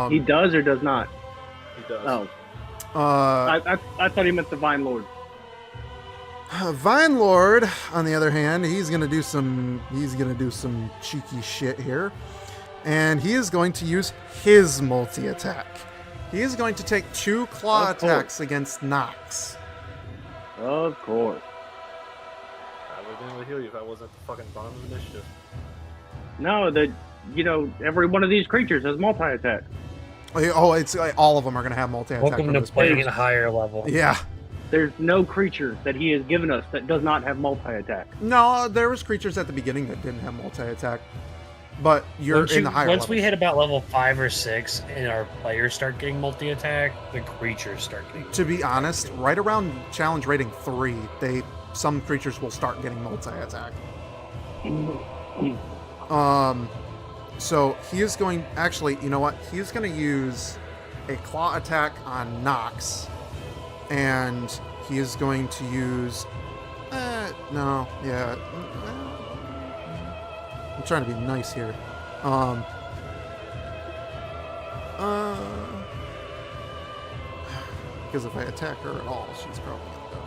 Speaker 5: He does or does not?
Speaker 4: He does.
Speaker 5: Oh. I thought he meant the Vine Lord.
Speaker 1: Vine Lord, on the other hand, he's gonna do some cheeky shit here. And he is going to use his multi-attack. He is going to take 2 claw attacks against Nox.
Speaker 5: Of course.
Speaker 4: I would have been able to heal you if I wasn't at the fucking bottom of initiative.
Speaker 5: No, every one of these creatures has multi-attack.
Speaker 1: Oh, it's all of them are going to have multi-attack.
Speaker 6: Welcome to playing at a higher level.
Speaker 1: Yeah.
Speaker 5: There's no creature that he has given us that does not have multi-attack.
Speaker 1: No, there was creatures at the beginning that didn't have multi-attack. But you're in the higher
Speaker 6: Once
Speaker 1: levels.
Speaker 6: we hit about level 5 or 6 and our players start getting multi-attack, the creatures start getting
Speaker 1: To be honest, right around challenge rating 3, some creatures will start getting multi-attack. So he is going, actually, you know what? He's going to use a claw attack on Nox, and he is going to use, I'm trying to be nice here. Because if I attack her at all, she's probably going to go down.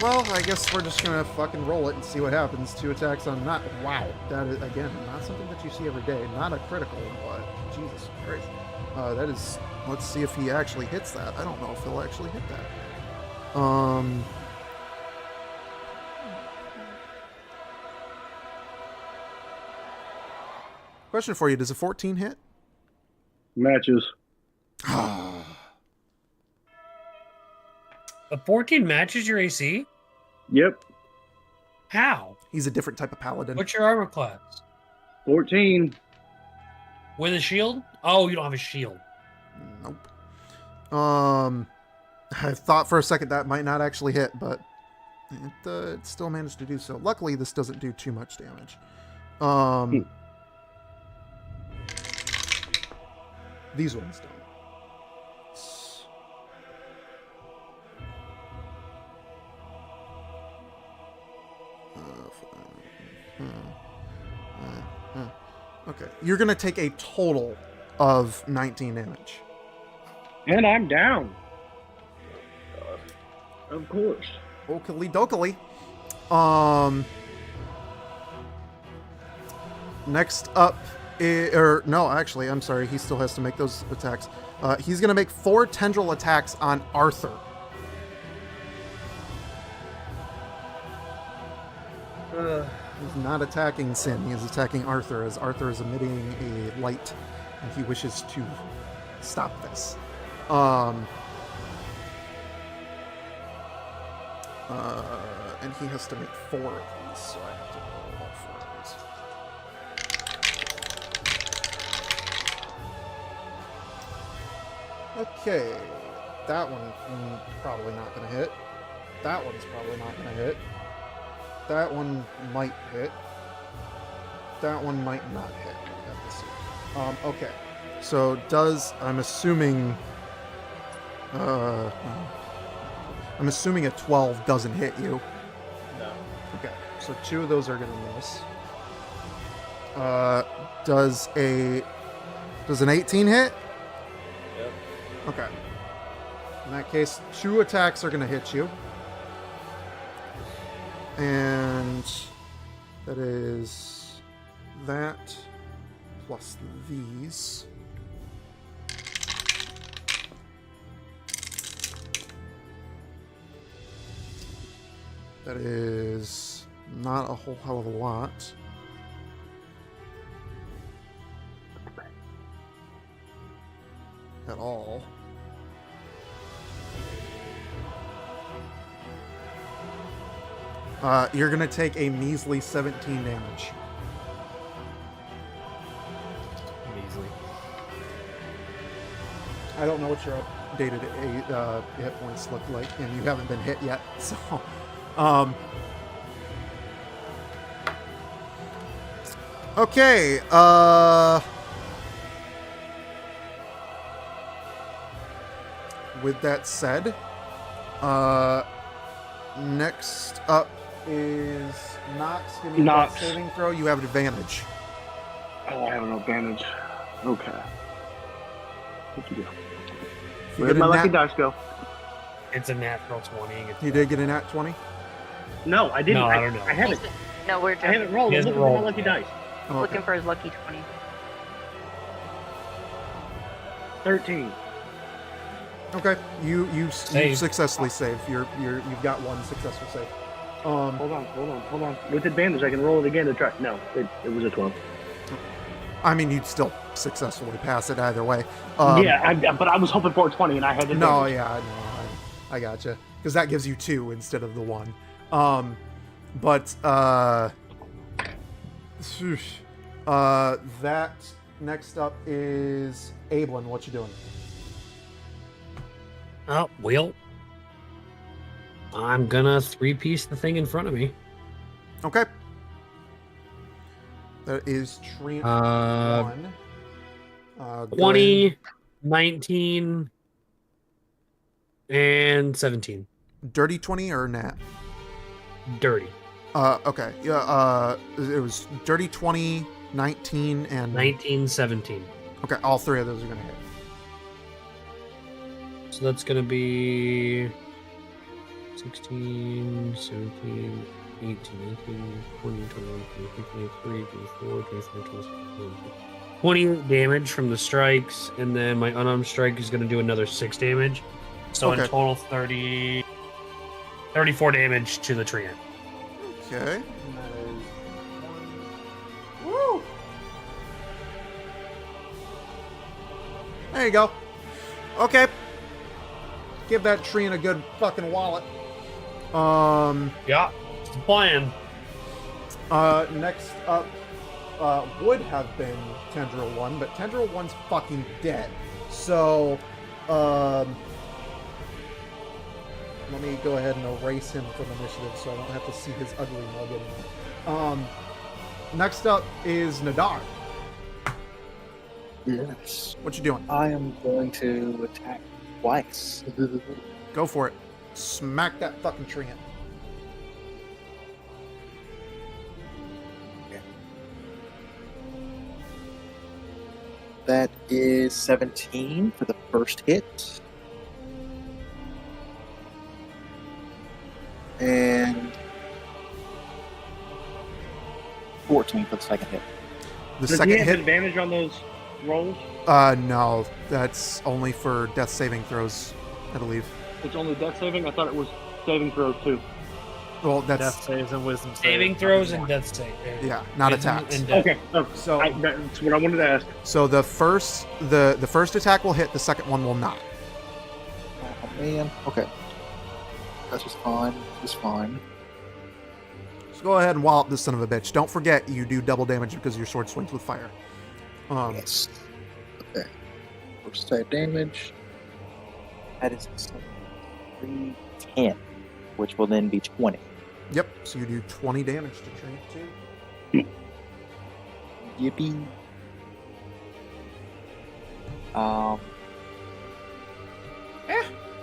Speaker 1: Well, I guess we're just gonna fucking roll it and see what happens. 2 attacks on not. Wow, that is again not something that you see every day. Not a critical, but Jesus Christ, that is. Let's see if he actually hits that. I don't know if he'll actually hit that. Question for you: does a 14 hit?
Speaker 5: Matches.
Speaker 6: A 14 matches your AC?
Speaker 5: Yep.
Speaker 6: How?
Speaker 1: He's a different type of paladin.
Speaker 6: What's your armor class?
Speaker 5: 14.
Speaker 6: With a shield? Oh, you don't have a shield.
Speaker 1: Nope. I thought for a second that might not actually hit, but it still managed to do so. Luckily, this doesn't do too much damage. These ones don't. Okay, you're gonna take a total of 19 damage.
Speaker 5: And I'm down. Of course.
Speaker 1: Okily dokily. Next up, actually, I'm sorry. He still has to make those attacks. He's gonna make 4 tendril attacks on Arthur. He's not attacking Sin. He is attacking Arthur, as Arthur is emitting a light, and he wishes to stop this. And he has to make 4 of these, so I have to roll all 4 of these. Okay, that one probably not going to hit. That one's probably not going to hit. That one might hit. That one might not hit. We have to see. Okay. So I'm assuming I'm assuming a 12 doesn't hit you.
Speaker 9: No.
Speaker 1: Okay, so 2 of those are gonna miss. Does an 18 hit?
Speaker 9: Yep.
Speaker 1: Okay. In that case, 2 attacks are gonna hit you. And that is that plus these. That is not a whole hell of a lot. At all. You're going to take a measly 17 damage.
Speaker 6: Measly.
Speaker 1: I don't know what your updated hit points look like, and you haven't been hit yet, so... Okay, with that said, next up is Nox. Give me a
Speaker 5: Nox.
Speaker 1: death saving throw. You have advantage.
Speaker 5: Oh, I have an advantage. Okay. What you do?
Speaker 1: If you
Speaker 5: Where'd
Speaker 1: get
Speaker 5: my
Speaker 1: a
Speaker 5: lucky
Speaker 1: nat-
Speaker 5: dice go?
Speaker 6: It's a natural 20.
Speaker 1: You did get a nat 20?
Speaker 5: No, I didn't.
Speaker 6: No, I don't know.
Speaker 5: I haven't.
Speaker 2: No, we're
Speaker 5: I
Speaker 2: just
Speaker 5: haven't rolled.
Speaker 6: He
Speaker 5: I'm
Speaker 6: hasn't
Speaker 5: looking for my
Speaker 6: rolled
Speaker 5: lucky
Speaker 6: yet.
Speaker 5: dice.
Speaker 1: Okay.
Speaker 2: looking for his lucky 20.
Speaker 5: 13.
Speaker 1: Okay, you
Speaker 6: Save.
Speaker 1: successfully save. You've got one successful save.
Speaker 5: Hold on. With advantage, I can roll it again to try. No, it was a 12.
Speaker 1: I mean, you'd still successfully pass it either way.
Speaker 5: But I was hoping for a 20, and I had advantage.
Speaker 1: No, yeah, I gotcha. Because that gives you 2 instead of the 1. That next up is Ablin. What you doing?
Speaker 6: Oh, well. I'm gonna 3-piece the thing in front of me.
Speaker 1: Okay. That is Trent 1.
Speaker 6: 20, 19, and 17.
Speaker 1: Dirty 20 or nat?
Speaker 6: Dirty.
Speaker 1: Okay. Yeah, it was dirty 20, 19, and
Speaker 6: 19, 17.
Speaker 1: Okay, all 3 of those are gonna hit.
Speaker 6: So that's gonna be 16, 17, 18, 19, 20, 21, 22, 23, 24, 25, 26, 28 damage from the strikes, and then my unarmed strike is gonna do another 6 damage. So in
Speaker 1: Okay.
Speaker 6: total 34 damage to the treant.
Speaker 1: Okay. Woo! There you go. Okay. Give that tree a good fucking wallet.
Speaker 6: Yeah, it's the plan.
Speaker 1: Next up would have been Tendril 1, but Tendril 1's fucking dead. So, let me go ahead and erase him from initiative so I don't have to see his ugly mug anymore. Next up is Nadar.
Speaker 7: Yes.
Speaker 1: What you doing?
Speaker 7: I am going to attack twice.
Speaker 1: Go for it. Smack that fucking tree in.
Speaker 7: That is 17 for the first hit. And 14 for the second hit.
Speaker 1: The
Speaker 5: Does
Speaker 1: second
Speaker 5: he have
Speaker 1: hit?
Speaker 5: advantage on those rolls?
Speaker 1: No. That's only for death saving throws, I believe.
Speaker 5: It's only death saving? I thought it was saving throws too.
Speaker 1: Well, that's...
Speaker 9: Death saves and wisdom saves.
Speaker 6: Saving throws and death save.
Speaker 1: Yeah, not
Speaker 6: Wisdom
Speaker 1: attacks.
Speaker 6: and death.
Speaker 5: Okay,
Speaker 1: So-
Speaker 5: that's what I wanted to ask.
Speaker 1: So the first attack will hit, the second one will not.
Speaker 7: Oh, man. Okay. That's just fine. Just fine.
Speaker 1: So go ahead and wallop this son of a bitch. Don't forget you do double damage because your sword swings with fire.
Speaker 7: Yes. Okay. First attack damage. That is 10, which will then be 20.
Speaker 1: Yep, so you do 20 damage to Trent too.
Speaker 7: Yippee. To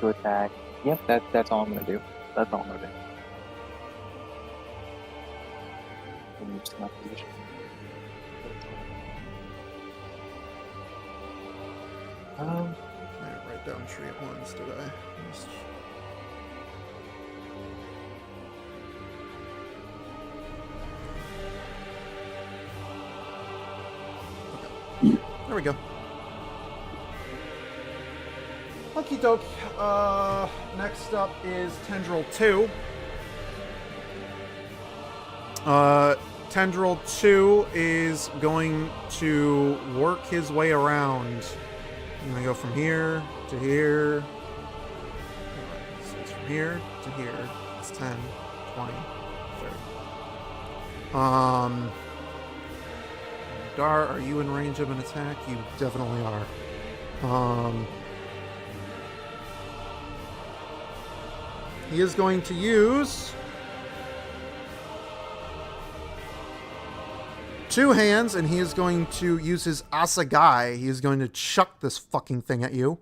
Speaker 7: attack. Yep, that's all I'm gonna do. That's all I'm gonna do. Move to my position.
Speaker 1: I didn't write down tree at once, did I? Okay. There we go. Okie doke. Next up is Tendril 2. Tendril 2 is going to work his way around. I'm going to go from here to here. Alright, so it's from here to here. It's 10, 20, 30. Dar, are you in range of an attack? You definitely are. He is going to use 2 hands, and he is going to use his Assegai. He is going to chuck this fucking thing at you.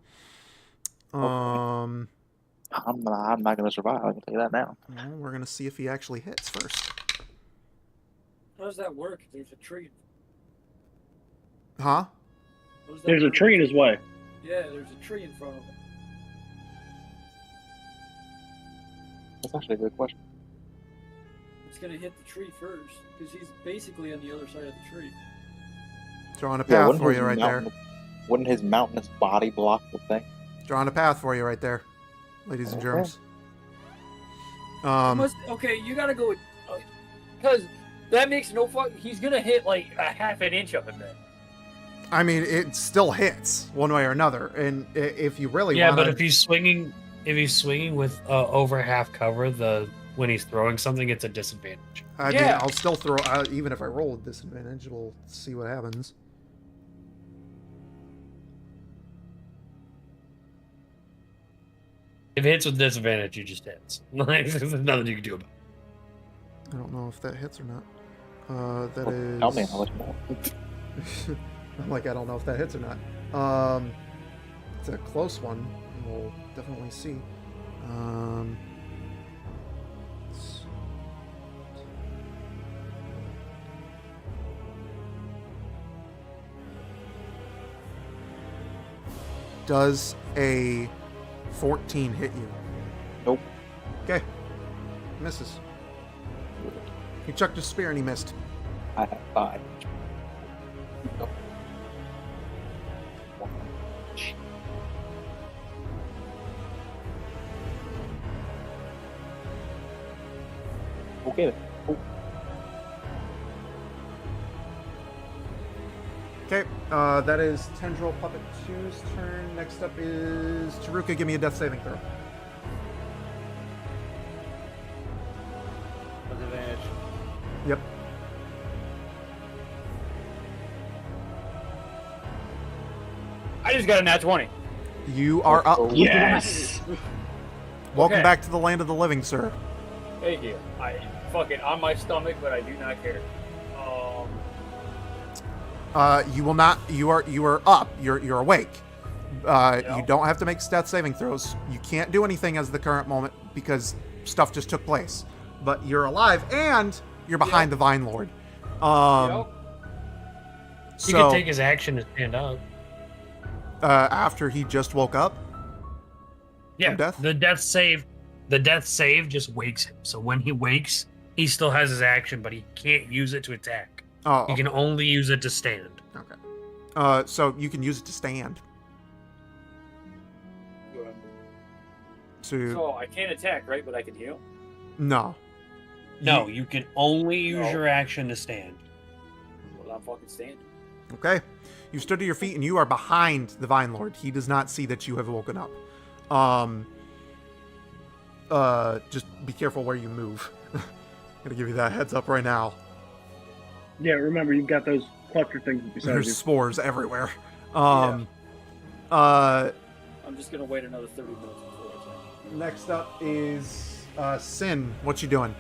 Speaker 7: I'm not gonna survive. I can tell you that now.
Speaker 1: Well, we're gonna see if he actually hits first.
Speaker 10: How does that work? There's a tree.
Speaker 1: Huh?
Speaker 10: How does that
Speaker 5: There's a
Speaker 10: work?
Speaker 5: tree in his way.
Speaker 10: Yeah, there's a tree in front of him.
Speaker 7: That's actually a good question.
Speaker 10: It's gonna hit the tree first because he's basically on the other side of the tree.
Speaker 1: Drawing a path for you right there.
Speaker 7: Wouldn't his mountainous body block the thing?
Speaker 1: Drawing a path for you right there, ladies and
Speaker 7: Okay.
Speaker 1: germs.
Speaker 10: Okay, you gotta go with because that makes no fuck. He's gonna hit like a half an inch of him then.
Speaker 1: I mean, it still hits one way or another, and if you really
Speaker 6: Yeah,
Speaker 1: want
Speaker 6: but if he's swinging with over half cover, when he's throwing something, it's a disadvantage.
Speaker 1: I mean,
Speaker 10: Yeah.
Speaker 1: I'll still throw. Even if I roll a disadvantage, we'll see what happens.
Speaker 6: If it hits with disadvantage, you just hits. There's nothing you can do about it.
Speaker 1: I don't know if that hits or not. That
Speaker 7: Well,
Speaker 1: is.
Speaker 7: tell me, I'll let you know.
Speaker 1: I'm like, I don't know if that hits or not. It's a close one. We'll definitely see. Let's- Does a 14 hit you?
Speaker 7: Nope.
Speaker 1: Okay. Misses. He chucked his spear and he missed.
Speaker 7: I have 5. Nope. Okay.
Speaker 1: Okay, that is Tendril Puppet 2's turn. Next up is Taruka. Give me a death saving throw.
Speaker 9: Advantage.
Speaker 1: Yep.
Speaker 10: I just got a nat 20.
Speaker 1: You are up.
Speaker 5: Yes.
Speaker 1: Welcome
Speaker 10: Okay.
Speaker 1: back to the land of the living, sir.
Speaker 10: Thank you. I fucking on my stomach, but I do not care.
Speaker 1: You will not. You are up. You're awake.
Speaker 10: Yeah.
Speaker 1: You don't have to make death saving throws. You can't do anything as the current moment because stuff just took place. But you're alive and you're behind the Vine Lord.
Speaker 10: Yep.
Speaker 6: He
Speaker 1: So
Speaker 6: could take his action to stand up.
Speaker 1: after he just woke up.
Speaker 6: Yeah,
Speaker 1: From death?
Speaker 6: the death save just wakes him. So when he wakes, he still has his action, but he can't use it to attack.
Speaker 1: Oh,
Speaker 6: He can only use it to stand.
Speaker 1: okay. So you can use it to stand.
Speaker 10: Good.
Speaker 1: To
Speaker 10: So I can't attack, right? But I can heal.
Speaker 1: no.
Speaker 6: No, you can only use
Speaker 10: No.
Speaker 6: your action to stand.
Speaker 10: Well, I'm fucking standing.
Speaker 1: Okay. You stood to your feet and you are behind the Vine Lord. He does not see that you have woken up. Just be careful where you move. Gotta give you that heads up right now.
Speaker 5: Yeah, remember, you've got those cluster things beside
Speaker 1: There's
Speaker 5: you.
Speaker 1: spores everywhere.
Speaker 10: I'm just gonna wait another 30 minutes before I attack.
Speaker 1: Next up is Sin. What you doing?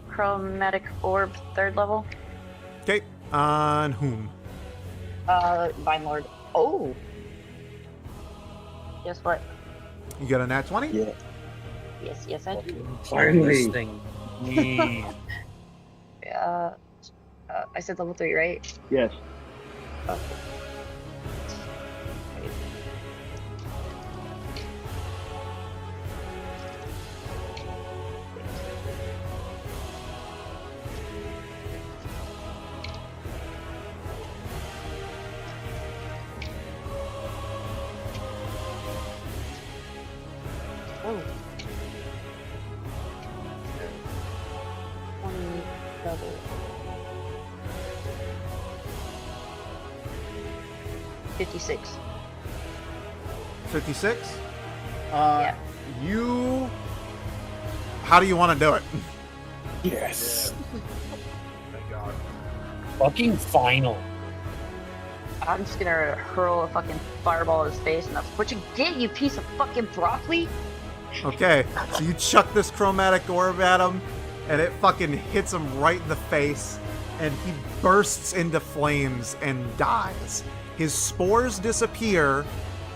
Speaker 2: Chromatic orb, 3rd level.
Speaker 1: Okay. On whom?
Speaker 2: Vine Lord. Oh. Guess what?
Speaker 1: You got a nat 20?
Speaker 7: Yeah.
Speaker 2: Yes, I do.
Speaker 5: Finally.
Speaker 6: This thing. Yeah.
Speaker 2: I said level 3, right?
Speaker 5: Yes.
Speaker 2: Okay. Oh. 20 double. 56.
Speaker 1: 56?
Speaker 2: Yeah.
Speaker 1: You... How do you want to do it?
Speaker 7: Yes.
Speaker 4: Thank God.
Speaker 6: Fucking final.
Speaker 2: I'm just gonna hurl a fucking fireball at his face and that's what you get, you piece of fucking broccoli.
Speaker 1: Okay, so you chuck this chromatic orb at him, and it fucking hits him right in the face, and he bursts into flames and dies. His spores disappear,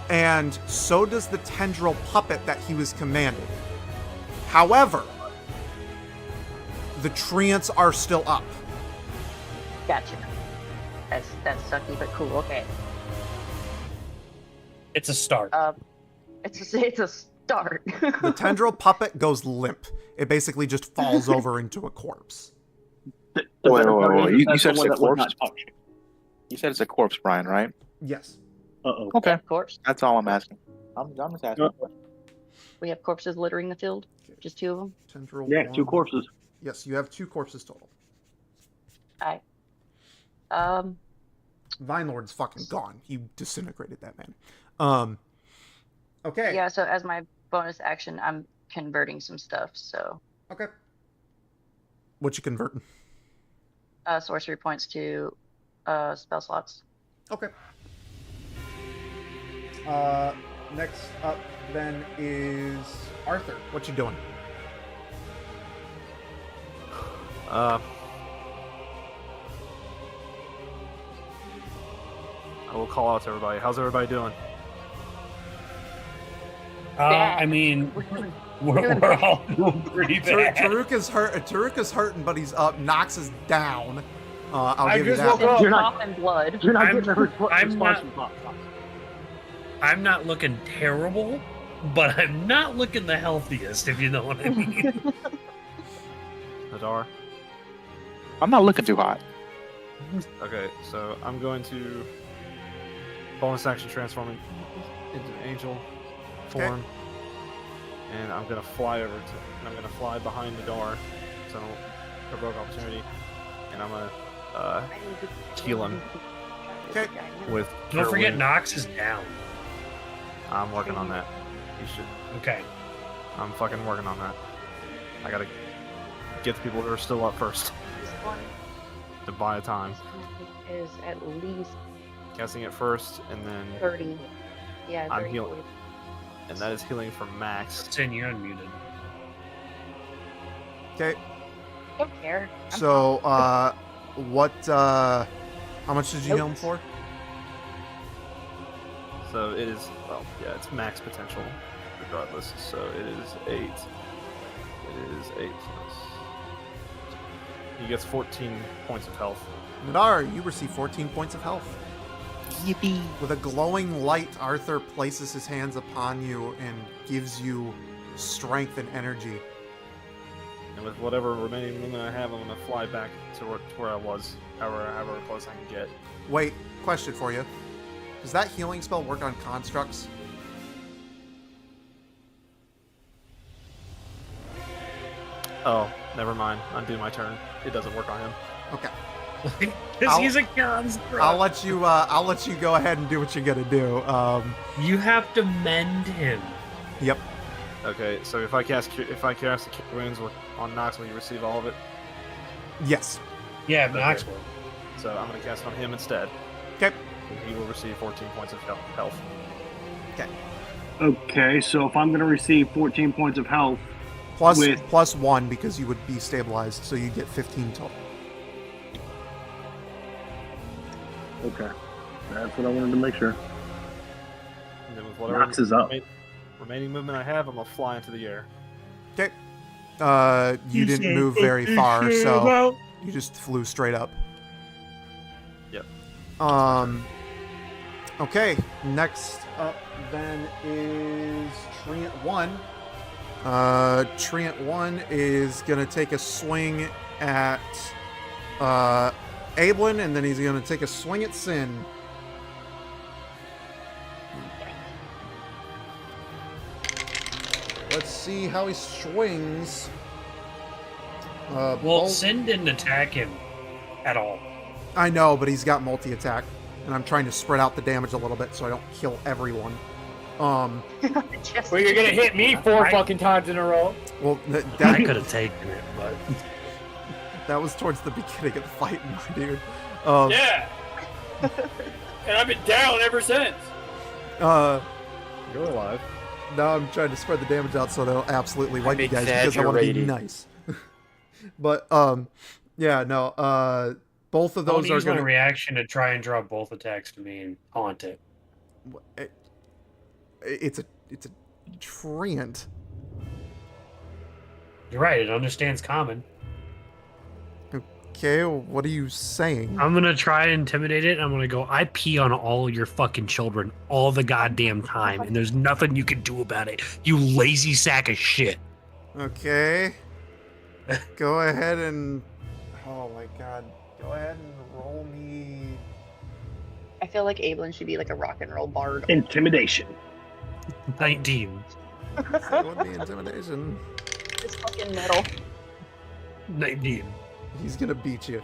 Speaker 1: and so does the tendril puppet that he was commanded. However, the treants are still up.
Speaker 2: Gotcha. That's sucky, but cool. Okay.
Speaker 6: It's a start.
Speaker 2: It's a start.
Speaker 1: The tendril puppet goes limp. It basically just falls over into a corpse.
Speaker 7: Wait. You
Speaker 5: That's
Speaker 7: said
Speaker 5: the
Speaker 7: it's
Speaker 5: one
Speaker 7: a
Speaker 5: that was
Speaker 7: corpse?
Speaker 5: not touched.
Speaker 7: You said it's a corpse, Brian, right?
Speaker 1: Yes.
Speaker 5: Uh-oh.
Speaker 7: Okay.
Speaker 2: Of course.
Speaker 7: That's all I'm asking. I'm just asking.
Speaker 2: We have corpses littering the field. Just 2 of them.
Speaker 1: Tendril
Speaker 5: Yeah, 2
Speaker 1: one.
Speaker 5: corpses.
Speaker 1: Yes, you have 2 corpses total.
Speaker 2: Alright.
Speaker 1: Vine Lord's fucking gone. He disintegrated that man. Okay.
Speaker 2: Yeah, so as my bonus action, I'm converting some stuff, so
Speaker 1: Okay. What you converting?
Speaker 2: sorcery points to spell slots.
Speaker 1: Okay. Next up then is Arthur. What you doing?
Speaker 4: I will call out to everybody. How's everybody doing?
Speaker 6: I mean, we're all doing pretty bad.
Speaker 1: Taruk is hurting, but he's up. Nox is down. I'll give you
Speaker 6: just
Speaker 1: that.
Speaker 6: woke up.
Speaker 5: You're not-
Speaker 2: Cough and blood.
Speaker 5: You're not
Speaker 6: I'm-
Speaker 5: getting a
Speaker 6: I'm
Speaker 5: response
Speaker 6: not-
Speaker 5: from Fox.
Speaker 6: I'm not looking terrible, but I'm not looking the healthiest, if you know what I mean.
Speaker 4: Nadar?
Speaker 7: I'm not looking too hot.
Speaker 4: Okay, so I'm going to bonus action transform into an angel form, and I'm gonna fly over to, and I'm gonna fly behind the door, so I don't provoke opportunity, and I'm gonna heal him
Speaker 1: Okay.
Speaker 4: with.
Speaker 6: Don't
Speaker 4: Cure
Speaker 6: forget,
Speaker 4: Wound.
Speaker 6: Nox is down.
Speaker 4: I'm working on that. You should.
Speaker 6: Okay.
Speaker 4: I'm fucking working on that. I gotta get the people who are still up first
Speaker 2: This one
Speaker 4: to buy time.
Speaker 2: is at least
Speaker 4: Casting it first, and then
Speaker 2: 30. Yeah,
Speaker 4: I'm
Speaker 2: 30,
Speaker 4: healing.
Speaker 2: 40.
Speaker 4: And that is healing from max.
Speaker 6: Sin, you're unmuted.
Speaker 1: Okay.
Speaker 2: Don't care. I'm
Speaker 1: So, what? How much did you heal him for?
Speaker 4: So it is, well, yeah, it's max potential regardless. So it is 8. It is 8. He gets 14 points of health.
Speaker 1: Nadar, you receive 14 points of health.
Speaker 7: Yippee.
Speaker 1: With a glowing light, Arthur places his hands upon you and gives you strength and energy.
Speaker 4: And with whatever remaining movement I have, I'm going to fly back to where I was, however close I can get.
Speaker 1: Wait, question for you. Does that healing spell work on constructs?
Speaker 4: Oh, never mind. Undo my turn. It doesn't work on him.
Speaker 1: Okay.
Speaker 6: Because he's a construct.
Speaker 1: I'll let you go ahead and do what you're gonna do.
Speaker 6: You have to mend him.
Speaker 1: Yep.
Speaker 4: Okay, so if I cast the Cure Wounds on Nox, will you receive all of it?
Speaker 1: Yes.
Speaker 6: Yeah,
Speaker 4: Okay.
Speaker 6: Nox will.
Speaker 4: So I'm going to cast it on him instead.
Speaker 1: Okay.
Speaker 4: And he will receive 14 points of health.
Speaker 5: Okay, so if I'm going to receive 14 points of health,
Speaker 1: Plus 1 because you would be stabilized, so you get 15 total.
Speaker 5: okay. That's what I wanted to make sure.
Speaker 4: And then with whatever
Speaker 5: Knox is up.
Speaker 4: remaining movement I have, I'm gonna fly into the air.
Speaker 1: Okay. You didn't move very far, so you just flew straight up.
Speaker 4: Yep.
Speaker 1: Okay. Next up then is Treant 1. Treant 1 is gonna take a swing at Ablin, and then he's gonna take a swing at Sin. Let's see how he swings.
Speaker 6: Well,
Speaker 1: both-
Speaker 6: Sin didn't attack him at all.
Speaker 1: I know, but he's got multi-attack, and I'm trying to spread out the damage a little bit so I don't kill everyone.
Speaker 2: Just-
Speaker 10: Well, you're gonna hit me 4 fucking times in a row.
Speaker 1: Well,
Speaker 6: I
Speaker 1: that
Speaker 6: could have taken it, but
Speaker 1: that was towards the beginning of the fight, my dude.
Speaker 10: Yeah. And I've been down ever since.
Speaker 4: You're alive.
Speaker 1: Now I'm trying to spread the damage out so they'll absolutely wipe you guys because I want to be
Speaker 3: exaggerating.
Speaker 1: nice. But yeah, no. Both of
Speaker 6: I want
Speaker 1: those
Speaker 6: to
Speaker 1: are
Speaker 6: use my
Speaker 1: gonna.
Speaker 6: reaction to try and draw both attacks to me and haunt it.
Speaker 1: It's a treant.
Speaker 6: You're right. It understands common.
Speaker 1: Okay, what are you saying?
Speaker 6: I'm gonna try and intimidate it. And I'm gonna go. I pee on all your fucking children all the goddamn time, and there's nothing you can do about it. You lazy sack of shit.
Speaker 1: Okay. Go ahead and. Oh my god. Go ahead and roll me.
Speaker 2: I feel like Ablin should be like a rock and roll bard.
Speaker 5: Intimidation.
Speaker 6: 19.
Speaker 1: That would be intimidation.
Speaker 2: This fucking metal.
Speaker 6: 19.
Speaker 1: He's gonna beat you.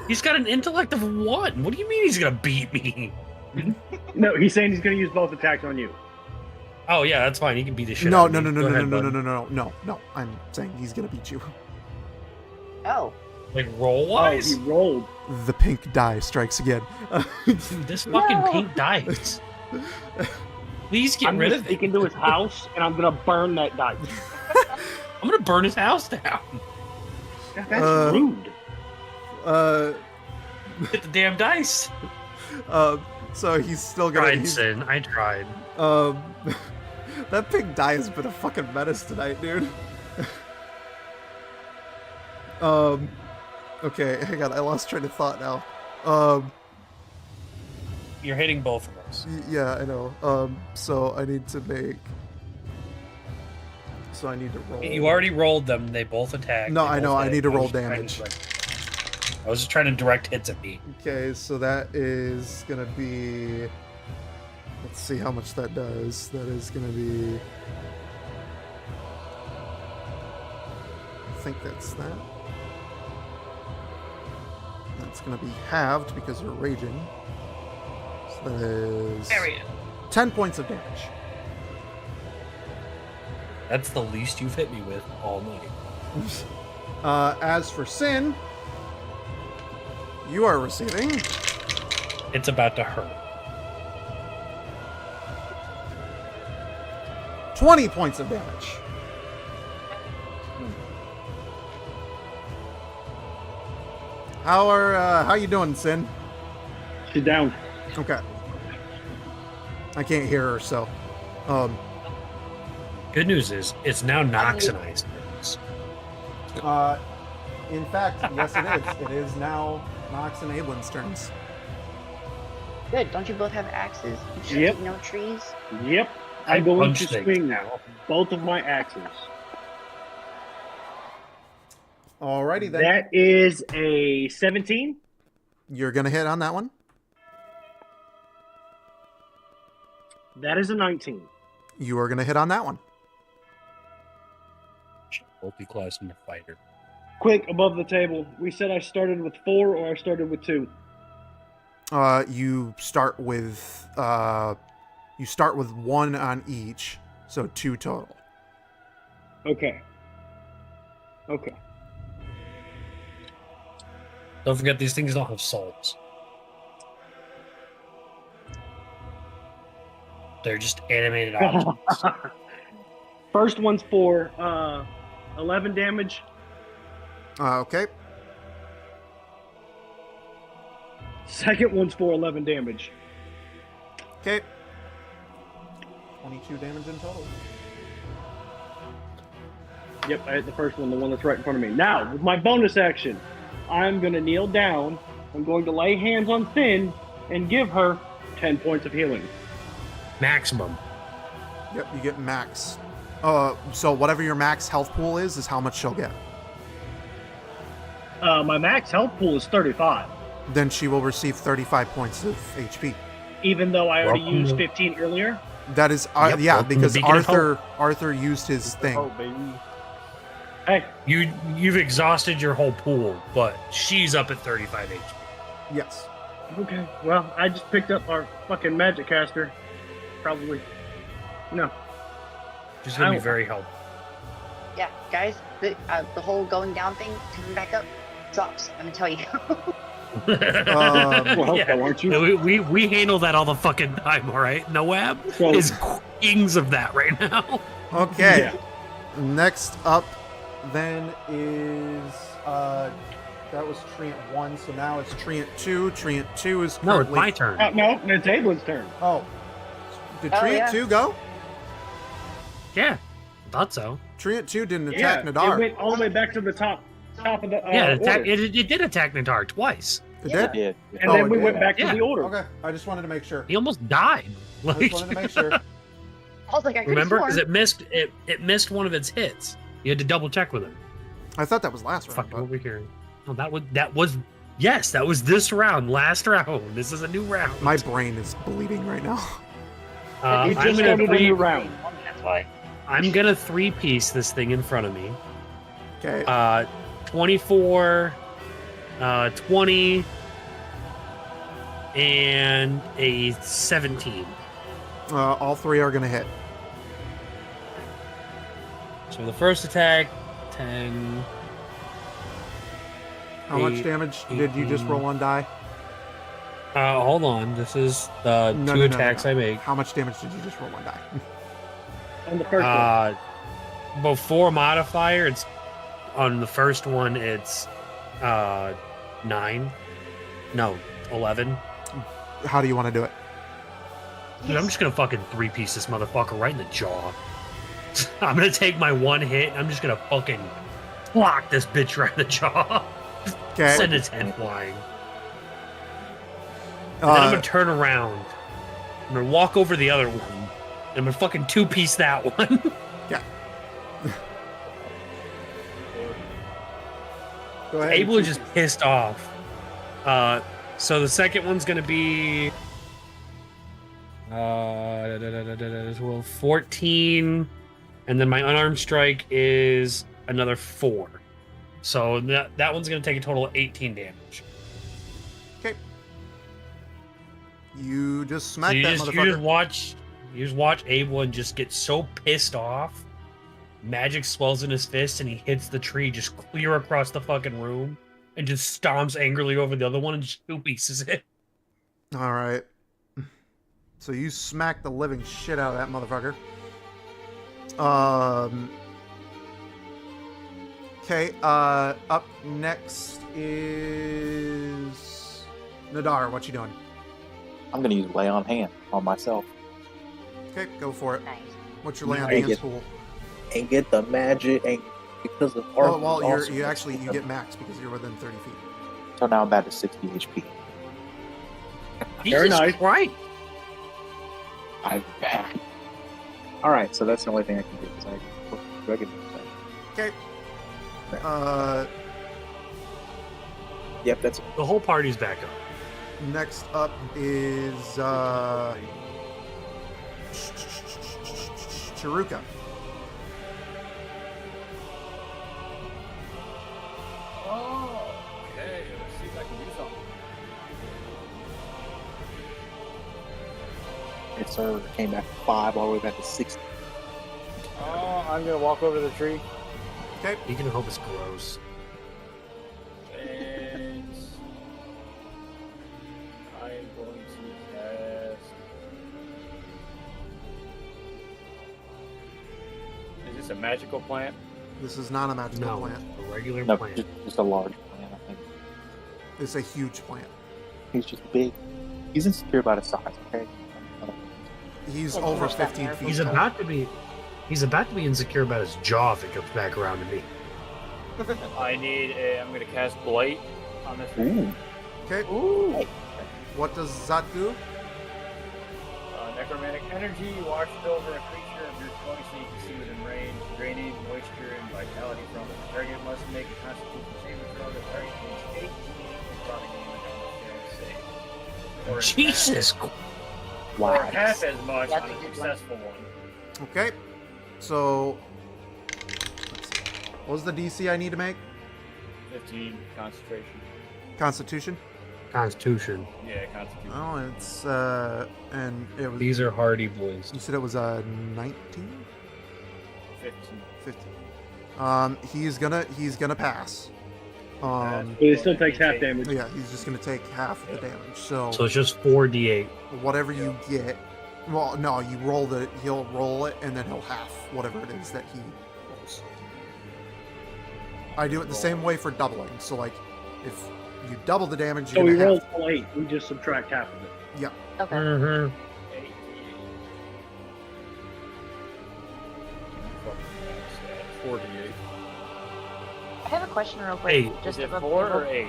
Speaker 6: He's got an intellect of 1. What do you mean he's gonna beat me?
Speaker 5: No, he's saying he's going to use both attacks on you.
Speaker 6: Oh yeah, that's fine. He can beat the shit
Speaker 1: No,
Speaker 6: out
Speaker 1: no,
Speaker 6: of
Speaker 1: no,
Speaker 6: me.
Speaker 1: no,
Speaker 6: Go
Speaker 1: no,
Speaker 6: ahead,
Speaker 1: no,
Speaker 6: bud.
Speaker 1: no. I'm saying he's gonna beat you.
Speaker 2: Oh.
Speaker 6: Like roll
Speaker 5: Oh,
Speaker 6: wise,
Speaker 5: he rolled.
Speaker 1: The pink die strikes again.
Speaker 6: this fucking pink dice. Please get
Speaker 5: I'm
Speaker 6: rid
Speaker 5: going
Speaker 6: of
Speaker 5: to
Speaker 6: it.
Speaker 5: sneak into his house, and I'm going to burn that dice.
Speaker 6: I'm gonna burn his house down.
Speaker 5: That's rude.
Speaker 6: Hit the damn dice.
Speaker 1: So he's still gonna.
Speaker 6: Tried, Sin. I tried.
Speaker 1: That pink die has been a fucking menace tonight, dude. Okay, hang on. I lost train of thought now.
Speaker 6: You're hitting both of us.
Speaker 1: Yeah, I know. So I need to make. So I need to roll.
Speaker 6: You already rolled them. They both attacked.
Speaker 1: No,
Speaker 6: They
Speaker 1: I
Speaker 6: both
Speaker 1: know, I
Speaker 6: hit.
Speaker 1: need to roll
Speaker 6: was just trying
Speaker 1: damage.
Speaker 6: I was just trying to direct hits at me.
Speaker 1: Okay, so that is gonna be. Let's see how much that does. That is gonna be. I think that's that. That's gonna be halved because you're raging. So that is 10 points of damage.
Speaker 6: That's the least you've hit me with all night.
Speaker 1: As for Sin, you are receiving
Speaker 6: It's about to hurt.
Speaker 1: 20 points of damage. How you doing, Sin?
Speaker 5: She's down.
Speaker 1: Okay. I can't hear her, so.
Speaker 6: Good news is it's now Nox and I's.
Speaker 1: In fact, yes, it is. It is now Nox and Ablin's turns.
Speaker 2: Good. Don't you both have axes? You should
Speaker 5: Yep.
Speaker 2: take no trees.
Speaker 5: Yep. I'm going
Speaker 6: punch
Speaker 5: to
Speaker 6: things
Speaker 5: swing
Speaker 6: now.
Speaker 5: both of my axes.
Speaker 1: Alrighty then.
Speaker 5: That is a 17.
Speaker 1: You're gonna hit on that one.
Speaker 5: That is a 19.
Speaker 1: You are gonna hit on that one.
Speaker 6: Multi-class and a fighter.
Speaker 5: Quick, above the table. We said I started with 4 or I started with 2.
Speaker 1: You start with 1 on each, so 2 total.
Speaker 5: Okay. Okay.
Speaker 6: Don't forget these things don't have souls. They're just animated objects.
Speaker 5: First one's for 11 damage.
Speaker 1: Okay.
Speaker 5: Second one's for 11 damage.
Speaker 1: Okay. 22 damage in total.
Speaker 5: Yep, I hit the first one, the one that's right in front of me. Now, with my bonus action, I'm going to kneel down. I'm going to lay hands on Finn and give her 10 points of healing.
Speaker 6: Maximum.
Speaker 1: Yep, you get max. So whatever your max health pool is how much she'll get.
Speaker 5: My max health pool is 35,
Speaker 1: Then she will receive 35 points of HP.
Speaker 5: even though I already
Speaker 6: Welcome
Speaker 5: used
Speaker 6: to-
Speaker 5: 15 earlier.
Speaker 1: That is,
Speaker 6: Yep,
Speaker 1: yeah,
Speaker 6: welcome to
Speaker 1: because
Speaker 6: Beacon of
Speaker 1: Arthur used his thing.
Speaker 9: Oh, baby.
Speaker 5: Hey,
Speaker 6: You've exhausted your whole pool, but she's up at 35 HP.
Speaker 1: Yes.
Speaker 5: okay. Well, I just picked up our fucking magic caster. Probably. No.
Speaker 6: She's gonna be
Speaker 5: Ow.
Speaker 6: very helpful.
Speaker 2: Yeah, guys, the whole going down thing, coming back up, sucks. I'm gonna tell you.
Speaker 5: Well,
Speaker 6: Yeah.
Speaker 5: aren't you?
Speaker 6: We handle that all the fucking time, all right? Noab
Speaker 5: So-
Speaker 6: is kings of that right now.
Speaker 1: Okay.
Speaker 5: Yeah.
Speaker 1: Next up, then is that was Treant 1, so now it's Treant 2. Treant 2 is
Speaker 6: No, it's
Speaker 1: currently...
Speaker 6: my turn.
Speaker 5: No, it's Ablin's turn.
Speaker 1: Oh. Did
Speaker 2: Oh,
Speaker 1: Treant
Speaker 2: yeah.
Speaker 1: 2 go?
Speaker 6: Yeah, thought so.
Speaker 1: Treant 2 didn't
Speaker 5: Yeah,
Speaker 1: attack
Speaker 5: it
Speaker 1: Nadar.
Speaker 5: went all the way back to the top of the
Speaker 6: Yeah,
Speaker 5: order.
Speaker 6: it did attack Nadar twice.
Speaker 1: It
Speaker 2: Yeah.
Speaker 1: did?
Speaker 7: Yeah.
Speaker 5: And
Speaker 1: Oh,
Speaker 5: then
Speaker 1: it
Speaker 5: we
Speaker 1: did.
Speaker 5: went back
Speaker 6: Yeah.
Speaker 5: to the order.
Speaker 1: Okay, I just wanted to make sure.
Speaker 6: He almost died.
Speaker 1: I just wanted to make sure.
Speaker 2: I was like, I could
Speaker 6: Remember, because
Speaker 2: sworn.
Speaker 6: it missed one of its hits. You had to double check with him.
Speaker 1: I thought that was last round.
Speaker 6: Fuck
Speaker 1: But...
Speaker 6: over here. No, that was yes, that was this round, last round. This is a new round.
Speaker 1: My brain is bleeding right now.
Speaker 5: We
Speaker 6: I'm
Speaker 5: just
Speaker 6: gonna
Speaker 5: started a new
Speaker 6: three.
Speaker 5: round.
Speaker 2: That's why.
Speaker 6: I'm gonna 3-piece this thing in front of me.
Speaker 1: Okay.
Speaker 6: 24, 20, and a 17.
Speaker 1: All three are going to hit.
Speaker 6: So the first attack, 10.
Speaker 1: How much
Speaker 6: 8,
Speaker 1: damage did you just
Speaker 6: 18.
Speaker 1: roll on die?
Speaker 6: Hold on. This is the
Speaker 1: No,
Speaker 6: two
Speaker 1: no, no,
Speaker 6: attacks
Speaker 1: no.
Speaker 6: I make.
Speaker 1: How much damage did you just roll on die?
Speaker 5: On the first one.
Speaker 6: Before modifier, it's on the first one. It's 9. No, 11.
Speaker 1: How do you want to do it?
Speaker 6: Dude, I'm just gonna fucking 3-piece this motherfucker right in the jaw. I'm gonna take my one hit. I'm just gonna fucking block this bitch right in the jaw.
Speaker 1: Okay.
Speaker 6: Send its head flying. And then I'm gonna turn around. I'm gonna walk over the other one. And I'm gonna fucking 2-piece that one.
Speaker 1: Yeah. Go ahead.
Speaker 6: Abel is just pissed off. So the second one's gonna be 14, and then my unarmed strike is another 4. So that one's gonna take a total of 18 damage.
Speaker 1: Okay. You just
Speaker 6: So
Speaker 1: smack
Speaker 6: you
Speaker 1: that
Speaker 6: just
Speaker 1: motherfucker.
Speaker 6: watch Abel and just get so pissed off. Magic swells in his fist and he hits the tree just clear across the fucking room and just stomps angrily over the other one and just 2-pieces it.
Speaker 1: All right. So you smack the living shit out of that motherfucker. Okay. Up next is Nadar. What you doing?
Speaker 7: I'm gonna use lay on hand on myself
Speaker 1: Okay, go for it.
Speaker 2: Nice.
Speaker 1: What's your lay on
Speaker 7: Nice.
Speaker 1: hands pool?
Speaker 7: and get the magic and because of
Speaker 1: Oh, well, you get max because you're within 30 feet.
Speaker 7: So now I'm back to 60 HP.
Speaker 5: Very
Speaker 6: Jesus
Speaker 5: nice.
Speaker 6: Christ.
Speaker 7: I'm back. All right, so that's the only thing I can do. Is I can
Speaker 1: Okay.
Speaker 7: Yep, that's it.
Speaker 6: The whole party's back up.
Speaker 1: Next up is Chiruka.
Speaker 10: Oh, okay. Let's see if I can do something.
Speaker 7: It sir came back to 5 all the way back to 60.
Speaker 10: Oh, I'm gonna walk over the tree
Speaker 1: Okay.
Speaker 6: You can hope it's gross.
Speaker 10: and I am going to cast. Is this a magical plant?
Speaker 1: This is not a magical
Speaker 6: No,
Speaker 1: plant.
Speaker 6: a regular
Speaker 7: No,
Speaker 6: plant.
Speaker 7: just a large plant, I think.
Speaker 1: It's a huge plant.
Speaker 7: He's just big. He's insecure about his size. Okay.
Speaker 1: He's
Speaker 2: Like,
Speaker 1: over
Speaker 2: push that
Speaker 1: 15
Speaker 2: mirror.
Speaker 1: feet.
Speaker 6: He's
Speaker 1: tall.
Speaker 6: about to be insecure about his jaw if it comes back around to me.
Speaker 3: I'm gonna cast Blight on this.
Speaker 7: Ooh.
Speaker 1: Okay.
Speaker 2: Ooh.
Speaker 1: What does that do?
Speaker 3: Necromantic energy washes over a creature of your choice so you can see within range, draining moisture and vitality from it. The target must make a constitution saving throw. The target takes 18 necrotic damage on the failed save.
Speaker 6: Jesus.
Speaker 3: Or half as much
Speaker 2: That's
Speaker 3: on
Speaker 2: a
Speaker 3: a
Speaker 2: good one.
Speaker 3: successful one.
Speaker 1: Okay. So, let's see. What was the DC I need to make?
Speaker 3: 15 concentration.
Speaker 1: Constitution?
Speaker 6: Constitution.
Speaker 3: Yeah, constitution.
Speaker 1: Oh, it's, and it was,
Speaker 6: These are hardy boys.
Speaker 1: you said it was a 19?
Speaker 3: 15.
Speaker 1: 15. He's gonna pass.
Speaker 5: But it still takes half damage.
Speaker 1: Yeah, he's just gonna take half of the damage. So
Speaker 6: So it's just 4d8.
Speaker 1: whatever you get, well, no, he'll roll it, and then he'll half whatever it is that he rolls. I do it the same way for doubling. So like, if you double the damage,
Speaker 5: So
Speaker 1: you're
Speaker 5: we
Speaker 1: gonna
Speaker 5: rolled
Speaker 1: half.
Speaker 5: full 8. We just subtract half of it.
Speaker 1: Yeah.
Speaker 2: Okay.
Speaker 6: Mm-hmm.
Speaker 9: 48.
Speaker 2: I have a question real quick.
Speaker 6: Hey,
Speaker 2: just
Speaker 3: Is it
Speaker 2: above
Speaker 3: 4
Speaker 2: table.
Speaker 3: or 8?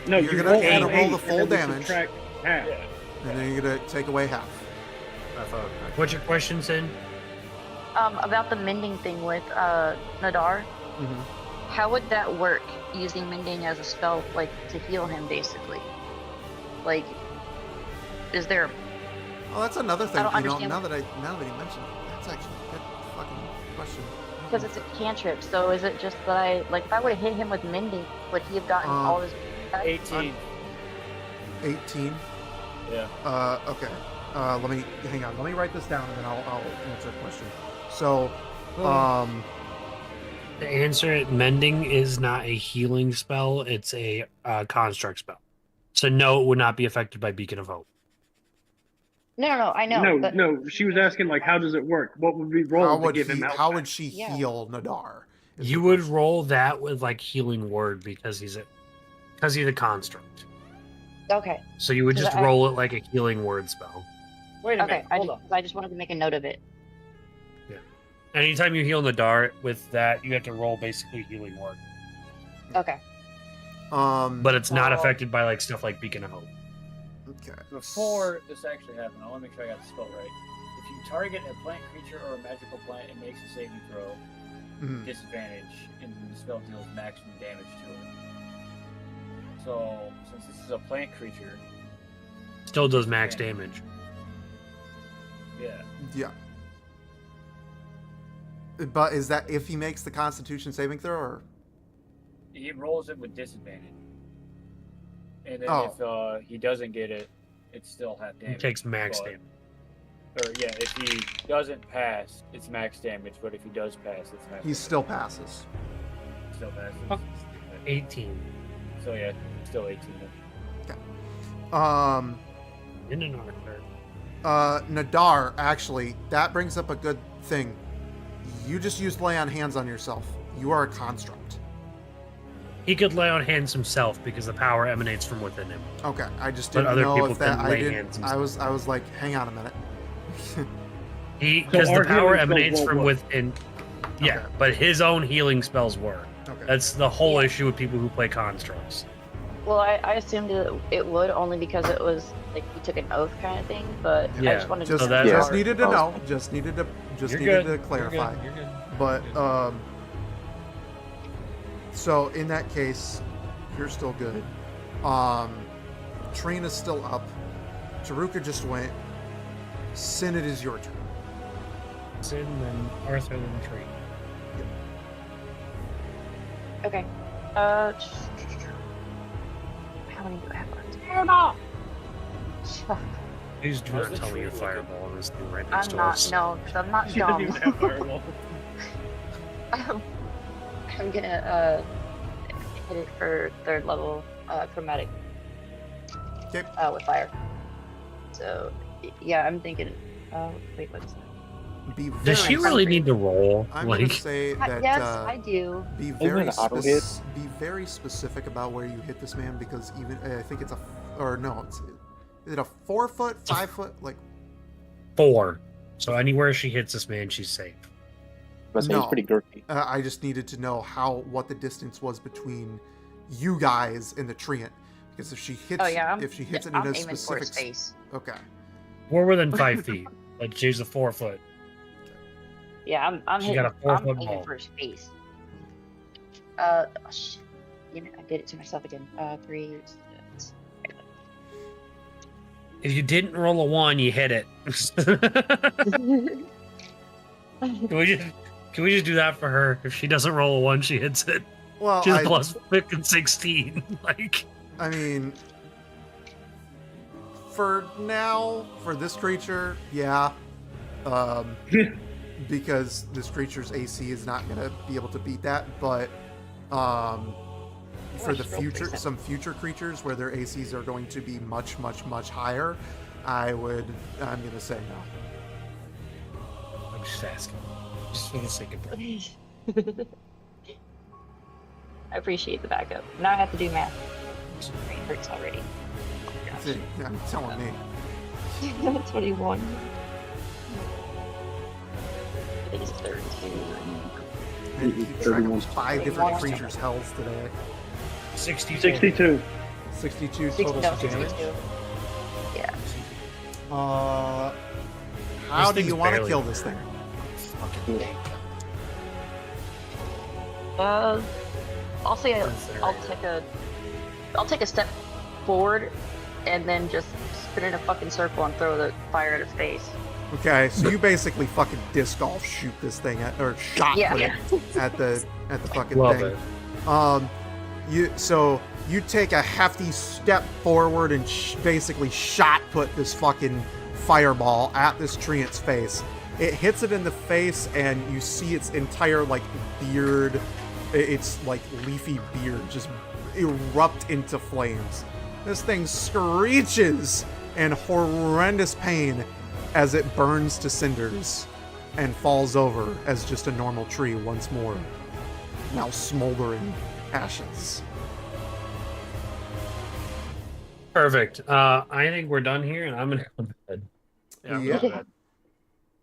Speaker 5: No,
Speaker 1: You're
Speaker 5: you
Speaker 1: gonna
Speaker 5: roll
Speaker 1: add
Speaker 5: all
Speaker 1: a roll
Speaker 5: 8,
Speaker 1: the full
Speaker 5: and then we
Speaker 1: damage.
Speaker 5: subtract half.
Speaker 3: Yeah.
Speaker 1: And then you're gonna take away half.
Speaker 9: I thought.
Speaker 6: What's your question, Sin?
Speaker 2: About the mending thing with Nadar.
Speaker 1: Mm-hmm.
Speaker 2: How would that work using mending as a spell, like to heal him, basically? Like, is there?
Speaker 1: Oh, that's another thing.
Speaker 2: don't
Speaker 1: You know,
Speaker 2: understand.
Speaker 1: now that you mention it, that's actually a good fucking question.
Speaker 2: Because it's a cantrip, so is it just that if I would have hit him with mending, would he have gotten all his?
Speaker 3: 18.
Speaker 1: 18.
Speaker 3: Yeah.
Speaker 1: Okay. Let me hang on. Let me write this down, and then I'll answer the question. So,
Speaker 6: The answer, mending is not a healing spell. It's a construct spell. So no, it would not be affected by Beacon of Hope.
Speaker 2: No, I know.
Speaker 5: No,
Speaker 2: but
Speaker 5: no. She was asking how does it work? What would we
Speaker 1: how
Speaker 5: roll to
Speaker 1: would
Speaker 5: give him health?
Speaker 1: how would she
Speaker 2: Yeah.
Speaker 1: heal Nadar? is
Speaker 6: You
Speaker 1: the
Speaker 6: would
Speaker 1: question.
Speaker 6: roll that with healing word because he's a construct.
Speaker 2: Okay.
Speaker 6: So you would
Speaker 2: So
Speaker 6: just
Speaker 2: I-
Speaker 6: roll it like a healing word spell.
Speaker 3: Wait a
Speaker 2: Okay.
Speaker 3: minute. Hold on.
Speaker 2: I just wanted to make a note of it.
Speaker 6: Anytime you heal Nadar with that, you have to roll basically healing word.
Speaker 2: Okay.
Speaker 6: But it's not
Speaker 2: Oh.
Speaker 6: affected by stuff like Beacon of Hope.
Speaker 1: Okay.
Speaker 3: Before this actually happened, I want to make sure I got the spell right. If you target a plant creature or a magical plant, it makes a saving throw.
Speaker 1: Mhm.
Speaker 3: Disadvantage, and the spell deals maximum damage to it. So, since this is a plant creature,
Speaker 6: Still does max damage.
Speaker 3: yeah.
Speaker 1: Yeah. But is that if he makes the Constitution saving throw, or
Speaker 3: He rolls it with disadvantage. And then
Speaker 1: Oh.
Speaker 3: if he doesn't get it, it's still half
Speaker 6: He
Speaker 3: damage.
Speaker 6: takes max
Speaker 3: but-
Speaker 6: damage.
Speaker 3: Or yeah, if he doesn't pass, it's max damage. But if he does pass, it's max.
Speaker 1: he still passes?
Speaker 3: still passes.
Speaker 6: Oh. 18.
Speaker 3: So yeah, still 18.
Speaker 6: In an archer.
Speaker 1: Nadar, actually, that brings up a good thing. You just used lay on hands on yourself. You are a construct.
Speaker 6: He could lay on hands himself because the power emanates from within him.
Speaker 1: Okay, I just
Speaker 6: But
Speaker 1: didn't
Speaker 6: other
Speaker 1: know
Speaker 6: people
Speaker 1: if that
Speaker 6: can
Speaker 1: I
Speaker 6: lay
Speaker 1: didn't.
Speaker 6: hands
Speaker 1: I was like, hang on a minute.
Speaker 6: Because
Speaker 5: our
Speaker 6: the power
Speaker 5: healing spells
Speaker 6: emanates
Speaker 5: won't
Speaker 6: from
Speaker 5: work.
Speaker 6: within. Yeah,
Speaker 1: Okay.
Speaker 6: but his own healing spells work.
Speaker 1: Okay.
Speaker 6: That's the whole
Speaker 2: Yeah.
Speaker 6: issue with people who play constructs.
Speaker 2: Well, I assumed it would only because it was like he took an oath kind of thing, but I
Speaker 6: Yeah,
Speaker 2: just wanted
Speaker 1: Just,
Speaker 2: to.
Speaker 6: that-
Speaker 1: just
Speaker 6: Yeah.
Speaker 1: needed to know. Just needed to
Speaker 6: You're
Speaker 1: needed
Speaker 6: good.
Speaker 1: to clarify.
Speaker 6: You're good.
Speaker 1: But
Speaker 6: You're good.
Speaker 1: so in that case, you're still good. Trina's still up. Taruka just went. Sin, it is your turn.
Speaker 6: Sin, then Arthur, then Tree.
Speaker 2: Okay. How many do I have left? Fireball.
Speaker 6: Please do
Speaker 3: How's
Speaker 6: not
Speaker 3: the
Speaker 6: tell me
Speaker 3: tree
Speaker 6: you
Speaker 3: looking?
Speaker 6: fireball on this thing right next
Speaker 2: I'm
Speaker 6: to
Speaker 2: not.
Speaker 6: us.
Speaker 2: No, 'cause I'm not
Speaker 5: She doesn't
Speaker 2: dumb.
Speaker 5: even have fireball.
Speaker 2: I'm gonna hit it for 3rd level chromatic.
Speaker 1: Okay.
Speaker 2: With fire. So yeah, I'm thinking. Wait, what's that?
Speaker 1: Be very
Speaker 6: Does she really need to roll?
Speaker 1: I'm gonna
Speaker 6: Like,
Speaker 1: say that.
Speaker 2: Yes, I do.
Speaker 1: Be
Speaker 7: Isn't
Speaker 1: very
Speaker 7: it an auto hit?
Speaker 1: be very specific about where you hit this man, because even I think it's a or no, is it a 4 foot, 5 foot, like?
Speaker 6: 4. So anywhere she hits this man, she's safe.
Speaker 7: But it's pretty girthy.
Speaker 1: I just needed to know what the distance was between you guys and the treant, because if she hits, if she hits it in a specific
Speaker 2: space.
Speaker 1: Okay.
Speaker 6: We're within 5 feet, but she's a 4 foot.
Speaker 2: Yeah, I'm
Speaker 6: She
Speaker 2: hitting.
Speaker 6: got a 4
Speaker 2: I'm
Speaker 6: foot
Speaker 2: aiming
Speaker 6: ball.
Speaker 2: for his face. You know, I did it to myself again. 3.
Speaker 6: If you didn't roll a 1, you hit it. Can we just do that for her? If she doesn't roll a 1, she hits it.
Speaker 1: Well,
Speaker 6: she's plus 16. Like,
Speaker 1: I mean, for now, for this creature, yeah, because this creature's AC is not gonna be able to beat that. But for the future, some future creatures where their ACs are going to be much, much, much higher, I'm gonna say no.
Speaker 6: I'm just asking. Just for the sake of it.
Speaker 2: I appreciate the backup. Now I have to do math. My brain hurts already.
Speaker 1: See, you're telling me.
Speaker 2: 21. It is 32.
Speaker 1: I had to keep track of 5 different creatures' health today.
Speaker 6: 62.
Speaker 5: 62.
Speaker 1: 62 total damage.
Speaker 2: 62. Yeah.
Speaker 1: How do you want to kill this thing?
Speaker 2: I'll say I'll take a step forward and then just spin in a fucking circle and throw the fire at his face.
Speaker 1: Okay, so you basically fucking disc golf shoot this thing at the fucking
Speaker 6: Love
Speaker 1: thing.
Speaker 6: it.
Speaker 1: You take a hefty step forward and basically shot put this fucking fireball at this treant's face. It hits it in the face, and you see its entire like beard, its like leafy beard just erupt into flames. This thing screeches in horrendous pain as it burns to cinders and falls over as just a normal tree once more, now smoldering ashes.
Speaker 6: Perfect. I think we're done here, and I'm gonna go to bed.
Speaker 1: Yeah.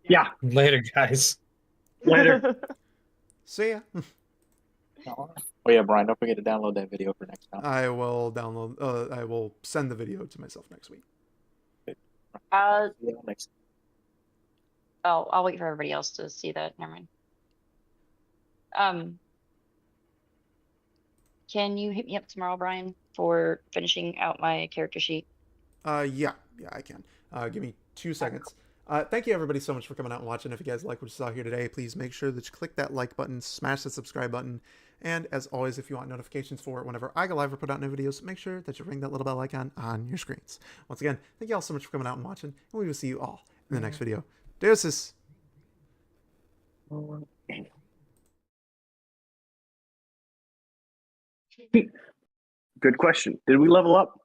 Speaker 5: Yeah.
Speaker 6: Later, guys.
Speaker 5: Later.
Speaker 1: See ya.
Speaker 7: Oh yeah, Brian, don't forget to download that video for next time.
Speaker 1: I will download. I will send the video to myself next week.
Speaker 7: Next.
Speaker 2: Oh, I'll wait for everybody else to see that. Never mind. Can you hit me up tomorrow, Brian, for finishing out my character sheet?
Speaker 1: Yeah, I can. Give me 2 seconds. Thank you everybody so much for coming out and watching. If you guys like what you saw here today, please make sure that you click that like button, smash the subscribe button, and as always, if you want notifications for it whenever I go live or put out new videos, make sure that you ring that little bell icon on your screens. Once again, thank you all so much for coming out and watching, and we will see you all in the next video. Deuces!
Speaker 5: Good question. Did we level up?